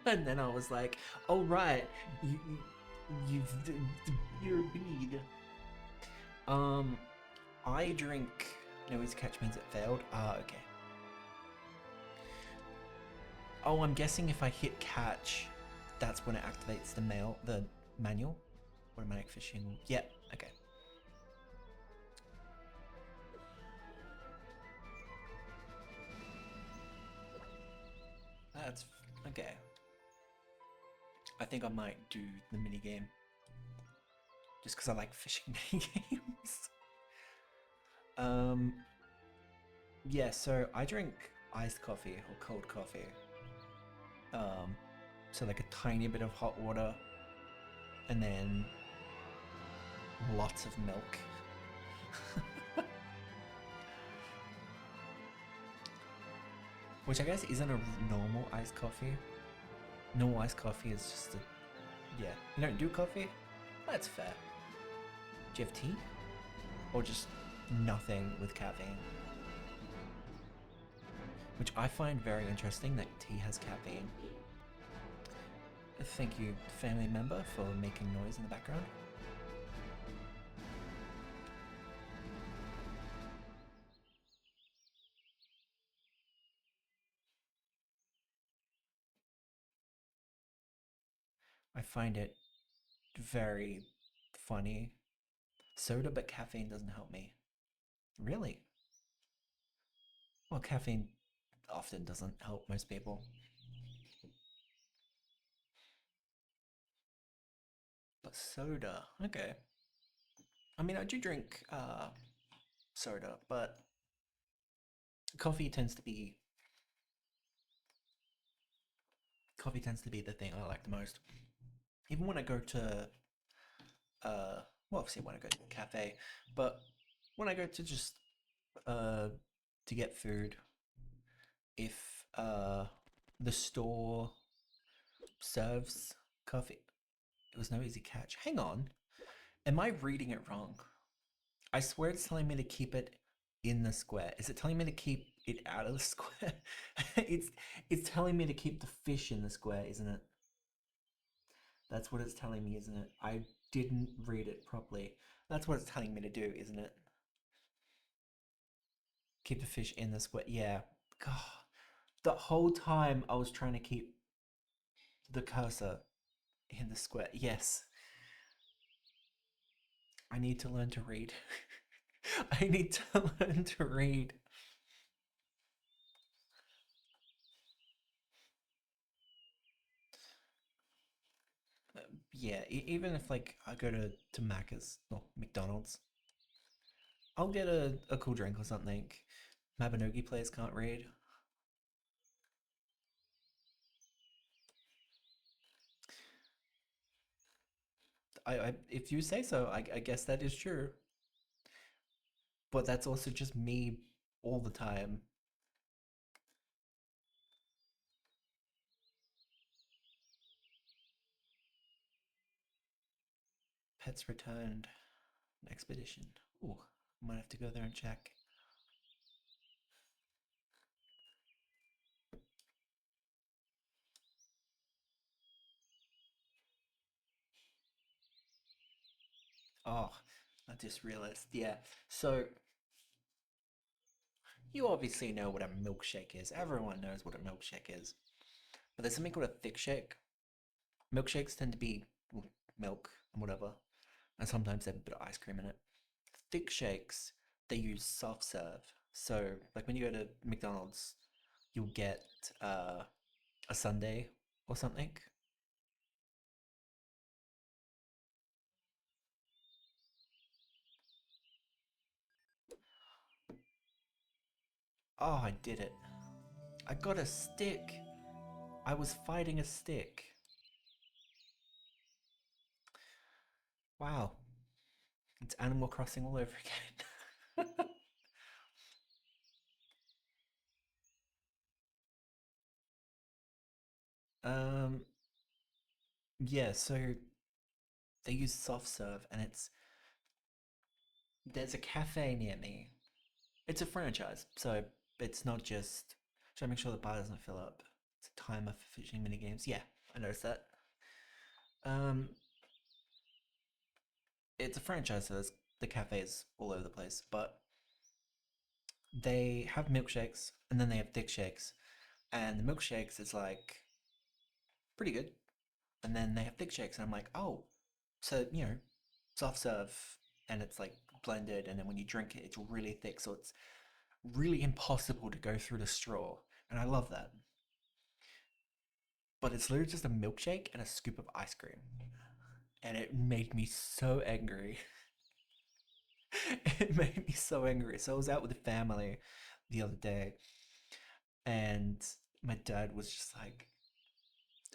And then I was like, oh right, you're a bead. I drink, no easy catch means it failed. Ah, okay. Oh, I'm guessing if I hit catch, that's when it activates the manual. Automatic fishing. Yep, okay. That's okay. I think I might do the minigame. Just because I like fishing minigames. Yeah, so I drink iced coffee or cold coffee. So like a tiny bit of hot water and then lots of milk. which I guess isn't a normal iced coffee. Normal iced coffee is just a yeah. You don't do coffee? That's fair. Do you have tea? Or just nothing with caffeine? Which I find very interesting that tea has caffeine. Thank you, family member, for making noise in the background. I find it very funny. Soda, but caffeine doesn't help me. Really? Well, caffeine often doesn't help most people. But soda, okay. I mean, I do drink soda, but coffee tends to be coffee tends to be the thing I like the most. Even when I go to well, obviously when I go to a cafe, but when I go to just uh to get food, if the store serves coffee, it was no easy catch. Hang on, am I reading it wrong? I swear it's telling me to keep it in the square. Is it telling me to keep it out of the square? it's it's telling me to keep the fish in the square, isn't it? That's what it's telling me, isn't it? I didn't read it properly. That's what it's telling me to do, isn't it? Keep the fish in the square. Yeah. God. The whole time I was trying to keep the cursor in the square. Yes. I need to learn to read. I need to learn to read. Yeah, even if like I go to Macca's or McDonald's, I'll get a cool drink or something. Mabinogi players can't read. I if you say so, I guess that is true. But that's also just me all the time. Pets returned. An expedition. Ooh, might have to go there and check. Oh, I just realized. Yeah. So you obviously know what a milkshake is. Everyone knows what a milkshake is. But there's something called a thick shake. Milkshakes tend to be milk and whatever, and sometimes they have a bit of ice cream in it. Thick shakes, they use soft serve. So, like when you go to McDonald's, you'll get a sundae or something. Oh, I did it. I got a stick. I was fighting a stick. Wow. It's Animal Crossing all over again. um, yeah, so they use soft serve, and there's a cafe near me. It's a franchise, so it's not just. Should I make sure the bar doesn't fill up? It's a timer for fishing mini games. Yeah, I noticed that. Um, it's a franchise, so there's the cafes all over the place, but they have milkshakes and then they have thick shakes, and the milkshakes is like pretty good, and then they have thick shakes, and I'm like, oh, so soft serve, and it's like blended, and then when you drink it, it's really thick, so it's really impossible to go through the straw, and I love that. But it's literally just a milkshake and a scoop of ice cream, and it made me so angry. It made me so angry. So I was out with the family the other day, and my dad was just like,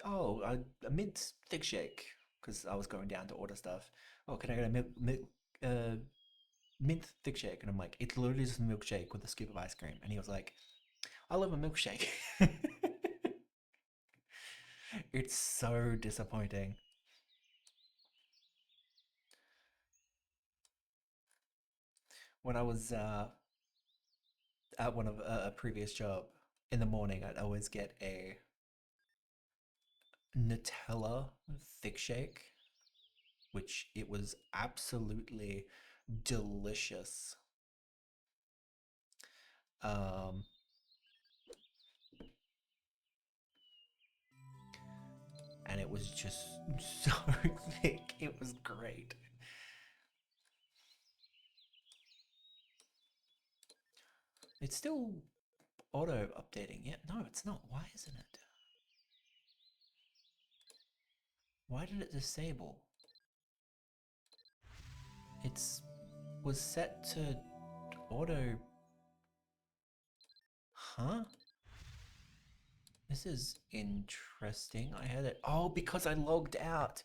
"Oh, a mint thick shake," because I was going down to order stuff. Oh, can I get a uh, mint thick shake? And I'm like, "It's literally just a milkshake with a scoop of ice cream." And he was like, I love a milkshake. It's so disappointing. When I was at one of a previous job in the morning, I'd always get a Nutella thick shake, which it was absolutely delicious. Um, and it was just so thick. It was great. It's still auto updating. Yeah, no, it's not. Why isn't it? Why did it disable? It's was set to auto. Huh? This is interesting. I had it. Oh, because I logged out.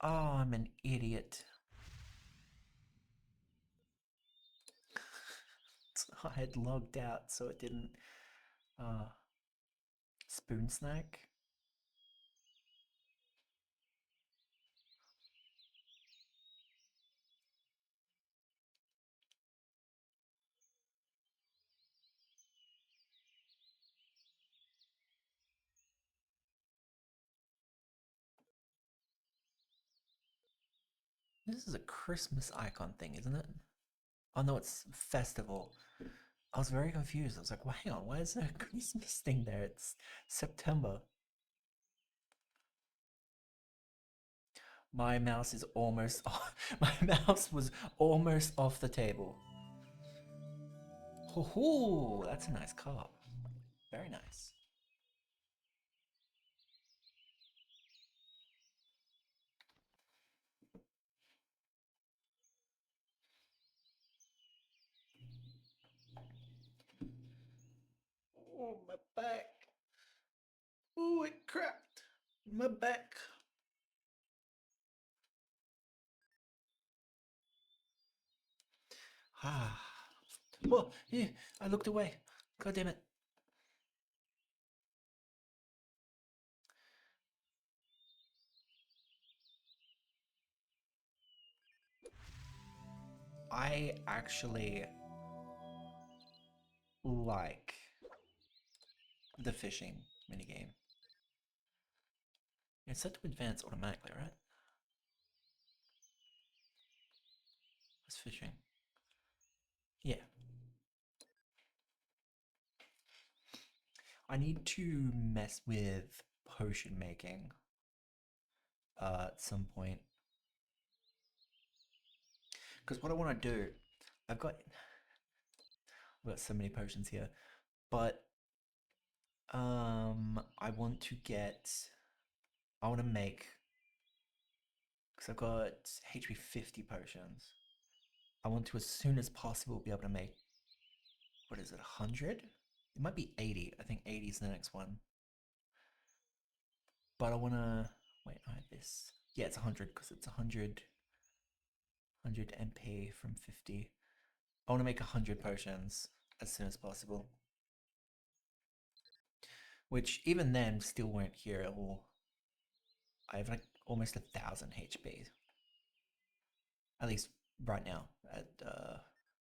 Oh, I'm an idiot. I had logged out, so it didn't. Uh, spoon snack. This is a Christmas icon thing, isn't it? Oh no, it's festival. I was very confused. I was like, well, hang on, why is there a Christmas thing there? It's September. My mouse is almost off. My mouse was almost off the table. Hoo, that's a nice carp. Very nice. Oh, my back. Oh, it cracked. My back. Ah. Oh, yeah, I looked away. God damn it. I actually like the fishing minigame. It's set to advance automatically, right? It's fishing. Yeah. I need to mess with potion making at some point. Because what I want to do, I've got so many potions here, but I want to get, I want to make, because I've got HP 50 potions. I want to, as soon as possible, be able to make, what is it, 100? It might be 80. I think 80 is the next one. But I want to, wait, I have this. Yeah, it's 100 because it's 100 MP from 50. I want to make 100 potions as soon as possible. Which even then still won't hear it all. I have like almost 1,000 HP. At least right now at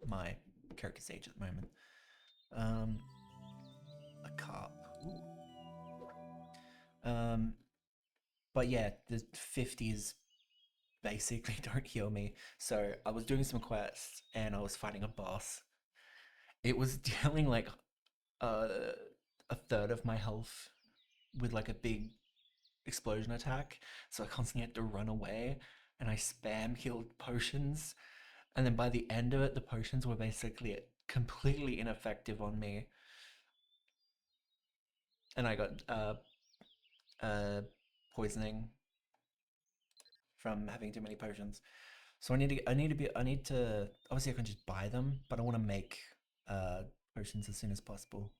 my character stage at the moment. A carp. Ooh. But yeah, the 50s basically don't heal me. So I was doing some quests and I was fighting a boss. It was dealing like uh, a third of my health with like a big explosion attack. So I constantly had to run away and I spam healed potions. And then by the end of it, the potions were basically completely ineffective on me. And I got poisoning from having too many potions. So I need to, obviously I can just buy them, but I want to make potions as soon as possible.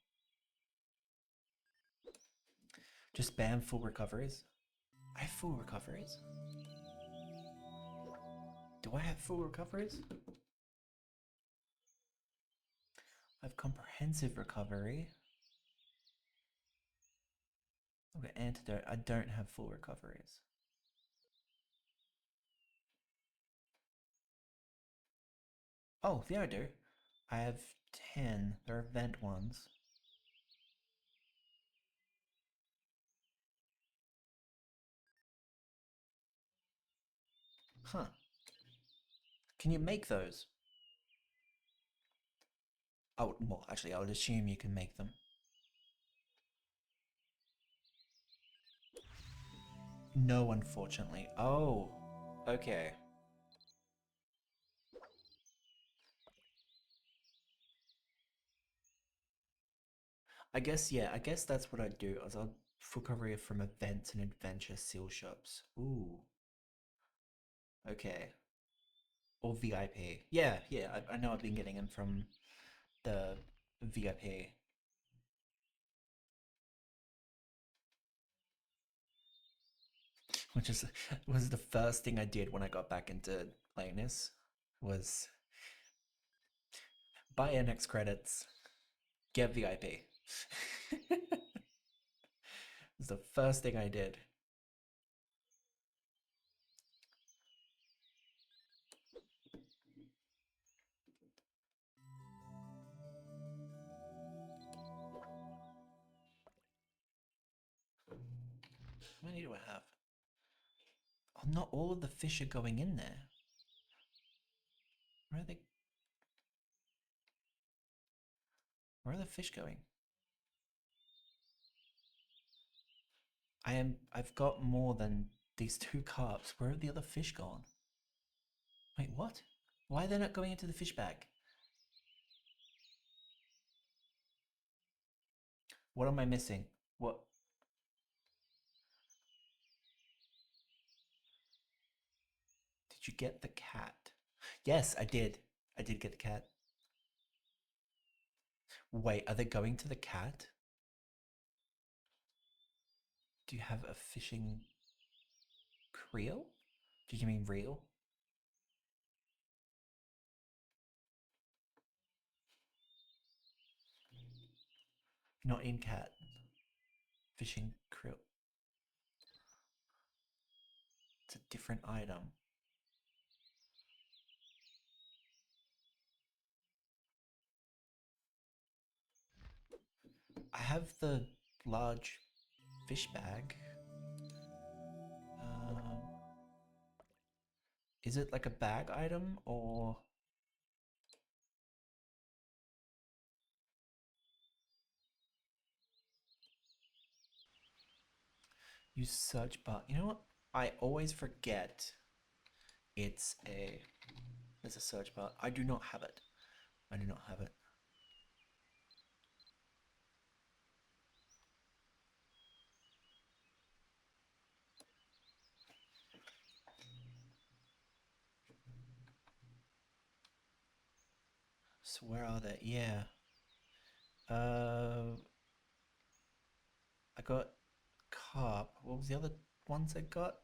Just spam full recoveries. I have full recoveries? Do I have full recoveries? I have comprehensive recovery. Okay, antidote. I don't have full recoveries. Oh, yeah, I do. I have 10. They're event ones. Huh. Can you make those? Oh, well, actually, I would assume you can make them. No, unfortunately. Oh, okay. I guess, yeah, I guess that's what I'd do. Is I'd recovery from events and adventure seal shops. Ooh, okay. Or VIP. Yeah, yeah, I know I've been getting them from the VIP. Which is was the first thing I did when I got back into playing this was buy NX credits, get VIP. It's the first thing I did. How many do I have? Oh, not all of the fish are going in there. Where are they? Where are the fish going? I've got more than these two carps. Where are the other fish gone? Wait, what? Why are they not going into the fish bag? What am I missing? What? Did you get the cat? Yes, I did. I did get the cat. Wait, are they going to the cat? Do you have a fishing creel? Did you mean reel? Not in cat. Fishing creel. It's a different item. I have the large fish bag. Um, is it like a bag item or use search bar? You know what? I always forget it's a there's a search bar. I do not have it. I do not have it. So where are they? Yeah. Uh, I got carp. What was the other ones I got?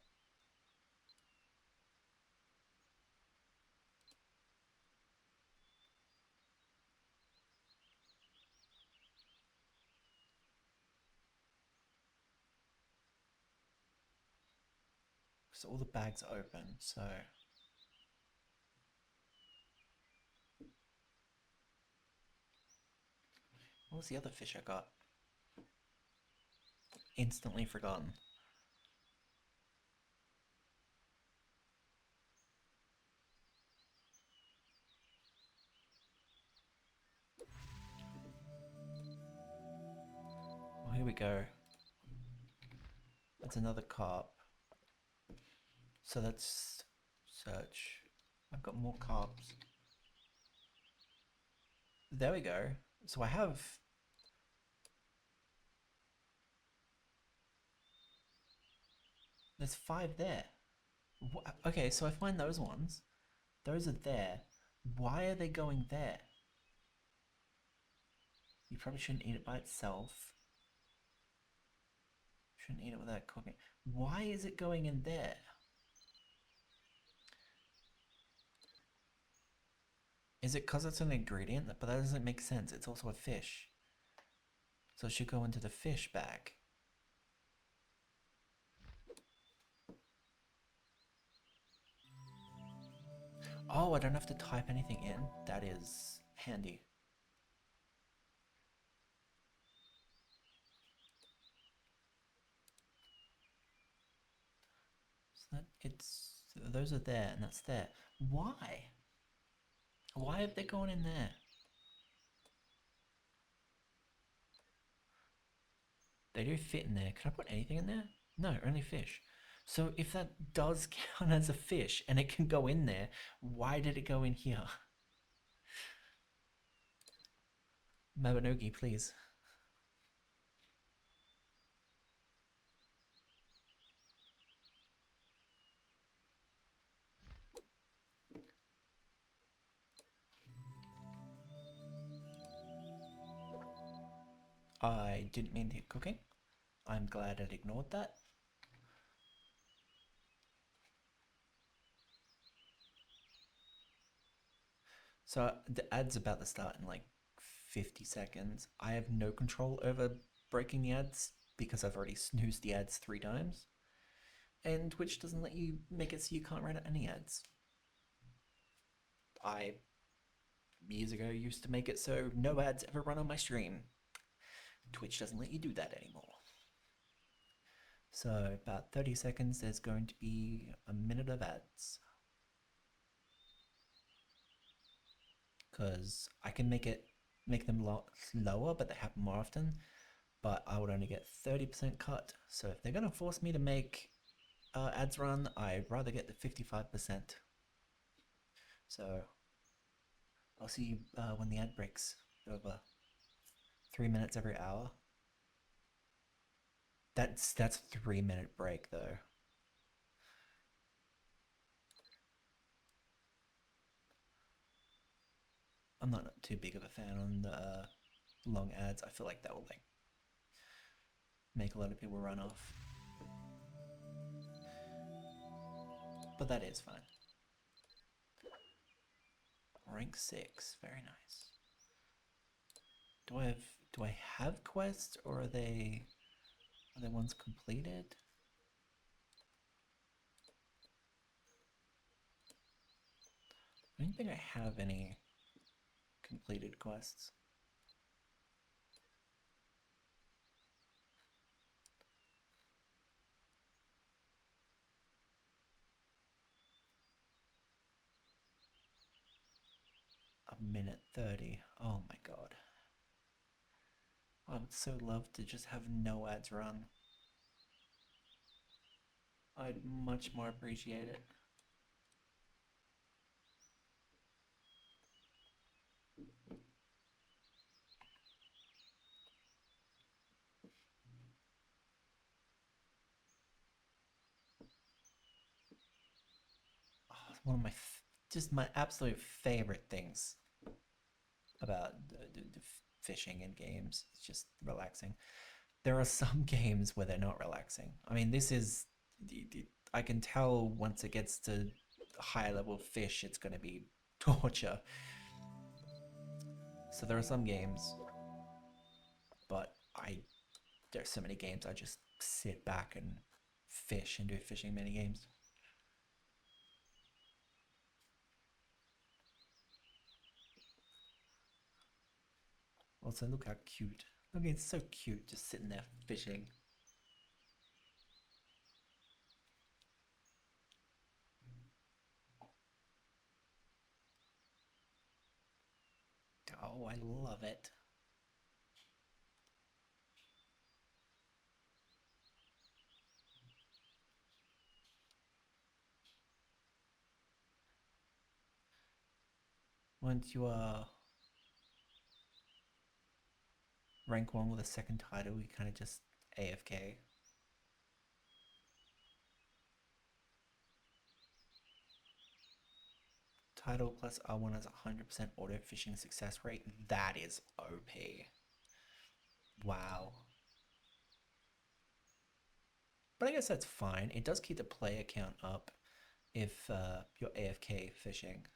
So all the bags are open. So what was the other fish I got? Instantly forgotten. Oh, here we go. That's another carp. So let's search. I've got more carps. There we go. So I have. There's 5 there. Okay, so I find those ones. Those are there. Why are they going there? You probably shouldn't eat it by itself. Shouldn't eat it without cooking. Why is it going in there? Is it because it's an ingredient? But that doesn't make sense. It's also a fish. So it should go into the fish bag. Oh, I don't have to type anything in. That is handy. So that it's those are there and that's there. Why? Why have they gone in there? They do fit in there. Can I put anything in there? No, only fish. So if that does count as a fish and it can go in there, why did it go in here? Mabinogi, please. I didn't mean to hit cooking. I'm glad I'd ignored that. So the ad's about to start in like 50 seconds. I have no control over breaking the ads because I've already snoozed the ads 3 times. And Twitch doesn't let you make it so you can't run any ads. I, years ago, used to make it so no ads ever run on my stream. Twitch doesn't let you do that anymore. So, about 30 seconds, there's going to be a minute of ads. Because I can make them lower, but they happen more often. But I would only get 30% cut. So if they're going to force me to make ads run, I'd rather get the 55%. So I'll see you when the ad breaks over 3 minutes every hour. That's 3 minute break though. I'm not too big of a fan on the long ads. I feel like that will like make a lot of people run off. But that is fine. Rank 6, very nice. Do I have quests or are they ones completed? I don't think I have any completed quests. A minute 30. Oh my god. I would so love to just have no ads run. I'd much more appreciate it. Oh, it's one of my just my absolute favorite things about the fishing in games. It's just relaxing. There are some games where they're not relaxing. I mean, this is I can tell once it gets to higher level fish, it's going to be torture. So there are some games, but there's so many games I just sit back and fish and do fishing mini games. Also, look how cute. Look, it's so cute just sitting there fishing. Oh, I love it. Once you are rank 1 with a second title, you kind of just AFK. Title plus R1 has 100% auto fishing success rate. That is OP. Wow. But I guess that's fine. It does keep the player count up if you're AFK fishing.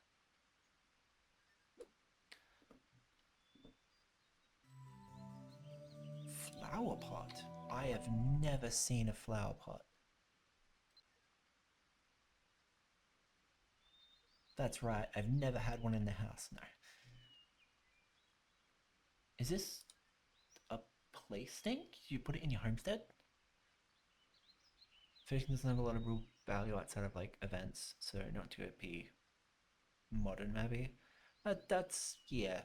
Flower pot? I have never seen a flower pot. That's right. I've never had one in the house. No. Is this a place thing? You put it in your homestead? Fishing doesn't have a lot of real value outside of like events, so not too OP. Modern maybe. But that's yeah.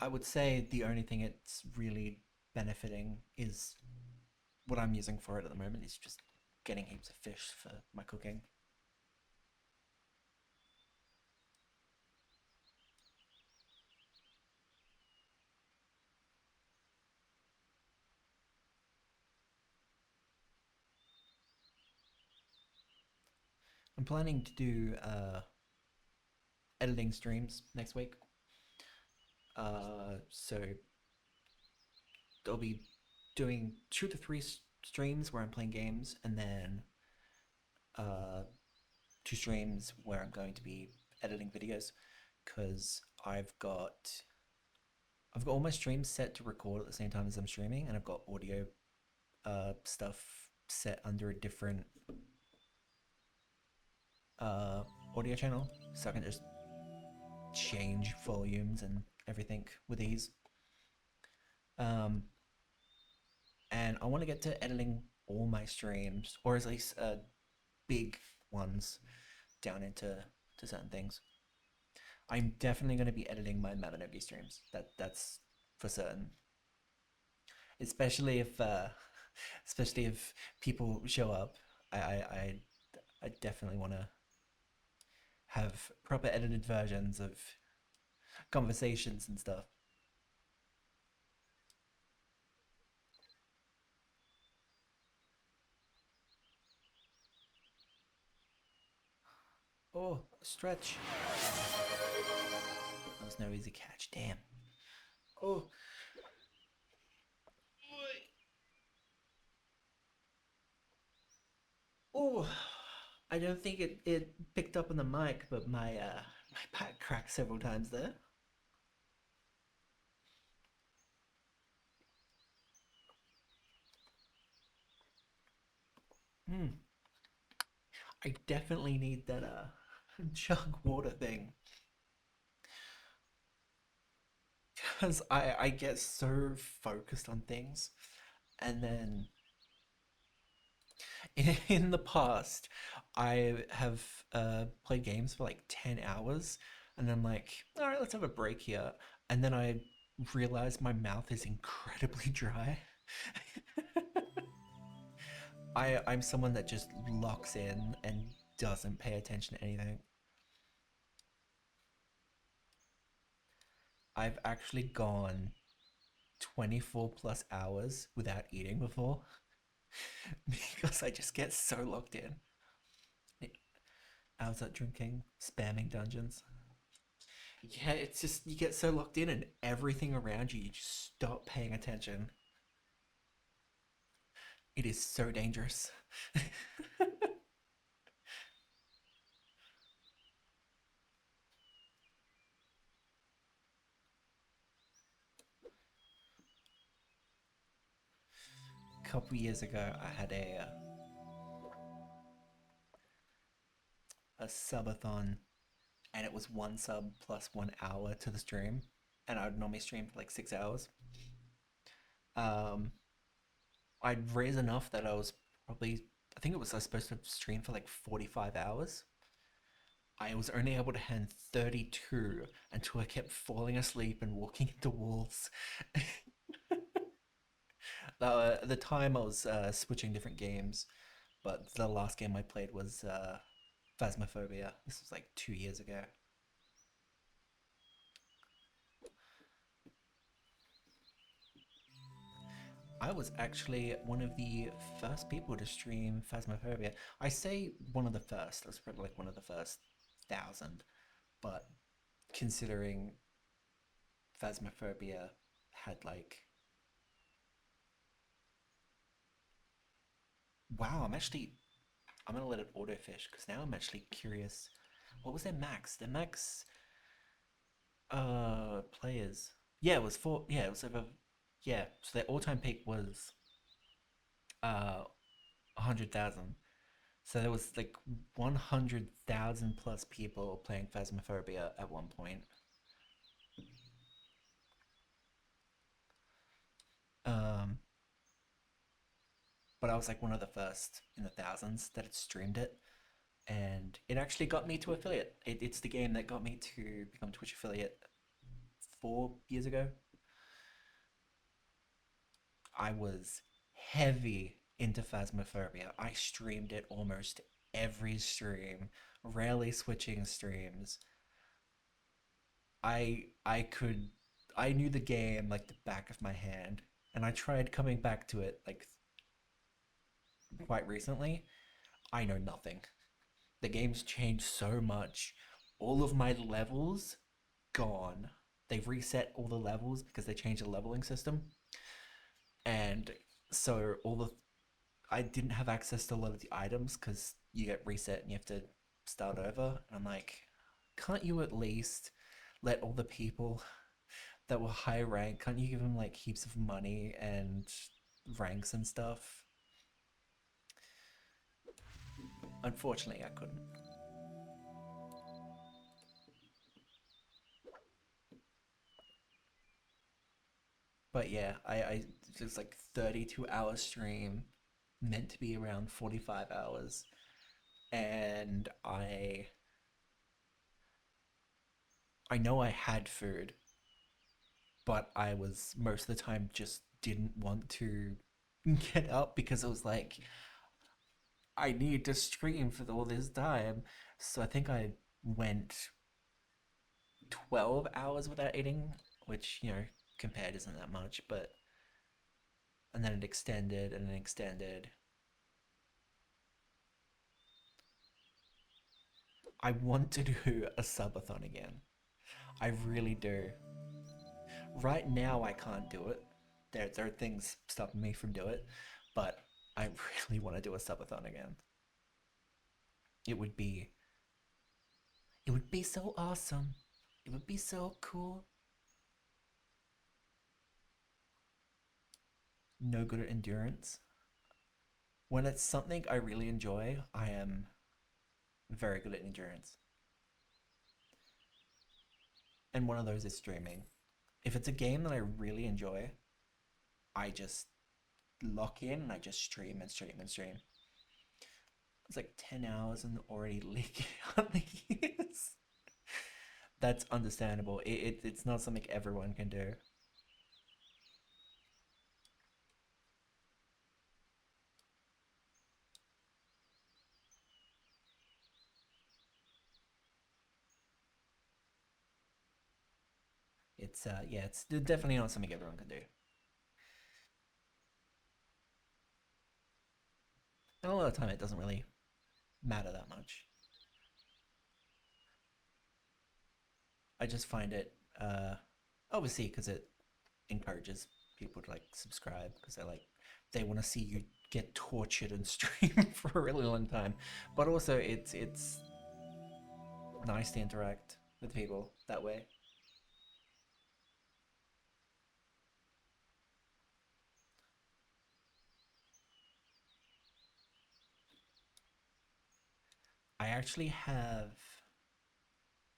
I would say the only thing it's really benefiting is what I'm using for it at the moment is just getting heaps of fish for my cooking. I'm planning to do editing streams next week. So I'll be doing 2 to 3 streams where I'm playing games, and then uh, 2 streams where I'm going to be editing videos because I've got all my streams set to record at the same time as I'm streaming, and I've got audio stuff set under a different uh, audio channel, so I can just change volumes and everything with ease. Um, and I want to get to editing all my streams, or at least big ones, down into to certain things. I'm definitely going to be editing my Mabinogi streams. That's for certain. Especially if especially if people show up. I definitely want to have proper edited versions of conversations and stuff. Oh, stretch. That was no easy catch. Damn. Oh. Oh. I don't think it picked up on the mic, but my back cracked several times there. Hmm. I definitely need that jug water thing because I get so focused on things, and then in the past I have played games for like 10 hours, and I'm like, all right, let's have a break here, and then I realize my mouth is incredibly dry. I'm someone that just locks in and doesn't pay attention to anything. I've actually gone 24 plus hours without eating before because I just get so locked in. I was out drinking, spamming dungeons. Yeah, it's just you get so locked in and everything around you, you just stop paying attention. It is so dangerous. A couple years ago, I had a subathon, and it was one sub plus 1 hour to the stream, and I would normally stream for like 6 hours. Um, I'd raise enough that I was probably, I think I was supposed to stream for like 45 hours. I was only able to hand 32 until I kept falling asleep and walking into walls. At the time, I was switching different games, but the last game I played was Phasmophobia. This was like 2 years ago. I was actually one of the first people to stream Phasmophobia. I say one of the first. I was probably like one of the first 1,000, but considering Phasmophobia had like, wow, I'm gonna let it autofish because now I'm actually curious. What was their max? Their max players. Yeah, it was four. Yeah, it was over. Yeah, so their all-time peak was 100,000. So there was like 100,000 plus people playing Phasmophobia at one point. Um, but I was like one of the first in the thousands that had streamed it, and it actually got me to affiliate. It's the game that got me to become Twitch affiliate 4 years ago. I was heavy into Phasmophobia. I streamed it almost every stream, rarely switching streams. I I knew the game like the back of my hand, and I tried coming back to it like quite recently. I know nothing. The game's changed so much. All of my levels gone. They've reset all the levels because they changed the leveling system. And so all the I didn't have access to a lot of the items because you get reset and you have to start over. And I'm like, can't you at least let all the people that were high rank, can't you give them like heaps of money and ranks and stuff? Unfortunately, I couldn't. But yeah, I it's like 32-hour stream, meant to be around 45 hours, and I know I had food, but I was most of the time just didn't want to get up because I was like, I need to stream for all this time. So I think I went 12 hours without eating, which, compared isn't that much, but and then it extended and then extended. I want to do a subathon again. I really do. Right now I can't do it. There are things stopping me from doing it, but I really want to do a subathon again. It would be it would be so awesome. It would be so cool. No good at endurance. When it's something I really enjoy, I am very good at endurance. And one of those is streaming. If it's a game that I really enjoy, I just lock in and I just stream and stream and stream. It's like 10 hours and already leaking out the years. That's understandable. It's not something everyone can do. Yeah, it's definitely not something everyone can do. And a lot of the time it doesn't really matter that much. I just find it, obviously, because it encourages people to like subscribe because they want to see you get tortured and stream for a really long time. But also, it's nice to interact with people that way. I actually have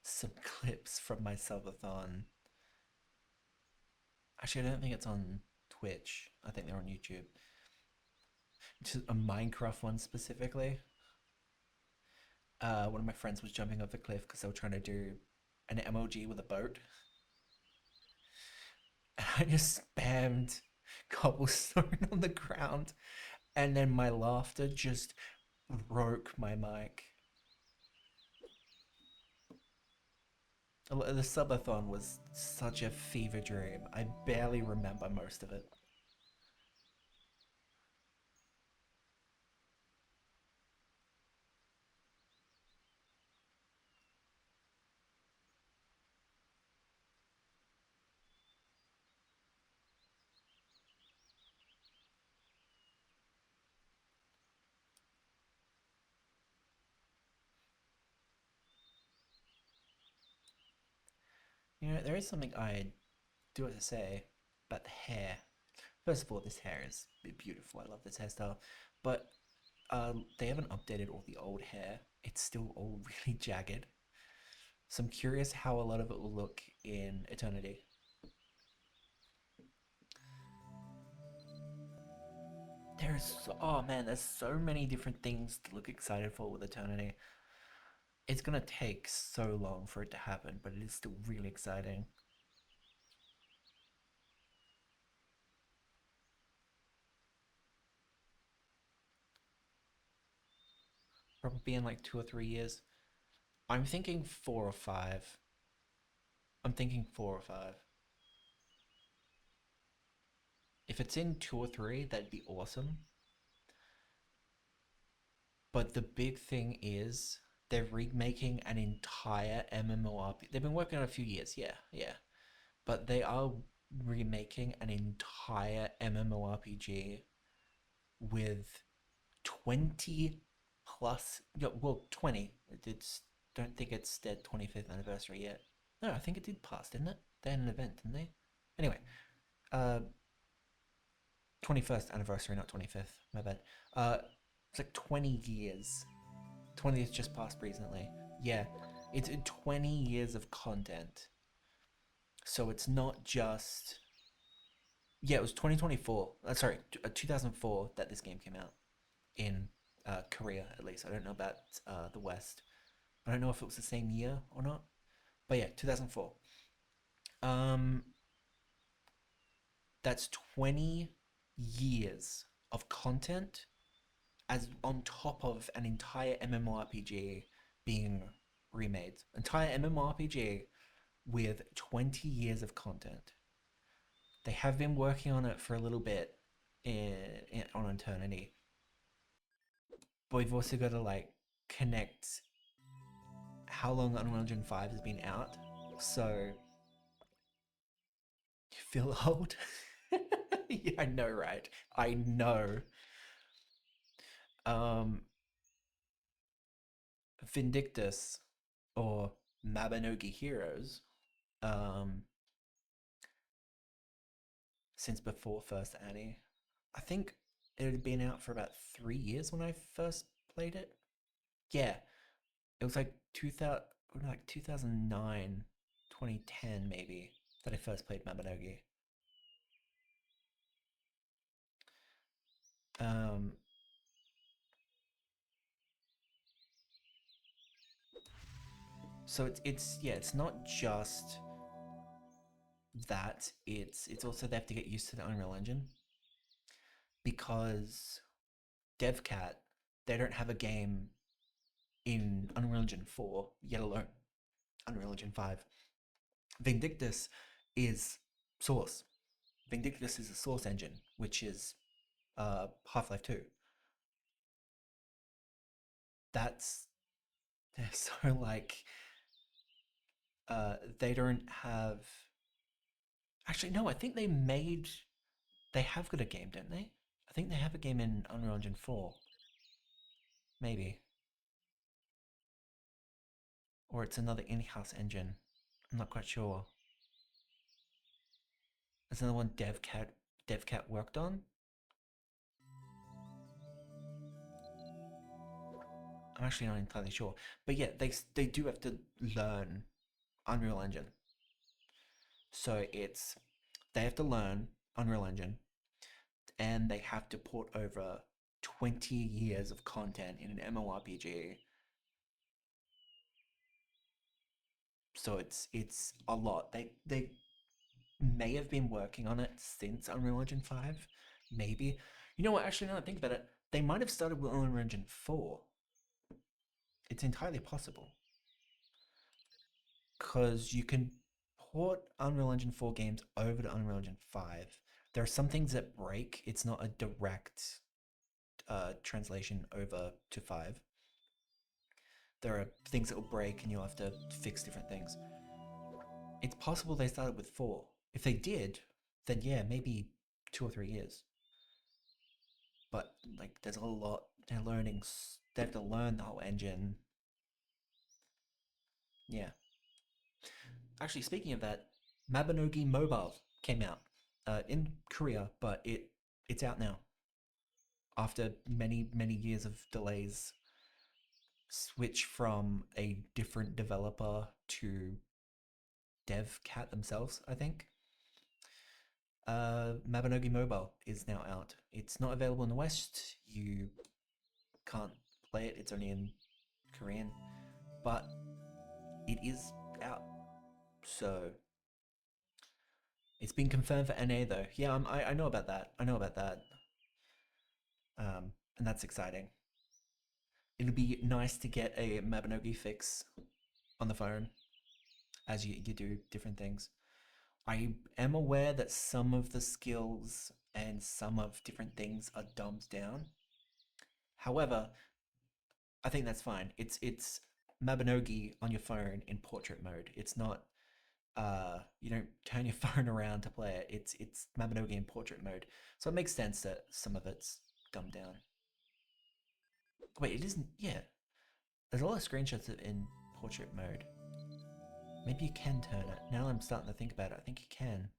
some clips from my subathon. Actually, I don't think it's on Twitch. I think they're on YouTube. Just a Minecraft one specifically. One of my friends was jumping off a cliff because they were trying to do an MOG with a boat. And I just spammed cobblestone on the ground, and then my laughter just broke my mic. The subathon was such a fever dream. I barely remember most of it. There is something I do have to say about the hair. First of all, this hair is beautiful. I love this hairstyle. But They haven't updated all the old hair. It's still all really jagged. So I'm curious how a lot of it will look in Eternity. Oh man, there's so many different things to look excited for with Eternity. It's gonna take so long for it to happen, but it is still really exciting. Probably in like 2 or 3 years. I'm thinking 4 or 5. I'm thinking 4 or 5. If it's in 2 or 3, that'd be awesome. But the big thing is they're remaking an entire MMORPG. They've been working on it a few years, yeah, yeah. But they are remaking an entire MMORPG with 20 plus, yeah, well, 20. It's don't think it's their 25th anniversary yet. No, I think it did pass, didn't it? They had an event, didn't they? Anyway, uh, 21st anniversary, not 25th. My bad. Uh, it's like 20 years. 20 has just passed recently. Yeah, it's 20 years of content. So it's not just. Yeah, it was 2024. Sorry, 2004 that this game came out in Korea, at least. I don't know about the West. I don't know if it was the same year or not. But yeah, 2004. Um, that's 20 years of content as on top of an entire MMORPG being remade. Entire MMORPG with 20 years of content. They have been working on it for a little bit on Eternity, but we've also got to like connect how long Unreal Engine 5 has been out. So you feel old? Yeah, I know, right? I know. Um, Vindictus or Mabinogi Heroes, um, since before First Annie. I think it had been out for about 3 years when I first played it. Yeah, it was like 2000, like 2009, 2010 maybe that I first played Mabinogi. Um, so it's yeah, it's not just that. It's also they have to get used to the Unreal Engine because DevCat they don't have a game in Unreal Engine 4, yet alone Unreal Engine 5. Vindictus is Source. Vindictus is a Source engine, which is Half-Life 2. That's so like they don't have. Actually, no. I think they have got a game, don't they? I think they have a game in Unreal Engine 4, maybe, or it's another in-house engine. I'm not quite sure. There's another one DevCat worked on. I'm actually not entirely sure, but yeah, they do have to learn Unreal Engine. So it's they have to learn Unreal Engine, and they have to port over 20 years of content in an MMORPG. So it's a lot. They may have been working on it since Unreal Engine 5, maybe. You know what? Actually, now that I think about it, they might have started with Unreal Engine 4. It's entirely possible because you can port Unreal Engine 4 games over to Unreal Engine 5. There are some things that break. It's not a direct translation over to 5. There are things that will break and you'll have to fix different things. It's possible they started with 4. If they did, then yeah, maybe 2 or 3 years. But like, there's a lot they're learning. They have to learn the whole engine. Yeah. Actually, speaking of that, Mabinogi Mobile came out in Korea, but it's out now. after many years of delays, switch from a different developer to DevCat themselves, I think. Mabinogi Mobile is now out. It's not available in the West. You can't play it. It's only in Korean, but it is out. So it's been confirmed for NA though. Yeah, I know about that. I know about that. And that's exciting. It'll be nice to get a Mabinogi fix on the phone as you do different things. I am aware that some of the skills and some of different things are dumbed down. However, I think that's fine. It's Mabinogi on your phone in portrait mode. It's not you don't turn your phone around to play it. It's Mabinogi in portrait mode. So it makes sense that some of it's dumbed down. Wait, it isn't. Yeah, there's a lot of screenshots of in portrait mode. Maybe you can turn it. Now I'm starting to think about it. I think you can.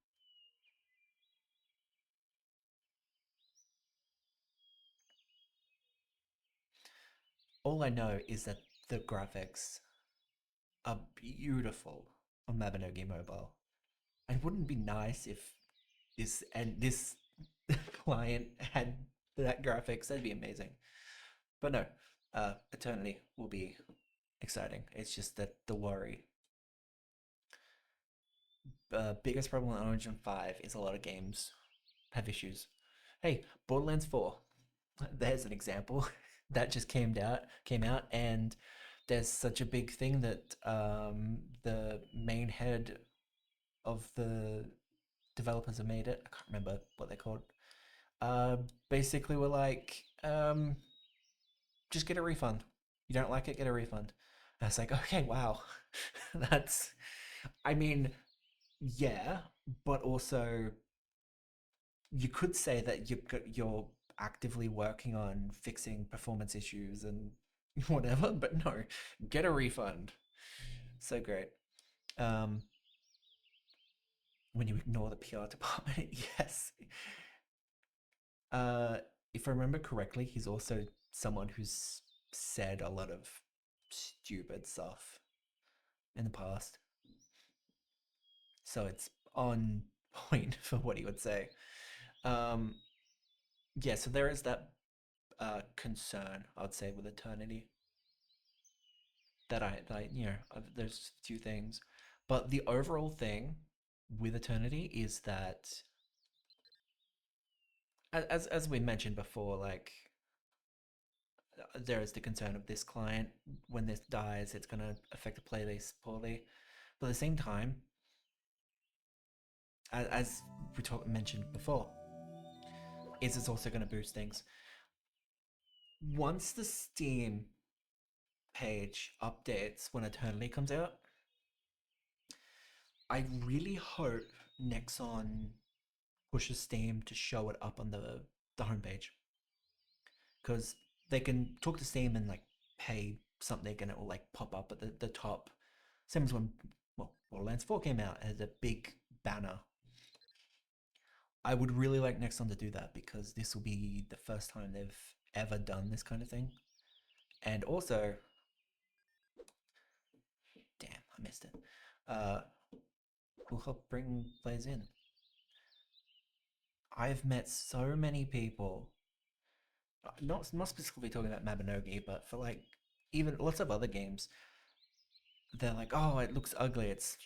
All I know is that the graphics are beautiful on Mabinogi Mobile. And wouldn't it be nice if this client had that graphics? That'd be amazing. But no, Eternity will be exciting. It's just that the worry. Biggest problem with Origin 5 is a lot of games have issues. Hey, Borderlands 4. There's an example that just came out, and there's such a big thing that the main head of the developers have made it. I can't remember what they're called. Uh, Basically, we're like, just get a refund. You don't like it, get a refund. And it's like, okay, wow, that's. I mean, yeah, but also you could say that you're actively working on fixing performance issues and whatever, but no, get a refund. So great. Um, when you ignore the PR department, yes. Uh, if I remember correctly, he's also someone who's said a lot of stupid stuff in the past. So it's on point for what he would say. Um, yeah, so there is that concern, I would say, with Eternity. There's a few things. But the overall thing with Eternity is that, as we mentioned before, like, there is the concern of this client. When this dies, it's going to affect the playlist poorly. But at the same time, as mentioned before, is it's also going to boost things. Once the Steam page updates when Eternity comes out, I really hope Nexon pushes Steam to show it up on the homepage, because they can talk to Steam and like pay something and it will like pop up at the top. Same as when, well, Borderlands 4 came out, it had a big banner. I would really like Nexon to do that because this will be the first time they've ever done this kind of thing. And also, damn, I missed it. Uh, will help bring players in. I've met so many people, not specifically talking about Mabinogi, but for like even lots of other games. They're like, oh, it looks ugly. It's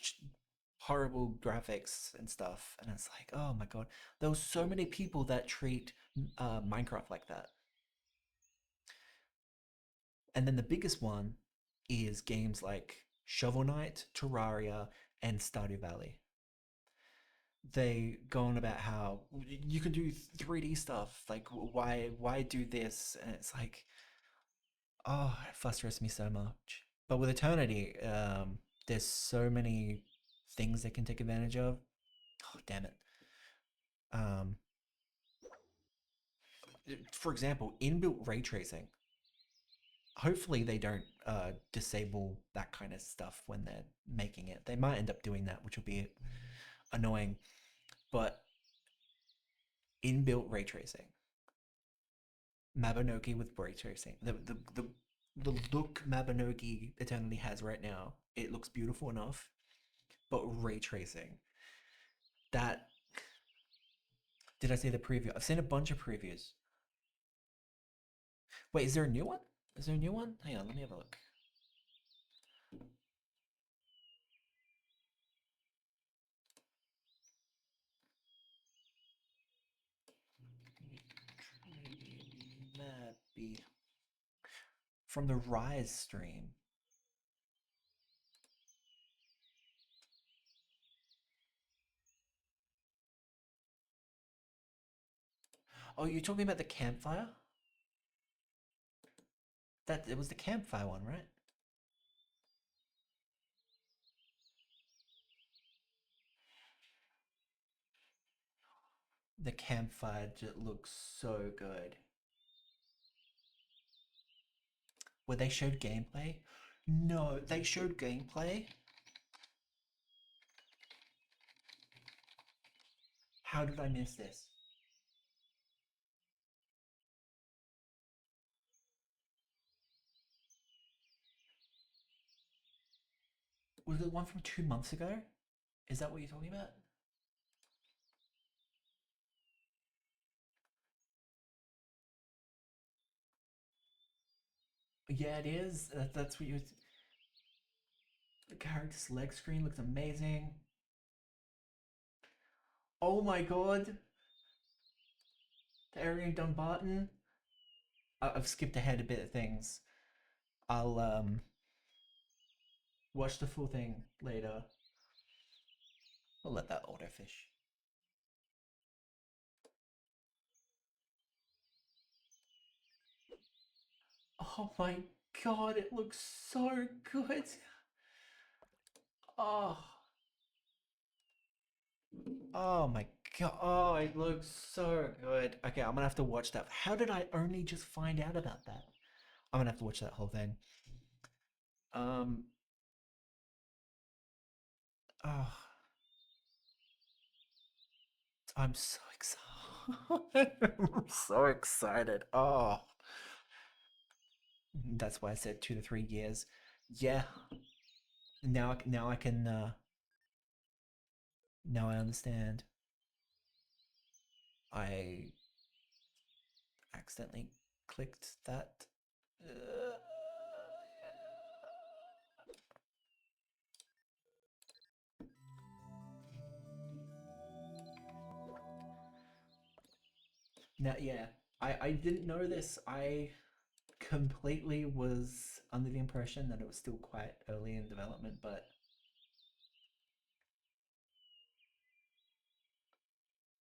horrible graphics and stuff. And it's like, oh my god, there were so many people that treat Minecraft like that. And then the biggest one is games like Shovel Knight, Terraria, and Stardew Valley. They go on about how you can do 3D stuff. Like, why do this? And it's like, oh, it frustrates me so much. But with Eternity, there's so many things they can take advantage of. Oh, damn it. Um, for example, inbuilt ray tracing. Hopefully, they don't disable that kind of stuff when they're making it. They might end up doing that, which will be annoying. But inbuilt ray tracing. Mabinogi with ray tracing. The look Mabinogi Eternally has right now, it looks beautiful enough, but ray tracing. That did I see the preview? I've seen a bunch of previews. Wait, is there a new one? Is there a new one? Hang on, let me have a look. Maybe from the Rise stream. Oh, you're talking about the campfire? That it was the campfire one, right? The campfire just looks so good. Where they showed gameplay? No, they showed gameplay. How did I miss this? Was it one from 2 months ago? Is that what you're talking about? Yeah, it is. That's what you. The character's leg screen looks amazing. Oh my god, the Arian Dumbarton. I've skipped ahead a bit of things. I'll watch the full thing later. I'll let that autofish. Oh my god, it looks so good. Oh, oh my god. Oh, it looks so good. Okay, I'm gonna have to watch that. How did I only just find out about that? I'm gonna have to watch that whole thing. Um, oh, I'm so excited. I'm so excited. Oh, that's why I said 2 to 3 years. Yeah. Now I can. Now I understand. I accidentally clicked that. Uh, Now, yeah, I didn't know this. I completely was under the impression that it was still quite early in development, but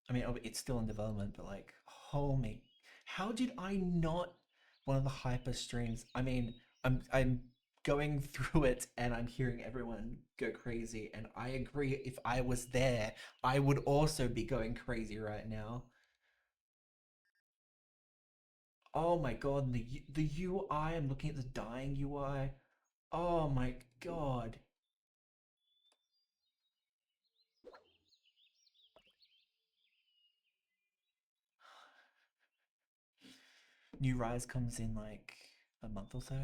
I mean, it's still in development, but like, holy, how did I not? One of the hyper streams. I mean, I'm going through it and I'm hearing everyone go crazy, and I agree. If I was there, I would also be going crazy right now. Oh my god, the UI. I'm looking at the dying UI. Oh my god. New Rise comes in like a month or so.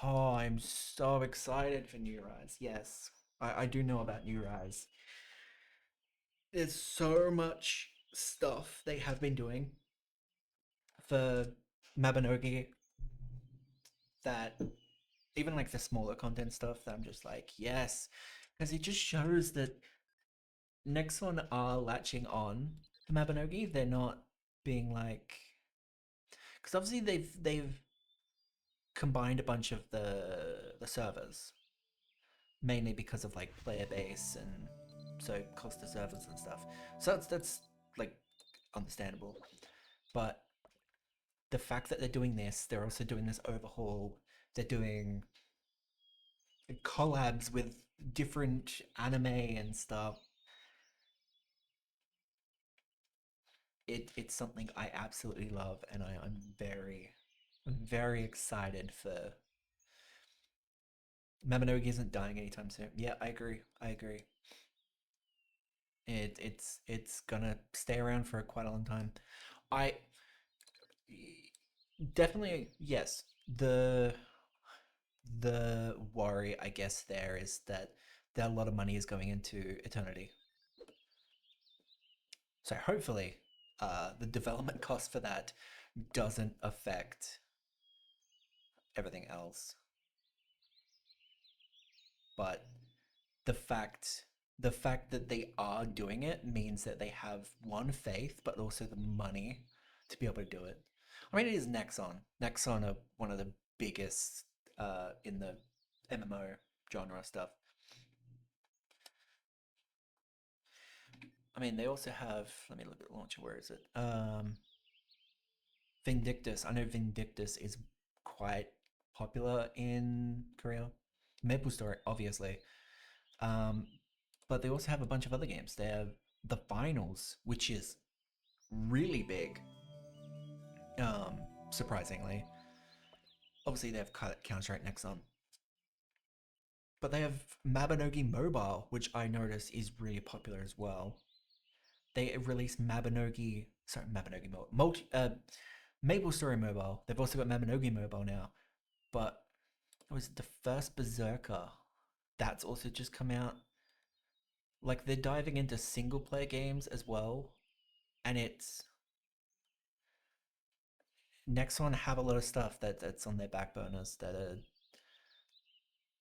Oh, I'm so excited for New Rise. Yes, I do know about New Rise. There's so much stuff they have been doing for Mabinogi that even like the smaller content stuff that I'm just like, yes, because it just shows that Nexon are latching on to Mabinogi. They're not being like, because obviously they've combined a bunch of the servers mainly because of like player base and so cost of servers and stuff. So that's like understandable. But the fact that they're doing this, they're also doing this overhaul. They're doing collabs with different anime and stuff. It's something I absolutely love, and I'm very excited for. Maminogi isn't dying anytime soon. Yeah, I agree. I agree. It's gonna stay around for quite a long time. I definitely yes. The worry, I guess, there is that a lot of money is going into Eternity. So hopefully, the development cost for that doesn't affect everything else. But the fact the fact that they are doing it means that they have one faith, but also the money to be able to do it. I mean, it is Nexon. Nexon are one of the biggest in the MMO genre stuff. I mean, they also have. Let me look at the launcher. Where is it? Vindictus. I know Vindictus is quite popular in Korea. Maple Story, obviously. Um, but they also have a bunch of other games. They have the Finals, which is really big. Um, Surprisingly, obviously they have Counter Strike Nexon, but they have Mabinogi Mobile, which I notice is really popular as well. They released Mabinogi Mobile, Maple Story Mobile. They've also got Mabinogi Mobile now, but it was the first Berserker. That's also just come out. Like they're diving into single player games as well, and it's Nexon have a lot of stuff that's on their back burners that are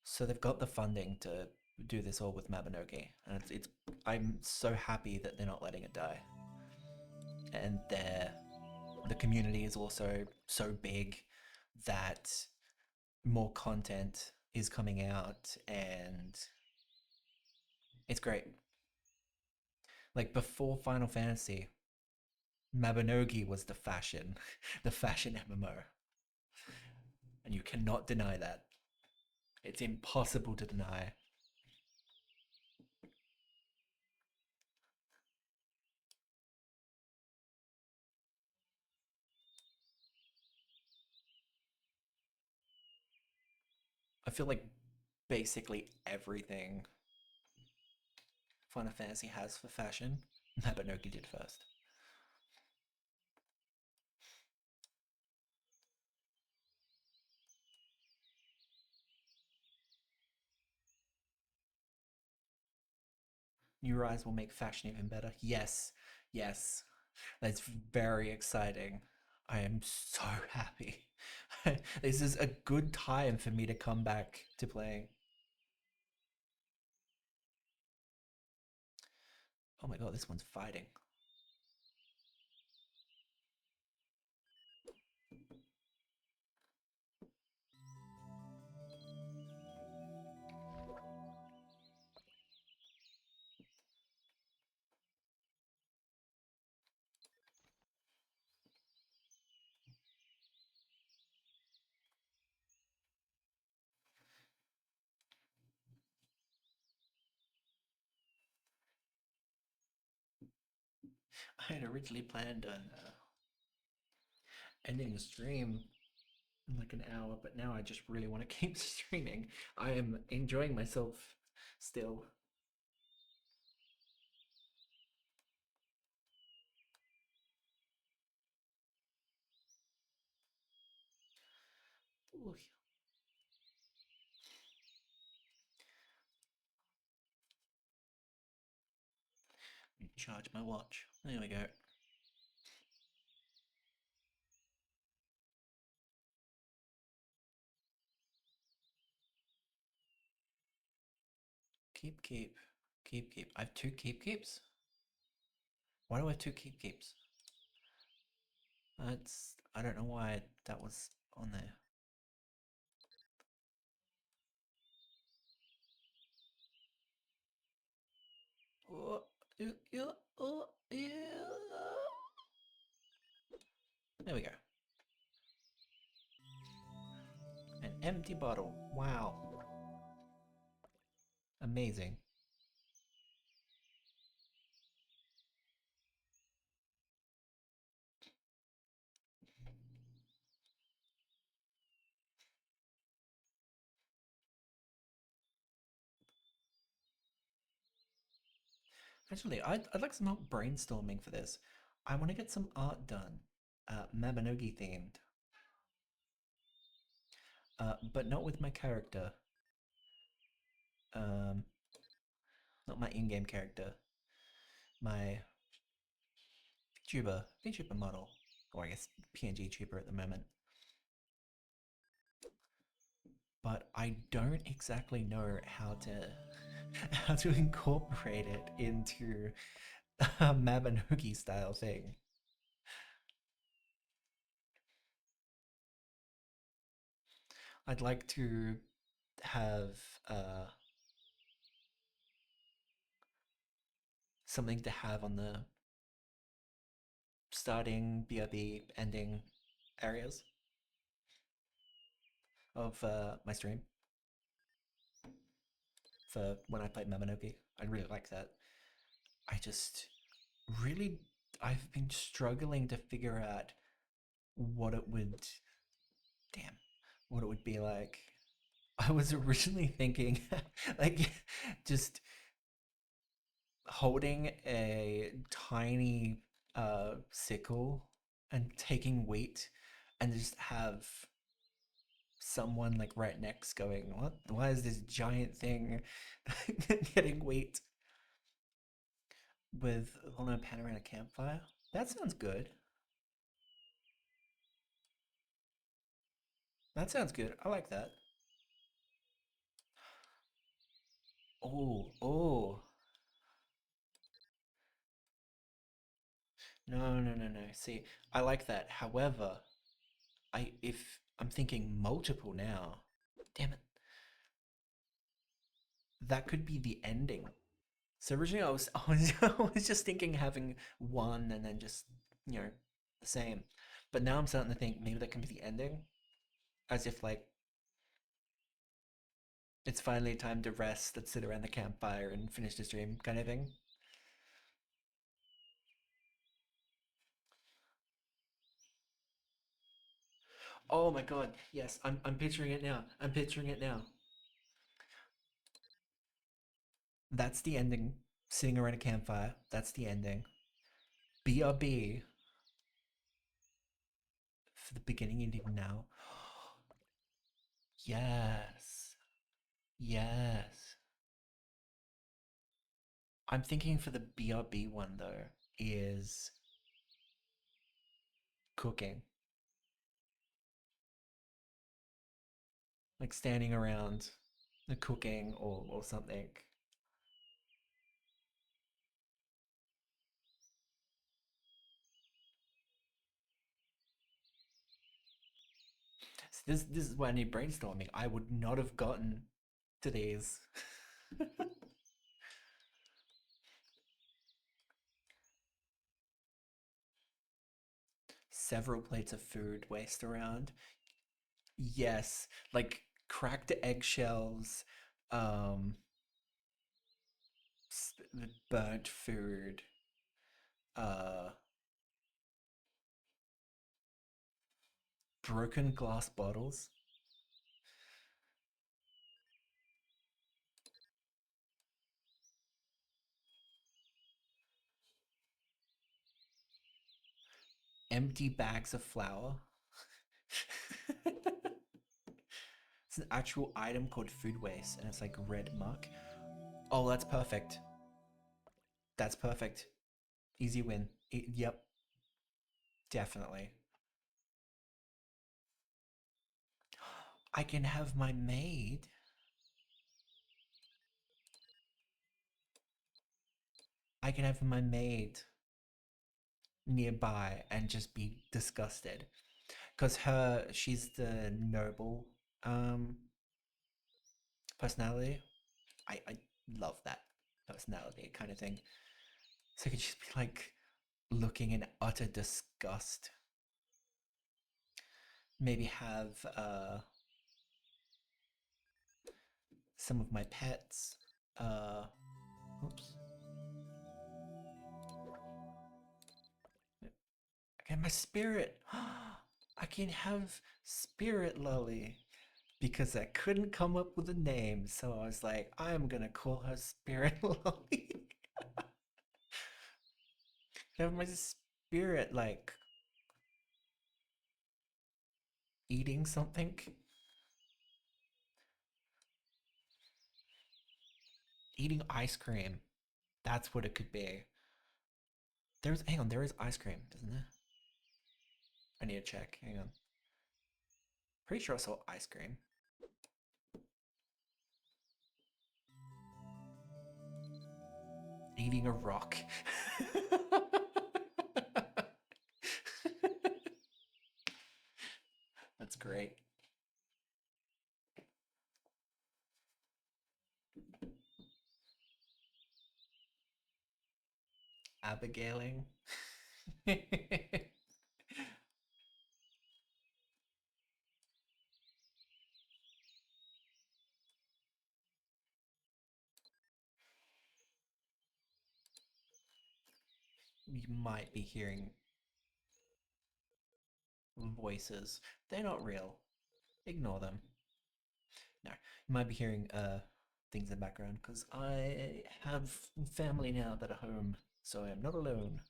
so they've got the funding to do this all with Mabinogi, and it's I'm so happy that they're not letting it die, and the community is also so big that more content is coming out, and it's great. Like before Final Fantasy, Mabinogi was the fashion, the fashion MMO, and you cannot deny that. It's impossible to deny. I feel like basically everything Final Fantasy has for fashion, Mabinogi did first. New Rise will make fashion even better. Yes, yes, that's very exciting. I am so happy. This is a good time for me to come back to playing. Oh my god, this one's fighting. I had originally planned on ending the stream in like an hour, but now I just really want to keep streaming. I am enjoying myself still. Ooh, charge my watch. There we go. Keep, keep, keep, keep. I have two keep keeps? Why do I have two keep keeps? That's I don't know why that was on there. Oh, yeah, oh, yeah. There we go. An empty bottle. Wow. Amazing. Actually, I'd like some help brainstorming for this. I want to get some art done, Mabinogi themed, but not with my character. Um, Not my in-game character. My VTuber model, or I guess PNG tuber at the moment. But I don't exactly know how to how to incorporate it into a Mabinogi style thing. I'd like to have uh, something to have on the starting, BRB, ending areas of my stream for when I play Mabinogi. I really like that. I just really, I've been struggling to figure out what it would, damn, what it would be like. I was originally thinking, like, just holding a tiny sickle and taking wheat and just have someone like right next going, what? Why is this giant thing getting wheat with on a pan around a campfire? That sounds good. That sounds good. I like that. Oh, oh. No, no, no, no. See, I like that. However, I if I'm thinking multiple now, damn it, that could be the ending. So originally I was just thinking having one and then just, you know, the same. But now I'm starting to think maybe that can be the ending. As if like it's finally time to rest, let's sit around the campfire and finish the stream kind of thing. Oh my god, yes, I'm picturing it now. I'm picturing it now. That's the ending. Sitting around a campfire. That's the ending. BRB for the beginning you need now. Yes. Yes. I'm thinking for the BRB one though is cooking. Like standing around the cooking or something. So this is why I need brainstorming. I would not have gotten to these. Several plates of food waste around. Yes, like cracked eggshells, um, burnt food, uh, broken glass bottles, empty bags of flour. It's an actual item called food waste, and it's like red muck. Oh, that's perfect. That's perfect. Easy win. Yep, definitely. I can have my maid. I can have my maid nearby and just be disgusted. Because she's the noble um, personality. I love that personality kind of thing. So I could just be like looking in utter disgust. Maybe have some of my pets. Oops. Okay, my spirit. I can have Spirit Lolly because I couldn't come up with a name, so I was like, I'm gonna call her Spirit Lolly. have my spirit like eating something. Eating ice cream. That's what it could be. Hang on, there is ice cream, doesn't there? I need to check. Hang on. Pretty sure I saw ice cream. Eating a rock. That's great. Abigaling. You might be hearing voices. They're not real. Ignore them. No, you might be hearing things in the background because I have family now that are home, so I am not alone.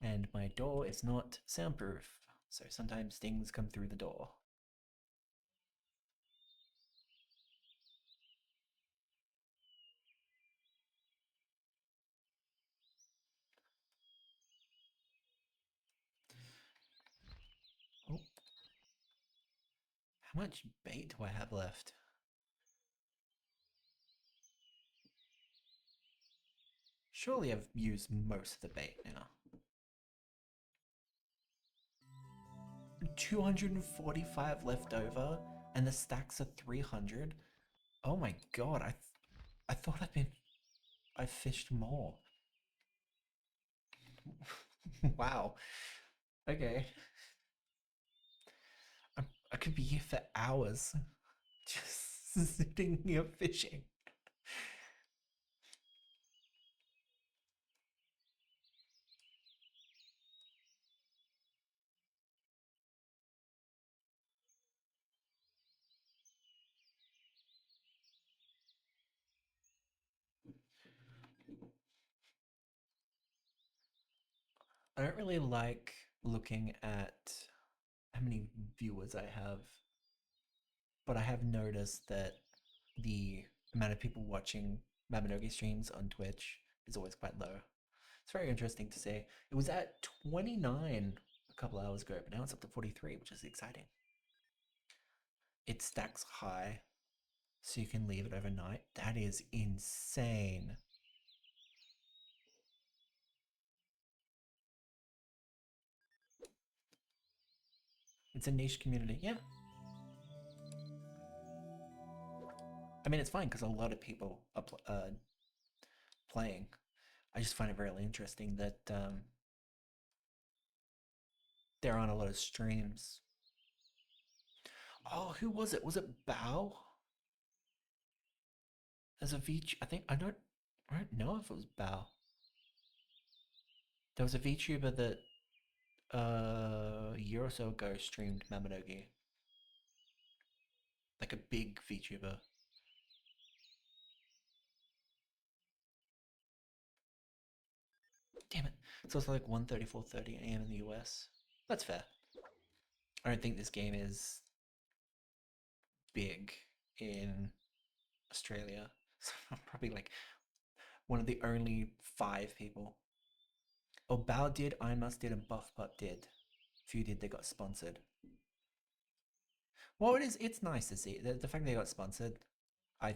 And my door is not soundproof, so sometimes things come through the door. Oh, how much bait do I have left? Surely I've used most of the bait now. 245 left over, and the stacks are 300. Oh my god, I thought I fished more. Wow. Okay. I could be here for hours just sitting here fishing. I don't really like looking at how many viewers I have, but I have noticed that the amount of people watching Mabinogi streams on Twitch is always quite low. It's very interesting to see. It was at 29 a couple hours ago, but now it's up to 43, which is exciting. It stacks high, so you can leave it overnight. That is insane. It's a niche community. Yeah. I mean, it's fine because a lot of people are playing. I just find it really interesting that there aren't a lot of streams. Oh, who was it? Was it Bao? As a VTuber, I don't know if it was Bao. There was a VTuber that a year or so ago streamed Mamanogi. Like a big VTuber. Damn it. So it's like 1:30, 4:30 a.m. in the US. That's fair. I don't think this game is big in Australia. So I'm probably like one of the only 5 people. Oh, Bao did, Ironmus did, and Buffbutt did. Few did, they got sponsored. Well, it's nice to see. The fact they got sponsored, I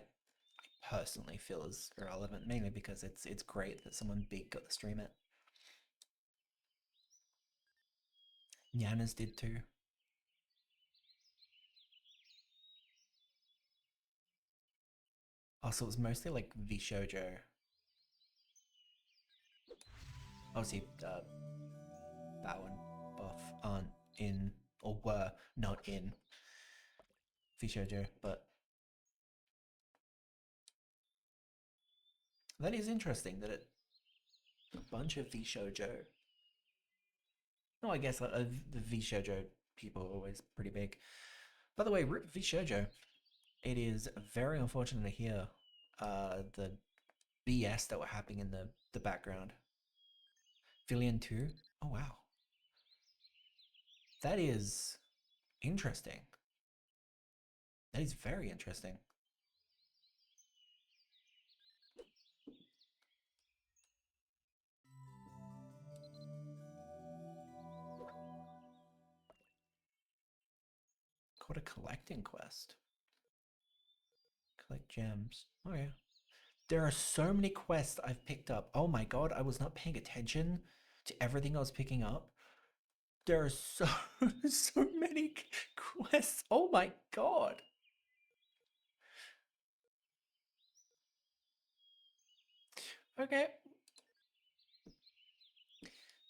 personally feel is irrelevant, mainly because it's great that someone big got to stream it. Nyanas did too. Also, it was mostly like VShojo. Obviously, Bao and Buff aren't in, or were not in VShojo, but that is interesting that a bunch of VShojo. No, I guess the VShojo people are always pretty big. By the way, RIP VShojo. It is very unfortunate to hear the BS that were happening in the background. Villian 2? Oh wow. That is interesting. That is very interesting. Called a collecting quest. Collect gems. Oh yeah. There are so many quests I've picked up. Oh my god, I was not paying attention to everything I was picking up. There are so so many quests. Oh my god. Okay.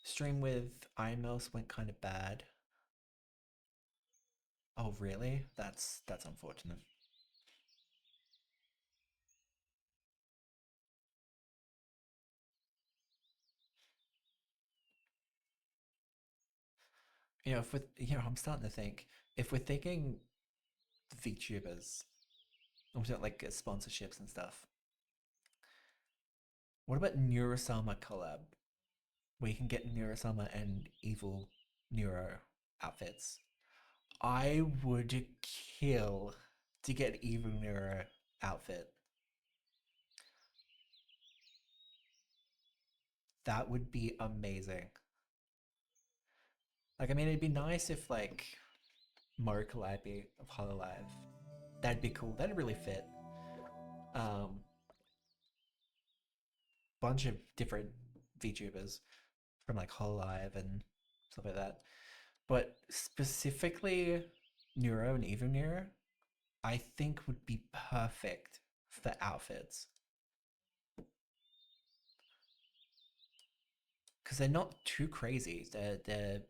Stream with iMos went kind of bad. Oh really? That's unfortunate. If with I'm starting to think if we're thinking VTubers, we don't like sponsorships and stuff. What about Neurosama collab? Where you can get Neurosama and Evil Neuro outfits. I would kill to get Evil Neuro outfit. That would be amazing. Like, I mean, it'd be nice if like Mario Calliope of Hololive. That'd be cool. That'd really fit. Um, bunch of different VTubers from like Hololive and stuff like that. But specifically, Neuro and Evil Neuro, I think would be perfect for outfits because they're not too crazy. They're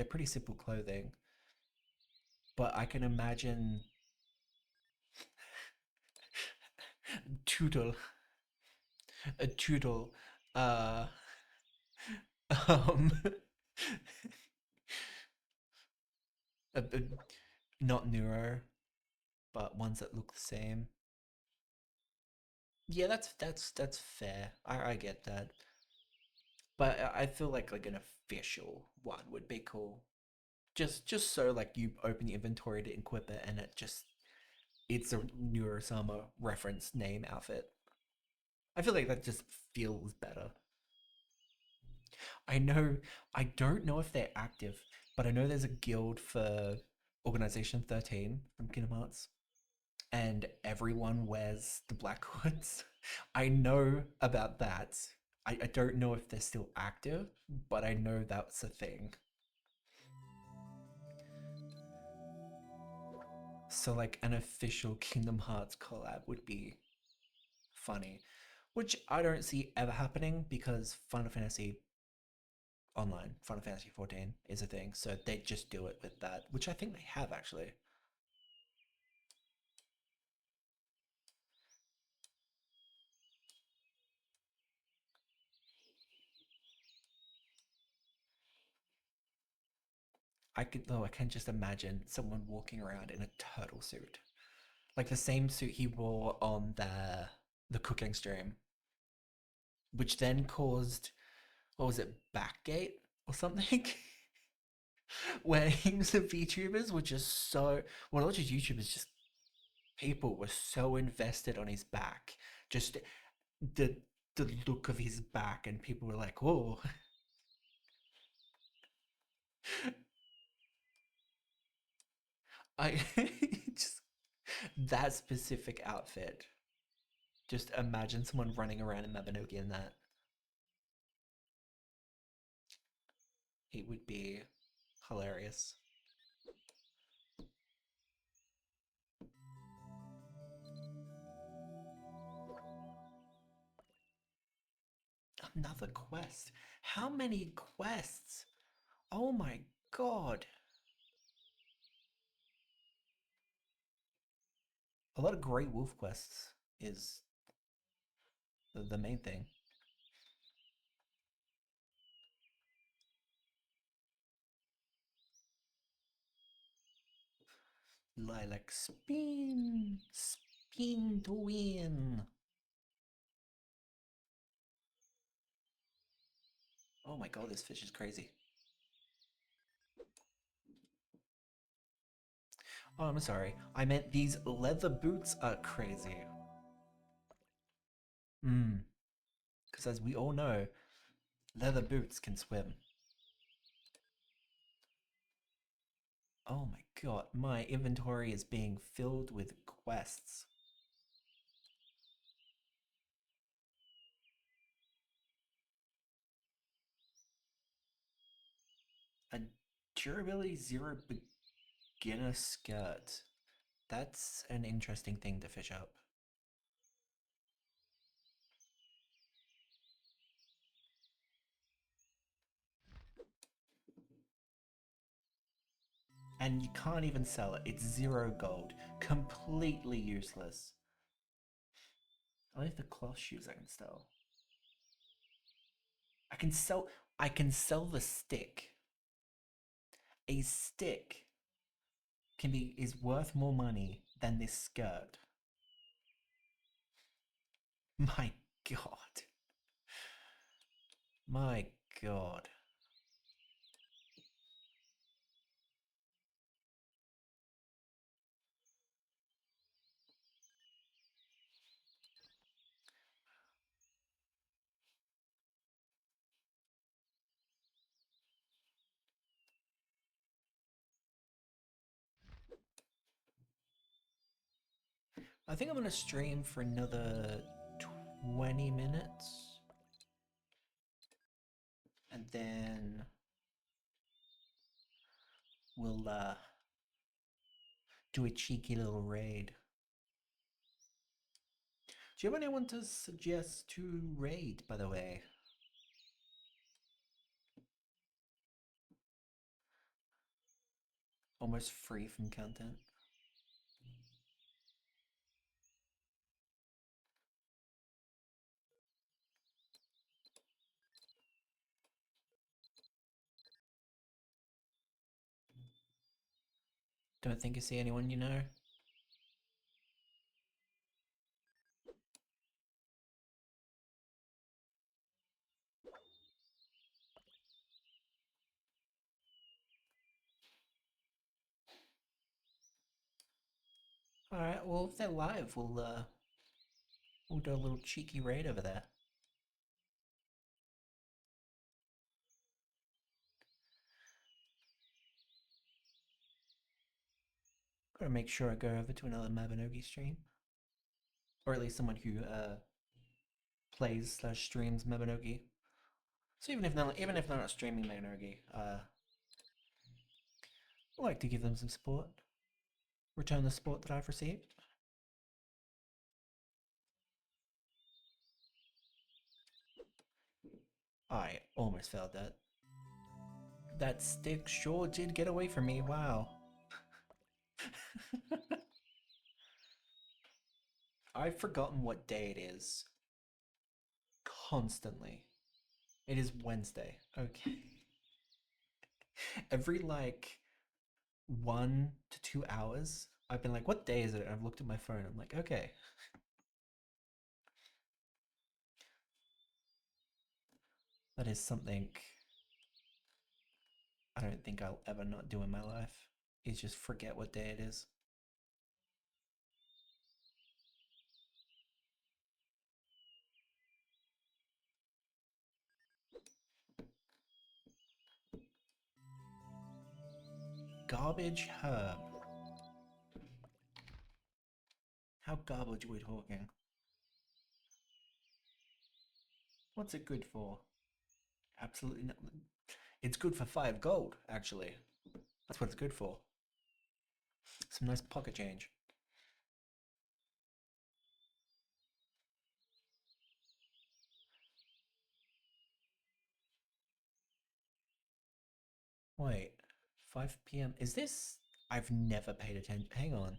pretty simple clothing, but I can imagine Toodle, a Toodle, uh, um, a, not Neuro, but ones that look the same. Yeah, that's fair. I get that, but I feel like an official one would be cool. Just so like you open the inventory to equip it, and it's a Neurosama reference name outfit. I feel like that just feels better. I know, I don't know if they're active, but I know there's a guild for Organization 13 from Kingdom Hearts, and everyone wears the black hoods. I know about that. I don't know if they're still active, but I know that's a thing. So, like, an official Kingdom Hearts collab would be funny, which I don't see ever happening because Final Fantasy Online, Final Fantasy 14 is a thing. So they just do it with that, which I think they have actually. I can just imagine someone walking around in a turtle suit, like the same suit he wore on the cooking stream, which then caused what was it, Backgate or something, where heaps of VTubers were just so well, not just YouTubers, just people were so invested on his back, just the the look of his back, and people were like, "Whoa!" I just that specific outfit. Just imagine someone running around in Mabinogi in that. It would be hilarious. Another quest. How many quests? Oh my god. A lot of Grey Wolf quests is the main thing. Lilac spin. Spin to win. Oh my god, this fish is crazy. Oh, I'm sorry. I meant these leather boots are crazy. Hmm. Because as we all know, leather boots can swim. Oh my god, my inventory is being filled with quests. A durability 0 beginner skirt. That's an interesting thing to fish up. And you can't even sell it. It's 0 gold. Completely useless. Only if the cloth shoes I can sell. I can sell the stick. A stick is worth more money than this skirt. My god. My god. I think I'm gonna stream for another 20 minutes. And then we'll do a cheeky little raid. Do you have anyone to suggest to raid, by the way? Almost free from content. Don't think you see anyone you know. Alright, well if they're live, we'll do a little cheeky raid over there. Gotta make sure I go over to another Mabinogi stream. Or at least someone who plays/streams Mabinogi. So even if they're not streaming Mabinogi, I like to give them some support. Return the support that I've received. I almost failed that. That stick sure did get away from me, wow. I've forgotten what day it is. Constantly. It is Wednesday. Okay. Every like 1 to 2 hours, I've been like, what day is it? And I've looked at my phone. I'm like, okay. That is something I don't think I'll ever not do in my life. Is just forget what day it is. Garbage herb. How garbage are we talking? What's it good for? Absolutely nothing. It's good for 5 gold, actually. That's what it's good for. Some nice pocket change. Wait, 5 p.m. Is this? I've never paid attention. Hang on.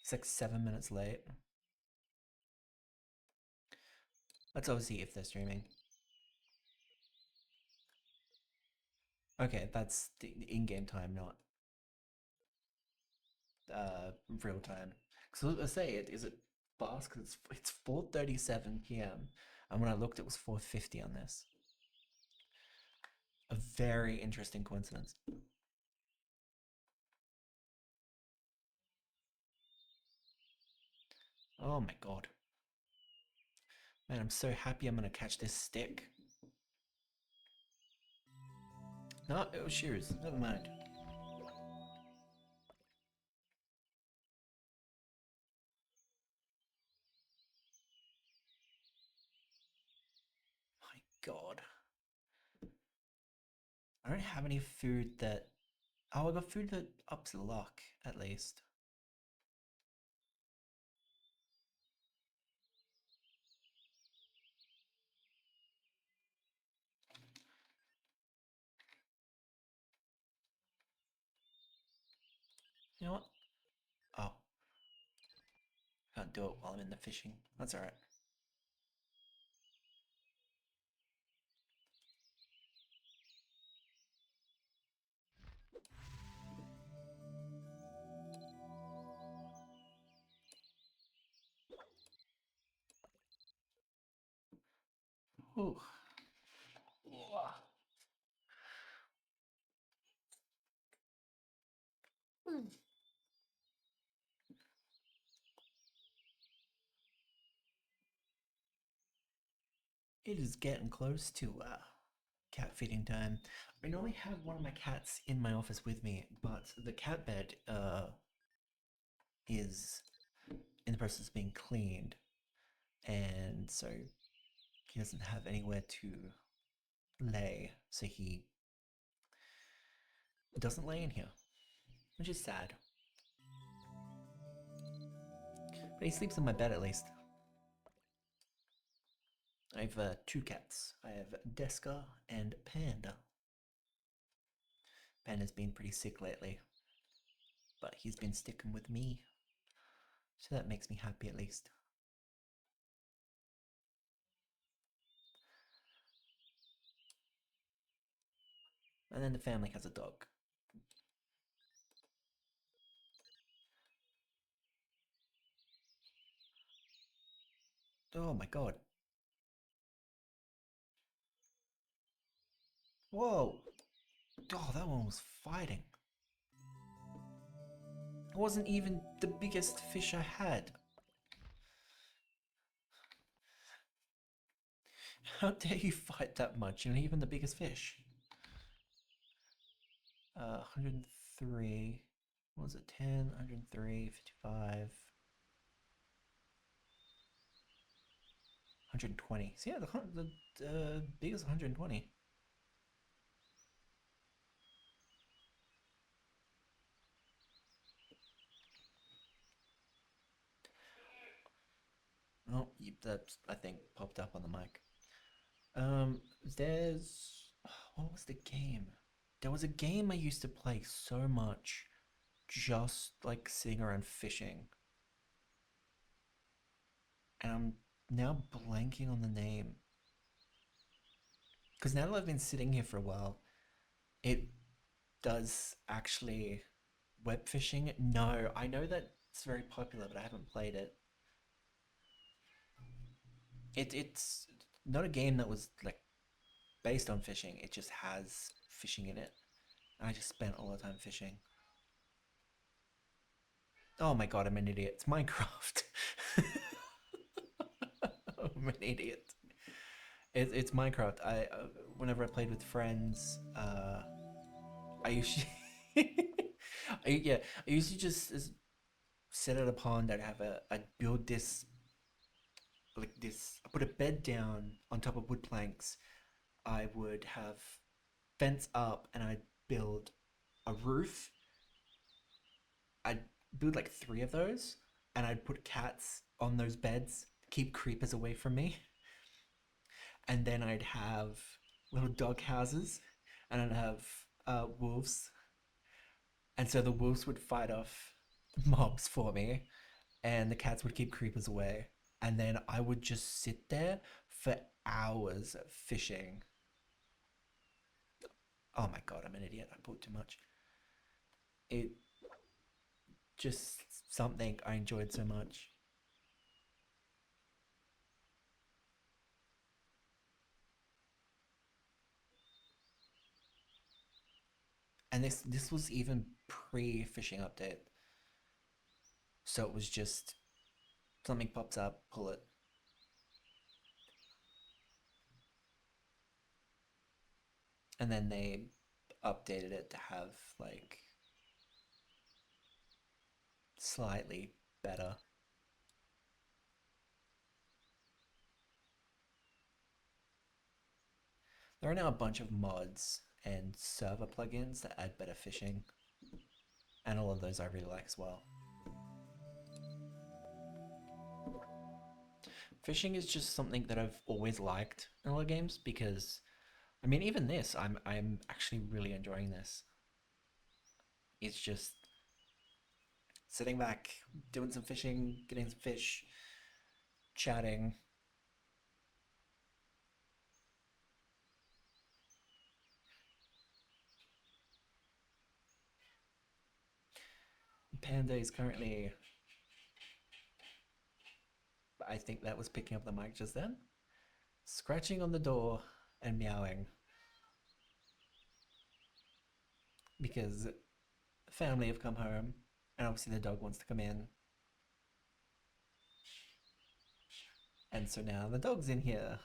It's like 7 minutes late. Let's obviously see if they're streaming. Okay, that's the in-game time, not. real time. Because I say it is it fast because it's 4:37 p.m. and when I looked, it was 4:50 on this. A very interesting coincidence. Oh my god. Man, I'm so happy I'm gonna catch this stick. No, it was shears. Never mind. My god. I don't have any food that... Oh, I got food that ups luck, at least. You know what? Oh, can't do it while I'm in the fishing. That's alright. Ooh. It is getting close to cat feeding time. I normally have one of my cats in my office with me, but the cat bed is in the process of being cleaned, and so he doesn't have anywhere to lay, so he doesn't lay in here, which is sad. But he sleeps in my bed at least. I have two cats. I have Deska and Panda. Panda's been pretty sick lately, but he's been sticking with me, so that makes me happy at least. And then the family has a dog. Oh my god. Whoa! Oh, that one was fighting. It wasn't even the biggest fish I had. How dare you fight that much? You're not even the biggest fish. 103. What was it? 10, 103, 55, 120. So yeah, the biggest 120. Oh, that I think popped up on the mic. There's what was the game? There was a game I used to play so much, just like sitting around fishing, and I'm now blanking on the name. Because now that I've been sitting here for a while, it does actually web fishing. No, I know that it's very popular, but I haven't played it. It's not a game that was like based on fishing. It just has fishing in it. I just spent all the time fishing. Oh my god, I'm an idiot. It's Minecraft. I'm an idiot. It's Minecraft. Whenever I played with friends, I usually, yeah, I usually just sit at a pond. I'd build this like this. I put a bed down on top of wood planks. I would have fence up, and I'd build a roof. I'd build like three of those, and I'd put cats on those beds, keep creepers away from me. And then I'd have little dog houses, and I'd have wolves, and so the wolves would fight off mobs for me, and the cats would keep creepers away, and then I would just sit there for hours fishing. Oh my god, I'm an idiot. I bought too much. It just something I enjoyed so much. And this was even pre fishing update, so it was just something pops up, pull it, and then they updated it to have like slightly better. There are now a bunch of mods and server plugins that add better fishing, and all of those I really like as well. Fishing is just something that I've always liked in a lot of games because I mean even this I'm actually really enjoying this. It's just sitting back, doing some fishing, getting some fish, chatting. Panda is currently, I think that was picking up the mic just then, scratching on the door and meowing because the family have come home and obviously the dog wants to come in. And so now the dog's in here.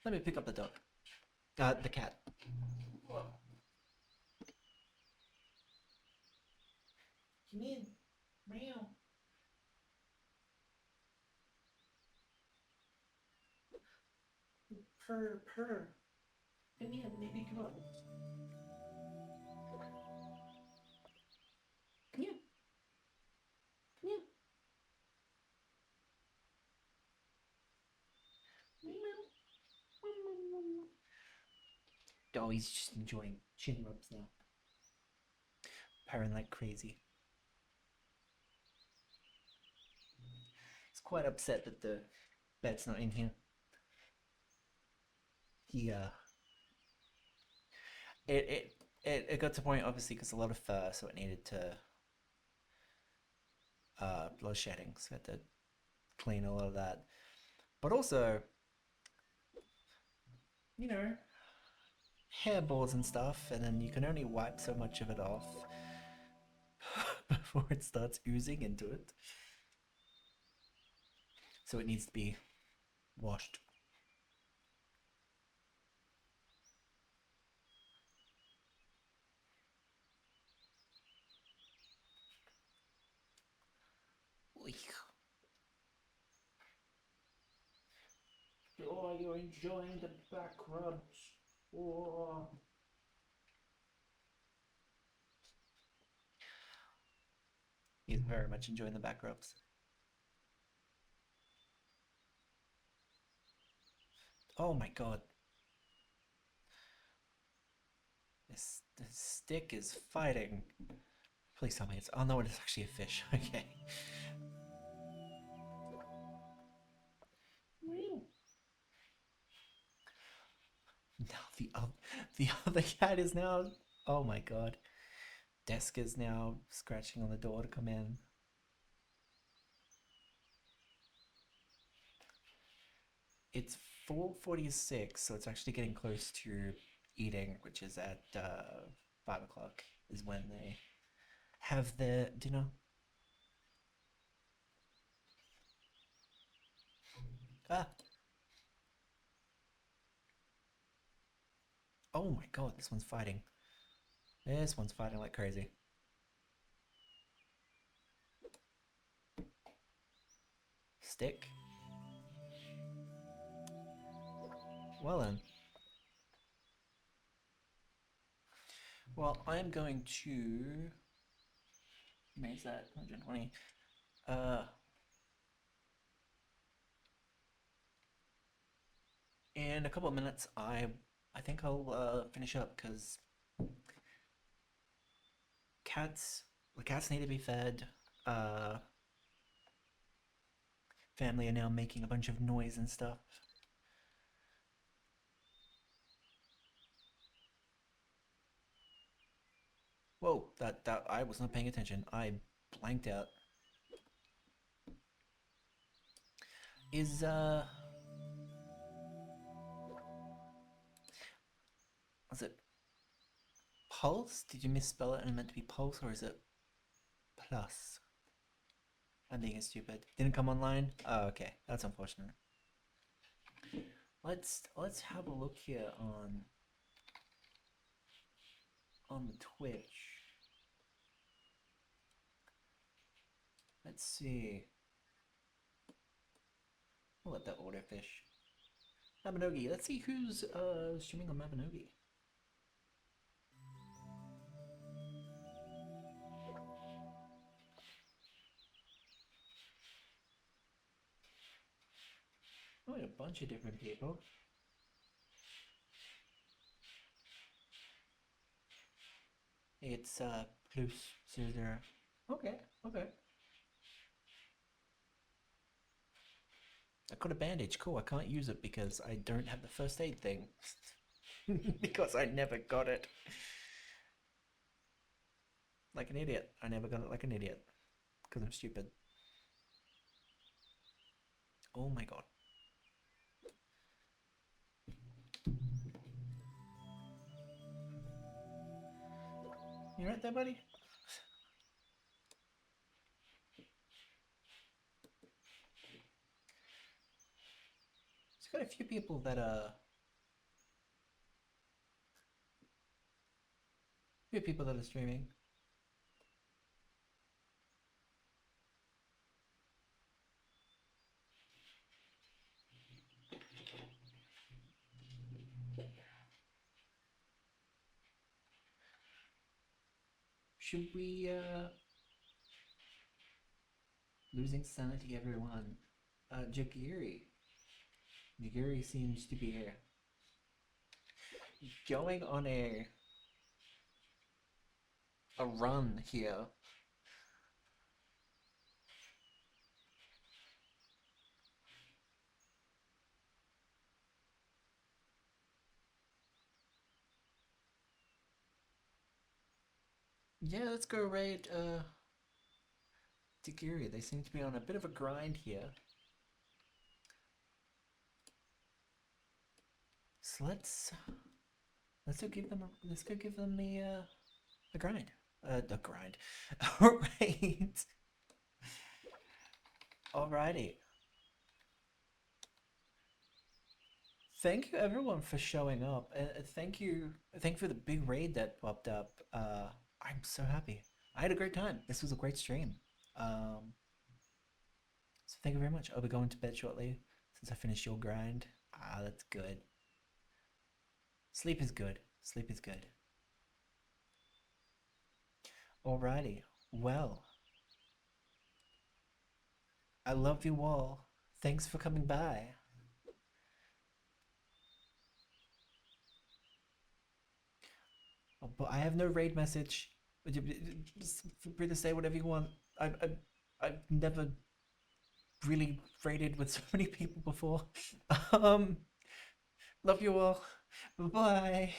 Let me pick up the dog. The cat. Come in. Meow. Purr, purr. Come here, let me pick you up. Come here. Come here. Oh, he's just enjoying chin rubs now. Purring like crazy. He's quite upset that the bed's not in here. He it got to a point obviously because a lot of fur, so it needed to a lot of shedding, so we had to clean a lot of that. But also, you know, hairballs and stuff, and then you can only wipe so much of it off before it starts oozing into it. So it needs to be washed. Oh, you're enjoying the back rubs. Oh. He's very much enjoying the back rubs. Oh my god. This stick is fighting. Please tell me it's. Oh no, it's actually a fish. Okay. Now the other cat is now. Oh my god. Desk is now scratching on the door to come in. It's 4:46, so it's actually getting close to eating, which is at 5 o'clock. Is when they have their dinner. Ah. Oh my god, this one's fighting. This one's fighting like crazy. Stick. Well then. Well, I'm going to make that 120. In a couple of minutes, I think I'll finish up because cats the cats need to be fed. Uh, Family are now making a bunch of noise and stuff. Whoa, that I was not paying attention. I blanked out. Is was it Pulse? Did you misspell it and it meant to be Pulse, or is it Plus? I'm being stupid. Didn't come online? Oh, okay. That's unfortunate. Let's have a look here on the Twitch. Let's see. We'll let that order fish. Mabinogi. Let's see who's streaming on Mabinogi. Oh, a bunch of different people. It's plus 00. Okay, okay. I got a bandage. Cool. I can't use it because I don't have the first aid thing. Because I never got it. Like an idiot. I never got it like an idiot. Because I'm stupid. Oh my god. You right there, buddy? There's got a few people that are streaming. Should we losing sanity, everyone? Jagiri. Jagiri seems to be here. Going on a run here. Yeah, let's go raid Jagiri. They seem to be on a bit of a grind here. So let's go give them the grind. The grind. Alright. Alrighty. Thank you everyone for showing up. Thank you for the big raid that popped up. I'm so happy. I had a great time. This was a great stream. So thank you very much. I'll be going to bed shortly since I finished your grind. Ah, that's good. Sleep is good. Sleep is good. Alrighty. Well, I love you all. Thanks for coming by. Oh, but I have no raid message. Just feel free to say whatever you want. I've never really raided with so many people before. Love you all. Bye.